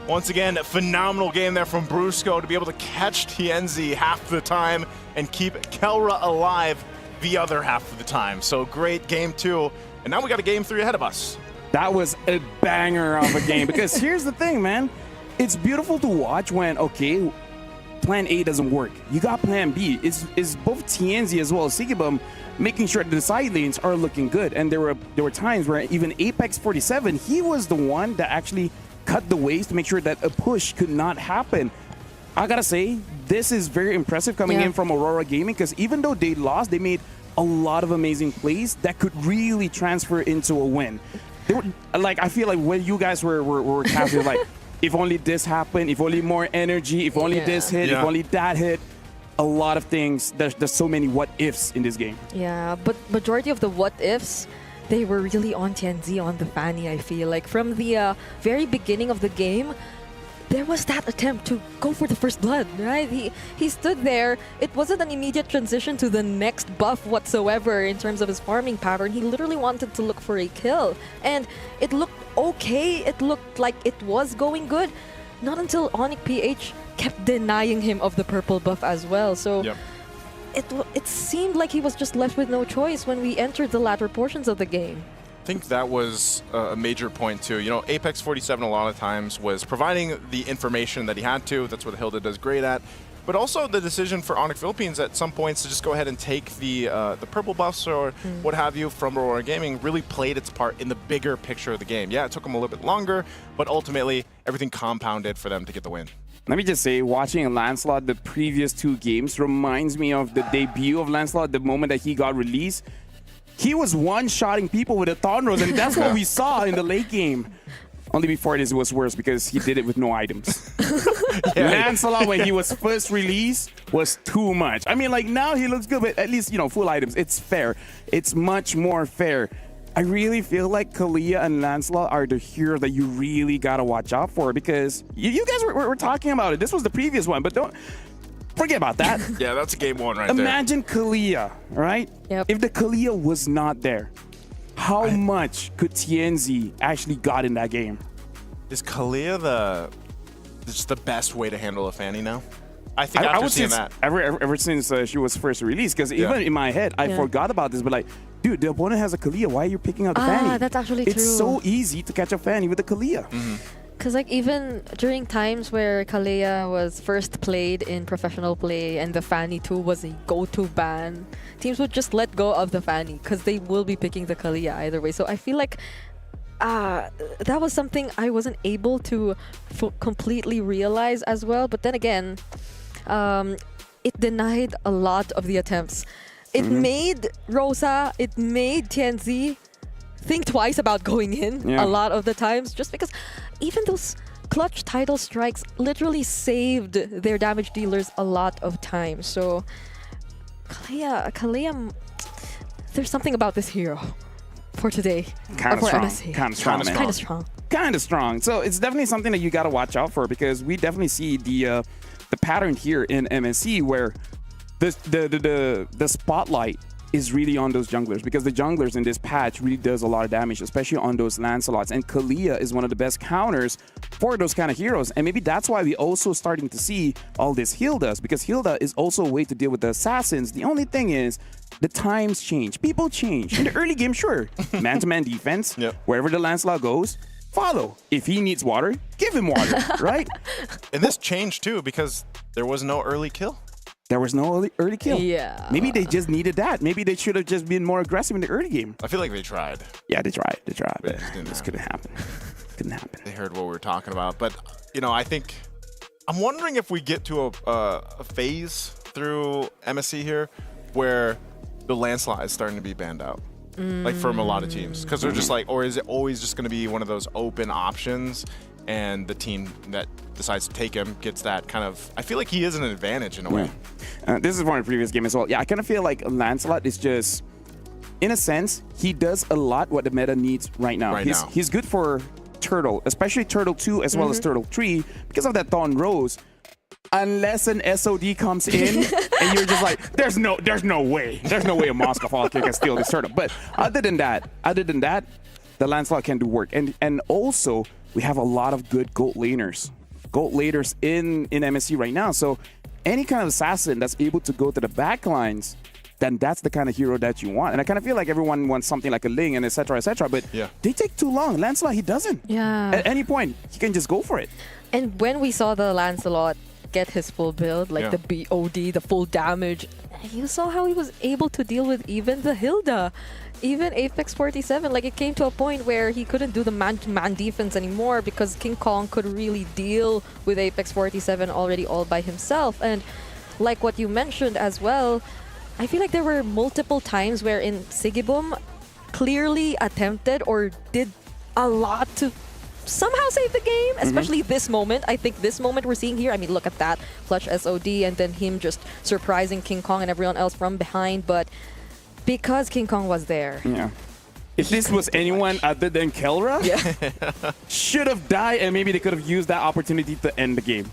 Once again, a phenomenal game there from Brusco to be able to catch TNZ half the time and keep Kelra alive the other half of the time. So great game 2. And now we got a game 3 ahead of us. That was a banger of a game because here's the thing, man. It's beautiful to watch when, okay, plan A doesn't work. You got plan B. It's both TNZ as well as Sigibum making sure that the side lanes are looking good. And there were times where even Apex 47, he was the one that actually cut the waves to make sure that a push could not happen. I gotta say, this is very impressive coming in from Aurora Gaming because even though they lost, they made a lot of amazing plays that could really transfer into a win. They were, like, I feel like when you guys were captured, like, if only this happened, if only more energy, if only this hit, if only that hit. A lot of things. There's so many what ifs in this game. Yeah, but majority of the what ifs, they were really on TNZ, on the Fanny, I feel. Like from the very beginning of the game, there was that attempt to go for the first blood, right? He stood there. It wasn't an immediate transition to the next buff whatsoever in terms of his farming pattern. He literally wanted to look for a kill. And it looked okay. It looked like it was going good. Not until Onyx PH kept denying him of the purple buff as well. So it seemed like he was just left with no choice when we entered the latter portions of the game. I think that was a major point too. You know, Apex 47 a lot of times was providing the information that he had to. That's what Hilda does great at. But also the decision for Onyx Philippines at some points to just go ahead and take the purple buffs or what have you from Aurora Gaming really played its part in the bigger picture of the game. Yeah, it took them a little bit longer, but ultimately everything compounded for them to get the win. Let me just say, watching Lancelot the previous 2 games reminds me of the debut of Lancelot, the moment that he got released. He was one-shotting people with a Thorn Rose, and that's what we saw in the late game. Only before this was worse because he did it with no items. Lancelot, when he was first released, was too much. I mean, like, now he looks good, but at least, you know, full items. It's fair. It's much more fair. I really feel like Kalia and Lancelot are the heroes that you really gotta watch out for, because you guys were talking about it. This was the previous one, but don't forget about that. Yeah, that's a game one right there. Imagine Kalia, right? Yep. If the Kalia was not there, how much could Tianzi actually got in that game? Is Kalia just the best way to handle a Fanny now? I think after would seeing say that. ever since she was first released, because even in my head, I forgot about this, but like, dude, the opponent has a Kalia. Why are you picking out the Fanny? That's actually true. It's so easy to catch a Fanny with a Kalia. Because like even during times where Kalea was first played in professional play and the Fanny 2 was a go-to ban, teams would just let go of the Fanny because they will be picking the Kalea either way. So I feel like that was something I wasn't able to completely realize as well. But then again, it denied a lot of the attempts. It made Rosa, it made Tianzi think twice about going in a lot of the times, just because even those clutch title strikes literally saved their damage dealers a lot of times. So Kalea, there's something about this hero for today. Kind of strong. MSC. Kind of strong. So it's definitely something that you got to watch out for, because we definitely see the pattern here in MSC where the spotlight is really on those junglers, because the junglers in this patch really does a lot of damage, especially on those Lancelots. And Kalia is one of the best counters for those kind of heroes. And maybe that's why we also starting to see all this Hildas, because Hilda is also a way to deal with the assassins. The only thing is the times change. People change. In the early game, sure, man-to-man defense, wherever the Lancelot goes, follow. If he needs water, give him water, right? And this changed too, because there was no early kill. There was no early kill. Yeah. Maybe they just needed that. Maybe they should have just been more aggressive in the early game. I feel like they tried. Yeah, they tried. But This couldn't happen. Couldn't happen. They heard what we were talking about. But, you know, I'm wondering if we get to a phase through MSC here where the Lancelot is starting to be banned out. Like from a lot of teams. Because they're just like, or is it always just going to be one of those open options, and the team that decides to take him gets that kind of... I feel like he is an advantage in a way. This is from the previous game as well. Yeah, I kind of feel like Lancelot is just, in a sense, he does a lot what the meta needs right now. He's good for Turtle, especially Turtle 2 as well as Turtle 3, because of that Thorn Rose. Unless an SOD comes in and you're just like, there's no way a Moscow Fall can steal this Turtle. But other than that, the Lancelot can do work. And also, we have a lot of good gold laners in MSC right now. So any kind of assassin that's able to go to the back lines, then that's the kind of hero that you want. And I kind of feel like everyone wants something like a Ling and etc. But they take too long. Lancelot, he doesn't. Yeah. At any point, he can just go for it. And when we saw the Lancelot get his full build, like the BOD, the full damage, you saw how he was able to deal with even the Hilda. Even Apex 47, like it came to a point where he couldn't do the man-to-man defense anymore because King Kong could really deal with Apex 47 already all by himself. And like what you mentioned as well, I feel like there were multiple times wherein Sigibum clearly attempted or did a lot to somehow save the game, especially this moment. I think this moment we're seeing here, I mean, look at that. Clutch SOD and then him just surprising King Kong and everyone else from behind. But because King Kong was there. Yeah. If this was anyone other than Kelra, should have died, and maybe they could have used that opportunity to end the game,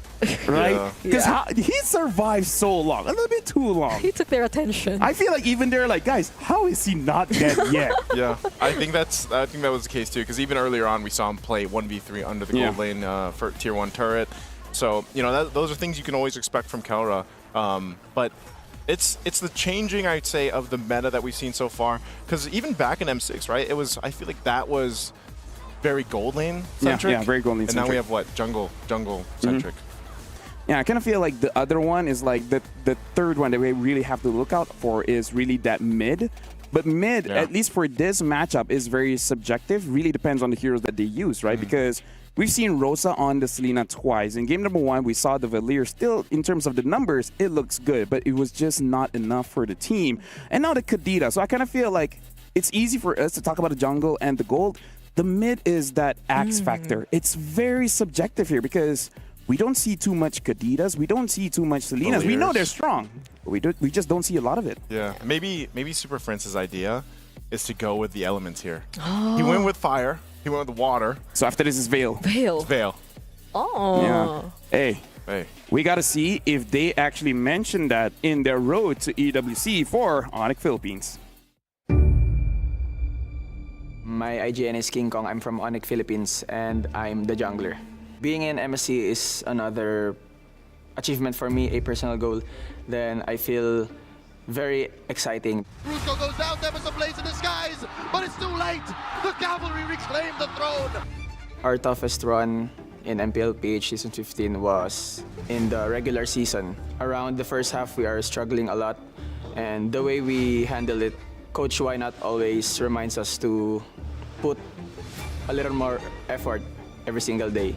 right? Because he survived so long, a little bit too long. He took their attention. I feel like even they're like, guys, how is he not dead yet? I think that was the case too, because even earlier on we saw him play 1v3 under the gold lane for tier 1 turret. So, you know, those are things you can always expect from Kelra. But it's the changing, I'd say, of the meta that we've seen so far. Because even back in M6, right, I feel like that was very gold lane centric. Yeah, very gold lane centric. And now we have what? Jungle centric. Yeah, I kind of feel like the other one is like the third one that we really have to look out for is really that mid. But mid, at least for this matchup, is very subjective. Really depends on the heroes that they use, right? Because we've seen Rosa on the Selena twice. In game number 1, we saw the Valir. Still, in terms of the numbers, it looks good, but it was just not enough for the team. And now the Kadita. So I kind of feel like it's easy for us to talk about the jungle and the gold. The mid is that X factor. It's very subjective here because we don't see too much Kaditas. We don't see too much Selenas. We know they're strong, but we just don't see a lot of it. Yeah, maybe Super France's idea is to go with the elements here. Oh. He went with fire. He went with water. So after this is Veil. Veil. Veil. Oh. Yeah. Hey, we got to see if they actually mention that in their road to EWC for Onyx Philippines. My IGN is King Kong. I'm from Onyx Philippines, and I'm the jungler. Being in MSC is another achievement for me, a personal goal. Then I feel very exciting. Brusco goes down, there was a blaze in the skies, but it's too late. The cavalry reclaim the throne. Our toughest run in MPLPH Season 15 was in the regular season. Around the first half, we are struggling a lot, and the way we handle it, Coach Why Not always reminds us to put a little more effort every single day,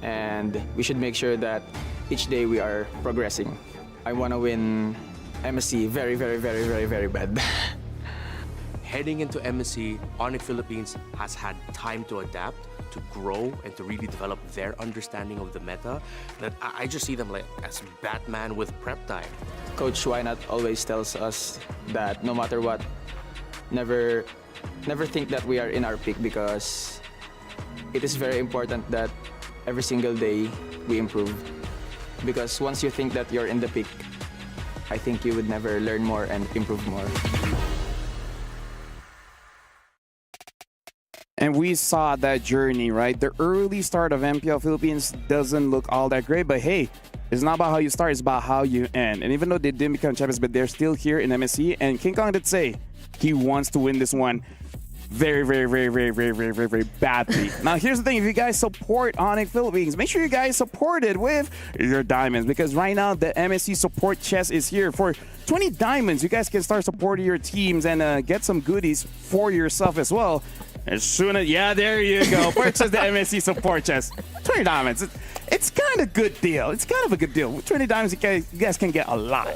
and we should make sure that each day we are progressing. I want to win MSC very, very, very, very, very bad. Heading into MSC, Onyx Philippines has had time to adapt, to grow, and to really develop their understanding of the meta. That I just see them like as Batman with prep time. Coach Why Not always tells us that no matter what, never think that we are in our peak, because it is very important that every single day we improve. Because once you think that you're in the peak, I think you would never learn more and improve more. And we saw that journey, right? The early start of MPL Philippines doesn't look all that great, but hey, it's not about how you start, it's about how you end. And even though they didn't become champions, but they're still here in MSC, and King Kong did say he wants to win this one very, very, very, very, very, very, very, very badly. Now, here's the thing. If you guys support Onyx Philippines, make sure you guys support it with your diamonds, because right now the MSC support chest is here. For 20 diamonds, you guys can start supporting your teams and get some goodies for yourself as well. As soon as, yeah, there you go. Purchase the MSC support chest. 20 diamonds. It's kind of a good deal. It's kind of a good deal. With 20 diamonds, you guys can get a lot.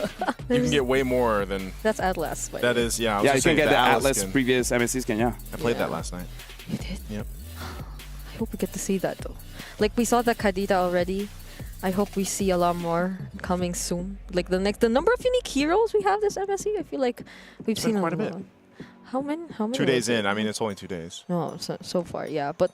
You can get way more than... That's Atlas. That is, yeah. Yeah, you can get the Atlas previous MSC skin, yeah. I played that last night. You did? Yep. I hope we get to see that, though. Like, we saw the Kadita already. I hope we see a lot more coming soon. Like, the number of unique heroes we have this MSC, I feel like we've seen quite a bit. How many? 2 days in. I mean, it's only 2 days. Oh, so far, yeah. But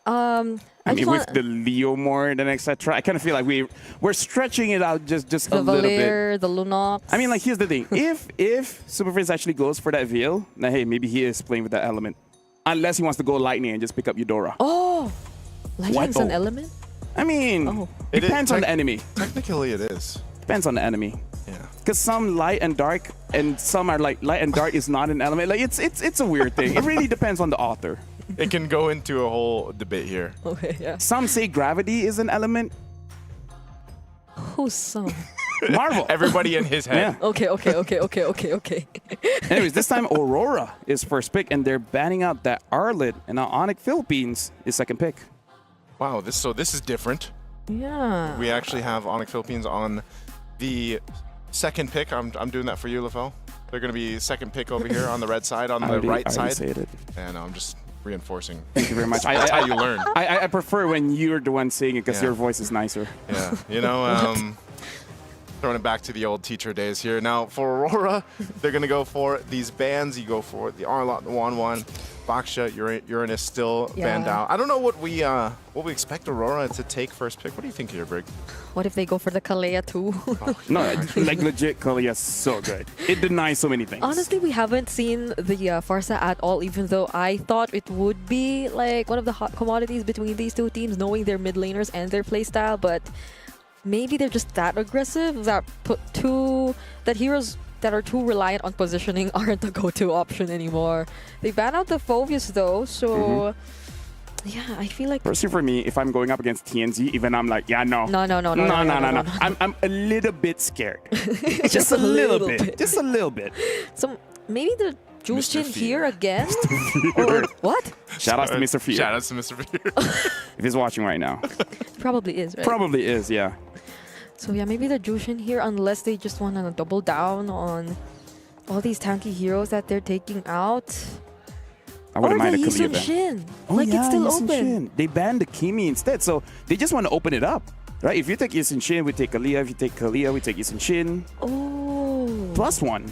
I mean, with the Leo more than etc., I kind of feel like we're stretching it out just a little bit. The Lunox. I mean, like, here's the thing. if Super Prince actually goes for that Veil, then hey, maybe he is playing with that element. Unless he wants to go Lightning and just pick up Eudora. Oh! Lightning's an element? I mean, it depends on the enemy. Technically, it is. Depends on the enemy. Yeah. Because some light and dark, and some are like light and dark is not an element. Like it's a weird thing. It really depends on the author. It can go into a whole debate here. Okay, yeah. Some say gravity is an element. Who's some? Marvel. Everybody in his head. Yeah. Okay. Anyways, this time Aurora is first pick, and they're banning out that Arlet, and now Onyx Philippines is second pick. Wow, this is different. Yeah. We actually have Onyx Philippines on the second pick. I'm doing that for you, LaFell. They're going to be second pick over here on the red side, on the right side. And I'm just reinforcing. Thank you very much. That's how you learn. I prefer when you're the one saying it, because your voice is nicer. Yeah, you know, throwing it back to the old teacher days here. Now, for Aurora, they're going to go for these bans. You go for the Arlot, the Wan, Baksha, Uranus still banned out. I don't know what we expect Aurora to take first pick. What do you think here, Brig? What if they go for the Kalea too? No, like legit, Kalea is so good. It denies so many things. Honestly, we haven't seen the Farsa at all, even though I thought it would be like one of the hot commodities between these two teams, knowing their mid laners and their playstyle, but maybe they're just that aggressive that heroes that are too reliant on positioning aren't the go-to option anymore. They ban out the Phobius though, so yeah, I feel like... Personally, for me, if I'm going up against TNZ, even I'm like, yeah, no. No. I'm a little bit scared. Just a little bit. Just a little bit. So maybe the Jushin here again? Or what? Shout out to Mr. Fear. Shout out to Mr. Fear. If he's watching right now. Probably is, right? Probably is, yeah. So yeah, maybe the Jushin here, unless they just want to double down on all these tanky heroes that they're taking out. I wouldn't mind a Yi Kalia ban. Shin. Oh, Like, yeah, it's still Yi Sun open. Shin. They banned the Kimi instead, so they just want to open it up. Right? If you take Yi Sun Shin, we take Kalia. If you take Kalia, we take Yi Sun Shin. Oh. +1.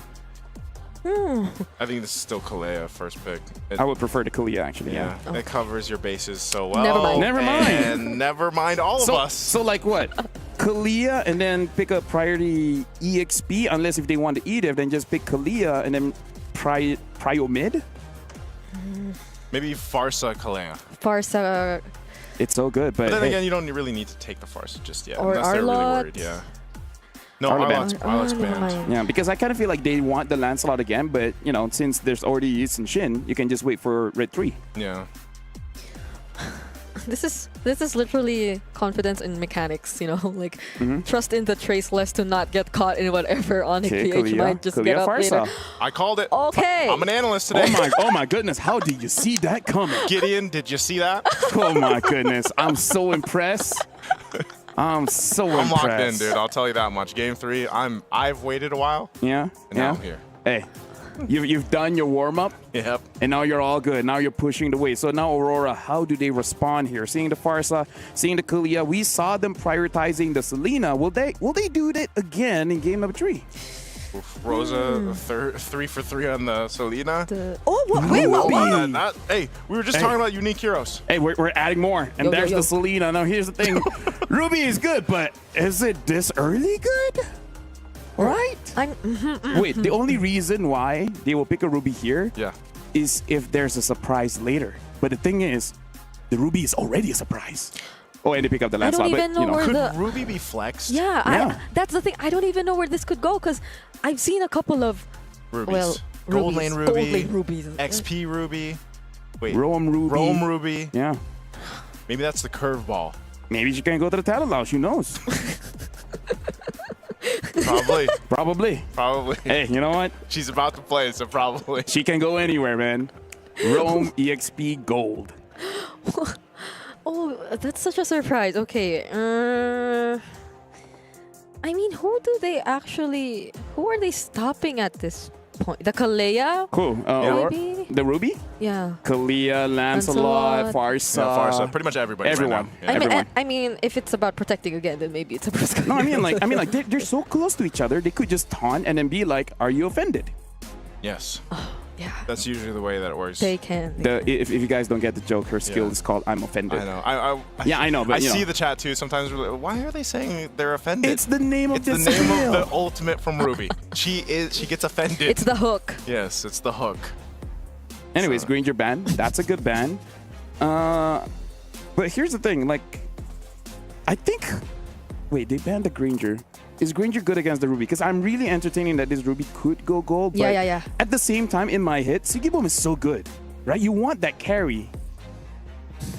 I think this is still Kalea first pick. I would prefer the Kalea, actually. Yeah, it covers your bases so well. Never mind. Never mind. And never mind all of us. So like what? Kalea and then pick up priority EXP, unless if they want to eat it, then just pick Kalea and then prio mid? Maybe Farsa Kalea. Farsa. It's so good, but But then hey, again, you don't really need to take the Farsa just yet. Or unless they're really Arlott. worried, yeah. No, Arlott Arlott's never banned. mind. yeah, because I kind of feel like they want the Lancelot again, but you know, since there's already Yi and Shin, you can just wait for Red 3. Yeah. This is literally confidence in mechanics, you know, like trust in the Traceless to not get caught in whatever Onyx Okay, PH Kalea. might just Kalea get up Farsa. later. I called it. Okay. I'm an analyst today. Oh my goodness, how did you see that coming? Gideon, did you see that? Oh my goodness, I'm so impressed. I'm so I'm impressed. locked in, dude. I'll tell you that much. Game 3, I've waited a while. Yeah, And now yeah. I'm here. Hey, you've done your warm up. Yep. And now you're all good. Now you're pushing the weight. So now Aurora, how do they respond here? Seeing the Farsa, seeing the Kalea, we saw them prioritizing the Selena. Will they do that again in game number 3? Rosa, 3 for 3 on the Selena. Wait, what? Hey, we were just talking about unique heroes. Hey, we're adding more. And there's the Selena. Now here's the thing. Ruby is good, but is it this early good? Right? Wait, the only reason why they will pick a Ruby here is if there's a surprise later. But the thing is, the Ruby is already a surprise. Oh, and they pick up the Lancelot. even know where Could Ruby be flexed? Yeah, that's the thing. I don't even know where this could go because I've seen a couple of Rubies. Gold Lane Ruby. Gold Lane Rubies. XP Ruby. Wait. Rome Ruby. Rome Ruby. Yeah. Maybe that's the curveball. Maybe she can go to the talent lounge. Who knows? Probably. Probably. Hey, you know what? She's about to play, so probably. She can go anywhere, man. Rome EXP Gold. Oh, that's such a surprise. Okay. I mean, who are they stopping at this point? The Kalea? Cool. Maybe? The Ruby? Yeah. Kalea, Lancelot, Farsa. Yeah, Farsa. Pretty much everybody. Everyone. Right now. Yeah. Everyone. I mean, if it's about protecting again, then maybe it's a Bruce. No, I mean like they're so close to each other. They could just taunt and then be like, "Are you offended?" Yes. Yeah. That's usually the way that it works. They can. If you guys don't get the joke, her skill is called "I'm offended." I know. I know, but I you know. see the chat too. Sometimes we're like, why are they saying they're offended? It's the name of it's the the name skill. of the ultimate from Ruby. She gets offended. It's the hook. Yes, it's the hook. Anyways, Granger ban. That's a good ban. But here's the thing. Like, I think. Wait, they banned the Granger. Is Granger good against the Ruby? Because I'm really entertaining that this Ruby could go gold. But Yeah. at the same time, in my head, Sigibom is so good, right? You want that carry.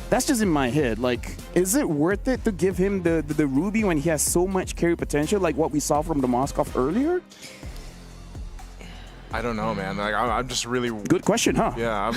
That's just in my head. Like, is it worth it to give him the Ruby when he has so much carry potential, like what we saw from the Moskov earlier? I don't know, man. Like, I'm just really good question, huh? Yeah,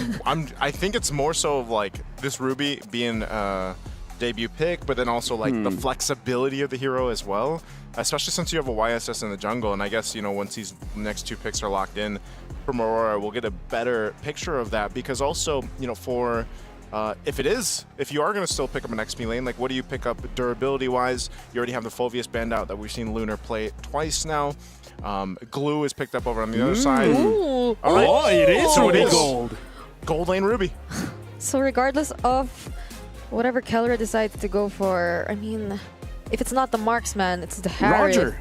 I think it's more so of like this Ruby being a debut pick, but then also like the flexibility of the hero as well. Especially since you have a YSS in the jungle, and I guess once these next 2 picks are locked in from Aurora, we'll get a better picture of that. Because also, for if you are going to still pick up an XP lane, like what do you pick up durability-wise? You already have the Fulvius band out that we've seen Lunar play twice now. Glue is picked up over on the other side. Ooh. All right. Oh, it is So Ruby it is gold. Gold lane Ruby. So regardless of whatever Keller decides to go for, I mean, if it's not the marksman, it's the Harriet. Roger.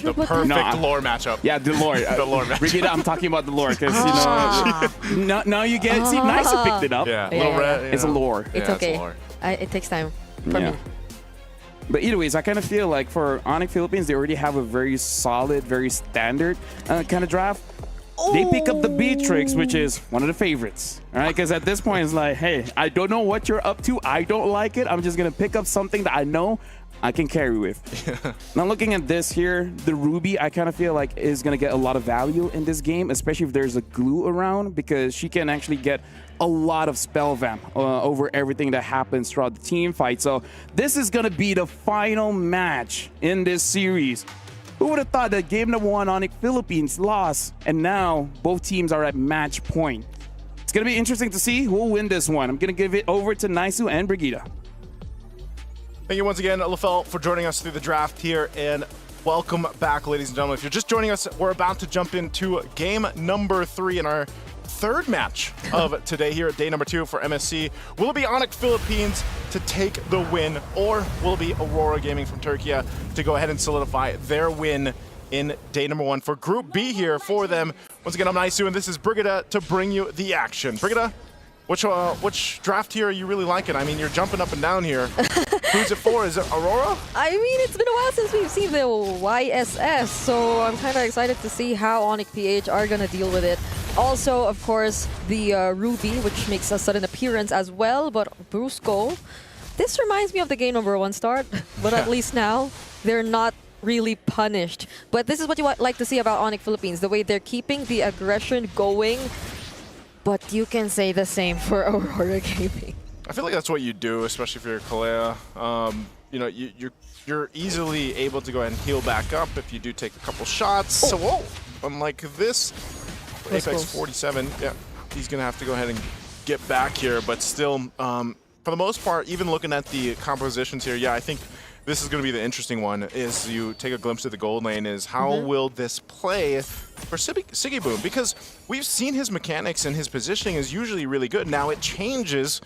The perfect lore matchup. Yeah, the lore. The lore matchup. Brigida, I'm talking about the lore because now you get. See, Nice picked it up. Yeah, Little red, It's a lore. It's okay. It takes time for me. But either ways, I kind of feel like for Onyx Philippines, they already have a very solid, very standard kind of draft. They pick up the Beatrix, which is one of the favorites, all right? Because at this point, it's like, hey, I don't know what you're up to. I don't like it. I'm just going to pick up something that I know I can carry with. Now, looking at this here, the Ruby, I kind of feel like is going to get a lot of value in this game, especially if there's a glue around, because she can actually get a lot of spell vamp over everything that happens throughout the team fight. So this is going to be the final match in this series. Who would have thought that game number 1 Onyx Philippines lost, and now both teams are at match point. It's going to be interesting to see who will win this one. I'm going to give it over to Naisu and Brigida. Thank you once again, LaFell, for joining us through the draft here in Welcome back, ladies and gentlemen. If you're just joining us, we're about to jump into game number 3 in our third match of today here at day number 2 for MSC. Will it be Onyx Philippines to take the win, or will it be Aurora Gaming from Turkey to go ahead and solidify their win in day number 1 for Group B here for them? Once again, I'm Naisu, and this is Brigida to bring you the action. Brigida, which draft here are you really liking? I mean, you're jumping up and down here. Who's it for? Is it Aurora? I mean, it's been a while since we've seen the YSS, so I'm kind of excited to see how Onyx PH are going to deal with it. Also, of course, the Ruby, which makes a sudden appearance as well, but Brusco, this reminds me of the game number 1 start, but at least now they're not really punished. But this is what you like to see about Onyx Philippines, the way they're keeping the aggression going, but you can say the same for Aurora Gaming. I feel like that's what you do, especially if you're Kalea. You know, you're easily able to go ahead and heal back up if you do take a couple shots. So, whoa, unlike this, Apex 47, yeah, he's gonna have to go ahead and get back here. But still, for the most part, even looking at the compositions here, yeah, I think this is gonna be the interesting one. Is you take a glimpse of the gold lane. Is how will this play for Sigiboom? Because we've seen his mechanics and his positioning is usually really good. Now it changes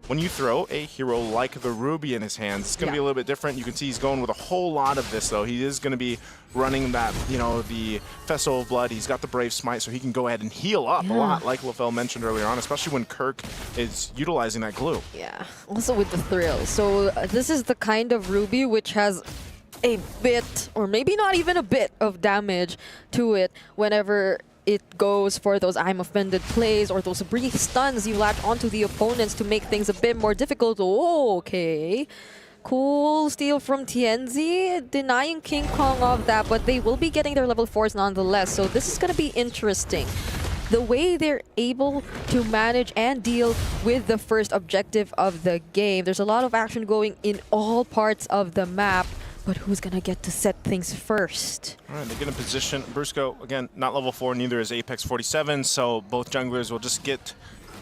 when you throw a hero like the Ruby in his hands. It's going to be a little bit different. You can see he's going with a whole lot of this, though. He is going to be running that, you know, the Festival of Blood. He's got the Brave Smite, so he can go ahead and heal up a lot, like Lafell mentioned earlier on, especially when Kirk is utilizing that glue. Yeah, also with the thrill. So this is the kind of Ruby which has a bit, or maybe not even a bit, of damage to it whenever it goes for those I'm offended plays or those brief stuns you latch onto the opponents to make things a bit more difficult. Oh, okay. Cool steal from TNZ, denying King Kong of that, but they will be getting their level 4s nonetheless, so this is going to be interesting. The way they're able to manage and deal with the first objective of the game. There's a lot of action going in all parts of the map, but who's going to get to set things first? All right, they're going to position Brusco, again, not level 4, neither is Apex 47, so both junglers will just get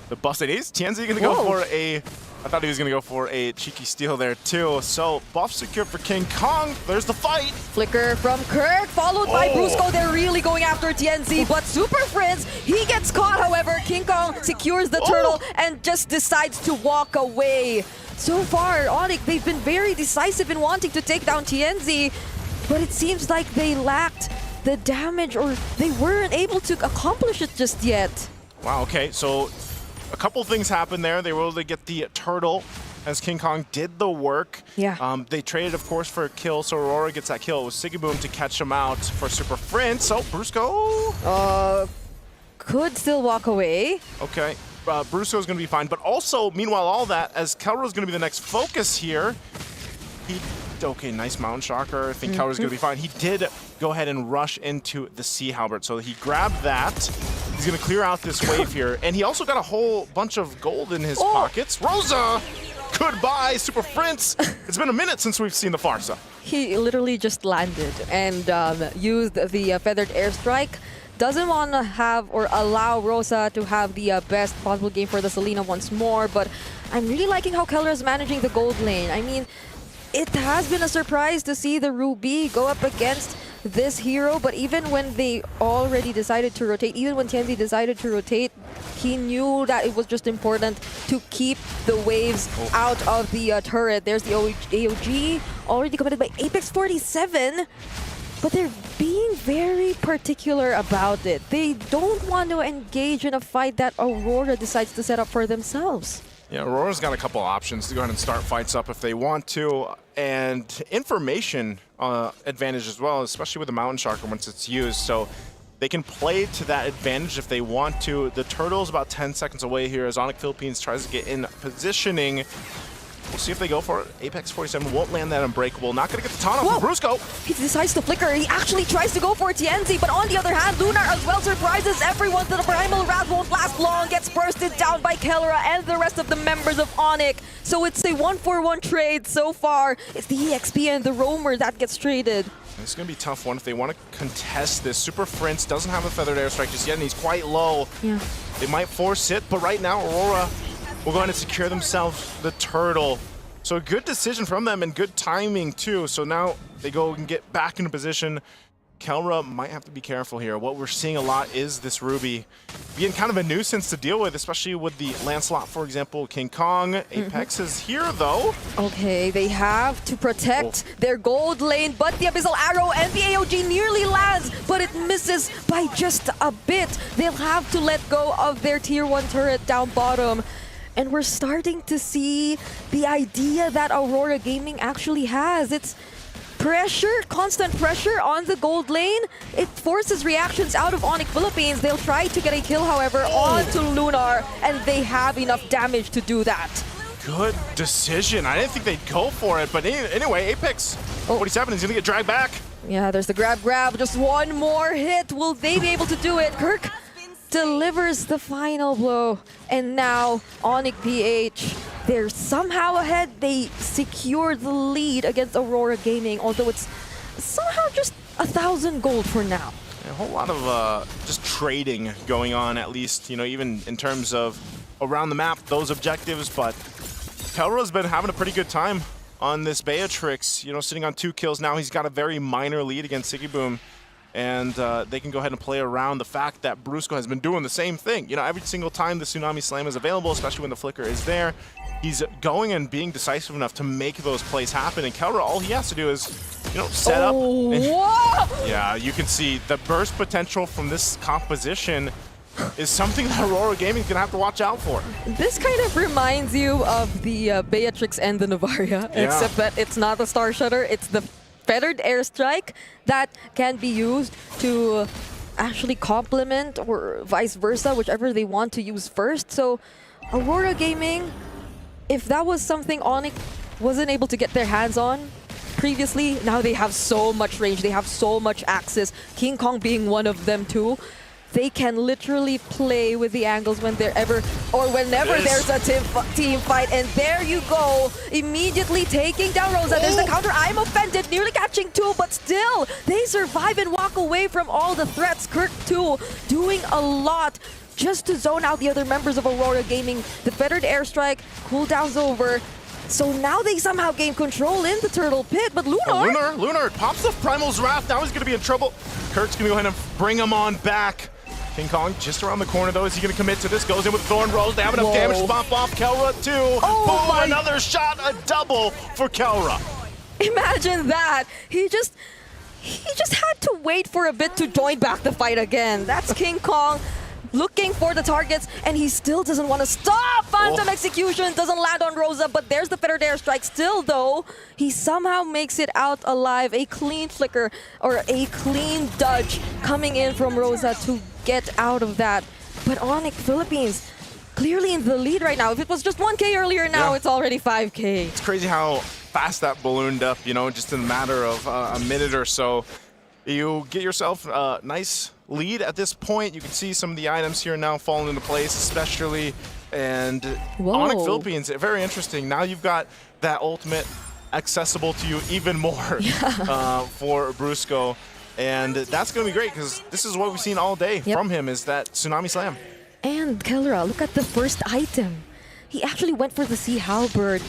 the busted ace. TNZ going to go for a, I thought he was going to go for a cheeky steal there too. So buff secure for King Kong. There's the fight. Flicker from Kirk, followed by Brusco. They're really going after TNZ, but Super Prince, he gets caught, however. King Kong secures the turtle and just decides to walk away. So far, Onyx, they've been very decisive in wanting to take down TNZ, but it seems like they lacked the damage, or they weren't able to accomplish it just yet. Wow, okay, so a couple things happened there. They were able to get the turtle as King Kong did the work. Yeah. They traded, of course, for a kill, so Aurora gets that kill. It was Sigiboom to catch him out for Super Prince. So Brusco could still walk away. Okay. Brusco's going to be fine, but also, meanwhile, all that, as Kelro's going to be the next focus here, okay, nice Mountain Shocker. I think Kelro's going to be fine. He did go ahead and rush into the Sea Halberd, so he grabbed that. He's going to clear out this wave here, and he also got a whole bunch of gold in his pockets. Rosa! Goodbye, Super Prince! It's been a minute since we've seen the Farsa. He literally just landed and used the Feathered Airstrike. Doesn't want to have or allow Rosa to have the best possible game for the Selena once more, but I'm really liking how Keller is managing the gold lane. I mean, it has been a surprise to see the Ruby go up against this hero, but even when they already decided to rotate, even when TNZ decided to rotate, he knew that it was just important to keep the waves out of the turret. There's the AOG, already committed by Apex 47. But they're being very particular about it. They don't want to engage in a fight that Aurora decides to set up for themselves. Yeah, Aurora's got a couple options to go ahead and start fights up if they want to, and information advantage as well, especially with the Mountain Shocker once it's used. So they can play to that advantage if they want to. The turtle's about 10 seconds away here as Onyx Philippines tries to get in positioning. We'll see if they go for it. Apex 47 won't land that unbreakable. Not going to get the taunt off from Brusco. He decides to flicker. He actually tries to go for TNZ, but on the other hand, Lunar as well surprises everyone. The Primal Wrath won't last long. Gets bursted down by Kellera and the rest of the members of Onyx. So it's a 1-for-1 trade so far. It's the EXP and the Roamer that gets traded. It's going to be a tough one if they want to contest this. Super Prince doesn't have a Feathered Airstrike just yet, and he's quite low. Yeah. They might force it, but right now, Aurora will go ahead and secure themselves the turtle. So a good decision from them and good timing too. So now they go and get back into position. Kelra might have to be careful here. What we're seeing a lot is this Ruby being kind of a nuisance to deal with, especially with the Lancelot, for example, King Kong. Apex is here, though. Okay, they have to protect their gold lane, but the Abyssal Arrow and the AOG nearly lands, but it misses by just a bit. They'll have to let go of their Tier 1 turret down bottom. And we're starting to see the idea that Aurora Gaming actually has. It's pressure, constant pressure on the gold lane. It forces reactions out of Onyx Philippines. They'll try to get a kill, however, onto Lunar, and they have enough damage to do that. Good decision. I didn't think they'd go for it, but anyway, Apex 47 is going to get dragged back. Yeah, there's the grab. Just one more hit. Will they be able to do it? Kirk delivers the final blow, and now Onyx PH, they're somehow ahead. They secure the lead against Aurora Gaming, although it's somehow just 1,000 gold for now. A whole lot of just trading going on, at least, you know, even in terms of around the map, those objectives. But Kelra's been having a pretty good time on this Beatrix, you know, sitting on 2 kills now. He's got a very minor lead against Sigiboom. And they can go ahead and play around the fact that Brusco has been doing the same thing. You know, every single time the Tsunami Slam is available, especially when the Flicker is there, he's going and being decisive enough to make those plays happen. And Kelra, all he has to do is, you know, set up. Whoa! Yeah, you can see the burst potential from this composition is something that Aurora Gaming is going to have to watch out for. This kind of reminds you of the Beatrix and the Navaria, except that it's not the Star Shutter, it's the feathered airstrike that can be used to actually complement or vice versa, whichever they want to use first. So Aurora Gaming, if that was something Onyx wasn't able to get their hands on previously, now they have so much range, they have so much access, King Kong being one of them too. They can literally play with the angles whenever there's a team fight. And there you go, immediately taking down Rosa. There's the counter. I'm offended, nearly catching 2, but still, they survive and walk away from all the threats. Kirk too, doing a lot just to zone out the other members of Aurora Gaming. The feathered airstrike, cooldown's over. So now they somehow gain control in the turtle pit, but Lunar... Lunar pops the Primal's Wrath. Now he's going to be in trouble. Kirk's going to go ahead and bring him on back. King Kong just around the corner, though. Is he going to commit to this? Goes in with Thorn Rose. They have enough damage to pop off Kelra, too. Boom, another shot, a double for Kelra. Imagine that. He just had to wait for a bit to join back the fight again. That's King Kong looking for the targets, and he still doesn't want to stop. Phantom Execution doesn't land on Rosa, but there's the feathered airstrike. Still, though, he somehow makes it out alive. A clean flicker or a clean dodge coming in from Rosa to get out of that. But Onyx Philippines clearly in the lead right now. If it was just 1K earlier, now it's already 5K. It's crazy how fast that ballooned up, you know, just in a matter of a minute or so. You get yourself a nice lead at this point. You can see some of the items here now falling into place, especially. And Onyx Philippines, very interesting. Now you've got that ultimate accessible to you even more for Brusco. And that's going to be great because this is what we've seen all day from him, is that Tsunami Slam. And Kelra, look at the first item. He actually went for the Sea Halberd,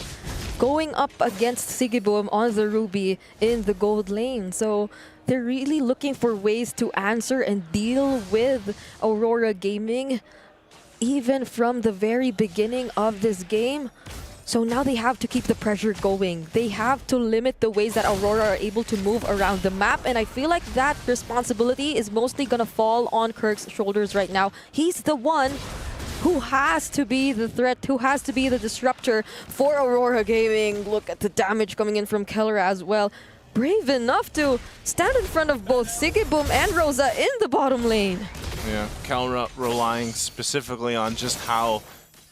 going up against Sigiboom on the Ruby in the gold lane. So they're really looking for ways to answer and deal with Aurora Gaming, even from the very beginning of this game. So now they have to keep the pressure going. They have to limit the ways that Aurora are able to move around the map. And I feel like that responsibility is mostly going to fall on Kirk's shoulders right now. He's the one who has to be the threat, who has to be the disruptor for Aurora Gaming. Look at the damage coming in from Kelra as well. Brave enough to stand in front of both Sigiboom and Rosa in the bottom lane. Yeah, Kelra relying specifically on just how,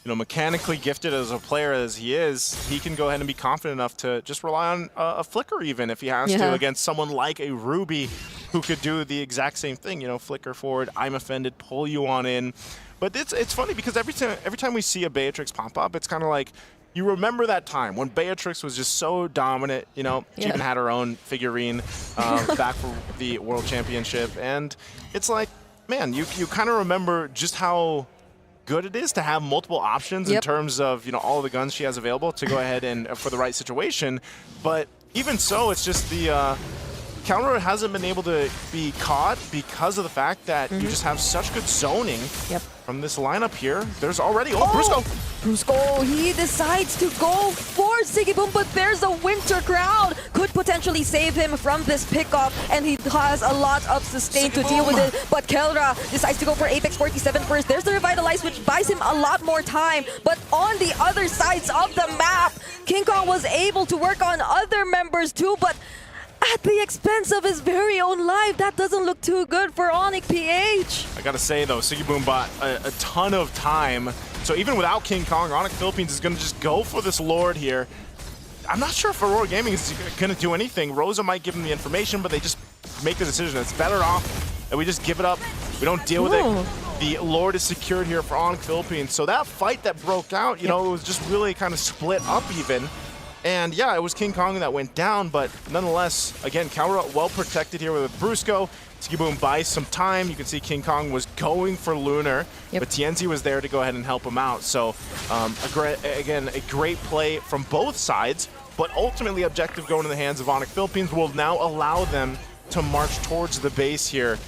you know, mechanically gifted as a player as he is, he can go ahead and be confident enough to just rely on a flicker even if he has to against someone like a Ruby who could do the exact same thing, you know, flicker forward, I'm offended, pull you on in. But it's funny because every time we see a Beatrix pop up, it's kind of like, you remember that time when Beatrix was just so dominant, you know, she even had her own figurine back for the World Championship. And it's like, man, you kind of remember just how good it is to have multiple options in terms of, all of the guns she has available to go ahead and for the right situation. But even so, it's just the counter hasn't been able to be caught because of the fact that you just have such good zoning from this lineup here. There's already, Brusco! Brusco, he decides to go for Sigiboom, but there's a Winter Crown. Could potentially save him from this pickup, and he has a lot of sustain to deal with it. But Kelra decides to go for Apex 47 first. There's the Revitalize, which buys him a lot more time. But on the other sides of the map, King Kong was able to work on other members too, but at the expense of his very own life. That doesn't look too good for Onyx PH. I gotta say though, Sigiboom bought a ton of time. So even without King Kong, Onyx Philippines is gonna just go for this Lord here. I'm not sure if Aurora Gaming is gonna do anything. Rosa might give them the information, but they just make the decision. It's better off that we just give it up. We don't deal with it. The Lord is secured here for Onyx Philippines. So that fight that broke out, it was just really kind of split up even. And yeah, it was King Kong that went down, but nonetheless, again, Kaura well protected here with Brusco. Sigiboom buys some time. You can see King Kong was going for Lunar, but Tienzi was there to go ahead and help him out. So a great play from both sides, but ultimately objective going in the hands of Onyx Philippines will now allow them to march towards the base here.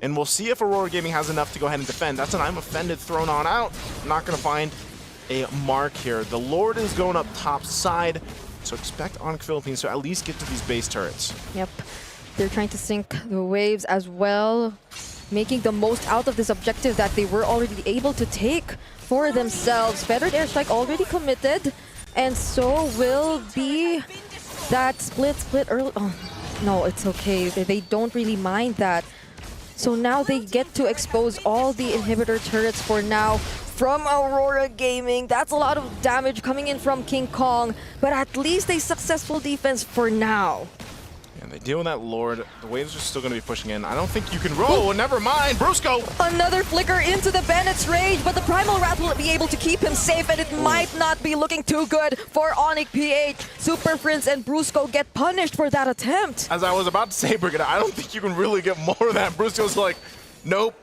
And we'll see if Aurora Gaming has enough to go ahead and defend. That's an I'm offended thrown on out. Not going to find a mark here. The Lord is going up top side, so expect Onyx Philippines to at least get to these base turrets. Yep. They're trying to sink the waves as well, making the most out of this objective that they were already able to take for themselves. Feathered Airstrike already committed, and so will be that split early. Oh, no, it's okay. They don't really mind that. So now they get to expose all the inhibitor turrets for now from Aurora Gaming. That's a lot of damage coming in from King Kong, but at least a successful defense for now. And they deal with that Lord. The waves are still going to be pushing in. I don't think you can roll. Never mind. Brusco! Another flicker into the Bennett's Rage, but the Primal Wrath will be able to keep him safe, and it might not be looking too good for Onyx PH. Super Prince and Brusco get punished for that attempt. As I was about to say, Brigitte, I don't think you can really get more of that. Brusco's like, nope.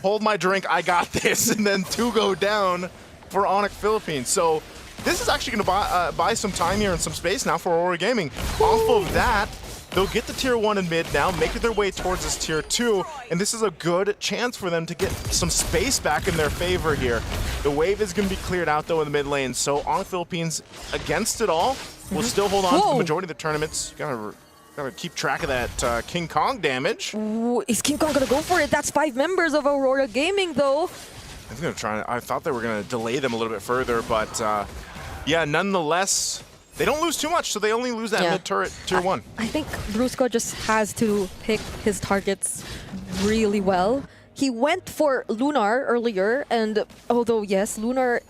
Hold my drink. I got this. And then 2 go down for Onyx Philippines. So this is actually going to buy some time here and some space now for Aurora Gaming. Off of that, they'll get the tier 1 in mid now, make their way towards this tier 2, and this is a good chance for them to get some space back in their favor here. The wave is going to be cleared out though in the mid lane, so Onyx Philippines against it all will still hold on to the majority of the tournaments. Gotta keep track of that King Kong damage. Ooh, is King Kong gonna go for it? That's 5 members of Aurora Gaming though. I think they're trying. I thought they were gonna delay them a little bit further, but yeah, nonetheless. They don't lose too much, so they only lose that mid-turret tier 1. I think Brusco just has to pick his targets really well. He went for Lunar earlier, and although, yes, Lunar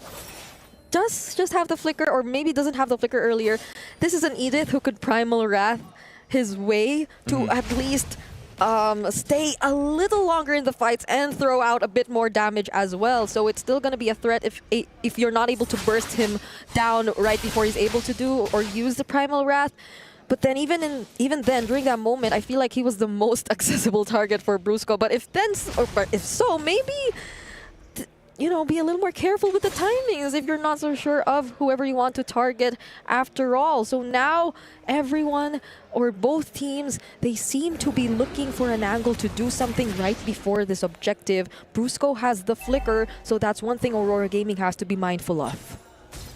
does just have the flicker, or maybe doesn't have the flicker earlier, this is an Edith who could Primal Wrath his way to at least stay a little longer in the fights and throw out a bit more damage as well. So it's still going to be a threat if you're not able to burst him down right before he's able to do or use the Primal Wrath. But then even then, during that moment, I feel like he was the most accessible target for Brusco. But if so, maybe be a little more careful with the timings if you're not so sure of whoever you want to target after all. So now everyone, or both teams, they seem to be looking for an angle to do something right before this objective. Brusco has the flicker, so that's one thing Aurora Gaming has to be mindful of.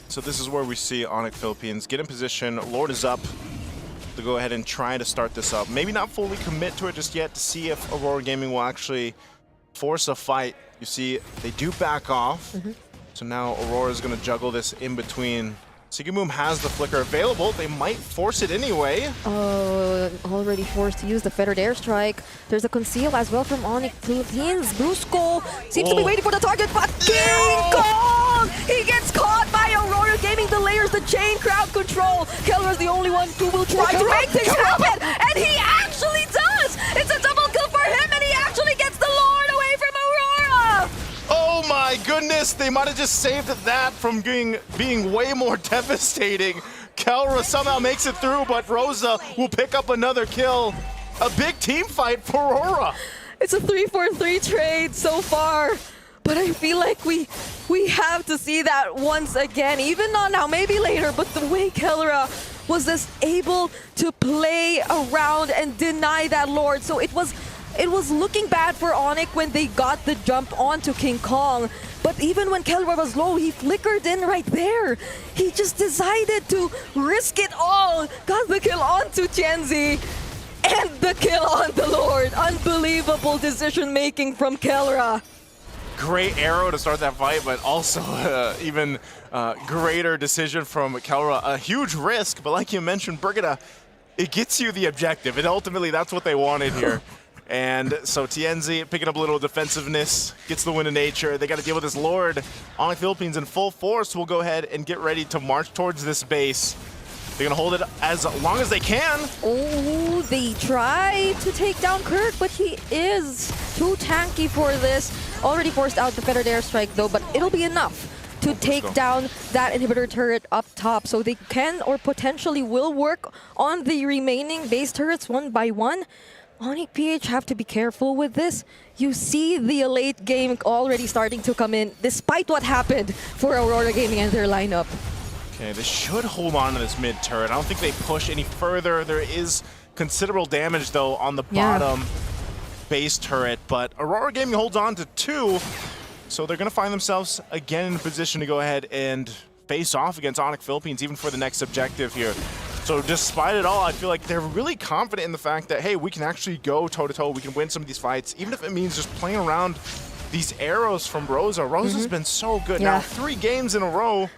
So this is where we see Onyx Philippines get in position. Lord is up to go ahead and try to start this up. Maybe not fully commit to it just yet to see if Aurora Gaming will actually force a fight. You see, they do back off. So now Aurora is going to juggle this in between. Sigiboom has the flicker available. They might force it anyway. Already forced to use the Feathered Airstrike. There's a conceal as well from Onyx Philippines. Brusco seems to be waiting for the target, but King Kong! He gets caught by Aurora Gaming. The layers, the chain, crowd control. Kelra's the only one who will try to make things happen, and he actually does! It's a double kill for him, and he actually gets the Lord away from Aurora! Oh my goodness, they might have just saved that from being way more devastating. Kelra somehow makes it through, but Rosa will pick up another kill. A big team fight for Aurora. It's a 3-4-3 trade so far. But I feel like we have to see that once again, even not now, maybe later, but the way Kellera was just able to play around and deny that Lord. So it was looking bad for Onyx when they got the jump onto King Kong. But even when Kellera was low, he flickered in right there. He just decided to risk it all. Got the kill onto Tianzi and the kill on the Lord. Unbelievable decision making from Kellera. Great arrow to start that fight, but also even greater decision from Kellera. A huge risk, but like you mentioned, Brigida, it gets you the objective, and ultimately that's what they wanted here. And so Tianzi picking up a little defensiveness, gets the win of nature. They got to deal with this Lord. Onyx Philippines in full force will go ahead and get ready to march towards this base. They're going to hold it as long as they can. Oh, they try to take down Kirk, but he is too tanky for this. Already forced out the feathered airstrike though, but it'll be enough to take down that inhibitor turret up top. So they can or potentially will work on the remaining base turrets one by one. Onyx PH have to be careful with this. You see the late game already starting to come in, despite what happened for Aurora Gaming and their lineup. Okay, they should hold on to this mid turret. I don't think they push any further. There is considerable damage, though, on the bottom base turret, but Aurora Gaming holds on to 2, so they're going to find themselves again in a position to go ahead and face off against Onyx Philippines, even for the next objective here. So despite it all, I feel like they're really confident in the fact that, hey, we can actually go toe-to-toe, we can win some of these fights, even if it means just playing around these arrows from Rosa. Rosa's been so good now. 3 games in a row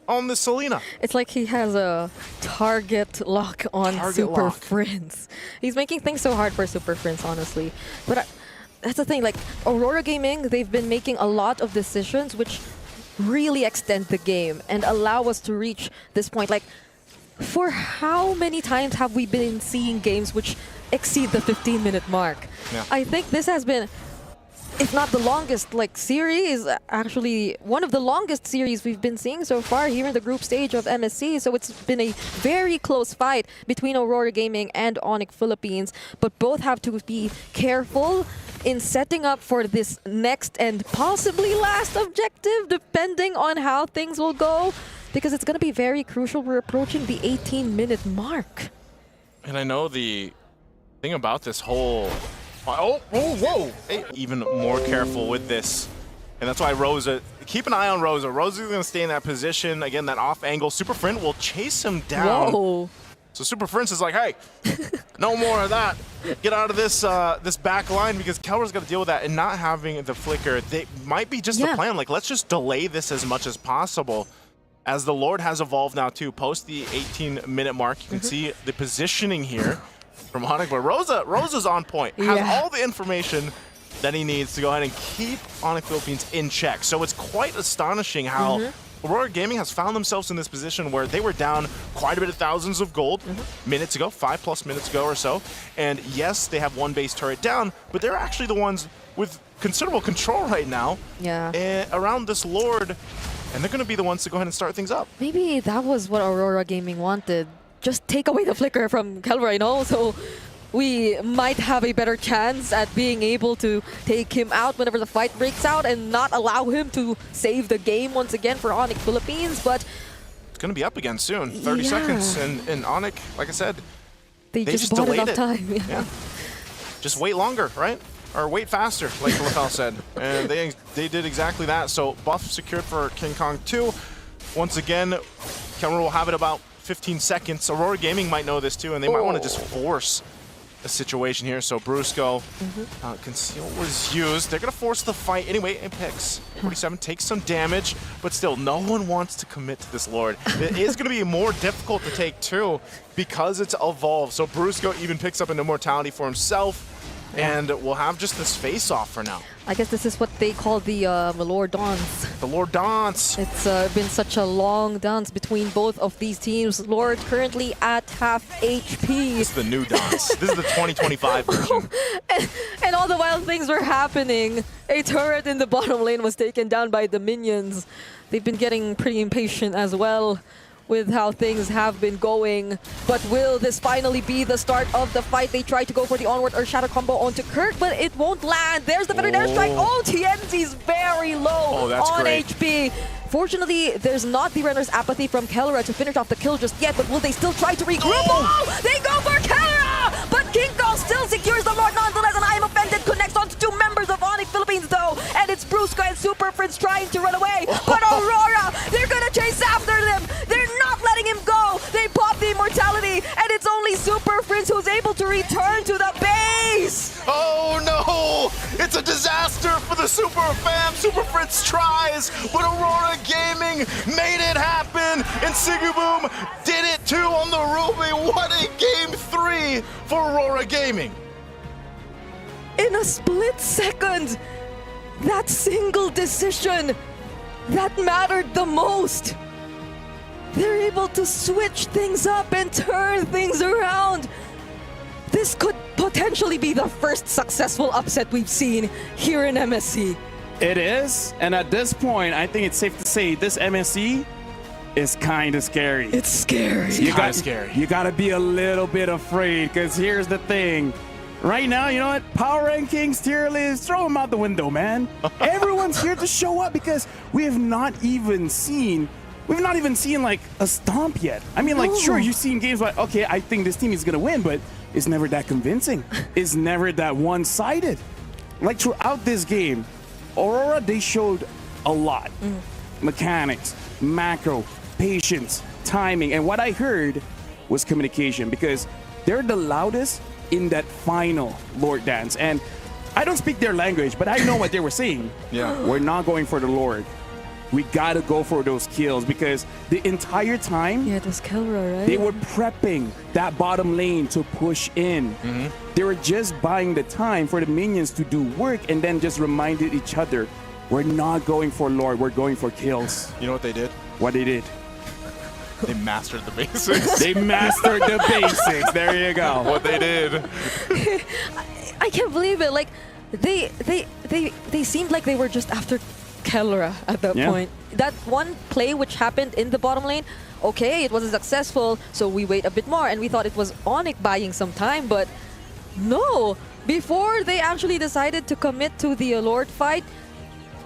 on the Selena. It's like he has a target lock on Super Prince. He's making things so hard for Super Prince, honestly. But that's the thing, like Aurora Gaming, they've been making a lot of decisions which really extend the game and allow us to reach this point. Like, for how many times have we been seeing games which exceed the 15-minute mark? I think this has been, if not the longest series, actually one of the longest series we've been seeing so far here in the group stage of MSC. So it's been a very close fight between Aurora Gaming and Onyx Philippines, but both have to be careful in setting up for this next and possibly last objective, depending on how things will go, because it's going to be very crucial. We're approaching the 18-minute mark. And I know the thing about this whole... whoa! Hey, even more careful with this. And that's why Rosa... Keep an eye on Rosa. Rosa's going to stay in that position. Again, that off angle. Super Friend will chase him down. Whoa. So Super Prince is like, hey, no more of that. Get out of this this back line, because Kellera's got to deal with that, and not having the flicker. They might be just the plan. Like, let's just delay this as much as possible. As the Lord has evolved now too, post the 18-minute mark, you can see the positioning here from Onyx. But Rosa's on point, has all the information that he needs to go ahead and keep Onyx Philippines in check. So it's quite astonishing how Aurora Gaming has found themselves in this position where they were down quite a bit of thousands of gold minutes ago, 5+ minutes ago or so. And yes, they have one base turret down, but they're actually the ones with considerable control right now around this Lord. And they're going to be the ones to go ahead and start things up. Maybe that was what Aurora Gaming wanted. Just take away the flicker from Kellera, you know? So we might have a better chance at being able to take him out whenever the fight breaks out and not allow him to save the game once again for Onyx Philippines. But it's going to be up again soon. 30 seconds. And Onyx, like I said, they just bought enough time. Just wait longer, right? Or wait faster, like LaFell said. And they did exactly that. So buff secured for King Kong 2. Once again, Kellera will have it about 15 seconds. Aurora Gaming might know this too, and they might want to just force a situation here. So Brusco, Conceal was used. They're going to force the fight anyway. Apex 47 takes some damage, but still, no one wants to commit to this Lord. It is going to be more difficult to take too because it's evolved. So Brusco even picks up an immortality for himself. And we'll have just this face-off for now. I guess this is what they call the Lord Dance. The Lord Dance. It's been such a long dance between both of these teams. Lord currently at half HP. This is the new dance. This is the 2025 version. And all the while things were happening, a turret in the bottom lane was taken down by the minions. They've been getting pretty impatient as well. with how things have been going. But will this finally be the start of the fight? They try to go for the onward or shatter combo onto Kirk, but it won't land. There's the better strike. Oh, TNT's very low on great. HP. Fortunately, there's not the runner's apathy from Kellera to finish off the kill just yet, but will they still try to regroup? Oh, they go for Kellera! But King Kong still secures the Lord nonetheless, and I am offended connects onto two members of Onyx Philippines though, and it's Brusco and Super Fritz trying to run away, but Aurora, they're gonna chase after them! They're not letting him go! They pop the immortality, and it's only Super Fritz who's able to return to the base! Oh no! It's a disaster for the Super Fam! Super Fritz tries, but Aurora Gaming made it happen, and Sigiboom did it too on the Ruby. What a game 3 for Aurora Gaming! In a split second, that single decision that mattered the most. They're able to switch things up and turn things around. This could potentially be the first successful upset we've seen here in MSC. It is, and at this point, I think it's safe to say this MSC is kind of scary. It's scary. You gotta be a little bit afraid, because here's the thing. Right now, you know what? Power rankings, tier list, throw them out the window, man. Everyone's here to show up because we have not even seen like a stomp yet. I mean, like, sure, you've seen games like, okay, I think this team is gonna win, but it's never that convincing. It's never that one-sided. Like, throughout this game, Aurora, they showed a lot. Mechanics, macro, patience, timing, and what I heard was communication, because they're the loudest in that final Lord dance. And I don't speak their language, but I know what they were saying. Yeah. We're not going for the Lord. We gotta go for those kills, because the entire time, it was Kellera, right? They were prepping that bottom lane to push in. They were just buying the time for the minions to do work, and then just reminded each other, we're not going for Lord, we're going for kills. You know what they did? What they did? They mastered the basics. They mastered the basics. There you go. What they did. I can't believe it. Like, they seemed like they were just after Kellera at that point. That one play which happened in the bottom lane, okay, it wasn't successful, so we wait a bit more, and we thought it was Onyx buying some time, but no. Before they actually decided to commit to the Lord fight,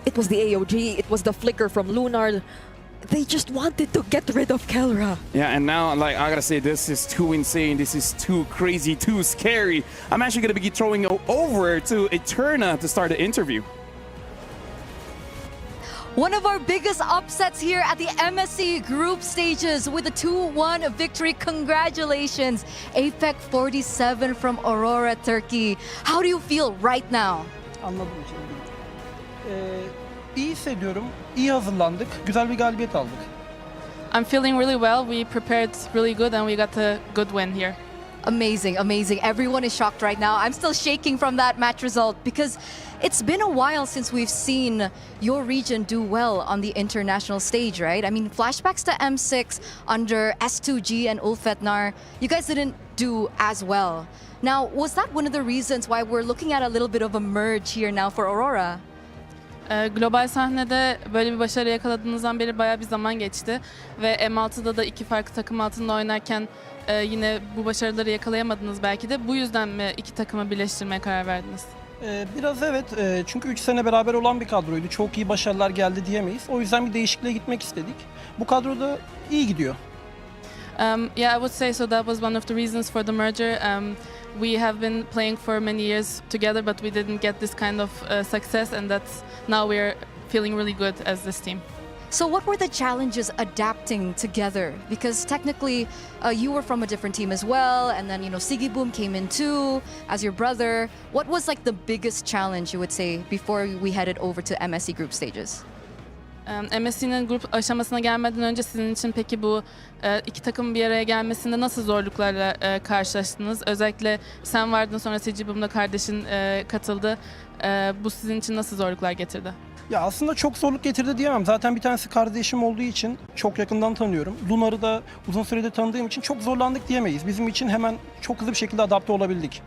it was the AOG, it was the flicker from Lunar. They just wanted to get rid of Kellera. Yeah, and now, like, I gotta say, this is too insane. This is too crazy, too scary. I'm actually gonna be throwing over to Eterna to start the interview. One of our biggest upsets here at the MSC group stages with a 2-1 victory. Congratulations, APEC 47 from Aurora, Turkey. How do you feel right now? Anladım şimdi. İyi hissediyorum. İyi hazırlandık. Güzel bir galibiyet aldık. I'm feeling really well. We prepared really good and we got a good win here. Amazing, amazing. Everyone is shocked right now. I'm still shaking from that match result because it's been a while since we've seen your region do well on the international stage, right? I mean, flashbacks to M6 under S2G and Ulfetnar, you guys didn't do as well. Now, was that one of the reasons why we're looking at a little bit of a merge here now for Aurora? Global sahnede böyle bir başarı yakaladığınızdan beri bayağı bir zaman geçti ve M6'da da iki farklı takım altında oynarken yine bu başarıları yakalayamadınız belki de. Bu yüzden mi iki takımı birleştirmeye karar verdiniz? Biraz evet. Çünkü 3 sene beraber olan bir kadroydu. Çok iyi başarılar geldi diyemeyiz. O yüzden bir değişikliğe gitmek istedik. Bu kadroda iyi gidiyor. Yeah, I would say so. That was one of the reasons for the merger. We have been playing for many years together, but we didn't get this kind of success, and that's now we're feeling really good as this team. So what were the challenges adapting together? Because technically you were from a different team as well, and then, you know, Sigiboom came in too as your brother. What was like the biggest challenge, you would say, before we headed over to MSC group stages? MSC'nin grup aşamasına gelmeden önce sizin için peki bu iki takımın bir araya gelmesinde nasıl zorluklarla karşılaştınız? Özellikle sen vardın, sonra Sigiboom'da kardeşin katıldı. Bu sizin için nasıl zorluklar getirdi? Ya aslında çok zorluk getirdi diyemem. Zaten bir tanesi kardeşim olduğu için çok yakından tanıyorum. Lunar'ı da uzun süredir tanıdığım için çok zorlandık diyemeyiz. Bizim için hemen çok hızlı bir şekilde adapte olabildik.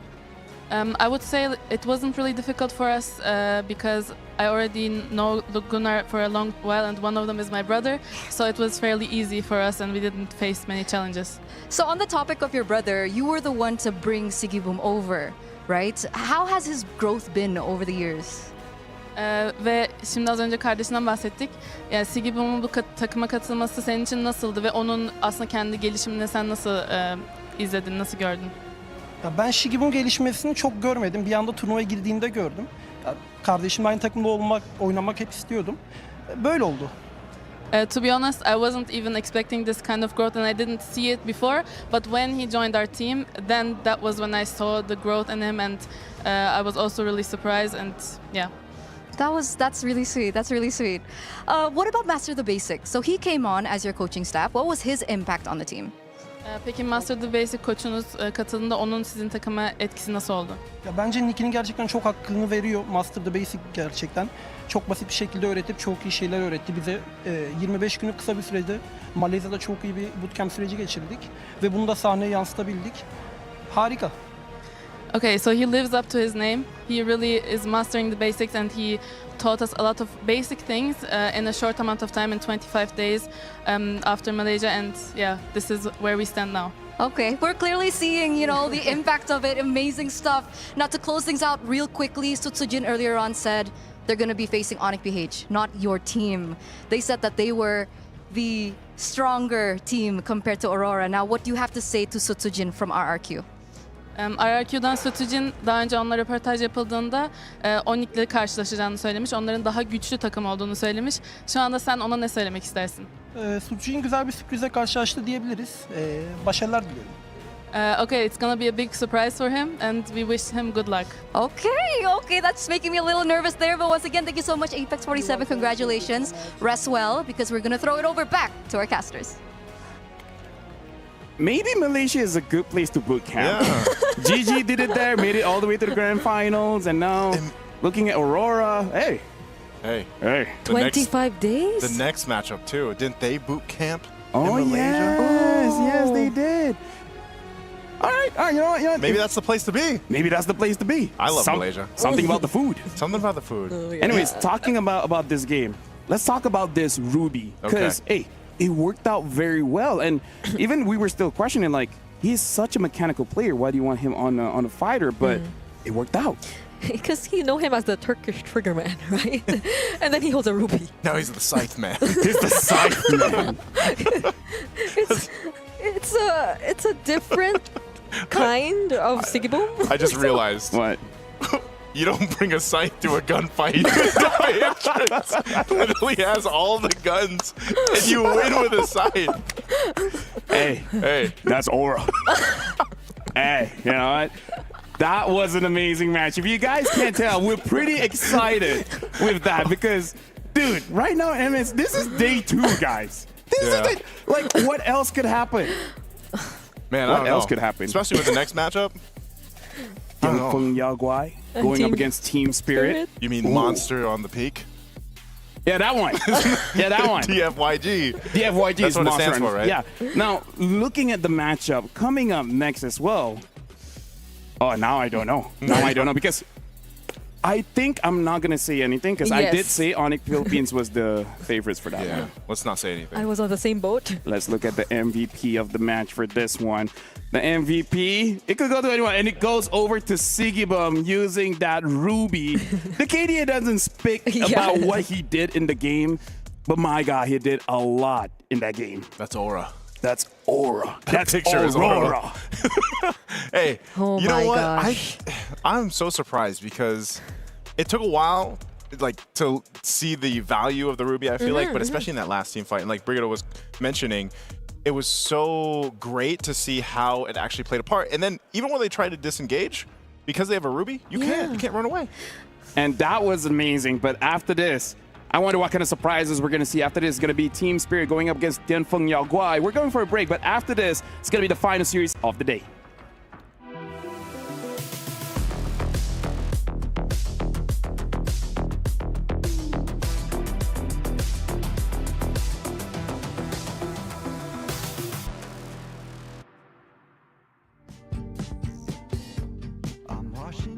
I would say it wasn't really difficult for us because I already know Gunnar for a long while, and one of them is my brother, so it was fairly easy for us and we didn't face many challenges. So on the topic of your brother, you were the one to bring Sigibum over, right? How has his growth been over the years? Ve şimdi az önce kardeşinden bahsettik. Yani Sigibum'un bu takıma katılması senin için nasıldı ve onun aslında kendi gelişimini sen nasıl izledin, nasıl gördün? Ya ben Sigibum gelişmesini çok görmedim. Bir anda turnuvaya girdiğinde gördüm. Ya kardeşimle aynı takımda oynamak hep istiyordum. Böyle oldu. To be honest, I wasn't even expecting this kind of growth and I didn't see it before. But when he joined our team, then that was when I saw the growth in him and I was also really surprised and yeah. That's really sweet. That's really sweet. What about Master the Basics? So he came on as your coaching staff. What was his impact on the team? Peki Master the Basic koçunuz katıldığında onun sizin takıma etkisi nasıl oldu? Ya bence Nicky'nin gerçekten çok hakkını veriyor. Master the Basic gerçekten. Çok basit bir şekilde öğretip çok iyi şeyler öğretti bize. 25 günlük kısa bir sürede Malezya'da çok iyi bir bootcamp süreci geçirdik. Ve bunu da sahneye yansıtabildik. Harika. Okay, so he lives up to his name. He really is mastering the basics and he taught us a lot of basic things in a short amount of time in 25 days after Malaysia, and yeah, this is where we stand now. Okay, we're clearly seeing, the impact of it. Amazing stuff. Now to close things out real quickly, Sutsujin earlier on said they're going to be facing Onyx PH, not your team. They said that they were the stronger team compared to Aurora. Now what do you have to say to Sutsujin from RRQ? RRQ'dan Sutsujin daha önce onunla röportaj yapıldığında Onyx'le karşılaşacağını söylemiş. Onların daha güçlü takım olduğunu söylemiş. Şu anda sen ona ne söylemek istersin? Sutsujin güzel bir sürprize karşılaştı diyebiliriz. Başarılar diliyorum. Okay, it's gonna be a big surprise for him and we wish him good luck. Okay, that's making me a little nervous there. But once again, thank you so much, Apex 47. Congratulations. Rest well, because we're going to throw it over back to our casters. Maybe Malaysia is a good place to boot camp. Yeah. GG did it there, made it all the way to the grand finals, and now looking at Aurora, hey. 25 days? The next matchup too. Didn't they boot camp in Malaysia? Yes, they did. All right, you know what? Maybe that's the place to be. Maybe that's the place to be. I love Malaysia. Something about the food. Something about the food. Anyways, talking about this game, let's talk about this Ruby. Because, hey, it worked out very well. And even we were still questioning, like, he's such a mechanical player. Why do you want him on a fighter? But it worked out. Because you know him as the Turkish trigger man, right? And then he holds a ruby. Now he's the scythe man. He's the scythe man. It's a different kind of Sigibum. I just realized. What? You don't bring a scythe to a gunfight. Literally has all the guns, and you win with a scythe. Hey, that's Aura. Hey, you know what? That was an amazing match. If you guys can't tell, we're pretty excited with that because, dude, right now, MS, this is day 2, guys. This is it. Like, what else could happen? Man, what else could happen? Especially with the next matchup. Feng Yaguai going up against Team Spirit. You mean Monster on the peak? Yeah, that one. That one. DFYG. DFYG That's is what Monster. it stands for, right? Yeah. Now, looking at the matchup coming up next as well. Oh, now I don't know. Because I think I'm not going to say anything because I did say Onyx Philippines was the favorites for that one. Let's not say anything. I was on the same boat. Let's look at the MVP of the match for this one. The MVP, it could go to anyone, and it goes over to Sigibum using that Ruby. The KDA doesn't speak about what he did in the game, but my God, he did a lot in that game. That's Aura. That's Aura. That picture is Aurora. Hey, you know what? Gosh. I'm so surprised because it took a while, like, to see the value of the Ruby, I feel like, but especially in that last team fight, and like Brigitte was mentioning, it was so great to see how it actually played a part. And then even when they tried to disengage, because they have a Ruby, you can't run away. And that was amazing. But after this, I wonder what kind of surprises we're going to see. After this, it's going to be Team Spirit going up against Dianfeng Yaoguai. We're going for a break, but after this, it's going to be the final series of the day. I'm washing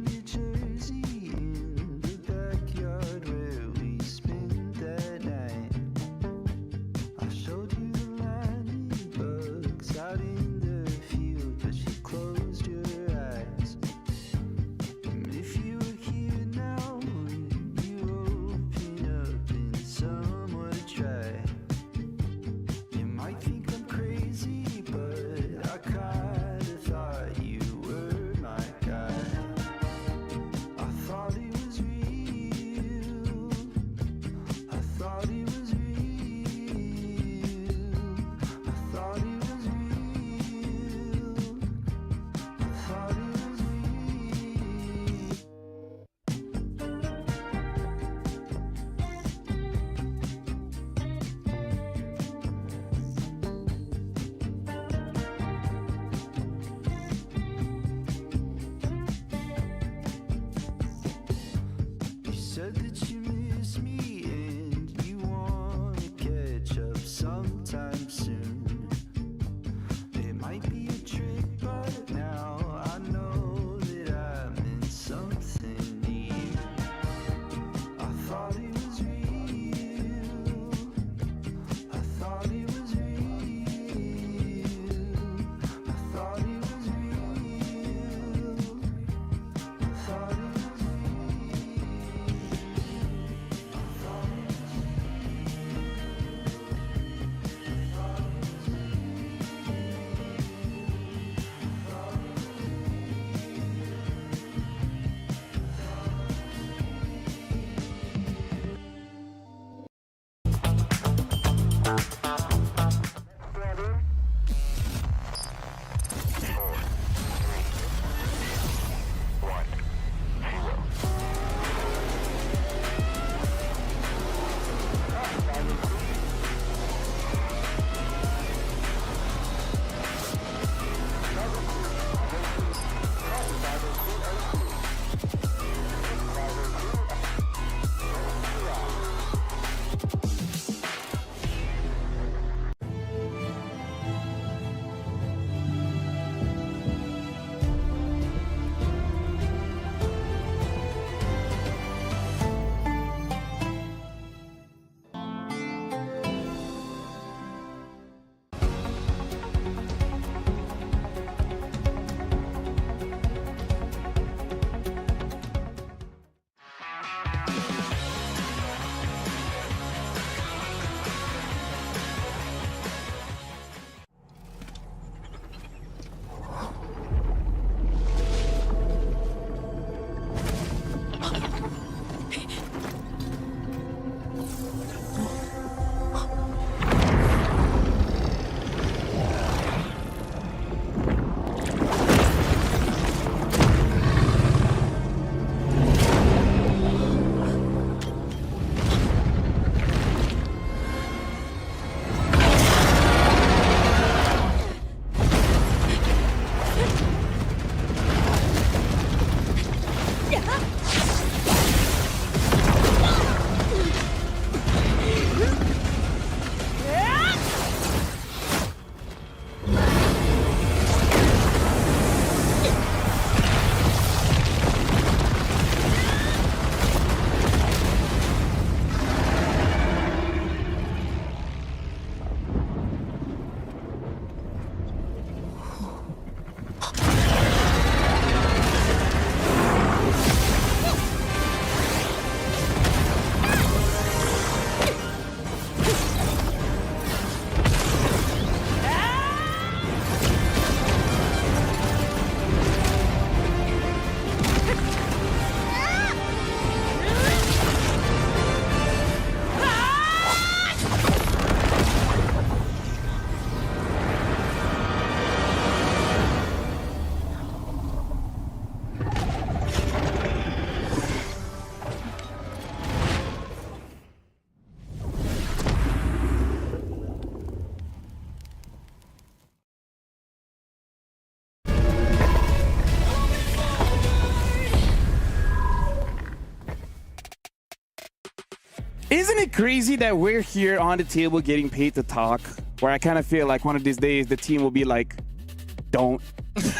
Isn't it crazy that we're here on the table getting paid to talk? Where I kind of feel like one of these days the team will be like, don't.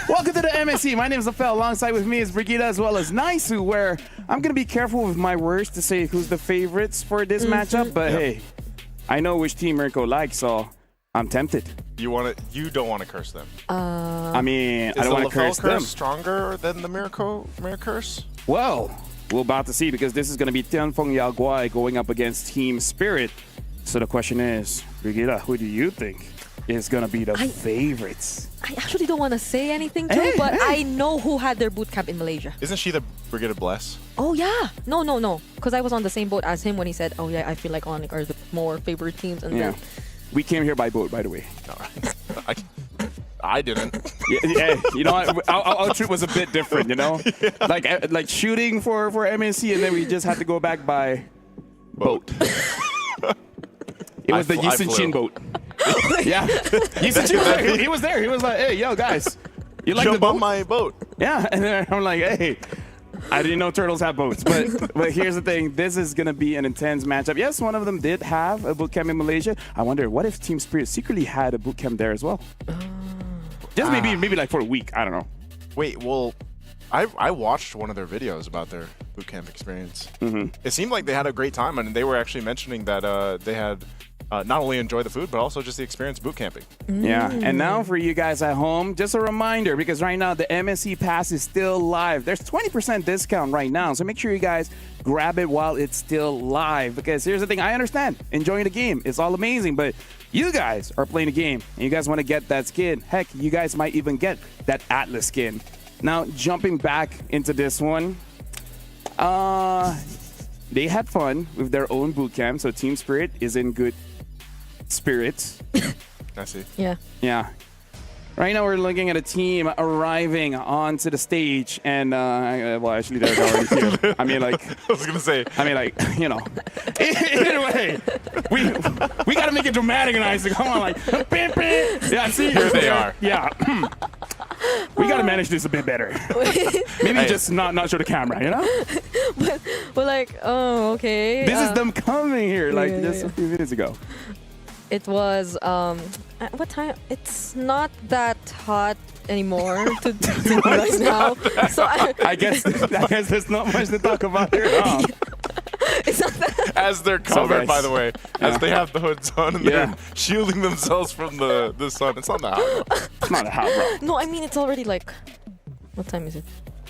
Welcome to the MSC. My name is Afel. Alongside with me is Brigitte as well as Naisu, where I'm going to be careful with my words to say who's the favorites for this matchup. But hey, I know which team Mirko likes, so I'm tempted. You don't want to curse them. I mean, I don't want to curse them. Is the stronger than the Mirko curse? Well, we're about to see because this is going to be Tianfeng Yaguai going up against Team Spirit. So the question is, Brigitte, who do you think is going to be the favorites? I actually don't want to say anything too, but I know who had their boot camp in Malaysia. Isn't she the Brigitte Bless? Oh, yeah. No. Because I was on the same boat as him when he said, oh, yeah, I feel like Onyx are the more favorite teams. And then we came here by boat, by the way. I didn't. Yeah, you know, our trip was a bit different, you know? Like shooting for MSC, and then we just had to go back by boat. It was the Yisun Chin boat. Yeah. Yisun Chin was there. He was there. He was like, hey, yo, guys. You like Jump the boat? on my boat. Yeah. And then I'm like, hey, I didn't know turtles have boats. But here's the thing. This is going to be an intense matchup. Yes, one of them did have a boot camp in Malaysia. I wonder, what if Team Spirit secretly had a boot camp there as well? Just maybe like for a week. I don't know. Wait, well, I watched one of their videos about their boot camp experience. It seemed like they had a great time, and they were actually mentioning that they had not only enjoyed the food, but also just the experience boot camping. Yeah, and now for you guys at home, just a reminder, because right now the MSC Pass is still live. There's 20% discount right now, so make sure you guys grab it while it's still live. Because here's the thing, I understand, enjoying the game is all amazing, but you guys are playing a game, and you guys want to get that skin. Heck, you guys might even get that Atlas skin. Now, jumping back into this one, they had fun with their own boot camp, so Team Spirit is in good spirits. I see. Yeah. Yeah. Right now we're looking at a team arriving onto the stage, and well, actually they're already here. I mean, like, I was gonna say. I mean, like, you know. Either way, we gotta make it dramatic and nice. Come on, like, yeah. See, here they are. Yeah. We gotta manage this a bit better. Maybe just not show the camera, you know. But like, oh, okay. This is them coming here, like just a few minutes ago. It was at what time? It's not that hot anymore to right now. So I guess there's not much to talk about here. Huh? It's not that. As they're covered, by the way, as they have the hoods on and they're shielding themselves from the sun. It's not that hot. It's not hot, bro. No, I mean it's already like, what time is it?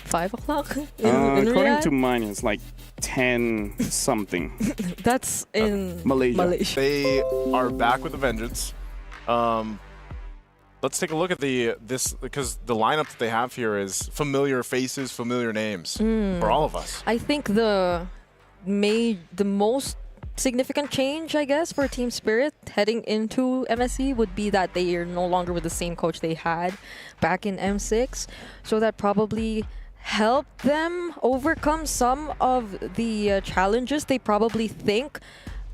5 o'clock? According to mine, it's like 10 something. That's in Malaysia. They are back with a vengeance. Let's take a look at this because the lineup that they have here is familiar faces, familiar names for all of us. I think the most significant change, I guess, for Team Spirit heading into MSC would be that they are no longer with the same coach they had back in M6. So that probably helped them overcome some of the challenges they probably think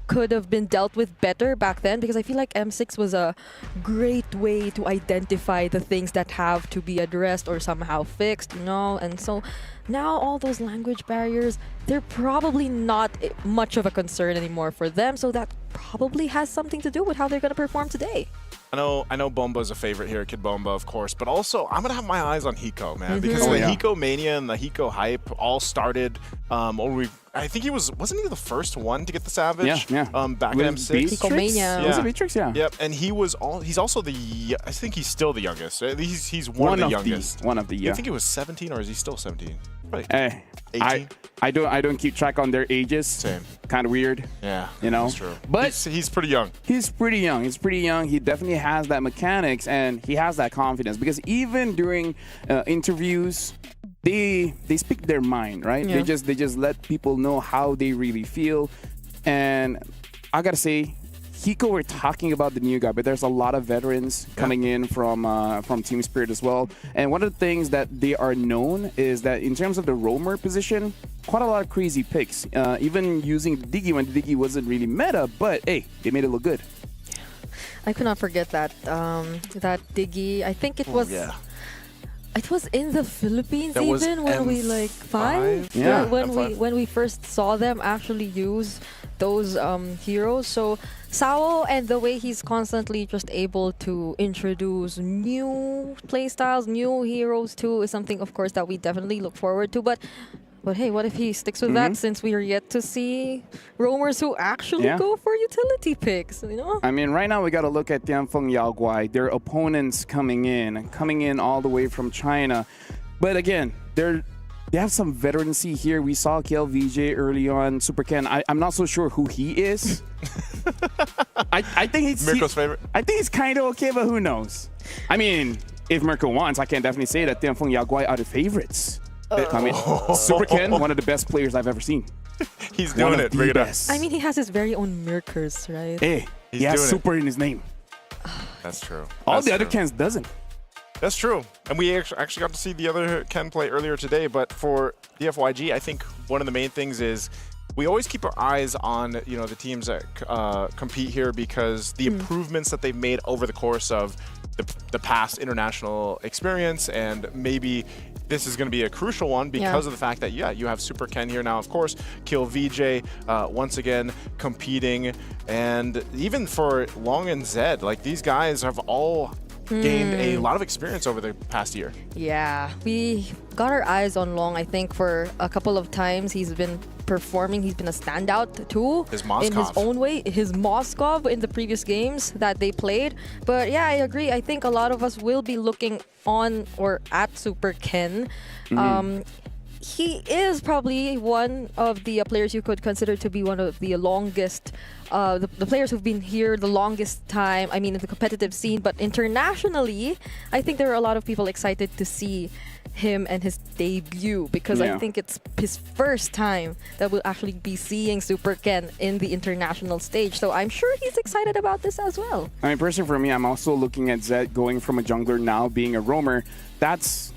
could have been dealt with better back then, because I feel like M6 was a great way to identify the things that have to be addressed or somehow fixed, you know. And so now all those language barriers, they're probably not much of a concern anymore for them, so that probably has something to do with how they're going to perform today. I know Bomba's a favorite here, Kid Bomba, of course, but also I'm gonna have my eyes on Hiko, man, because the Hiko mania and the Hiko hype all started. I think wasn't he the first one to get the Savage? Yeah. Back in M6. Hiko mania. Was it Beatrix? Yeah. Yep, and he's also I think he's still the youngest. He's one of the youngest. One of the. I think he was 17, or is he still 17? Right. Hey, 18. I don't keep track on their ages. Same. Kind of weird. Yeah. You know. That's true. But he's pretty young. He's pretty young. He definitely has that mechanics and he has that confidence, because even during interviews, they speak their mind, right? Yeah. They just let people know how they really feel. And I gotta say, Hiko, we're talking about the new guy, but there's a lot of veterans coming in from Team Spirit as well. And one of the things that they are known is that in terms of the roamer position, quite a lot of crazy picks. Even using the Diggy when the Diggy wasn't really meta, but hey, they made it look good. I could not forget that that Diggy. I think it was. It was in the Philippines That was even when we like five. Yeah. When we first saw them actually use those heroes. So Sao and the way he's constantly just able to introduce new playstyles, new heroes too, is something of course that we definitely look forward to. But hey, what if he sticks with that, since we are yet to see roamers who actually go for utility picks, you know? I mean, right now we got to look at Tianfeng Yaoguai, their opponents coming in all the way from China. But again, they have some veterancy here. We saw KLVJ early on, Super Ken. I'm not so sure who he is. I think he's Mirko's favorite. I think he's kind of okay, but who knows? I mean, if Mirko wants, I can definitely say that Tianfeng Yaoguai are the favorites. I mean, Super Ken, one of the best players I've ever seen. He's doing it. Bring it up. I mean, he has his very own Mirkers, right? Hey, he has Super in his name. That's true. All the other Kens doesn't. That's true. And we actually got to see the other Ken play earlier today. But for DFYG, I think one of the main things is we always keep our eyes on the teams that compete here, because the improvements that they've made over the course of the past international experience, and maybe this is going to be a crucial one because of the fact that, you have Super Ken here now, of course, Kill VJ once again competing. And even for Long and Zed, like, these guys have all gained a lot of experience over the past year. Yeah, we got our eyes on Long, I think, for a couple of times. He's been performing. He's been a standout too in his own way. His Moskov in the previous games that they played. But yeah, I agree. I think a lot of us will be looking on or at Super Ken. He is probably one of the players you could consider to be one of the longest, the players who've been here the longest time, I mean, in the competitive scene. But internationally, I think there are a lot of people excited to see him and his debut, because I think it's his first time that we'll actually be seeing Super Ken in the international stage. So I'm sure he's excited about this as well. I mean, personally for me, I'm also looking at Zed going from a jungler now being a roamer. That's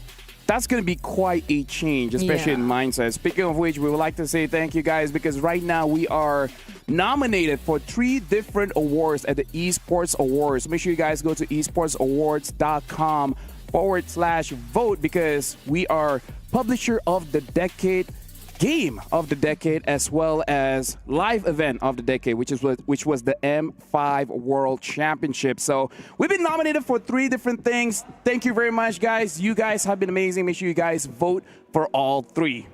going to be quite a change, especially in mindset. Speaking of which, we would like to say thank you guys, because right now we are nominated for 3 different awards at the Esports Awards. Make sure you guys go to esportsawards.com/vote, because we are Publisher of the Decade, Game of the Decade, as well as Live Event of the Decade, which was the M5 World Championship. So we've been nominated for 3 different things. Thank you very much, guys. You guys have been amazing. Make sure you guys vote for all 3.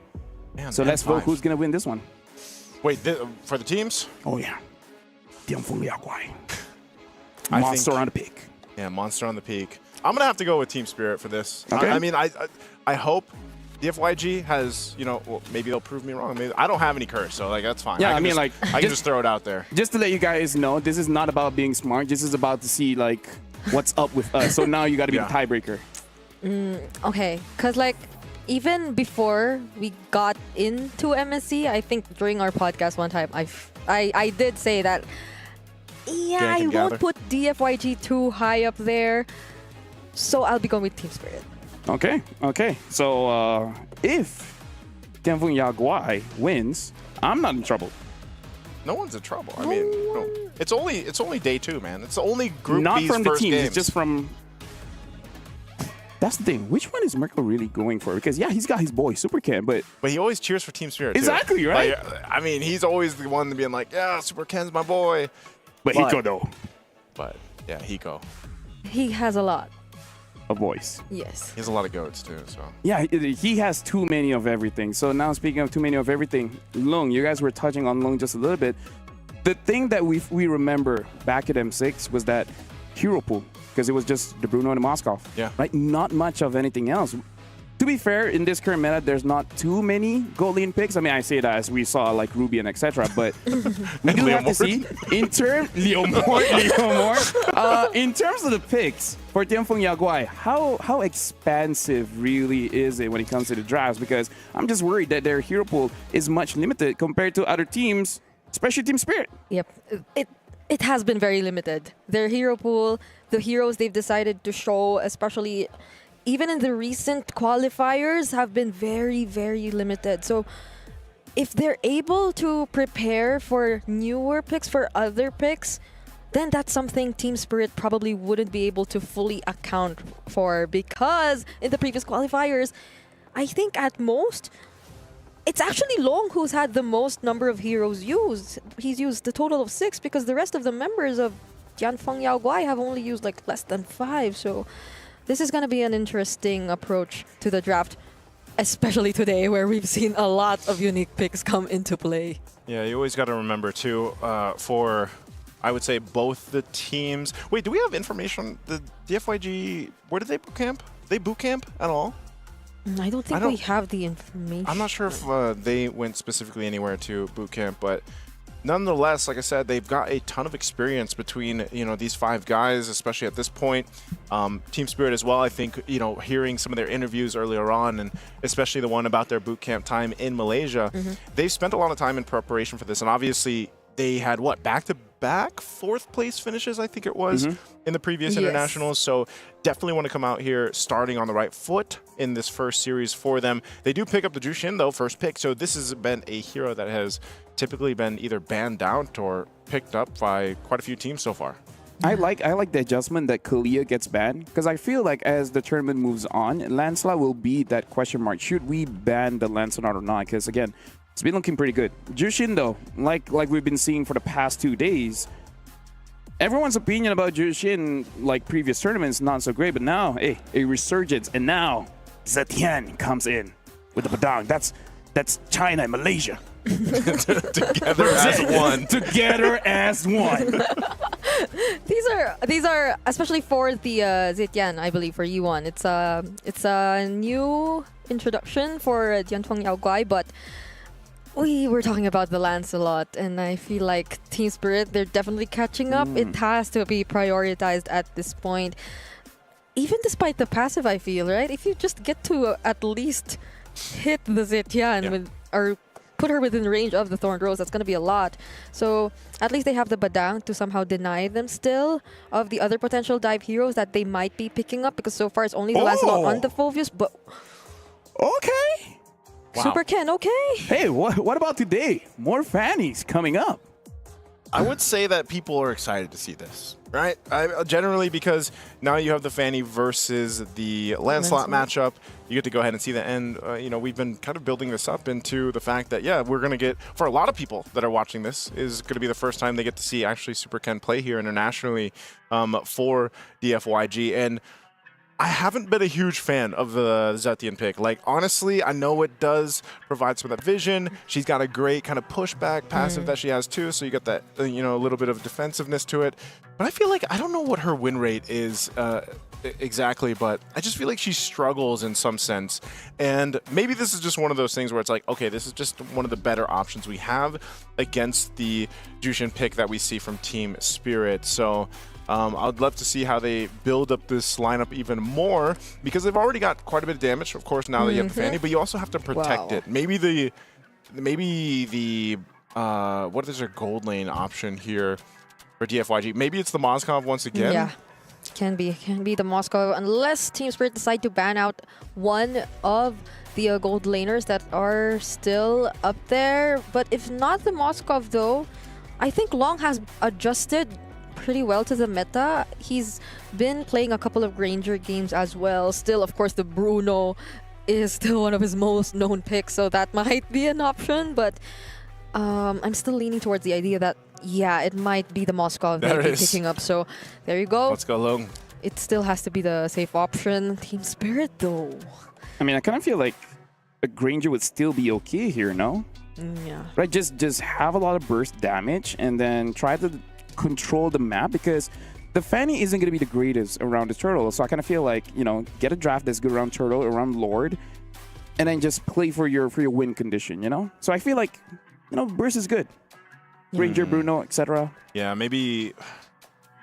Man, so let's vote who's going to win this one. Wait, for the teams? Oh, yeah. Tianfeng Yaoguai. Monster on the peak. Yeah, Monster on the peak. I'm going to have to go with Team Spirit for this. Okay. I mean, I hope DFYG has, well, maybe they'll prove me wrong. Maybe, I don't have any curse, so like that's fine. Yeah, I can just throw it out there. Just to let you guys know, this is not about being smart. This is about to see like what's up with us. So now you got to be the tiebreaker. Okay, because like even before we got into MSC, I think during our podcast one time, I did say that I won't put DFYG too high up there. So I'll be going with Team Spirit. Okay. So if Tianfeng Yaoguai wins, I'm not in trouble. No one's in trouble. I mean, it's only day 2, man. It's the only Group not B's from the first teams. games. It's just from. That's the thing. Which one is Mirko really going for? Because he's got his boy Super Ken, but he always cheers for Team Spirit. Exactly, too. right? Like, I mean, he's always the one being like, "Yeah, Super Ken's my boy." But Hiko though. But yeah, Hiko. He has a lot. A voice. Yes. He has a lot of goats too. So yeah, he has too many of everything. So now speaking of too many of everything, Lung, you guys were touching on Lung just a little bit. The thing that we remember back at M6 was that hero pool, because it was just the Bruno and the Moskov. Yeah. Right? Not much of anything else. To be fair, in this current meta, there's not too many gold lane picks. I mean, I say that as we saw like Ruby and etc. But we do have to see in terms in terms of the picks for Tianfeng Yaoguai, how expansive really is it when it comes to the drafts? Because I'm just worried that their hero pool is much limited compared to other teams, especially Team Spirit. Yep. It has been very limited. Their hero pool, the heroes they've decided to show, especially even in the recent qualifiers, have been very, very limited. So if they're able to prepare for newer picks, for other picks, then that's something Team Spirit probably wouldn't be able to fully account for, because in the previous qualifiers, I think at most, it's actually Long who's had the most number of heroes used. He's used the total of 6, because the rest of the members of Tianfeng Yaoguai have only used like less than 5. So this is going to be an interesting approach to the draft, especially today where we've seen a lot of unique picks come into play. Yeah, you always got to remember too, for I would say both the teams. Wait, do we have information? The DFYG, where did they boot camp? They boot camp at all? I don't think we have the information. I'm not sure if they went specifically anywhere to boot camp, but nonetheless, like I said, they've got a ton of experience between, you know, these 5 guys, especially at this point. Team Spirit as well, I think, you know, hearing some of their interviews earlier on, and especially the one about their boot camp time in Malaysia, they've spent a lot of time in preparation for this, and obviously they had, what, back-to-back 4th place finishes, I think it was, in the previous internationals. So definitely want to come out here starting on the right foot in this first series for them. They do pick up the Jushin, though, first pick. So this has been a hero that has typically been either banned out or picked up by quite a few teams so far. I like the adjustment that Kalia gets banned, because I feel like as the tournament moves on, Lancelot will be that question mark. Should we ban the Lancelot or not? Because again, it's been looking pretty good. Jushin, though, like we've been seeing for the past 2 days, everyone's opinion about Jushin, like previous tournaments, not so great. But now, hey, a resurgence, and now Zetian comes in with the Padang. That's China and Malaysia. Together as one. Together as one. These are especially for the Zetian, I believe, for Yuan. It's a new introduction for Tianfeng Yaoguai, but we were talking about the Lancelot, and I feel like Team Spirit, they're definitely catching up. It has to be prioritized at this point. Even despite the passive, I feel, right? If you just get to at least hit the Zetian or put her within range of the Thorned Rose, that's going to be a lot. So at least they have the Badang to somehow deny them still of the other potential dive heroes that they might be picking up, because so far it's only the Lancelot on the Fulvius, but... Okay. Wow. Super Ken, okay. Hey, what about today? More Fannies coming up. I would say that people are excited to see this, right? Generally, because now you have the Fanny versus the Lancelot matchup. You get to go ahead and see that. And, you know, we've been kind of building this up into the fact that, yeah, we're going to get, for a lot of people that are watching this, is going to be the first time they get to see actually Super Ken play here internationally for DFYG. And I haven't been a huge fan of the Zetian pick. Like, honestly, I know it does provide some of that vision. She's got a great kind of pushback passive that she has too, so you got that, you know, a little bit of defensiveness to it. But I feel like, I don't know what her win rate is exactly, but I just feel like she struggles in some sense. And maybe this is just one of those things where it's like, okay, this is just one of the better options we have against the Jushin pick that we see from Team Spirit. So I'd love to see how they build up this lineup even more, because they've already got quite a bit of damage, of course, now that you have the Fanny, but you also have to protect it. Maybe the what is their gold lane option here for DFYG? Maybe it's the Moskov once again. Yeah, can be the Moskov, unless Team Spirit decide to ban out one of the gold laners that are still up there. But if not the Moskov, though, I think Long has adjusted pretty well to the meta. He's been playing a couple of Granger games as well. Still, of course, the Bruno is still one of his most known picks, so that might be an option. But I'm still leaning towards the idea that, yeah, it might be the Moskov that he's picking up. So there you go. Let's go, Long. It still has to be the safe option. Team Spirit, though. I mean, I kind of feel like a Granger would still be okay here, no? Yeah. Right, just have a lot of burst damage and then try to control the map, because the Fanny isn't going to be the greatest around the turtle. So I kind of feel like, you know, get a draft that's good around turtle, around Lord, and then just play for your win condition, you know? So I feel like, you know, burst is good. Ranger, Bruno, etc. Yeah, maybe,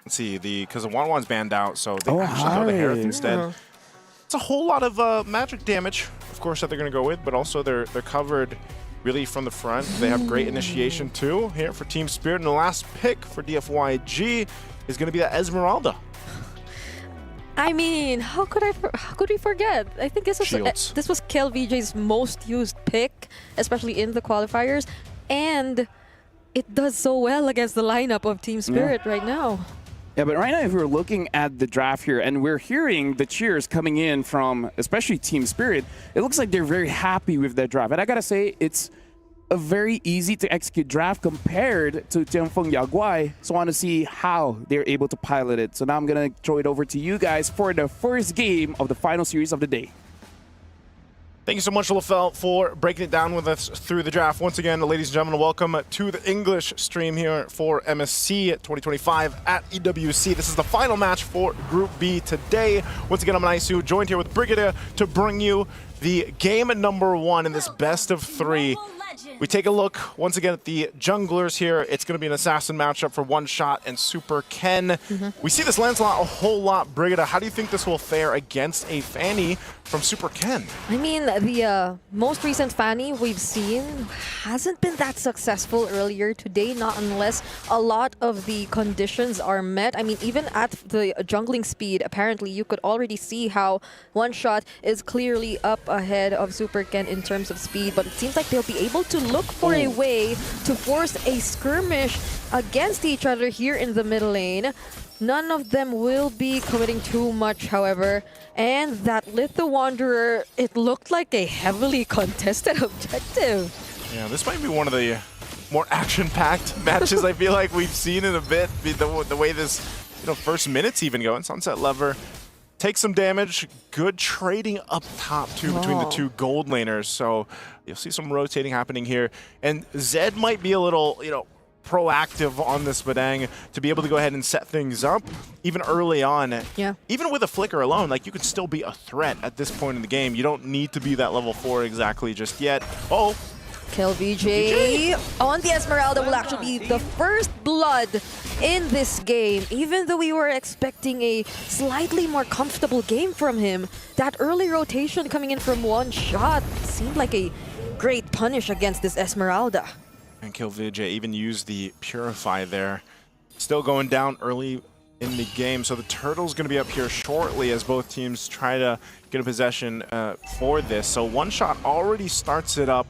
let's see, because the Wanwan's banned out, so they actually go the Harith instead. It's a whole lot of magic damage, of course, that they're going to go with, but also they're covered really from the front. They have great initiation too here for Team Spirit. And the last pick for DFYG is going to be that Esmeralda. I mean, how could we forget? I think this was KLVJ's most used pick, especially in the qualifiers. And it does so well against the lineup of Team Spirit right now. Yeah, but right now, if we're looking at the draft here and we're hearing the cheers coming in from especially Team Spirit, it looks like they're very happy with their draft. And I gotta say, it's a very easy to execute draft compared to Tianfeng Yaguai. So I want to see how they're able to pilot it. So now I'm gonna throw it over to you guys for the first game of the final series of the day. Thank you so much, LaFell, for breaking it down with us through the draft. Once again, ladies and gentlemen, welcome to the English stream here for MSC 2025 at EWC. This is the final match for Group B today. Once again, I'm Naisu, joined here with Brigadier to bring you the game number 1 in this best of 3. We take a look once again at the junglers here. It's going to be an assassin matchup for One Shot and Super Ken. We see this Lancelot a whole lot. Brigada, how do you think this will fare against a Fanny from Super Ken? I mean, the most recent Fanny we've seen hasn't been that successful earlier today, not unless a lot of the conditions are met. I mean, even at the jungling speed, apparently you could already see how One Shot is clearly up ahead of Super Ken in terms of speed, but it seems like they'll be able to look for a way to force a skirmish against each other here in the middle lane. None of them will be committing too much, however. And that Lithu Wanderer, it looked like a heavily contested objective. Yeah, this might be one of the more action-packed matches I feel like we've seen in a bit. The way this first minutes even go. And Sunset Lover takes some damage. Good trading up top, too, between the two gold laners. So you'll see some rotating happening here. And Zed might be a little, proactive on this Badang to be able to go ahead and set things up even early on. Yeah. Even with a flicker alone, like, you can still be a threat at this point in the game. You don't need to be that level 4 exactly just yet. Oh, Kill VJ on the Esmeralda will actually be the first blood in this game. Even though we were expecting a slightly more comfortable game from him, that early rotation coming in from One Shot seemed like a great punish against this Esmeralda. And Kill Vijay even used the Purify there. Still going down early in the game. So the Turtle's going to be up here shortly as both teams try to get a possession for this. So One Shot already starts it up.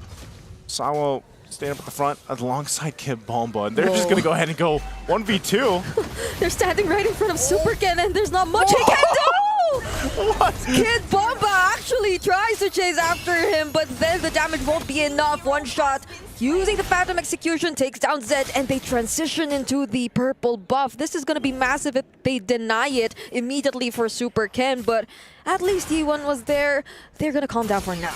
Sawo staying up at the front alongside Kid Bomba. And they're just going to go ahead and go 1v2. They're standing right in front of Super Ken and there's not much he can do! What? Kid Bomba actually tries to chase after him, but then the damage won't be enough. One Shot using the Phantom Execution takes down Zed and they transition into the purple buff. This is going to be massive if they deny it immediately for Super Ken, but at least T1 was there. They're going to calm down for now.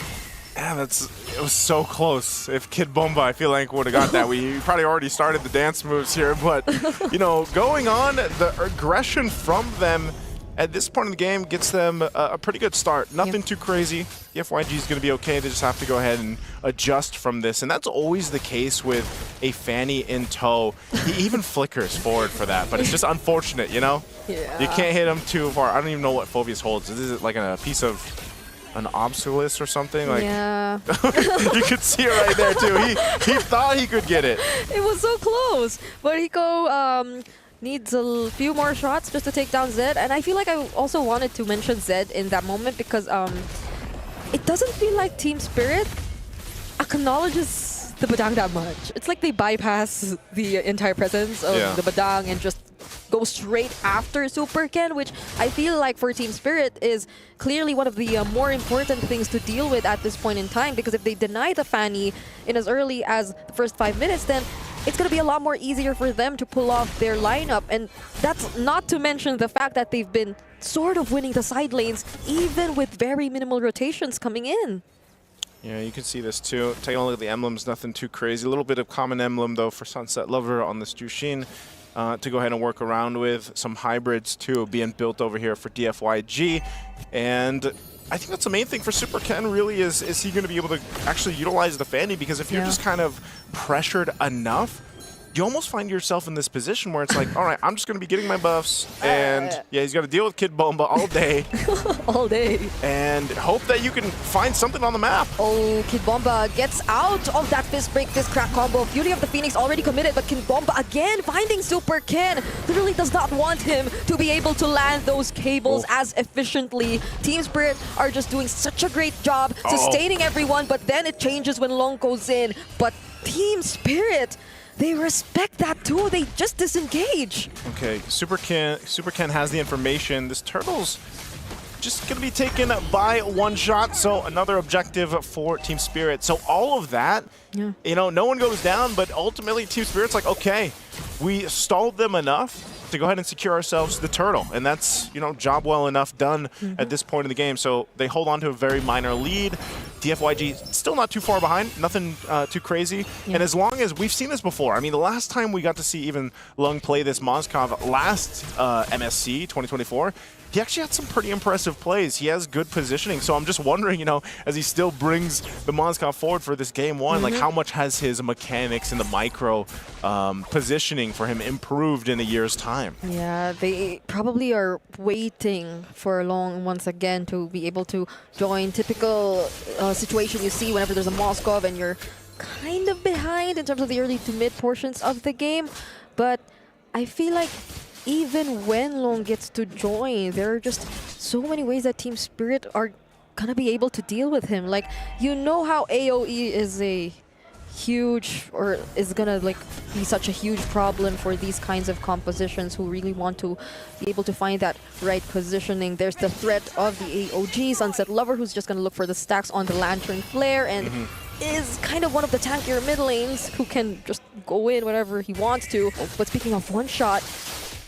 Yeah, it was so close. If Kid Bomba, I feel like, would have got that. We probably already started the dance moves here, but, going on, the aggression from them at this point in the game gets them a pretty good start. Nothing too crazy. The FYG is going to be okay. They just have to go ahead and adjust from this, and that's always the case with a Fanny in tow. He even flickers forward for that, but it's just unfortunate, Yeah. You can't hit him too far. I don't even know what Phobius holds. Is it like a piece of an obsolete or something? Like, yeah. You could see it right there too. He thought he could get it. It was so close, but Hiko needs a few more shots just to take down Zed. And I feel like I also wanted to mention Zed in that moment because it doesn't feel like Team Spirit acknowledges the Badang that much. It's like they bypass the entire presence of the Badang and just go straight after Super Ken, which I feel like for Team Spirit is clearly one of the more important things to deal with at this point in time, because if they deny the Fanny in as early as the first 5 minutes, then it's going to be a lot more easier for them to pull off their lineup. And that's not to mention the fact that they've been sort of winning the side lanes, even with very minimal rotations coming in. Yeah, you can see this too. Taking a look at the emblems, nothing too crazy. A little bit of common emblem though for Sunset Lover on this Jushin to go ahead and work around with. Some hybrids too being built over here for DFYG. And I think that's the main thing for Super Ken really is he going to be able to actually utilize the Fanny? Because if you're just kind of pressured enough, you almost find yourself in this position where it's like, all right, I'm just going to be getting my buffs, and yeah, he's got to deal with Kid Bomba all day. All day. And hope that you can find something on the map. Oh, Kid Bomba gets out of that fist break, fist crack combo. Fury of the Phoenix already committed, but Kid Bomba again finding Super Ken. Literally does not want him to be able to land those cables as efficiently. Team Spirit are just doing such a great job sustaining everyone, but then it changes when Long goes in. But Team Spirit, they respect that too. They just disengage. Okay, Super Ken has the information. This turtle's just going to be taken by one shot, so another objective for Team Spirit. So all of that, you know, no one goes down, but ultimately Team Spirit's like, okay, we stalled them enough to go ahead and secure ourselves the turtle. And that's, you know, job well enough done at this point in the game. So they hold on to a very minor lead. DFYG still not too far behind, nothing too crazy. And as long as we've seen this before, I mean, the last time we got to see even Lung play this Mozkov last MSC 2024, he actually had some pretty impressive plays. He has good positioning. So I'm just wondering, you know, as he still brings the Mozkov forward for this game one, like how much has his mechanics and the micro positioning for him improved in a year's time? Yeah, they probably are waiting for long once again to be able to join. Typical situation you see whenever there's a Mozkov and you're kind of behind in terms of the early to mid portions of the game. But I feel like even when Long gets to join, there are just so many ways that Team Spirit are gonna be able to deal with him. Like, you know how AoE is a huge, or is gonna like be such a huge problem for these kinds of compositions who really want to be able to find that right positioning. There's the threat of the AOG, Sunset Lover, who's just gonna look for the stacks on the Lantern Flare and is kind of one of the tankier mid lanes who can just go in whenever he wants to. But speaking of one shot,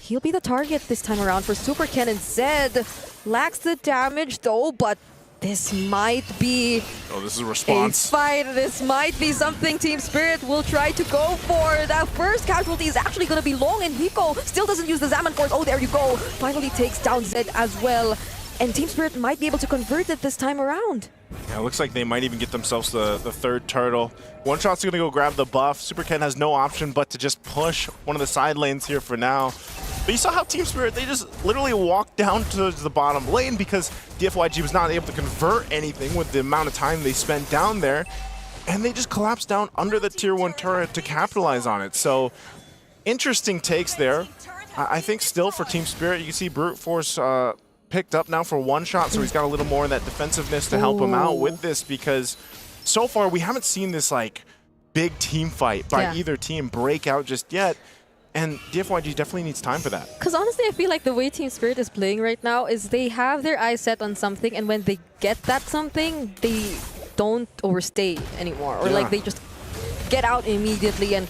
he'll be the target this time around for Super Ken, and Zed lacks the damage though, but this might be this is a response. A fight. This might be something Team Spirit will try to go for. That first casualty is actually going to be Long, and Hiko still doesn't use the Zaman Force. Oh, there you go. Finally takes down Zed as well. And Team Spirit might be able to convert it this time around. Yeah, it looks like they might even get themselves the third turtle. One shot's going to go grab the buff. Super Ken has no option but to just push one of the side lanes here for now. But you saw how Team Spirit, they just literally walked down to the bottom lane because DFYG was not able to convert anything with the amount of time they spent down there. And they just collapsed down under the tier 1 turret to capitalize on it. So interesting takes there. I think still for Team Spirit, you can see Brute Force picked up now for one shot, so he's got a little more of that defensiveness to help him out with this, because so far we haven't seen this like big team fight by either team break out just yet. And DFYG definitely needs time for that. Because honestly, I feel like the way Team Spirit is playing right now is they have their eyes set on something, and when they get that something, they don't overstay anymore. Or like they just get out immediately and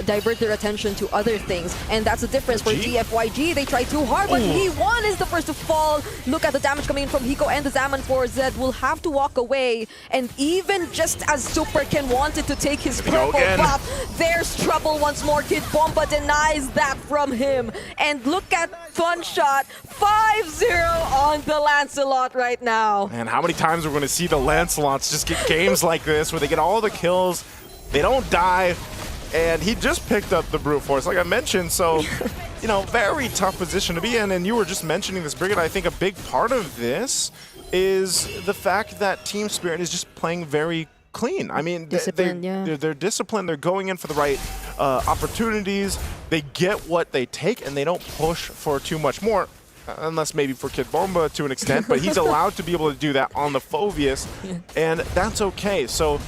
divert their attention to other things. And that's the difference for DFYG. They try too hard, but He1 is the first to fall. Look at the damage coming in from Hiko and the Zaman Force. Zed will have to walk away. And even just as Super Ken wanted to take his purple buff, there's trouble once more. Kid Bomba denies that from him. And look at Fun Shot, 5-0 on the Lancelot right now. Man, how many times are we going to see the Lancelots just get games like this where they get all the kills, they don't die, and he just picked up the Brute Force, like I mentioned. So, you know, very tough position to be in. And you were just mentioning this, Brigid. I think a big part of this is the fact that Team Spirit is just playing very clean. I mean, they're disciplined. They're going in for the right opportunities. They get what they take, and they don't push for too much more. Unless maybe for Kid Bomba to an extent, but he's allowed to be able to do that on the Phoveus, and that's okay. So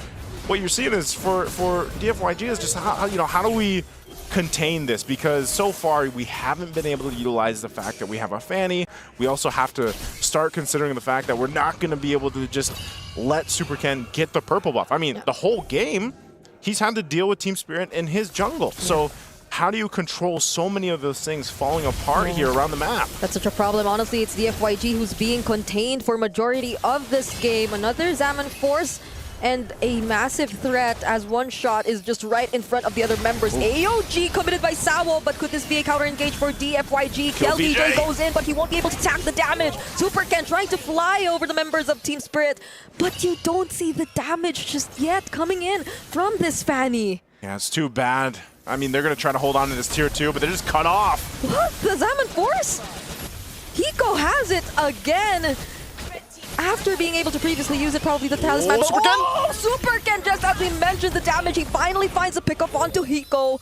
what you're seeing is for DFYG is just how do we contain this, because so far we haven't been able to utilize the fact that we have a Fanny. We also have to start considering the fact that we're not going to be able to just let Super Ken get the purple buff. I mean, the whole game he's had to deal with Team Spirit in his jungle. So how do you control so many of those things falling apart here around the map? That's such a problem. Honestly, it's DFYG who's being contained for majority of this game. Another Zaman Force and a massive threat as one shot is just right in front of the other members. AOG committed by Sawo, but could this be a counter engage for DFYG? KillDJ goes in, but he won't be able to tank the damage. Super Ken trying to fly over the members of Team Spirit, but you don't see the damage just yet coming in from this Fanny. Yeah, it's too bad. I mean, they're going to try to hold on to this tier 2, but they're just cut off. What? The Zaman Force? Hiko has it again. After being able to previously use it, probably the talisman. Super Ken, just as we mentioned the damage, he finally finds a pickup onto Hiko.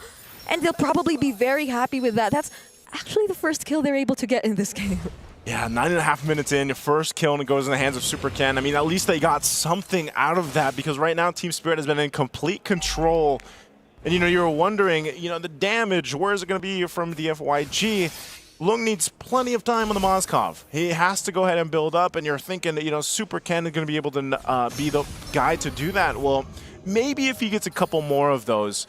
And they'll probably be very happy with that. That's actually the first kill they're able to get in this game. Yeah, 9.5 minutes in, your first kill, and it goes in the hands of Super Ken. I mean, at least they got something out of that, because right now Team Spirit has been in complete control And you were wondering, the damage, where is it going to be from DFYG? Lung needs plenty of time on the Moskov. He has to go ahead and build up, and you're thinking that, Super Ken is going to be able to be the guy to do that. Well, maybe if he gets a couple more of those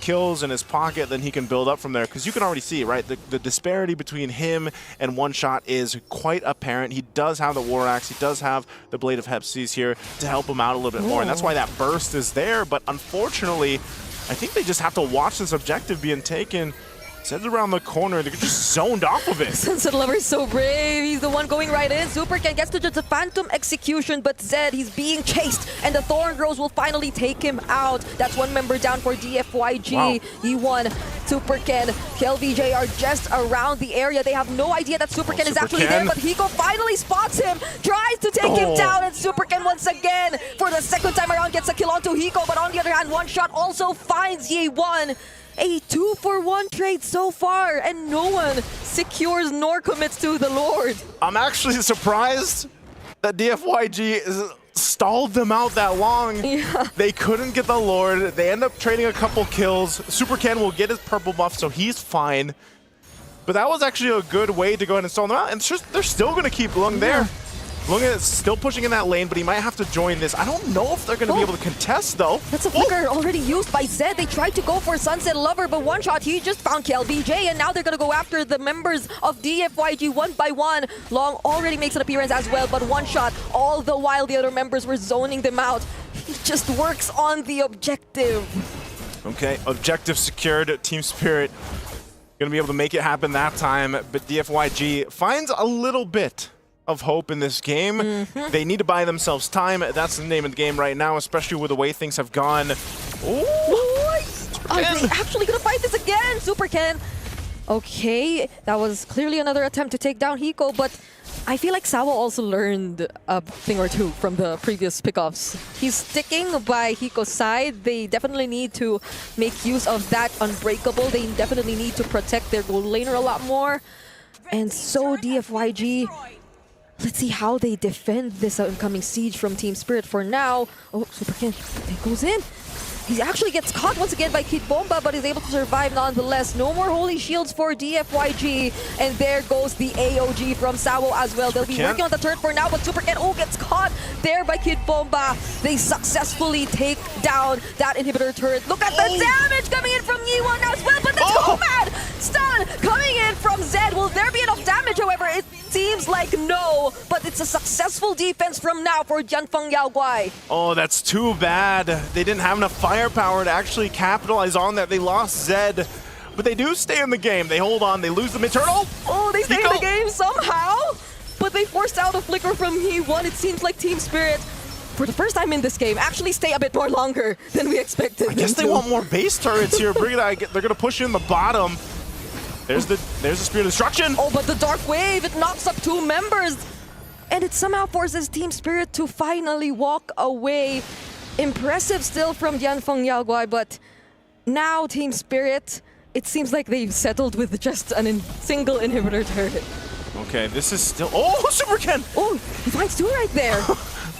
kills in his pocket, then he can build up from there. Because you can already see, right, the disparity between him and One Shot is quite apparent. He does have the War Axe. He does have the Blade of Hepsies here to help him out a little bit more. And that's why that burst is there. But unfortunately, I think they just have to watch this objective being taken. Zed's around the corner. They're just zoned off of it. Sunset Lover is so brave. He's the one going right in. Super Ken gets to just a phantom execution, but Zed, he's being chased, and the Thorn Rose will finally take him out. That's one member down for DFYG. Wow. He won. Super Ken, KLVJ are just around the area. They have no idea that Super Ken is actually there, but Hiko finally spots him, tries to take him down, and Super Ken once again, for the second time around, gets a kill onto Hiko, but on the other hand, One Shot also finds Ye1. A 2-for-1 trade so far, and no one secures nor commits to the Lord. I'm actually surprised that DFYG stalled them out that long. Yeah. They couldn't get the Lord. They end up trading a couple kills. Super Ken will get his purple buff, so he's fine. But that was actually a good way to go ahead and stall them out. And they're still going to keep Lung there. Lung is still pushing in that lane, but he might have to join this. I don't know if they're going to be able to contest, though. That's a flicker already used by Zed. They tried to go for Sunset Lover, but One Shot, he just found KLVJ, and now they're going to go after the members of DFYG one by one. Long already makes an appearance as well, but One Shot, all the while the other members were zoning them out. He just works on the objective. Okay, objective secured. Team Spirit going to be able to make it happen that time, but DFYG finds a little bit of hope in this game. They need to buy themselves time. That's the name of the game right now, especially with the way things have gone. Are they actually gonna fight this again? Super Ken. Okay, that was clearly another attempt to take down Hiko, but I feel like Sawa also learned a thing or two from the previous pickoffs. He's sticking by Hiko's side. They definitely need to make use of that Unbreakable. They definitely need to protect their gold laner a lot more. And so DFYG, let's see how they defend this incoming siege from Team Spirit for now. Oh, Super Ken, he goes in. He actually gets caught once again by Kid Bomba, but is able to survive nonetheless. No more Holy Shields for DFYG. And there goes the AOG from Sawo as well. They'll be working on the turret for now, but Super Ken, gets caught there by Kid Bomba. They successfully take down that inhibitor turret. Look at the damage coming in from Ye1 as well, but the Nomad stun coming in from Zed. Will there be enough damage, however? It seems like no, but it's a successful defense from now for Jianfeng Yaoguai. Oh, that's too bad. They didn't have enough firepower to actually capitalize on that. They lost Zed, but they do stay in the game. They hold on. They lose the mid-turtle. Oh, they stay in the game somehow, but they forced out a flicker from Ye1. It seems like Team Spirit, for the first time in this game, actually stay a bit more longer than we expected. I guess they want more base turrets here. They're going to push in the bottom. There's the Spirit of Destruction. Oh, but the Dark Wave, it knocks up two members. And it somehow forces Team Spirit to finally walk away. Impressive still from Jianfeng Yaoguai, but now Team Spirit, it seems like they've settled with just a single inhibitor turret. Okay, this is still... Oh, Super Ken! Oh, he finds two right there.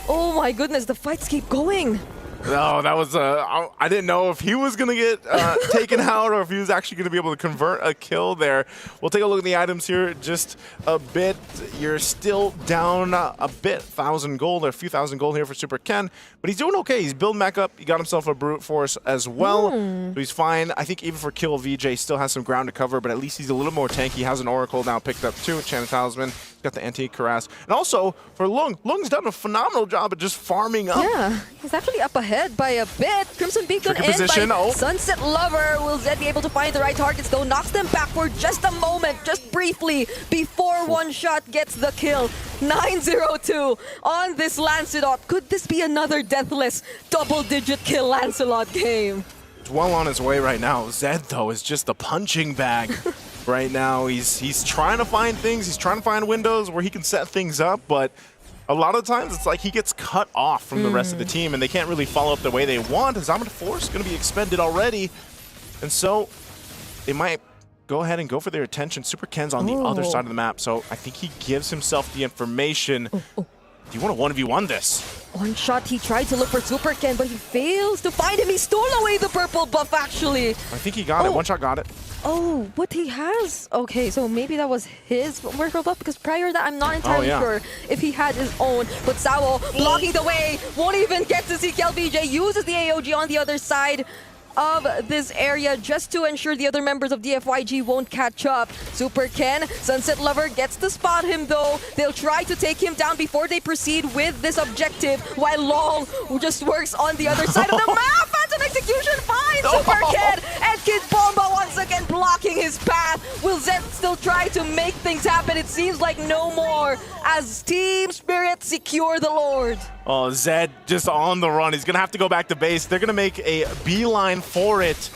Oh my goodness, the fights keep going. No, that was I didn't know if he was going to get taken out or if he was actually going to be able to convert a kill there. We'll take a look at the items here just a bit. You're still down a bit, 1,000 gold, or a few thousand gold here for Super Ken, but he's doing okay. He's building back up. He got himself a Brute Force as well, so he's fine. I think even for Kill, VJ still has some ground to cover, but at least he's a little more tanky. He has an Oracle now picked up too, Enchanted Talisman. He's got the Anti-Cuirass. And also, for Lung, Lung's done a phenomenal job at just farming up. Yeah, he's actually up ahead by a bit. Crimson Beacon in by Sunset Lover. Will Zed be able to find the right targets though? Knocks them back for just a moment, just briefly, before One Shot gets the kill. 9-0-2 on this Lancelot. Could this be another deathless double-digit kill Lancelot game? It's well on his way right now. Zed, though, is just a punching bag. Right now, he's trying to find things. He's trying to find windows where he can set things up, but a lot of times it's like he gets cut off from the rest of the team, and they can't really follow up the way they want. His Omnic Force is going to be expended already, and so they might go ahead and go for their attention. Super Ken's on the other side of the map, so I think he gives himself the information. Do you want to 1v1 this? One shot, he tried to look for Super Ken, but he fails to find him. He stole away the purple buff, actually. I think he got it. One shot got it. Oh, what he has? Okay, so maybe that was his purple buff, because prior to that, I'm not entirely sure if he had his own. But Sao blocking the way, won't even get to see KLBJ, uses the AOG on the other side of this area just to ensure the other members of DFYG won't catch up. Super Ken, Sunset Lover gets to spot him though. They'll try to take him down before they proceed with this objective, while Long just works on the other side of the map. Phantom Execution finds Super Ken, and Kid Bomba once again blocking his path. Will Zed still try to make things happen? It seems like no more, as Team Spirit secure the Lord. Oh, Zed just on the run. He's going to have to go back to base. They're going to make a beeline for it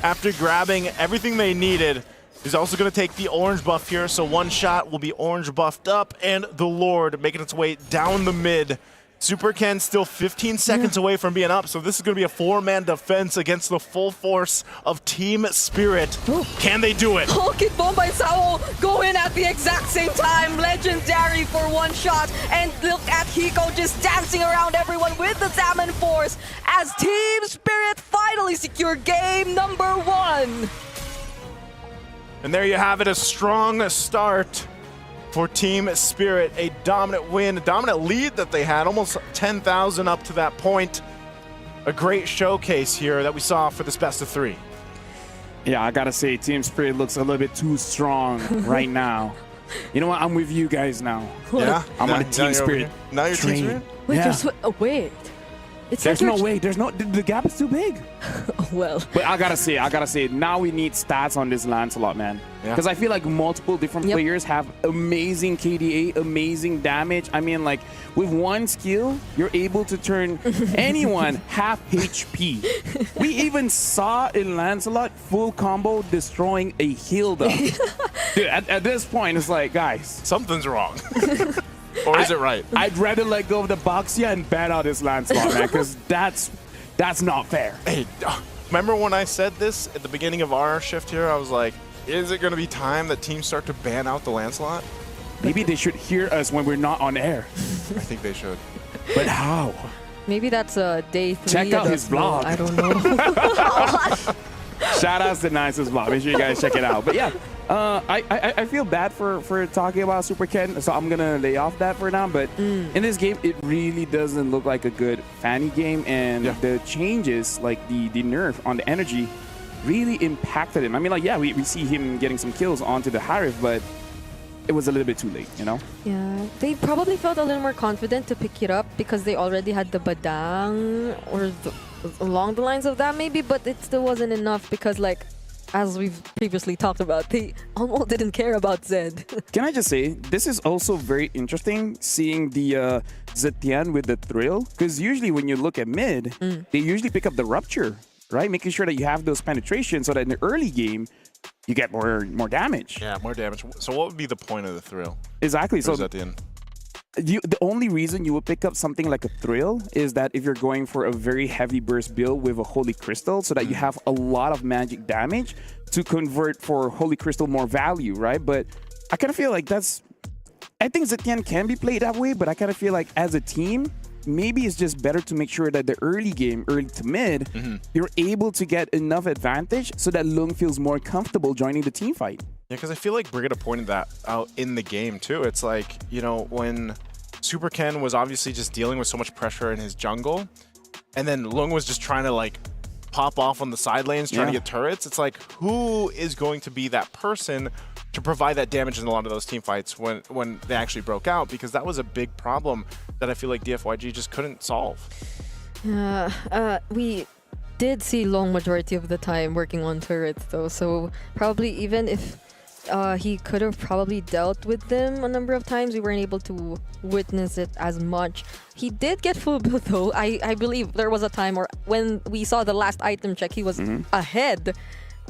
after grabbing everything they needed. He's also going to take the orange buff here, so one shot will be orange buffed up, and the Lord making its way down the mid. Super Ken still 15 seconds away from being up, so this is going to be a 4-man defense against the full force of Team Spirit. Can they do it? Oh, Kid Bomba and Sao go in at the exact same time. Legendary for one shot. And look at Hiko just dancing around everyone with the Salmon Force as Team Spirit finally secure game number 1. And there you have it, a strong start for Team Spirit. A dominant win, a dominant lead that they had, almost 10,000 up to that point. A great showcase here that we saw for this best of 3. Yeah, I gotta say, Team Spirit looks a little bit too strong right now. You know what? I'm with you guys now. Yeah? I'm on the Team Spirit. Now you're Team Spirit? Wait, Yeah. wait. There's no way. There's no. The gap is too big. Well. But I gotta say, now we need stats on this Lancelot, man. Because I feel like multiple different players have amazing KDA, amazing damage. I mean, like, with one skill, you're able to turn anyone half HP. We even saw in Lancelot full combo destroying a Hilda. Dude, at this point, it's like, guys. Something's wrong. Or is it right? I'd rather let go of the Boxia and ban out this Lancelot, man, because that's not fair. Hey, remember when I said this at the beginning of our shift here? I was like, is it going to be time that teams start to ban out the Lancelot? Maybe they should hear us when we're not on air. I think they should. But how? Maybe that's day 3. Check out his vlog. I don't know. Shout out to Nice's vlog. Make sure you guys check it out. But yeah, I feel bad for talking about Super Ken, so I'm gonna lay off that for now. But in this game, it really doesn't look like a good Fanny game, and the changes, like the nerf on the energy, really impacted him. I mean, like, yeah, we see him getting some kills onto the Harif, but it was a little bit too late, you know? Yeah, they probably felt a little more confident to pick it up because they already had the Badang or along the lines of that maybe, but it still wasn't enough because, like, as we've previously talked about, they almost didn't care about Zed. Can I just say, this is also very interesting seeing the Zetian with the Thrill, because usually when you look at mid, they usually pick up the Rupture, right? Making sure that you have those penetrations so that in the early game, you get more damage. Yeah, more damage. So what would be the point of the Thrill? Exactly. So at the end? The only reason you would pick up something like a Thrill is that if you're going for a very heavy burst build with a Holy Crystal, so that you have a lot of magic damage to convert for Holy Crystal more value, right? But I kind of feel like I think Zetian can be played that way, but I kind of feel like as a team, maybe it's just better to make sure that the early game, early to mid, you're able to get enough advantage so that Lung feels more comfortable joining the team fight. Yeah, because I feel like Brigida pointed that out in the game too. It's like, you know, when Super Ken was obviously just dealing with so much pressure in his jungle, and then Lung was just trying to like pop off on the side lanes, trying to get turrets. It's like, who is going to be that person to provide that damage in a lot of those team fights when they actually broke out? Because that was a big problem that I feel like DFYG just couldn't solve. We did see Long majority of the time working on turrets though, so probably even if he could have probably dealt with them a number of times, we weren't able to witness it as much. He did get full build though. I believe there was a time where when we saw the last item check, he was ahead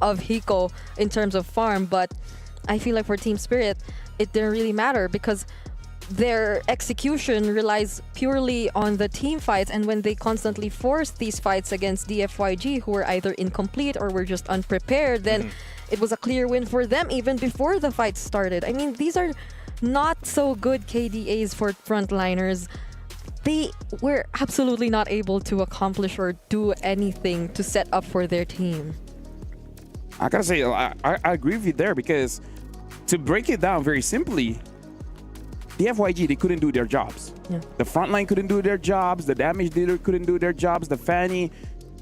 of Hiko in terms of farm, but I feel like for Team Spirit, it didn't really matter because their execution relies purely on the team fights, and when they constantly forced these fights against DFYG, who were either incomplete or were just unprepared, then it was a clear win for them even before the fight started. I mean, these are not so good KDAs for frontliners, they were absolutely not able to accomplish or do anything to set up for their team. I gotta say, I agree with you there, because to break it down very simply, the FYG, they couldn't do their jobs. Yeah. The front line couldn't do their jobs. The damage dealer couldn't do their jobs. The Fanny,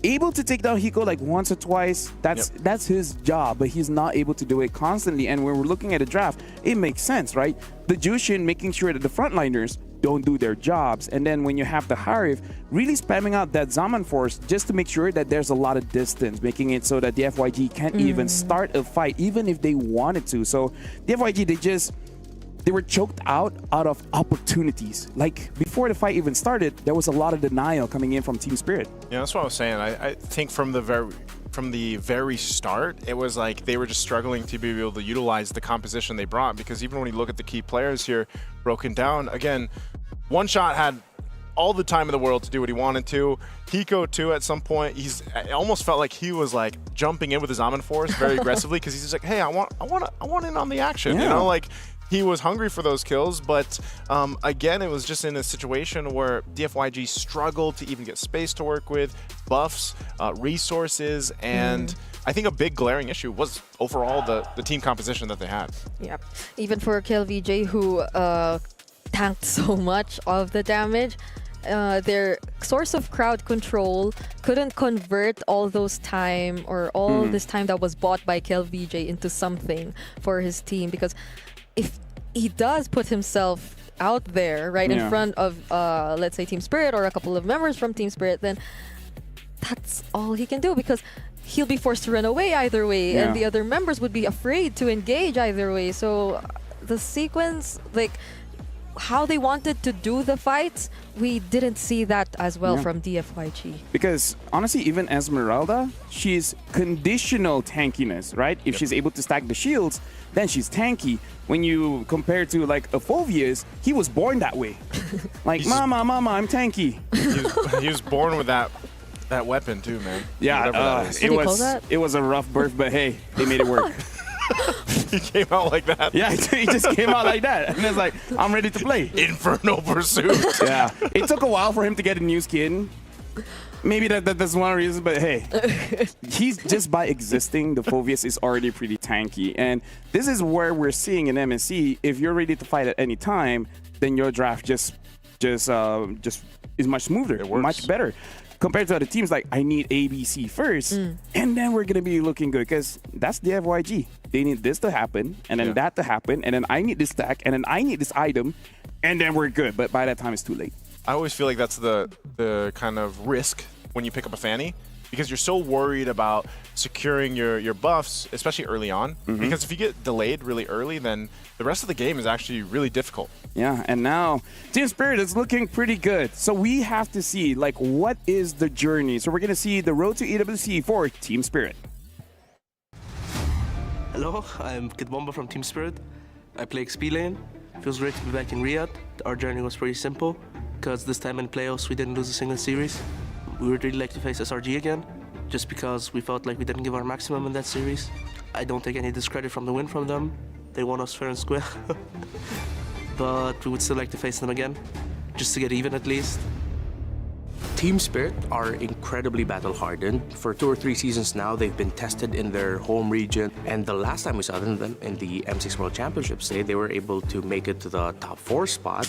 able to take down Hiko like once or twice. That's his job, but he's not able to do it constantly. And when we're looking at a draft, it makes sense, right? The Jushin making sure that the frontliners don't do their jobs. And then when you have the Harif really spamming out that Zaman Force just to make sure that there's a lot of distance, making it so that the FYG can't even start a fight, even if they wanted to. So the FYG, they were choked out of opportunities. Like before the fight even started, there was a lot of denial coming in from Team Spirit. Yeah, that's what I was saying. I think from the very start, it was like they were just struggling to be able to utilize the composition they brought, because even when you look at the key players here broken down, again, One Shot had all the time in the world to do what he wanted to. Hiko too, at some point, it almost felt like he was like jumping in with his Zaman Force very aggressively, because he's just like, hey, I want in on the action, you know, like. He was hungry for those kills, but again, it was just in a situation where DFYG struggled to even get space to work with, buffs, resources, and I think a big glaring issue was overall the team composition that they had. Yeah, even for KLVJ, who tanked so much of the damage, their source of crowd control couldn't convert all those time or all this time that was bought by KLVJ into something for his team, because if he does put himself out there right in front of let's say Team Spirit or a couple of members from Team Spirit, then that's all he can do, because he'll be forced to run away either way, and the other members would be afraid to engage either way. So the sequence, like how they wanted to do the fights, we didn't see that as well from DFYG. Because honestly, even Esmeralda, she's conditional tankiness, right? If she's able to stack the shields, then she's tanky. When you compare to like a Phoveus, he was born that way. Like, mama, I'm tanky. He was born with that weapon too, man. Yeah, it was a rough birth, but hey, they made it work. He came out like that. Yeah, he just came out like that. And it's like, I'm ready to play. Infernal Pursuit. Yeah. It took a while for him to get a new skin. Maybe that's one reason, but hey, he's just by existing, the Phoveus is already pretty tanky. And this is where we're seeing in MSC, if you're ready to fight at any time, then your draft just is much smoother, much better. Compared to other teams, like, I need ABC first, and then we're going to be looking good, because that's the FYG. They need this to happen, and then that to happen, and then I need this stack, and then I need this item, and then we're good. But by that time, it's too late. I always feel like that's the kind of risk when you pick up a Fanny, because you're so worried about securing your buffs, especially early on. Because if you get delayed really early, then the rest of the game is actually really difficult. Yeah, and now Team Spirit is looking pretty good. So we have to see, like, what is the journey? So we're going to see the road to EWC for Team Spirit. Hello, I'm Kid Bomba from Team Spirit. I play XP lane. Feels great to be back in Riyadh. Our journey was pretty simple, because this time in playoffs we didn't lose a single series. We would really like to face SRG again, just because we felt like we didn't give our maximum in that series. I don't take any discredit from the win from them. They won us fair and square. But we would still like to face them again, just to get even at least. Team Spirit are incredibly battle-hardened. For 2 or 3 seasons now, they've been tested in their home region. And the last time we saw them in the M6 World Championships, they were able to make it to the top 4 spot.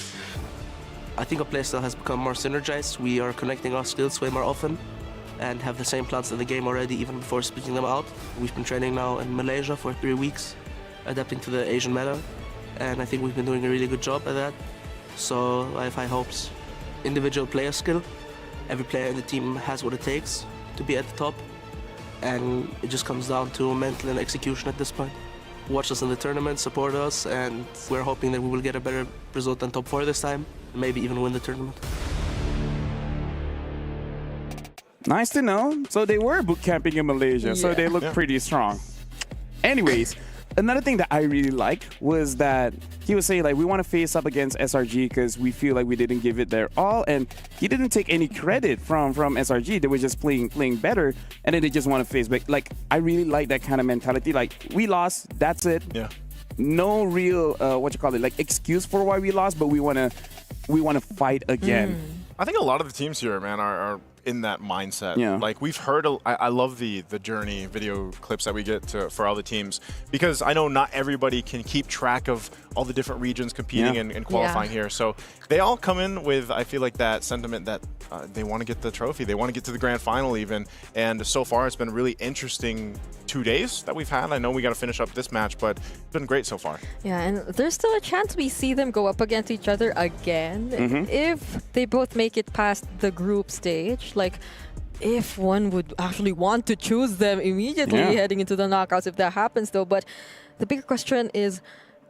I think our playstyle has become more synergized. We are connecting our skills way more often and have the same plans in the game already, even before speaking them out. We've been training now in Malaysia for 3 weeks, adapting to the Asian meta, and I think we've been doing a really good job at that. So I have high hopes. Individual player skill. Every player in the team has what it takes to be at the top, and it just comes down to mental and execution at this point. Watch us in the tournament, support us, and we're hoping that we will get a better result than top 4 this time, maybe even win the tournament. Nice to know. So they were boot camping in Malaysia, so they look pretty strong. Anyways, another thing that I really liked was that he was saying, like, we want to face up against SRG because we feel like we didn't give it their all, and he didn't take any credit from SRG. They were just playing better, and then they just want to face back. Like, I really like that kind of mentality. Like, we lost, that's it. Yeah. no real like excuse for why we lost, but we wanna fight again. I think a lot of the teams here, man, are in that mindset. Yeah. Like we've heard, I love the journey video clips that we get for all the teams, because I know not everybody can keep track of all the different regions competing and qualifying here. So they all come in with, I feel like, that sentiment that they want to get the trophy. They want to get to the grand final even. And so far, it's been really interesting 2 days that we've had. I know we got to finish up this match, but it's been great so far. Yeah, and there's still a chance we see them go up against each other again if they both make it past the group stage. Like, if one would actually want to choose them immediately heading into the knockouts, if that happens though. But the bigger question is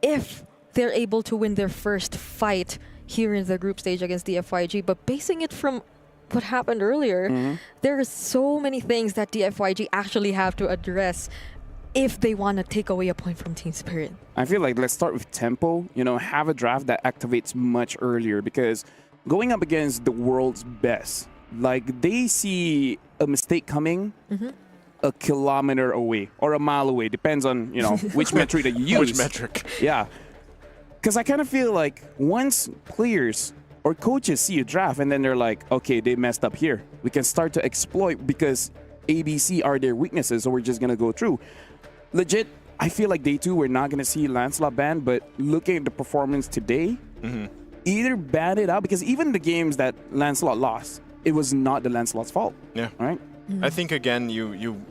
if they're able to win their first fight here in the group stage against DFYG. But basing it from what happened earlier, there are so many things that DFYG actually have to address if they want to take away a point from Team Spirit. I feel like let's start with tempo. You know, have a draft that activates much earlier, because going up against the world's best, like they see a mistake coming a kilometer away or a mile away, depends on, you know, which metric that you use. Which metric? Yeah. Because I kind of feel like once players or coaches see a draft and then they're like, okay, they messed up here, we can start to exploit because ABC are their weaknesses, so we're just going to go through. Legit, I feel like day 2, we're not going to see Lancelot banned, but looking at the performance today, either ban it out, because even the games that Lancelot lost, it was not the Lancelot's fault. Yeah. Right? I think, again, you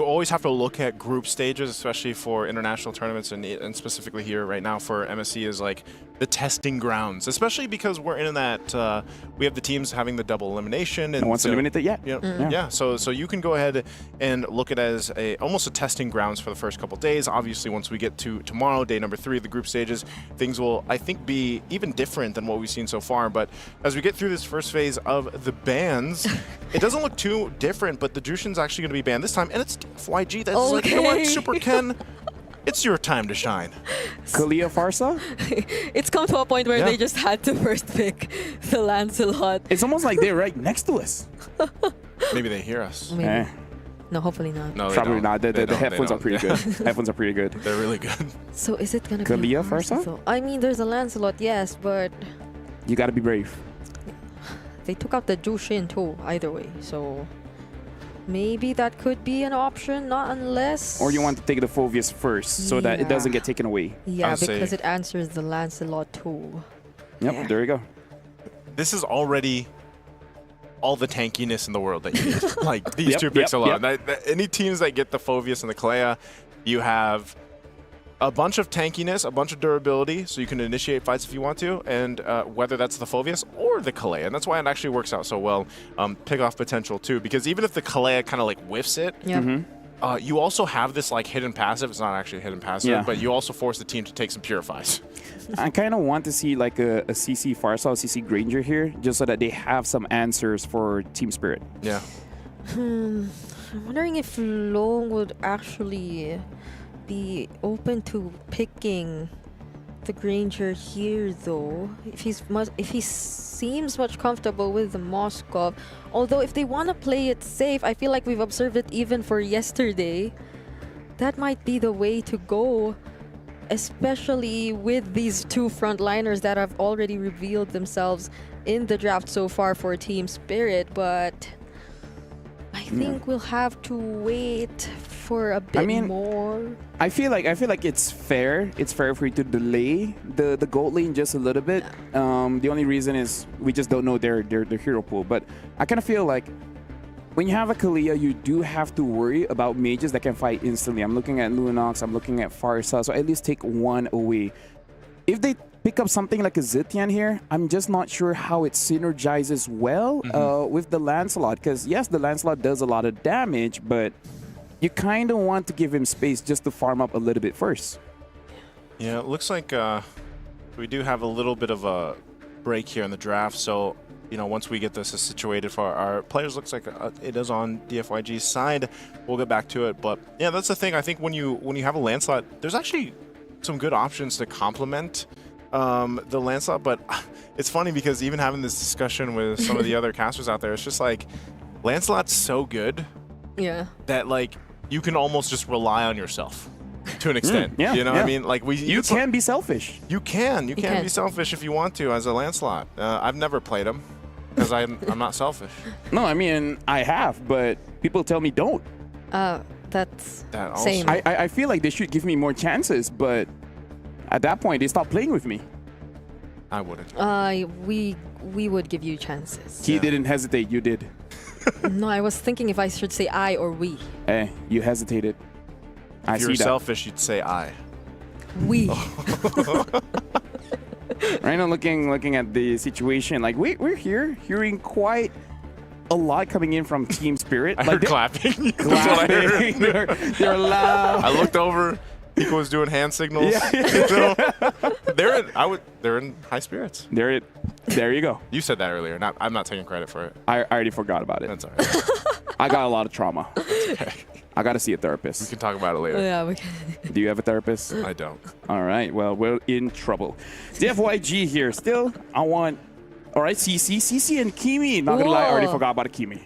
always have to look at group stages, especially for international tournaments, and specifically here right now for MSC, is like the testing grounds, especially because we're in that we have the teams having the double elimination, and no one's eliminated yet. Yeah. So you can go ahead and look at it as almost a testing grounds for the first couple days. Obviously, once we get to tomorrow, day number 3 of the group stages, things will, I think, be even different than what we've seen so far. But as we get through this first phase of the bans, it doesn't look too different, but the Jushin's actually going to be banned this time, and it's FYG that's like, you know what, Super Ken, it's your time to shine. Kalia Farsa? It's come to a point where they just had to first pick the Lancelot. It's almost like they're right next to us. Maybe they hear us. Maybe. No, hopefully not. No, probably not. The headphones are pretty good. Headphones are pretty good. They're really good. So is it going to be Kalia Farsa? though? I mean, there's a Lancelot, yes, but you got to be brave. they took out the Jushin too, either way. So maybe that could be an option, not unless... Or you want to take the Phoveus first so that it doesn't get taken away. Yeah, because it answers the Lancelot too. Yep, there you go. This is already all the tankiness in the world that you need. Like, these two picks alone. Any teams that get the Phoveus and the Kalea, you have a bunch of tankiness, a bunch of durability, so you can initiate fights if you want to, and whether that's the Phoveus or the Kalea. And that's why it actually works out so well. Pick-off potential, too, because even if the Kalea kind of, like, whiffs it, you also have this, like, hidden passive. It's not actually a hidden passive, but you also force the team to take some purifies. I kind of want to see, like, a CC Farsa or CC Granger here, just so that they have some answers for Team Spirit. Yeah. I'm wondering if Long would actually be open to picking the Granger here, though. If he seems much comfortable with the Moskov. Although if they want to play it safe, I feel like we've observed it even for yesterday. That might be the way to go, especially with these two frontliners that have already revealed themselves in the draft so far for Team Spirit. But I think we'll have to wait for a bit more. I feel like it's fair. It's fair for you to delay the gold lane just a little bit. The only reason is we just don't know their hero pool. But I kind of feel like when you have a Kalea, you do have to worry about mages that can fight instantly. I'm looking at Lunox, I'm looking at Farsa, so at least take one away. If they pick up something like a Zitian here, I'm just not sure how it synergizes well with the Lancelot. Because yes, the Lancelot does a lot of damage, but you kind of want to give him space just to farm up a little bit first. Yeah, it looks like we do have a little bit of a break here in the draft. So, you know, once we get this situated for our players, looks like it is on DFYG's side. We'll get back to it. But yeah, that's the thing. I think when you have a Lancelot, there's actually some good options to complement the Lancelot. But it's funny because even having this discussion with some of the other casters out there, it's just like Lancelot's so good that, like, you can almost just rely on yourself to an extent. Yeah, you know, yeah. I mean, like You can be selfish. You can can. be selfish if you want to as a Lancelot. I've never played him because I'm not selfish. No, I mean, I have, but people tell me don't. That's That also. same. I feel like they should give me more chances, but at that point, they stop playing with me. I wouldn't. We would give you chances. He didn't hesitate. You did. No, I was thinking if I should say I or we. Hey, you hesitated. I If you see were that. selfish, you'd say I. We. Right now, looking at the situation, like we're hearing quite a lot coming in from Team Spirit. I Like heard clapping. That's what I clapping. heard. they're loud. I looked over. Pico was doing hand signals. Yeah. So, they're in high spirits. There you go. You said that earlier. I'm not taking credit for it. I already forgot about it. That's all right. I got a lot of trauma. Okay. I got to see a We therapist. can talk about it later. Yeah, we can. Do you have a therapist? I don't. All right. Well, we're in trouble. DFYG here. Still, I want. All right, CC and Kimi. Not gonna lie, I already Whoa. forgot about Kimi.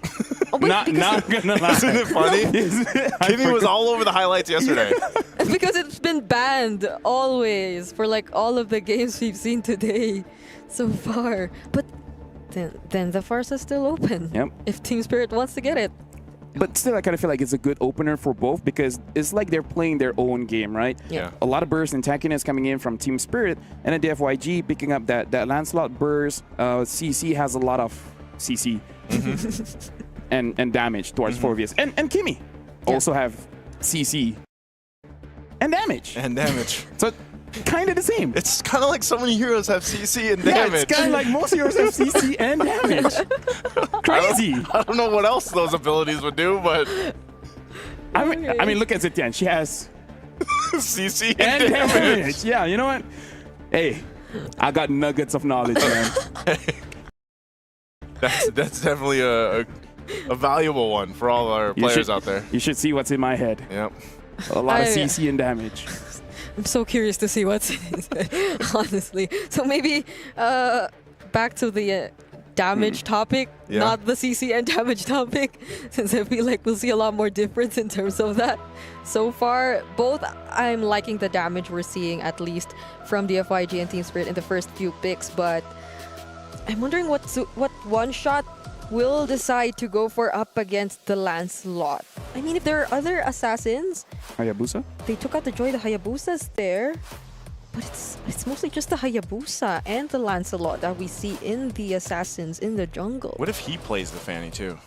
Oh, wait, not gonna lie. Isn't it funny? Kimmy was all over the highlights yesterday. because it's been banned always for like all of the games we've seen today so far. But then the Farsa's still open. Yep. If Team Spirit wants to get it. But still, I kind of feel like it's a good opener for both because it's like they're playing their own game, right? Yeah. A lot of burst and tankiness coming in from Team Spirit, and then DFYG picking up that Lancelot burst. CC has a lot of CC and damage towards 4Vs. And Kimi also have CC and damage. And damage. So kind of the same. It's kind of like so many heroes have CC and Yeah, damage. it's kind of like most heroes have CC and damage. Crazy. I don't know what else those abilities would do, but I mean, look at Zetian. She has CC and damage. Yeah, you know what? Hey, I got nuggets of knowledge, man. That's definitely a valuable one for all our players out there. You should see what's in my head. Yep. A lot of CC and damage. I'm so curious to see what's in it, honestly. So maybe back to the damage topic, Yeah. not the CC and damage topic, since I feel like we'll see a lot more difference in terms of that. So far, both I'm liking the damage we're seeing, at least from the FYG and Team Spirit in the first few picks, but I'm wondering what one shot will decide to go for up against the Lancelot. I mean, if there are other assassins, Hayabusa? they took out the Joy, the Hayabusa's there, but it's mostly just the Hayabusa and the Lancelot that we see in the assassins in the jungle. What if he plays the Fanny too?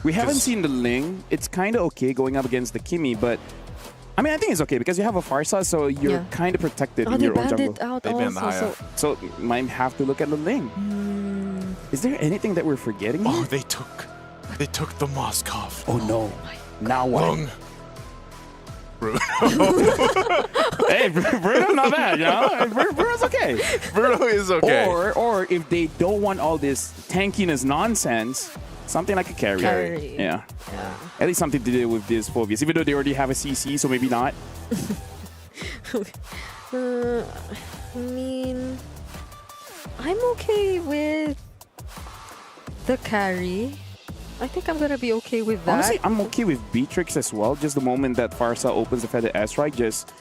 We haven't seen the Ling. It's kind of okay going up against the Kimi, but I mean, I think it's okay because you have a Farsa, so you're kind of protected in they your own banned jungle. it out They banned the also, Haya. So you might have to look at the Ling. Is there anything that we're forgetting? Oh, here? they took the Moskov. Oh no. Now what? Lung. Hey, Bruno's not bad, you know? Bruno's okay. Bruno is okay. Or if they don't want all this tankiness nonsense, something like a carry. Carry. Yeah. At least something to do with this 4Vs, even though they already have a CC, so maybe not. I mean, I'm okay with the carry. I think I'm gonna be okay with that. Honestly, I'm okay with Beatrix as well. Just the moment that Farsa opens the Feather S-Strike, just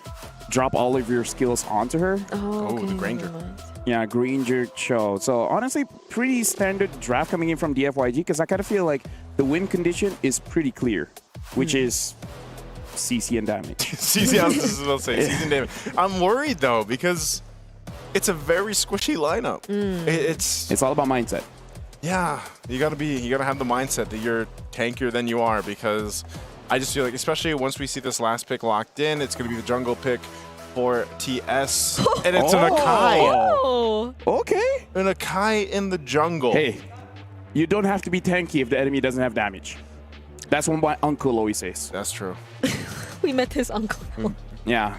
drop all of your skills onto her. Oh, okay, the Granger. never mind. Yeah, Granger Cho. So honestly, pretty standard draft coming in from DFYG because I kind of feel like the win condition is pretty clear, which is CC and damage. CC, I was just about to say, CC and damage. I'm worried though because it's a very squishy lineup. It's all about mindset. Yeah, you gotta have the mindset that you're tankier than you are because I just feel like, especially once we see this last pick locked in, it's gonna be the jungle pick for TS, and it's an Akai. Oh, Okay. An Akai in the jungle. Hey, you don't have to be tanky if the enemy doesn't have damage. That's what my uncle always says. That's true. we met his uncle. Yeah.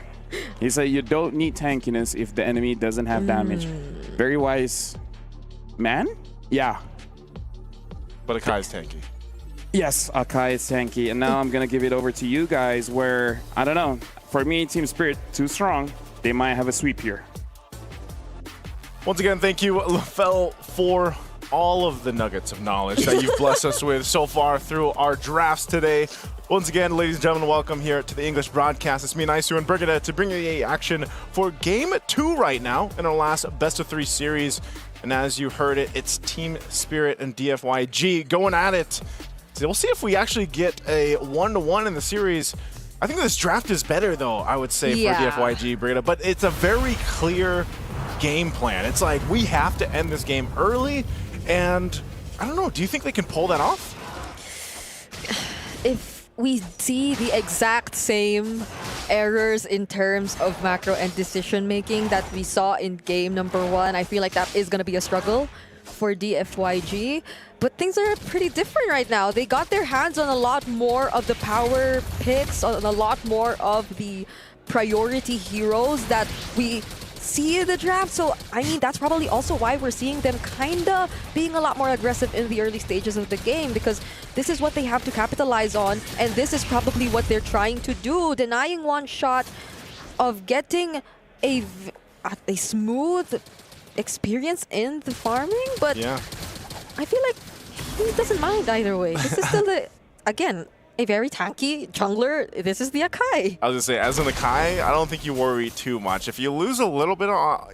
He said you don't need tankiness if the enemy doesn't have damage. Very wise man? Yeah. But Akai is tanky. Yes, Akai is tanky. And now I'm going to give it over to you guys where, I don't know, for me, Team Spirit, too strong. They might have a sweep here. Once again, thank you, LaFell, for all of the nuggets of knowledge that you've blessed us with so far through our drafts today. Once again, ladies and gentlemen, welcome here to the English broadcast. It's me, Naisu, and Brigida to bring you the action for Game 2 right now in our last best-of-3 series. And as you heard it, it's Team Spirit and DFYG going at it. So we'll see if we actually get a 1-1 in the series. I think this draft is better, though, I would say, for DFYG, Brigida. But it's a very clear game plan. It's like, we have to end this game early. And I don't know, do you think they can pull that off? If we see the exact same errors in terms of macro and decision making that we saw in game number 1, I feel like that is going to be a struggle for DFYG. But things are pretty different right now. They got their hands on a lot more of the power picks, on a lot more of the priority heroes that we see in the draft. So, I mean, that's probably also why we're seeing them kind of being a lot more aggressive in the early stages of the game, because this is what they have to capitalize on, and this is probably what they're trying to do, denying one shot of getting a smooth experience in the farming. But I feel like he doesn't mind either way. This is still, again, a very tanky jungler. This is the Akai. I was gonna say, as an Akai, I don't think you worry too much. If you lose a little bit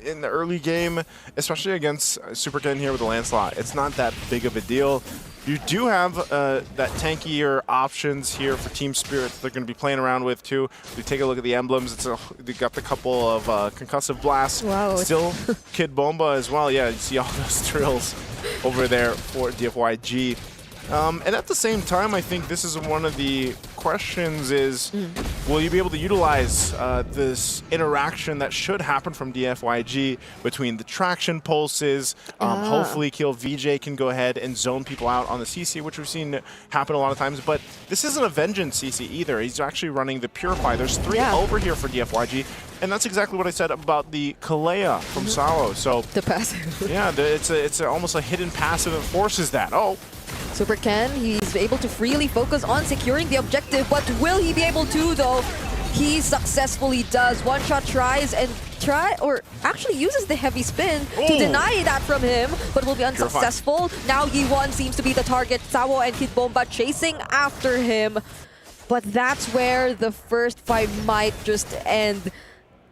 in the early game, especially against Super Ken here with the Lancelot, it's not that big of a deal. You do have that tankier options here for Team Spirit that they're going to be playing around with too. We take a look at the emblems. They got the couple of concussive blasts. Wow. Still Kid Bomba as well. Yeah, you see all those drills over there for DFYG. And at the same time, I think this is one of the questions is, will you be able to utilize this interaction that should happen from DFYG between the traction pulses? Hopefully Kill VJ can go ahead and zone people out on the CC, which we've seen happen a lot of times. But this isn't a Vengeance CC either. He's actually running the Purify. There's 3 over here for DFYG. And that's exactly what I said about the Kalea from Salo. So the passive. Yeah, it's almost a hidden passive that forces that. Oh. Super Ken, he's able to freely focus on securing the objective, but will he be able to, though? He successfully does. One shot tries and actually uses the heavy spin to deny that from him, but will be unsuccessful. Now Yi1 seems to be the target. Sawo and Kid Bomba chasing after him, but that's where the first fight might just end.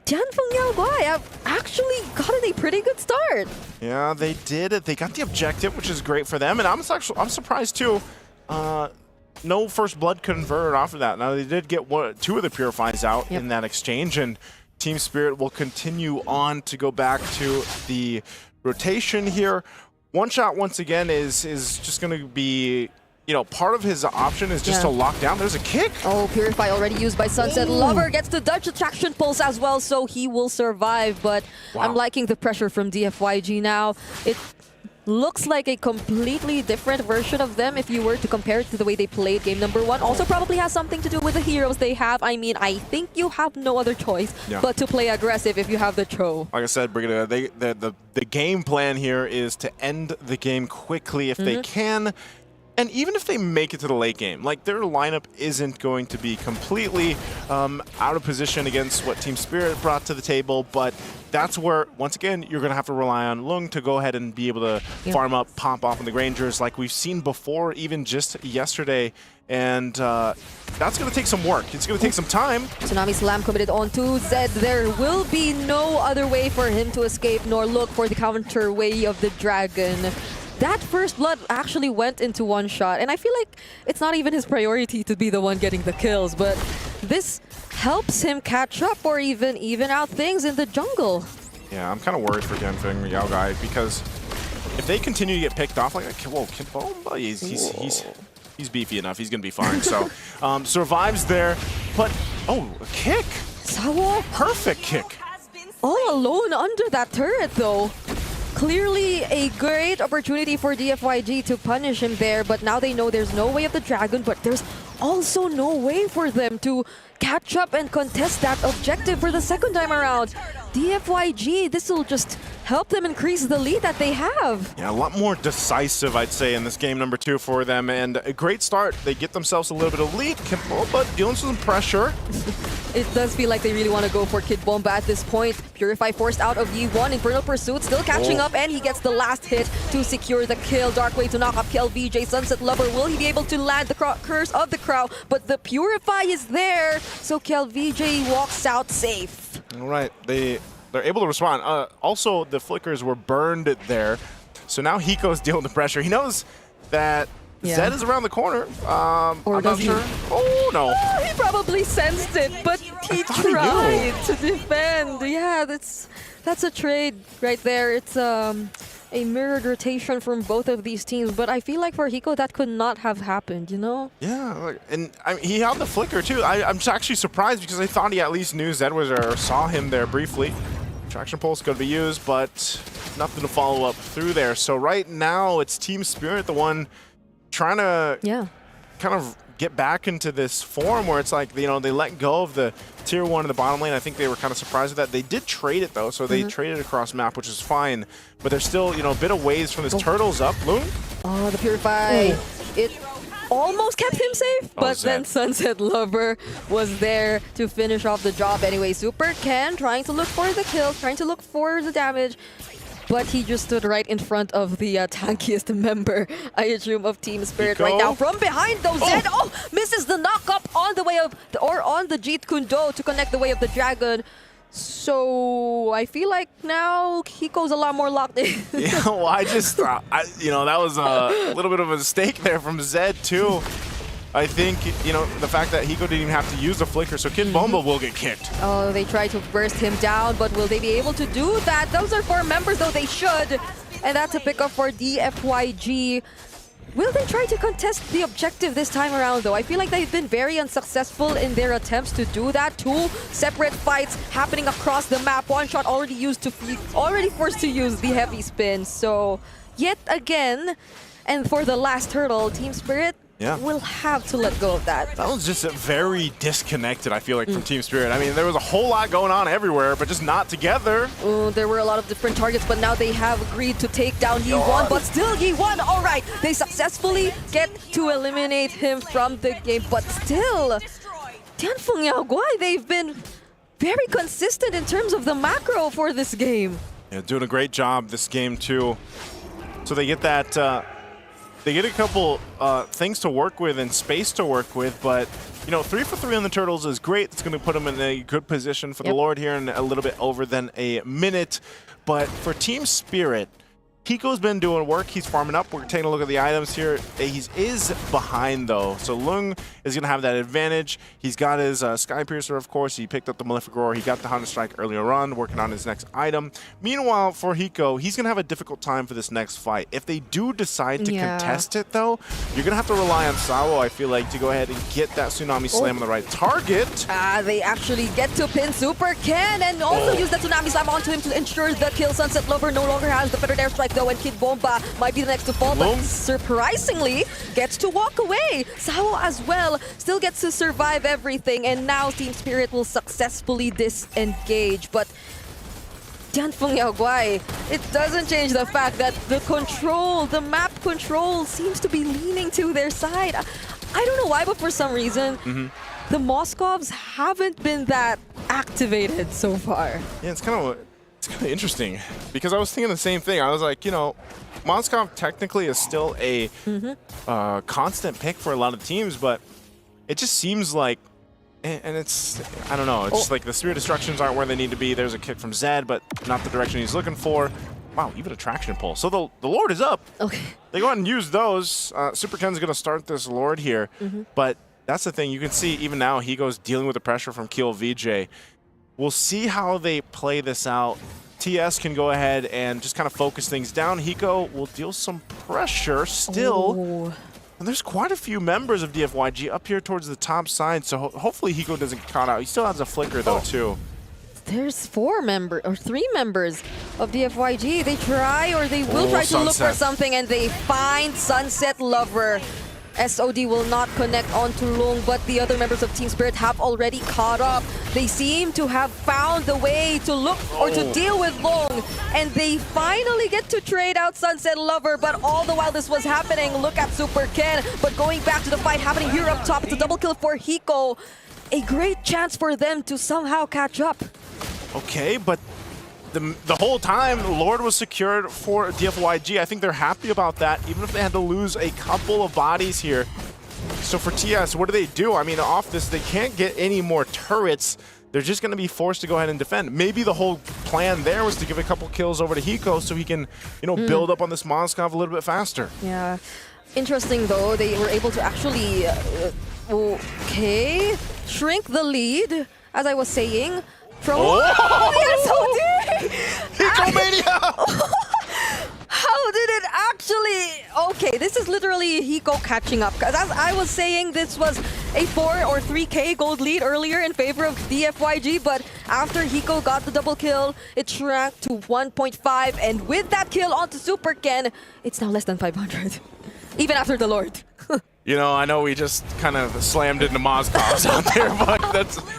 Tianfeng Yaoguai have actually gotten a pretty good start. Yeah, they did it. They got the objective, which is great for them. And I'm surprised too. No first blood converted off of that. Now they did get 2 of the Purifies out in that exchange, and Team Spirit will continue on to go back to the rotation here. One shot once again is just going to be, you know, part of his option is just to lock down. There's a kick. Oh, Purify already used by Sunset. Lover gets to dodge the traction pulse as well, so he will survive. But I'm liking the pressure from DFYG now. It looks like a completely different version of them if you were to compare it to the way they played game number 1. Also probably has something to do with the heroes they have. I mean, I think you have no other choice but to play aggressive if you have the Cho. Like I said, Brigida, the game plan here is to end the game quickly if they can. And even if they make it to the late game, like, their lineup isn't going to be completely out of position against what Team Spirit brought to the table, but that's where, once again, you're going to have to rely on Lung to go ahead and be able to farm up, pop off on the Grangers like we've seen before, even just yesterday. And that's going to take some work. It's going to take some time. Tsunami Slam committed onto Zed. There will be no other way for him to escape nor look for the counter way of the dragon. That first blood actually went into one shot, and I feel like it's not even his priority to be the one getting the kills, but this helps him catch up or even out things in the jungle. Yeah, I'm kind of worried for Tianfeng Yaoguai because if they continue to get picked off like that, whoa, Kid Bomba, he's beefy enough. He's going to be fine. So survives there, but a kick. Sawo. Perfect kick. All alone under that turret, though. Clearly a great opportunity for DFYG to punish him there, but now they know there's no way of the dragon, but there's also no way for them to catch up and contest that objective for the second time around. DFYG, this will just help them increase the lead that they have. Yeah, a lot more decisive, I'd say, in this game number 2 for them, and a great start. They get themselves a little bit of lead, but dealing with some pressure. it does feel like they really want to go for Kid Bomba at this point. Purify forced out of Yi1. Infernal Pursuit still catching up, and he gets the last hit to secure the kill. Dark Way to knock up KLVJ. Sunset Lover, will he be able to land the Curse of the Crow? But the Purify is there, so KLVJ walks out safe. All right, they're able to respond. Also, the flickers were burned there, so now Hiko's dealing with the pressure. He knows that Zed is around the corner. I'm not sure. Oh, no. Oh, he probably sensed it, but he tried to defend. Yeah, that's a trade right there. It's a mirrored rotation from both of these teams, but I feel like for Hiko, that could not have happened, you know? Yeah, and he held the flicker, too. I'm actually surprised because I thought he at least knew Zed was there or saw him there briefly. Traction Pulse could be used, but nothing to follow up through there. So right now, it's Team Spirit, the one trying to kind of get back into this form where it's like, you know, they let go of the tier 1 in the bottom lane. I think they were kind of surprised at that. They did trade it though, so they traded across map, which is fine. But they're still, you know, a bit of ways from this turtles up. Loon? Oh, the Purify. It almost kept him safe, but then Sunset Lover was there to finish off the job anyway. Super Ken trying to look for the kills, trying to look for the damage. But he just stood right in front of the tankiest member, I assume, of Team Spirit right now. From behind, though, Zed misses the knock-up on the way of, on the Jeet Kune Do to connect the way of the Dragon. So I feel like now Hiko's a lot more locked in. Yeah, well, you know, that was a little bit of a mistake there from Zed, too. I think, you know, the fact that Hiko didn't even have to use the flicker, so Kid Bomba will get kicked. Oh, they tried to burst him down, but will they be able to do that? Those are 4 members, though they should. And that's a pickup for DFYG. Will they try to contest the objective this time around, though? I feel like they've been very unsuccessful in their attempts to do that. 2 separate fights happening across the map. One shot already forced to use the heavy spin. So, yet again, and for the last hurdle, Team Spirit will have to let go of that. That was just very disconnected, I feel like, from Team Spirit. I mean, there was a whole lot going on everywhere, but just not together. There were a lot of different targets, but now they have agreed to take down Yi1, but still Yi1, all right. They successfully get to eliminate him from the game, but still, Tianfeng Yaoguai, they've been very consistent in terms of the macro for this game. Yeah, doing a great job this game, too. So they get that... They get a couple things to work with and space to work with, but, you know, 3 for 3 on the Turtles is great. It's going to put them in a good position for the Lord here in a little bit over than a minute. But for Team Spirit, Hiko's been doing work. He's farming up. We're taking a look at the items here. He is behind, though. So Lung is going to have that advantage. He's got his Sky Piercer, of course. He picked up the Malefic Roar. He got the Hunter Strike earlier on, working on his next item. Meanwhile, for Hiko, he's going to have a difficult time for this next fight. If they do decide to contest it, though, you're going to have to rely on Sawo, I feel like, to go ahead and get that Tsunami Slam on the right target. They actually get to pin Super Ken and also use the Tsunami Slam onto him to ensure the kill. Sunset Lover no longer has the Fettered Airstrike, though, and Kid Bomba might be the next to fall, but surprisingly gets to walk away. Sawo as well still gets to survive everything, and now Team Spirit will successfully disengage. But Tianfeng Yaoguai, it doesn't change the fact that the map control seems to be leaning to their side. I don't know why, but for some reason, the Moscovs haven't been that activated so far. Yeah, it's kind of interesting because I was thinking the same thing. I was like, you know, Moskov technically is still a constant pick for a lot of teams, but it just seems like, and it's, I don't know, it's just like the Spirit Destructions aren't where they need to be. There's a kick from Zed, but not the direction he's looking for. Wow, even a Traction Pull. So the Lord is up. Okay. They go ahead and use those. Super Ken's going to start this Lord here, but that's the thing. You can see even now he goes dealing with the pressure from Kiel VJ. We'll see how they play this out. TS can go ahead and just kind of focus things down. Hiko will deal some pressure still. And there's quite a few members of DFYG up here towards the top side, so hopefully Hiko doesn't get caught out. He still has a flicker, though, too. There's 3 members of DFYG. They try, or they will try to look for something, and they find Sunset Lover. SOD will not connect onto Lung, but the other members of Team Spirit have already caught up. They seem to have found the way to look or to deal with Lung, and they finally get to trade out Sunset Lover, but all the while this was happening, look at Super Ken. But going back to the fight happening here up top, it's a double kill for Hiko. a great chance for them to somehow catch up. Okay, but the whole time, Lord was secured for DFYG. I think they're happy about that, even if they had to lose a couple of bodies here. So for TS, what do? I mean, off this, they can't get any more turrets. They're just going to be forced to go ahead and defend. Maybe the whole plan there was to give a couple kills over to Hiko so he can, build up on this Moskov a little bit faster. Yeah. Interesting, though. They were able to actually, shrink the lead, as I was saying. From Hiko-mania! How did it actually... Okay, this is literally Hiko catching up. Because as I was saying, this was a 4 or 3k gold lead earlier in favor of DFYG. But after Hiko got the double kill, it shrank to 1.5. And with that kill onto Super Ken, it's now less than 500. Even after the Lord. I know we just kind of slammed into Moskovs out there, but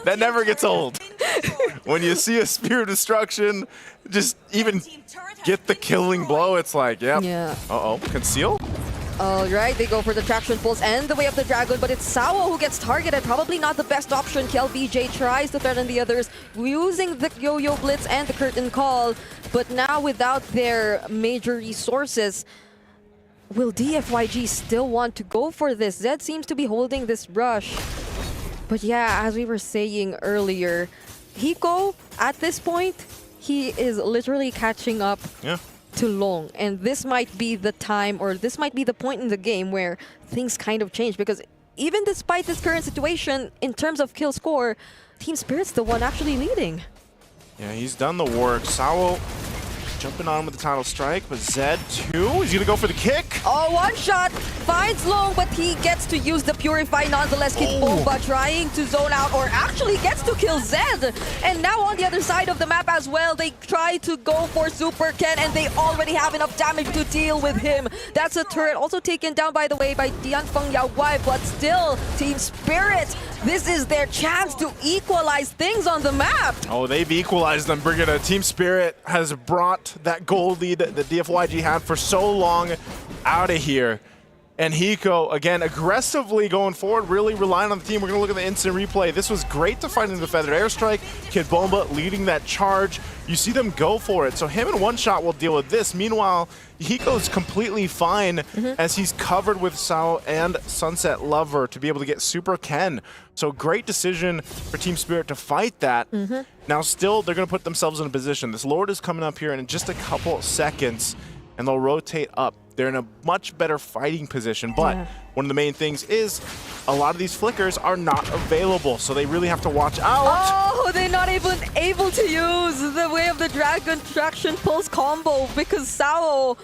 that never gets old. When you see a Spear of Destruction just even get the killing blow, it's like, yep. Yeah. Uh-oh, conceal? Alright, they go for the traction pulse and the way of the dragon, but it's Sao who gets targeted. Probably not the best option. KLBJ tries to threaten the others using the yo-yo blitz and the curtain call, but now without their major resources, will DFYG still want to go for this? Zed seems to be holding this rush. But yeah, as we were saying earlier, Hiko, at this point, he is literally catching up to Long. And this might be the time, or this might be the point in the game where things kind of change. Because even despite this current situation, in terms of kill score, Team Spirit's the one actually leading. Yeah, he's done the work. Sao jumping on with the title strike, but Zed too. He's gonna go for the kick. Oh, one shot finds Long, but he gets to use the Purify nonetheless. Kid Bomba trying to zone out, or actually gets to kill Zed. And now on the other side of the map as well, they try to go for Super Ken, and they already have enough damage to deal with him. That's a turret also taken down, by the way, by Dianfeng Yaowai, but still, Team Spirit, this is their chance to equalize things on the map. Oh, they've equalized them, Brigida. Team Spirit has brought that gold lead that DFYG had for so long out of here. And Hiko, again, aggressively going forward, really relying on the team. We're going to look at the instant replay. This was great to find in the Feathered Airstrike. Kid Bomba leading that charge. You see them go for it. So him in one shot will deal with this. Meanwhile, Hiko's completely fine as he's covered with Sao and Sunset Lover to be able to get Super Ken. So great decision for Team Spirit to fight that. Now still, they're going to put themselves in a position. This Lord is coming up here in just a couple seconds, and they'll rotate up. They're in a much better fighting position, but one of the main things is a lot of these flickers are not available, so they really have to watch out. Oh, they're not even able to use the Way of the Dragon Traction Pulse combo because Sao,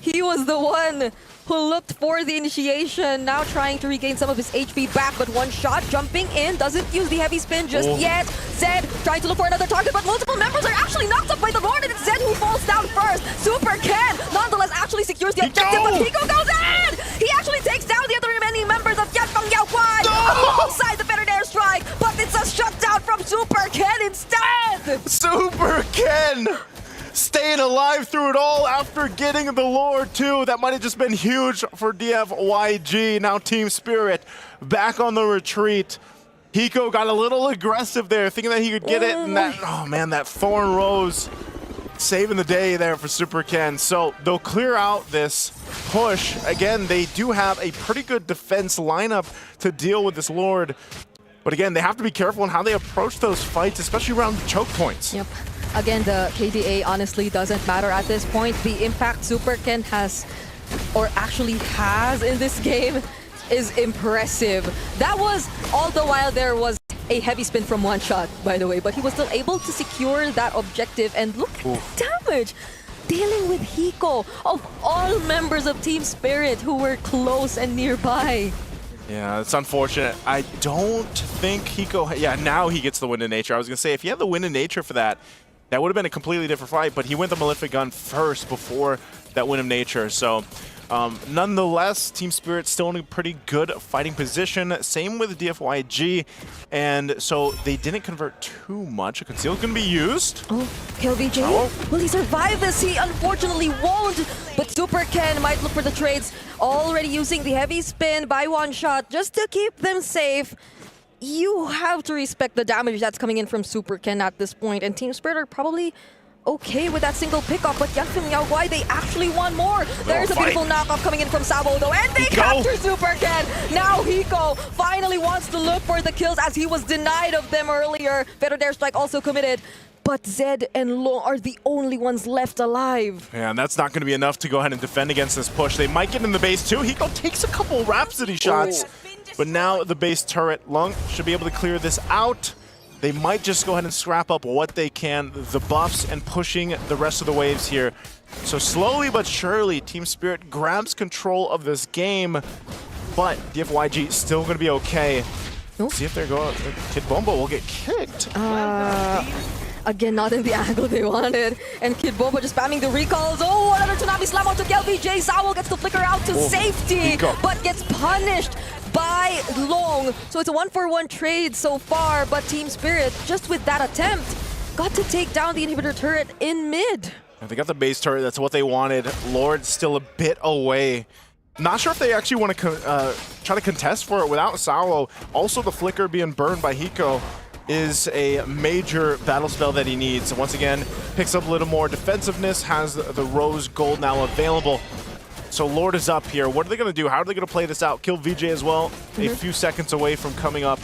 he was the one who looked for the initiation, now trying to regain some of his HP back, but one shot jumping in, doesn't use the heavy spin just yet. Zed trying to look for another target, but multiple members are actually knocked up by the Lord, and it's Zed who falls down first. Super Ken, nonetheless, actually secures the objective, but Hiko goes in! He actually takes down the other remaining members of Dianfeng Yaowai alongside the Feathered Airstrike, but it's a shutdown from Super Ken instead! Super Ken! Staying alive through it all after getting the Lord too. That might have just been huge for DFYG. Now Team Spirit back on the retreat. Hiko got a little aggressive there, thinking that he could get it, and that, oh man, that Thorn Rose saving the day there for Super Ken. So they'll clear out this push. Again, they do have a pretty good defense lineup to deal with this Lord. But again, they have to be careful in how they approach those fights, especially around choke points. Yep. Again, the KDA honestly doesn't matter at this point. The impact Super Ken has, or actually has in this game, is impressive. That was all the while there was a heavy spin from one shot, by the way, but he was still able to secure that objective, and look at the damage! Dealing with Hiko, of all members of Team Spirit who were close and nearby. Yeah, it's unfortunate. I don't think Hiko... Yeah, now he gets the Wind of Nature. I was going to say, if he had the Wind of Nature for that, that would have been a completely different fight, but he went the Malefic Gun first before that Wind of Nature. So, nonetheless, Team Spirit still in a pretty good fighting position. Same with DFYG, and so they didn't convert too much. A conceal can be used. Oh, KLBJ, will he survive this? He unfortunately won't, but Super Ken might look for the trades, already using the heavy spin by one shot just to keep them safe. you have to respect the damage that's coming in from Super Ken at this point, and Team Spirit are probably okay with that single pickoff, but Yanfeng Yaoguai, they actually want more. There's a beautiful knockoff coming in from Sabo though, and they capture Super Ken. Now Hiko finally wants to look for the kills as he was denied of them earlier. Better Dare Strike also committed. But Zed and Long are the only ones left alive. Yeah, and that's not going to be enough to go ahead and defend against this push. They might get in the base too. Hiko takes a couple Rhapsody shots, but now the base turret. Lung should be able to clear this out. They might just go ahead and scrap up what they can, the buffs, and pushing the rest of the waves here. So slowly but surely, Team Spirit grabs control of this game, but DFYG still going to be okay. See if they're going. Kid Bombo will get kicked. Again, not in the angle they wanted. And Kid Boba just spamming the recalls. Oh, another Tsunami Slam onto LVJ. Zawo gets to flicker out to safety, but gets punished by Long. So it's a 1-for-1 trade so far, but Team Spirit, just with that attempt, got to take down the inhibitor turret in mid. And they got the base turret, that's what they wanted. Lord still a bit away. Not sure if they actually want to try to contest for it without Zawo. Also, the flicker being burned by Hiko is a major battle spell that he needs. Once again, picks up a little more defensiveness, has the Rose Gold now available. So Lord is up here. What are they going to do? How are they going to play this out? Kill VJ as well. A few seconds away from coming up.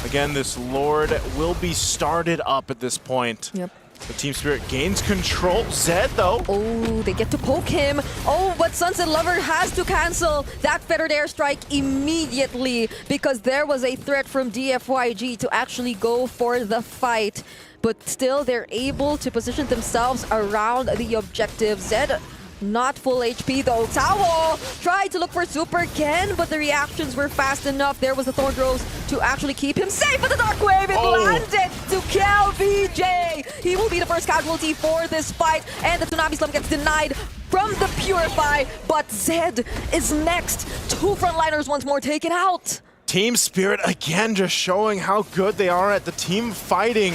Again, this Lord will be started up at this point. Yep. The Team Spirit gains control. Zed, though. Oh, they get to poke him. Oh, but Sunset Lover has to cancel that Fettered Airstrike immediately because there was a threat from DFYG to actually go for the fight. But still, they're able to position themselves around the objective. Zed, not full HP though. Zawo tried to look for Super Ken, but the reactions were fast enough. There was the Thorn Rose to actually keep him safe, but the Dark Wave, it landed to kill VJ. He will be the first casualty for this fight, and the Tsunami Slam gets denied from the Purify, but Zed is next. Two frontliners once more taken out. Team Spirit again just showing how good they are at the team fighting.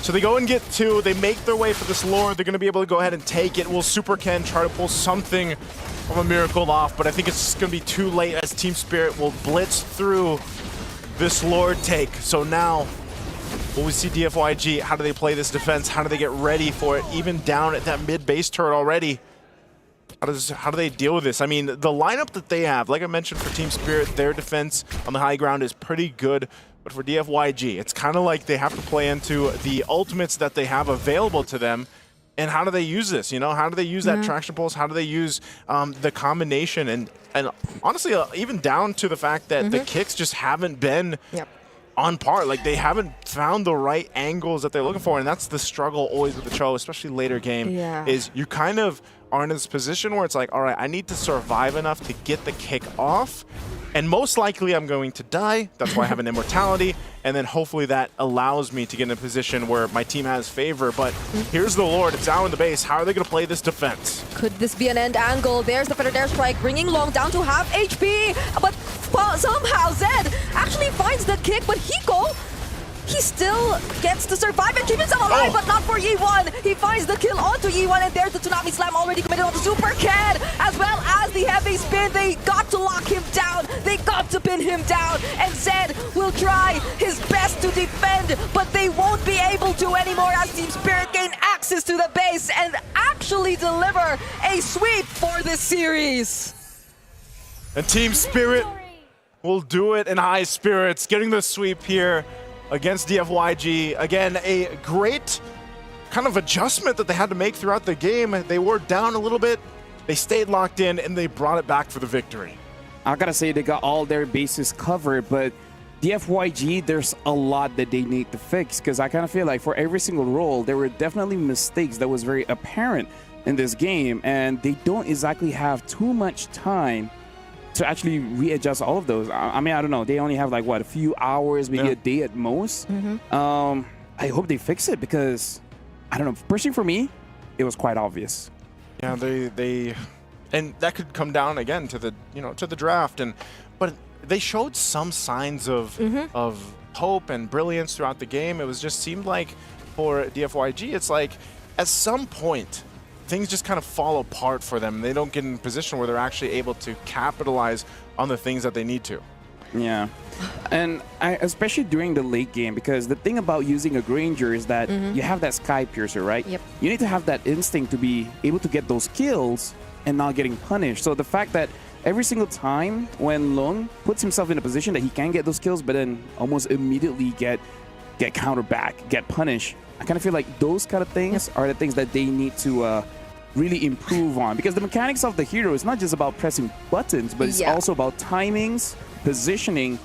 So they go and get two, they make their way for this Lord, they're going to be able to go ahead and take it. Will Super Ken try to pull something from a miracle off, but I think it's going to be too late as Team Spirit will blitz through this Lord take. So now, will we see DFYG, how do they play this defense? How do they get ready for it? Even down at that mid-base turret already. How do they deal with this? I mean, the lineup that they have, like I mentioned for Team Spirit, their defense on the high ground is pretty good. But for DFYG, it's kind of like they have to play into the ultimates that they have available to them. And how do they use this? You know, how do they use that traction pulse? How do they use the combination? And honestly, even down to the fact that the kicks just haven't been on par. Like, they haven't found the right angles that they're looking for. And that's the struggle always with the Cho, especially later game, is you kind of are in this position where it's like, all right, I need to survive enough to get the kick off. And most likely I'm going to die. That's why I have an immortality. And then hopefully that allows me to get in a position where my team has favor. But here's the Lord. It's out in the base. How are they going to play this defense? Could this be an end angle? There's the Fettered Airstrike, bringing Long down to half HP. But somehow Zed actually finds the kick, but Hiko, he still gets to survive and keep himself alive, but not for Yi1. He finds the kill onto Yi1, and there's the Tsunami Slam already committed onto Super Ken, as well as the heavy spin. They got to lock him down. They got to pin him down, and Zed will try his best to defend, but they won't be able to anymore as Team Spirit gain access to the base and actually deliver a sweep for this series. And Team Spirit will do it in high spirits, getting the sweep here against DFYG. Again, a great kind of adjustment that they had to make throughout the game. They were down a little bit, they stayed locked in, and they brought it back for the victory. I gotta say, they got all their bases covered, but DFYG, there's a lot that they need to fix, because I kind of feel like for every single role, there were definitely mistakes that was very apparent in this game, and they don't exactly have too much time to actually readjust all of those. I mean, I don't know. They only have like, what, a few hours, maybe a day at most. I hope they fix it because, I don't know, personally for me, it was quite obvious. Yeah, and that could come down again to the, to the draft. But they showed some signs of hope and brilliance throughout the game. It was just seemed like for DFYG, it's like at some point, things just kind of fall apart for them. They don't get in a position where they're actually able to capitalize on the things that they need to. Yeah. And especially during the late game, because the thing about using a Granger is that you have that Sky Piercer, right? Yep. You need to have that instinct to be able to get those kills and not getting punished. So the fact that every single time when Lung puts himself in a position that he can get those kills, but then almost immediately get countered back, get punished, I kind of feel like those kind of things are the things that they need to really improve on. Because the mechanics of the hero is not just about pressing buttons, but it's also about timings, positioning,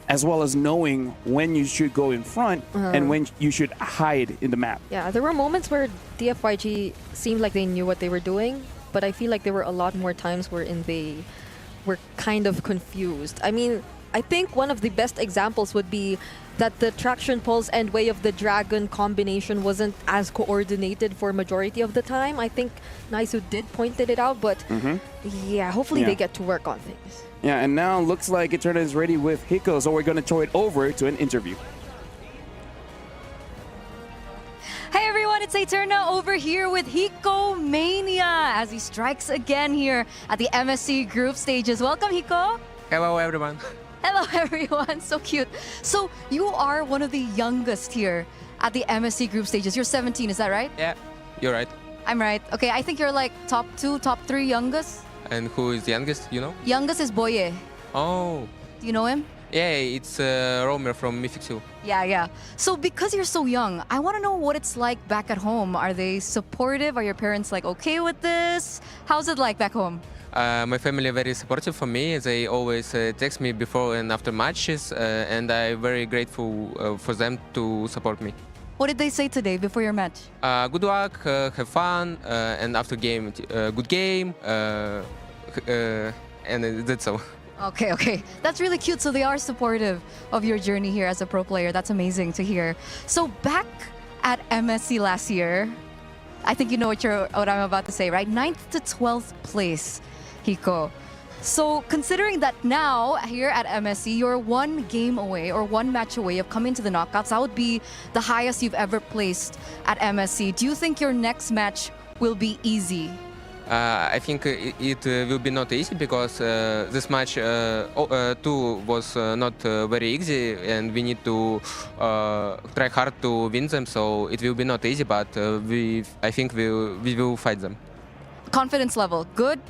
as well as knowing when you should go in front and when you should hide in the map. Yeah, there were moments where DFYG seemed like they knew what they were doing, but I feel like there were a lot more times wherein they were kind of confused. I mean, I think one of the best examples would be that the traction pulse and way of the dragon combination wasn't as coordinated for majority of the time. I think Naisu did pointed it out, but yeah, hopefully they get to work on things. Yeah, and now looks like Eterna is ready with Hiko, so we're going to throw it over to an interview. Hey everyone, it's Eterna over here with Hiko Mania as he strikes again here at the MSC group stages. Welcome, Hiko. Hello, everyone. Hello, everyone. So cute. So you are one of the youngest here at the MSC group stages. You're 17, is that right? Yeah, you're right. I'm right. Okay, I think you're like top 2, top 3 youngest. And who is the youngest, you know? Youngest is Boye. Oh. Do you know him? Yeah, it's Romer from Mythic 2. Yeah. So because you're so young, I want to know what it's like back at home. Are they supportive? Are your parents like okay with this? How's it like back home? My family are very supportive for me. They always text me before and after matches, and I'm very grateful for them to support me. What did they say today before your match? Good luck, have fun, and after game, good game, and that's all. Okay. That's really cute. So they are supportive of your journey here as a pro player. That's amazing to hear. So back at MSC last year, I think you know what I'm about to say, right? 9th to 12th place, Hiko. So considering that now here at MSC, you're 1 game away or 1 match away of coming to the knockouts, that would be the highest you've ever placed at MSC. Do you think your next match will be easy? I think it will be not easy because this match 2 was not very easy, and we need to try hard to win them. So it will be not easy, but I think we will fight them. Confidence level, good?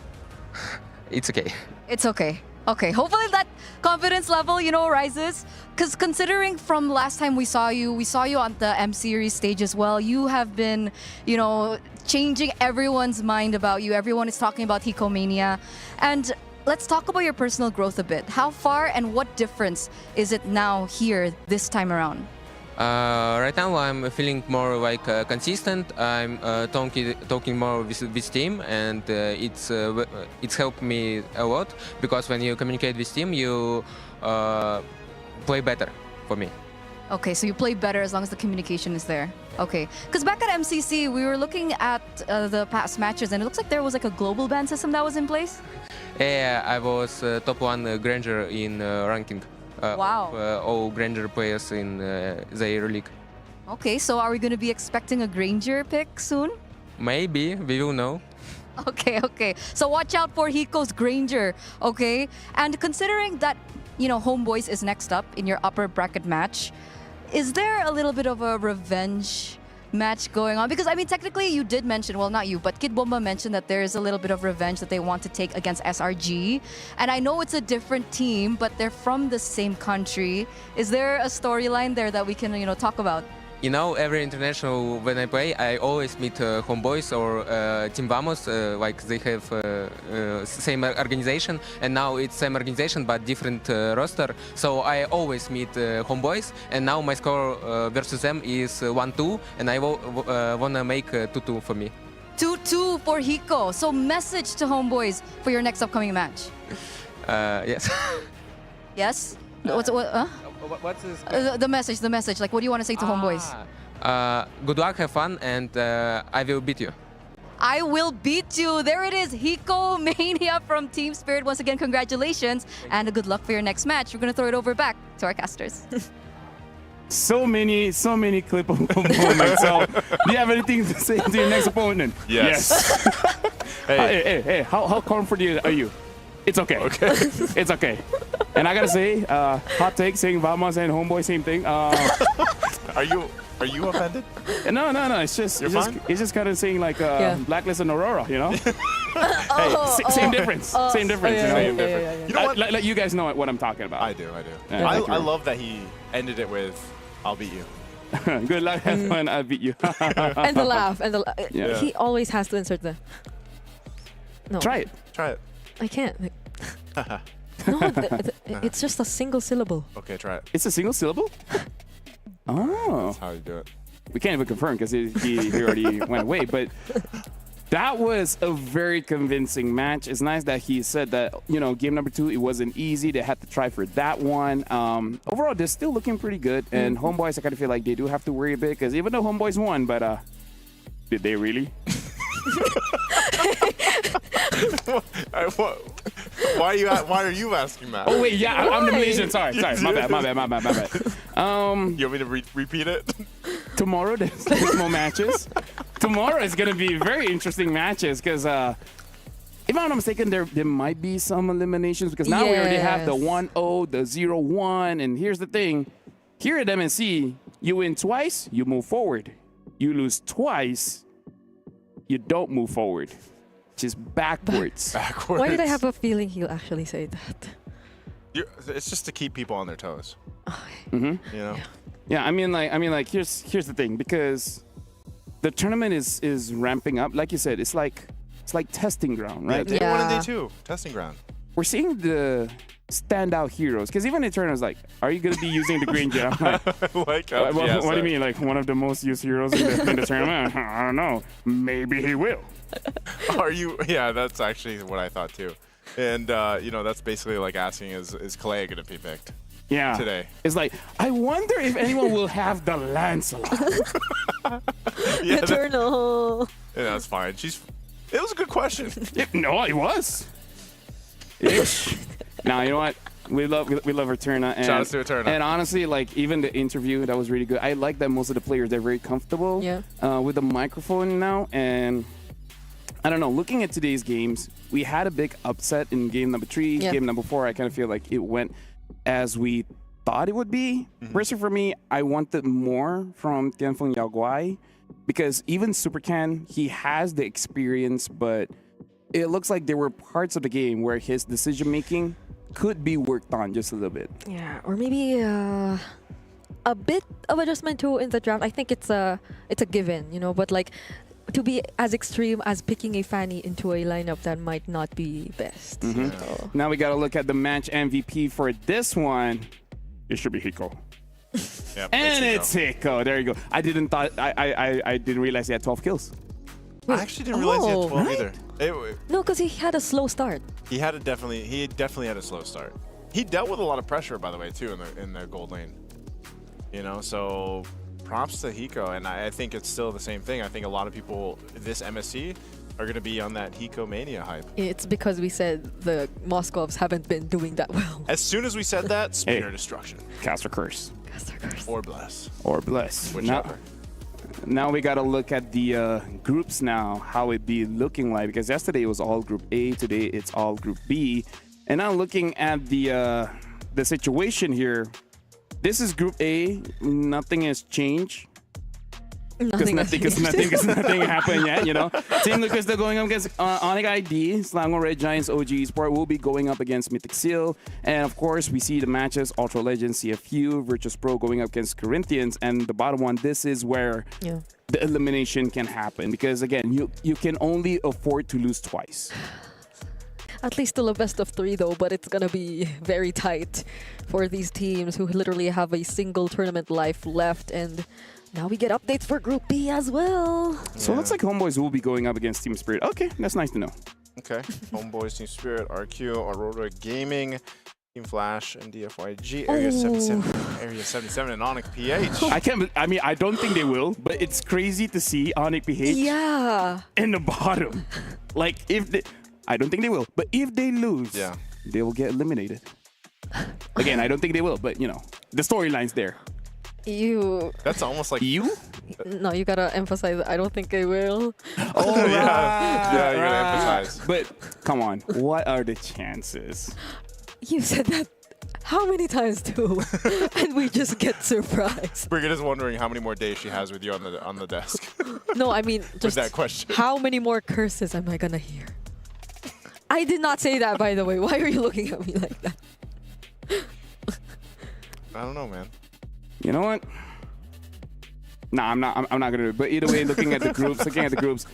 It's okay. It's okay. Okay, hopefully that confidence level, rises. Because considering from last time we saw you on the M Series stage as well. You have been, changing everyone's mind about you. Everyone is talking about Hiko Mania. And let's talk about your personal growth a bit. How far and what difference is it now here this time around? Right now I'm feeling more like consistent. I'm talking more with team, and it's helped me a lot because when you communicate with team, you play better for me. Okay, so you play better as long as the communication is there. Okay, because back at MCC, we were looking at the past matches, and it looks like there was like a global ban system that was in place. Yeah, I was top 1 Granger in ranking. Wow. Of all Granger players in their league. Okay, so are we going to be expecting a Granger pick soon? Maybe, we will know. Okay. So watch out for Hiko's Granger, okay? And considering that, HomeBois is next up in your upper bracket match, is there a little bit of a revenge match going on? Because, technically you did mention, well, not you, but Kid Bomba mentioned that there is a little bit of revenge that they want to take against SRG. And I know it's a different team, but they're from the same country. Is there a storyline there that we can, talk about? Every international when I play, I always meet HomeBois or Team Vamos, like they have same organization, and now it's same organization but different roster. So I always meet HomeBois, and now my score versus them is 1-2, and I wanna make 2-2 for me. 2-2 for Hiko. So message to HomeBois for your next upcoming match. Yes. Yes. What's this? The message. Like, what do you want to say to HomeBois? Good luck, have fun, and I will beat you. I will beat you. There it is, Hiko Mania from Team Spirit. Once again, congratulations, and good luck for your next match. We're going to throw it over back to our casters. So many clip of moments. So, do you have anything to say to your next opponent? Yes. Hey, how confident are you? It's okay. Okay. It's okay. And I gotta say, hot take saying Vamos and Homeboy same thing. Are you offended? No. It's just kind of saying like Blacklist and Aurora, you know. Same difference. Same difference. Same difference. Yeah. You know what? Let you guys know what I'm talking about. I do. Yeah, I love that he ended it with, "I'll beat you." Good luck, have fun. I'll beat you. And the laugh. Yeah. He always has to insert the. No. Try it. I can't. No, it's just a single syllable. Okay, try it. It's a single syllable? Oh. That's how you do it. We can't even confirm because he already went away. But that was a very convincing match. It's nice that he said that, game number 2, it wasn't easy. They had to try for that one. Overall, they're still looking pretty good. And Homebois, I kind of feel like they do have to worry a bit because even though Homebois won, but did they really? Why are you asking that? Oh wait, yeah, I'm the Malaysian. Sorry, my bad. You want me to repeat it? Tomorrow there's more matches. Tomorrow is gonna be very interesting matches because if I'm not mistaken, there might be some eliminations because now we already have the 1-0, the 0-1, and here's the thing: here at MSC, you win twice, you move forward. You lose twice, you don't move forward. Just backwards. Why did I have a feeling he'll actually say that? It's just to keep people on their toes. Mm-hmm. You know? Yeah, I mean, like here's the thing, because the tournament is ramping up. Like you said, it's like testing ground, right? Yeah, day 1 and day 2, testing ground. We're seeing the standout heroes, because even in tournament was like, are you going to be using the green jet? I'm like, what do you mean? Like one of the most used heroes in the tournament? I don't know. Maybe he will. Are you? Yeah, that's actually what I thought too. And that's basically like asking, is Clay going to be picked? Yeah. Today. It's like, I wonder if anyone will have the Lancelot. Eternal. Yeah, that's fine. It was a good question. No, it was. Now, you know what? We love Eterna. And, shout out to Eterna. And honestly, like, even the interview, that was really good. I like that most of the players, they're very comfortable with the microphone now. And I don't know, looking at today's games, we had a big upset in game number 3. Yeah. Game number 4, I kind of feel like it went as we thought it would be. Personally, for me, I wanted more from Tianfeng Yaoguai, because even Supercan, he has the experience, but it looks like there were parts of the game where his decision-making could be worked on just a little bit. Yeah, or maybe a bit of adjustment too in the draft. I think it's a given, but like to be as extreme as picking a Fanny into a lineup that might not be best. So. Now we got to look at the match MVP for this one. It should be Hiko. Yep, and it's Hiko. There you go. I didn't realize he had 12 kills. I actually didn't realize he had 12 either. No, because he had a slow start. He definitely had a slow start. He dealt with a lot of pressure, by the way, too, in the gold lane. So props to Hiko, and I think it's still the same thing. I think a lot of people this MSC are going to be on that Hiko mania hype. It's because we said the Moscovs haven't been doing that well. As soon as we said that, Spear Destruction. Cast or Curse. Or Bless. Whichever. Now we got to look at the groups now, how it be looking like, because yesterday it was all Group A, today it's all Group B. And now looking at the situation here, this is Group A, nothing has changed. Nothing happened yet, Team Lucas, they're going up against Onyx ID, Slango Red Giants, OG Sport will be going up against Mythic Seal. And of course, we see the matches, Ultra Legends, CFU, Virtus Pro going up against Corinthians. And the bottom one, this is where the elimination can happen. Because again, you can only afford to lose twice. At least still a best of 3 though, but it's gonna be very tight for these teams who literally have a single tournament life left. And now we get updates for Group B as well. So it looks like Homebois will be going up against Team Spirit. Okay, that's nice to know. Okay. HomeBois, Team Spirit, RQ, Aurora Gaming, Team Flash, and DFYG, Area 77, and Onyx PH. I don't think they will, but it's crazy to see Onyx PH in the bottom. Like, I don't think they will, but if they lose, they will get eliminated. Again, I don't think they will, but the storyline's there. You. That's almost like you. No, you gotta emphasize. I don't think I will. Oh, yeah, you gotta emphasize. But come on, what are the chances? You said that how many times too, and we just get surprised. Brigitta's wondering how many more days she has with you on the desk. No, I mean With just that question. how many more curses am I gonna hear? I did not say that, by the way. Why are you looking at me like that? I don't know, man. You know what? Nah, I'm not gonna do it. But either way, looking at the groups,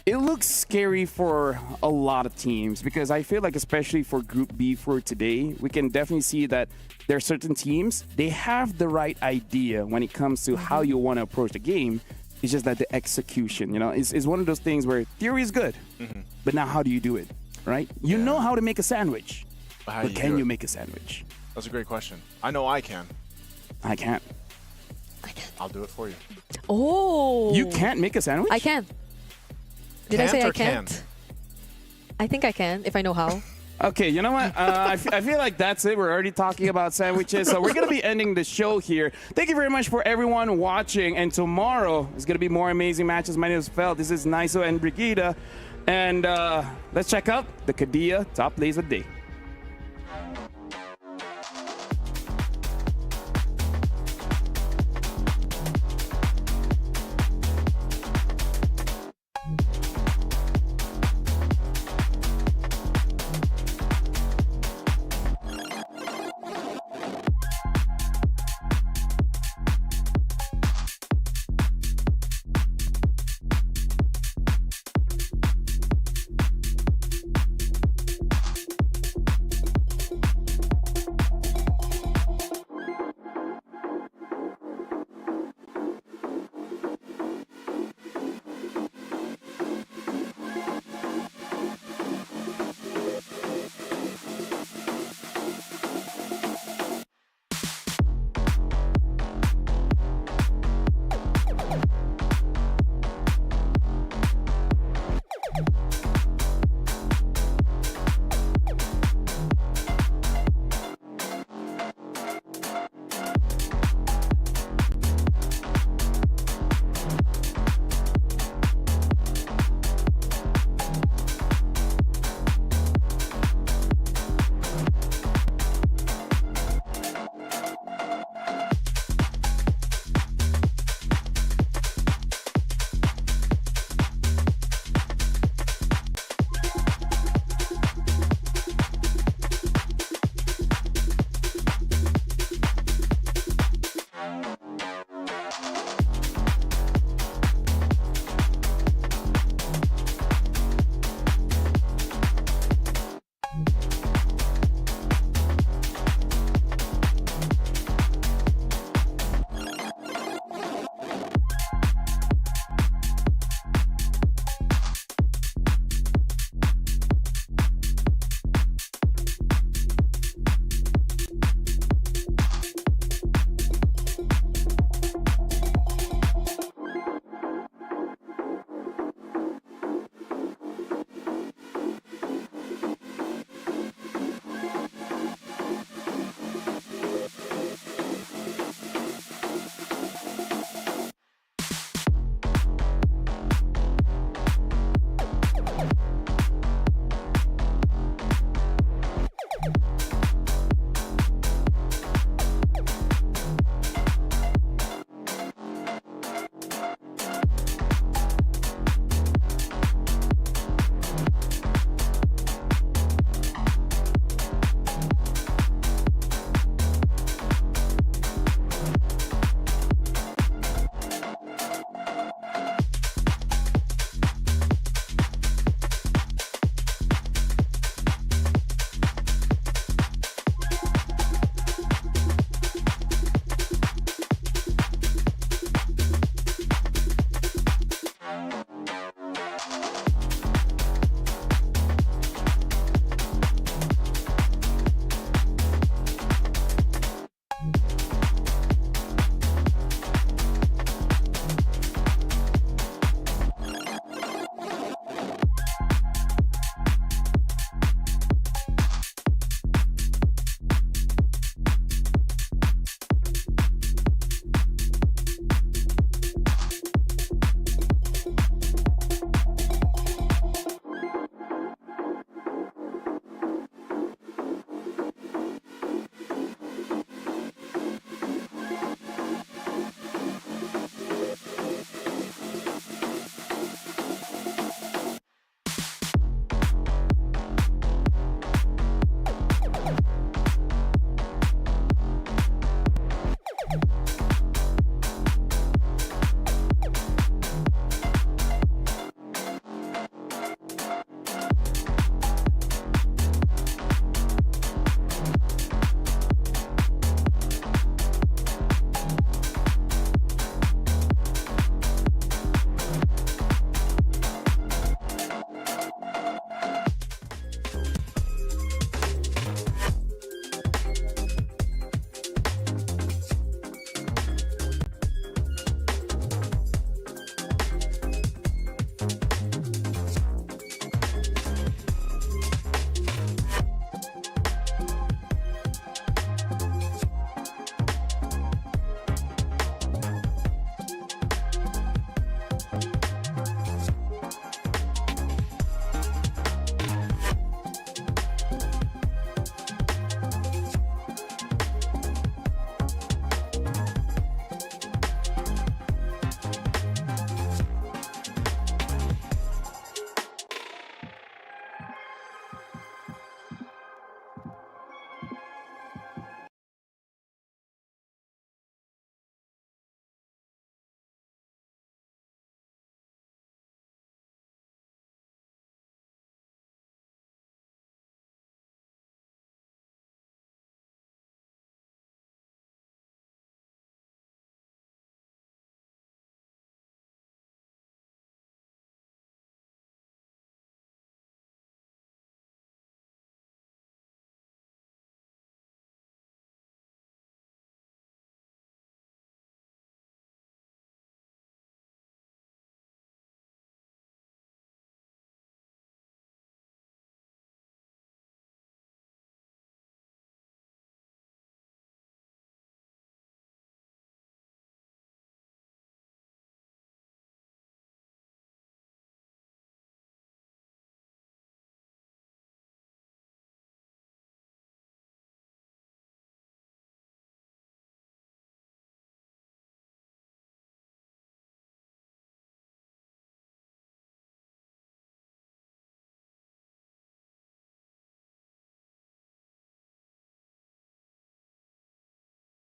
it looks scary for a lot of teams because I feel like, especially for Group B for today, we can definitely see that there are certain teams, they have the right idea when it comes to how you want to approach the game. It's just that the execution, is one of those things where theory is good, but now how do you do it, right? You know how to make a sandwich, but can you make a sandwich? That's a great question. I know I can. I can't. I'll do it for you. Oh. You can't make a sandwich? I can. Did I say I can? can't? I think I can if I know how. Okay, you know what? I feel like that's it. We're already talking about sandwiches, so we're going to be ending the show here. Thank you very much for everyone watching, and tomorrow is going to be more amazing matches. My name is Fel. This is Niso and Brigitta, and let's check out the Kadia Top Plays of the Day.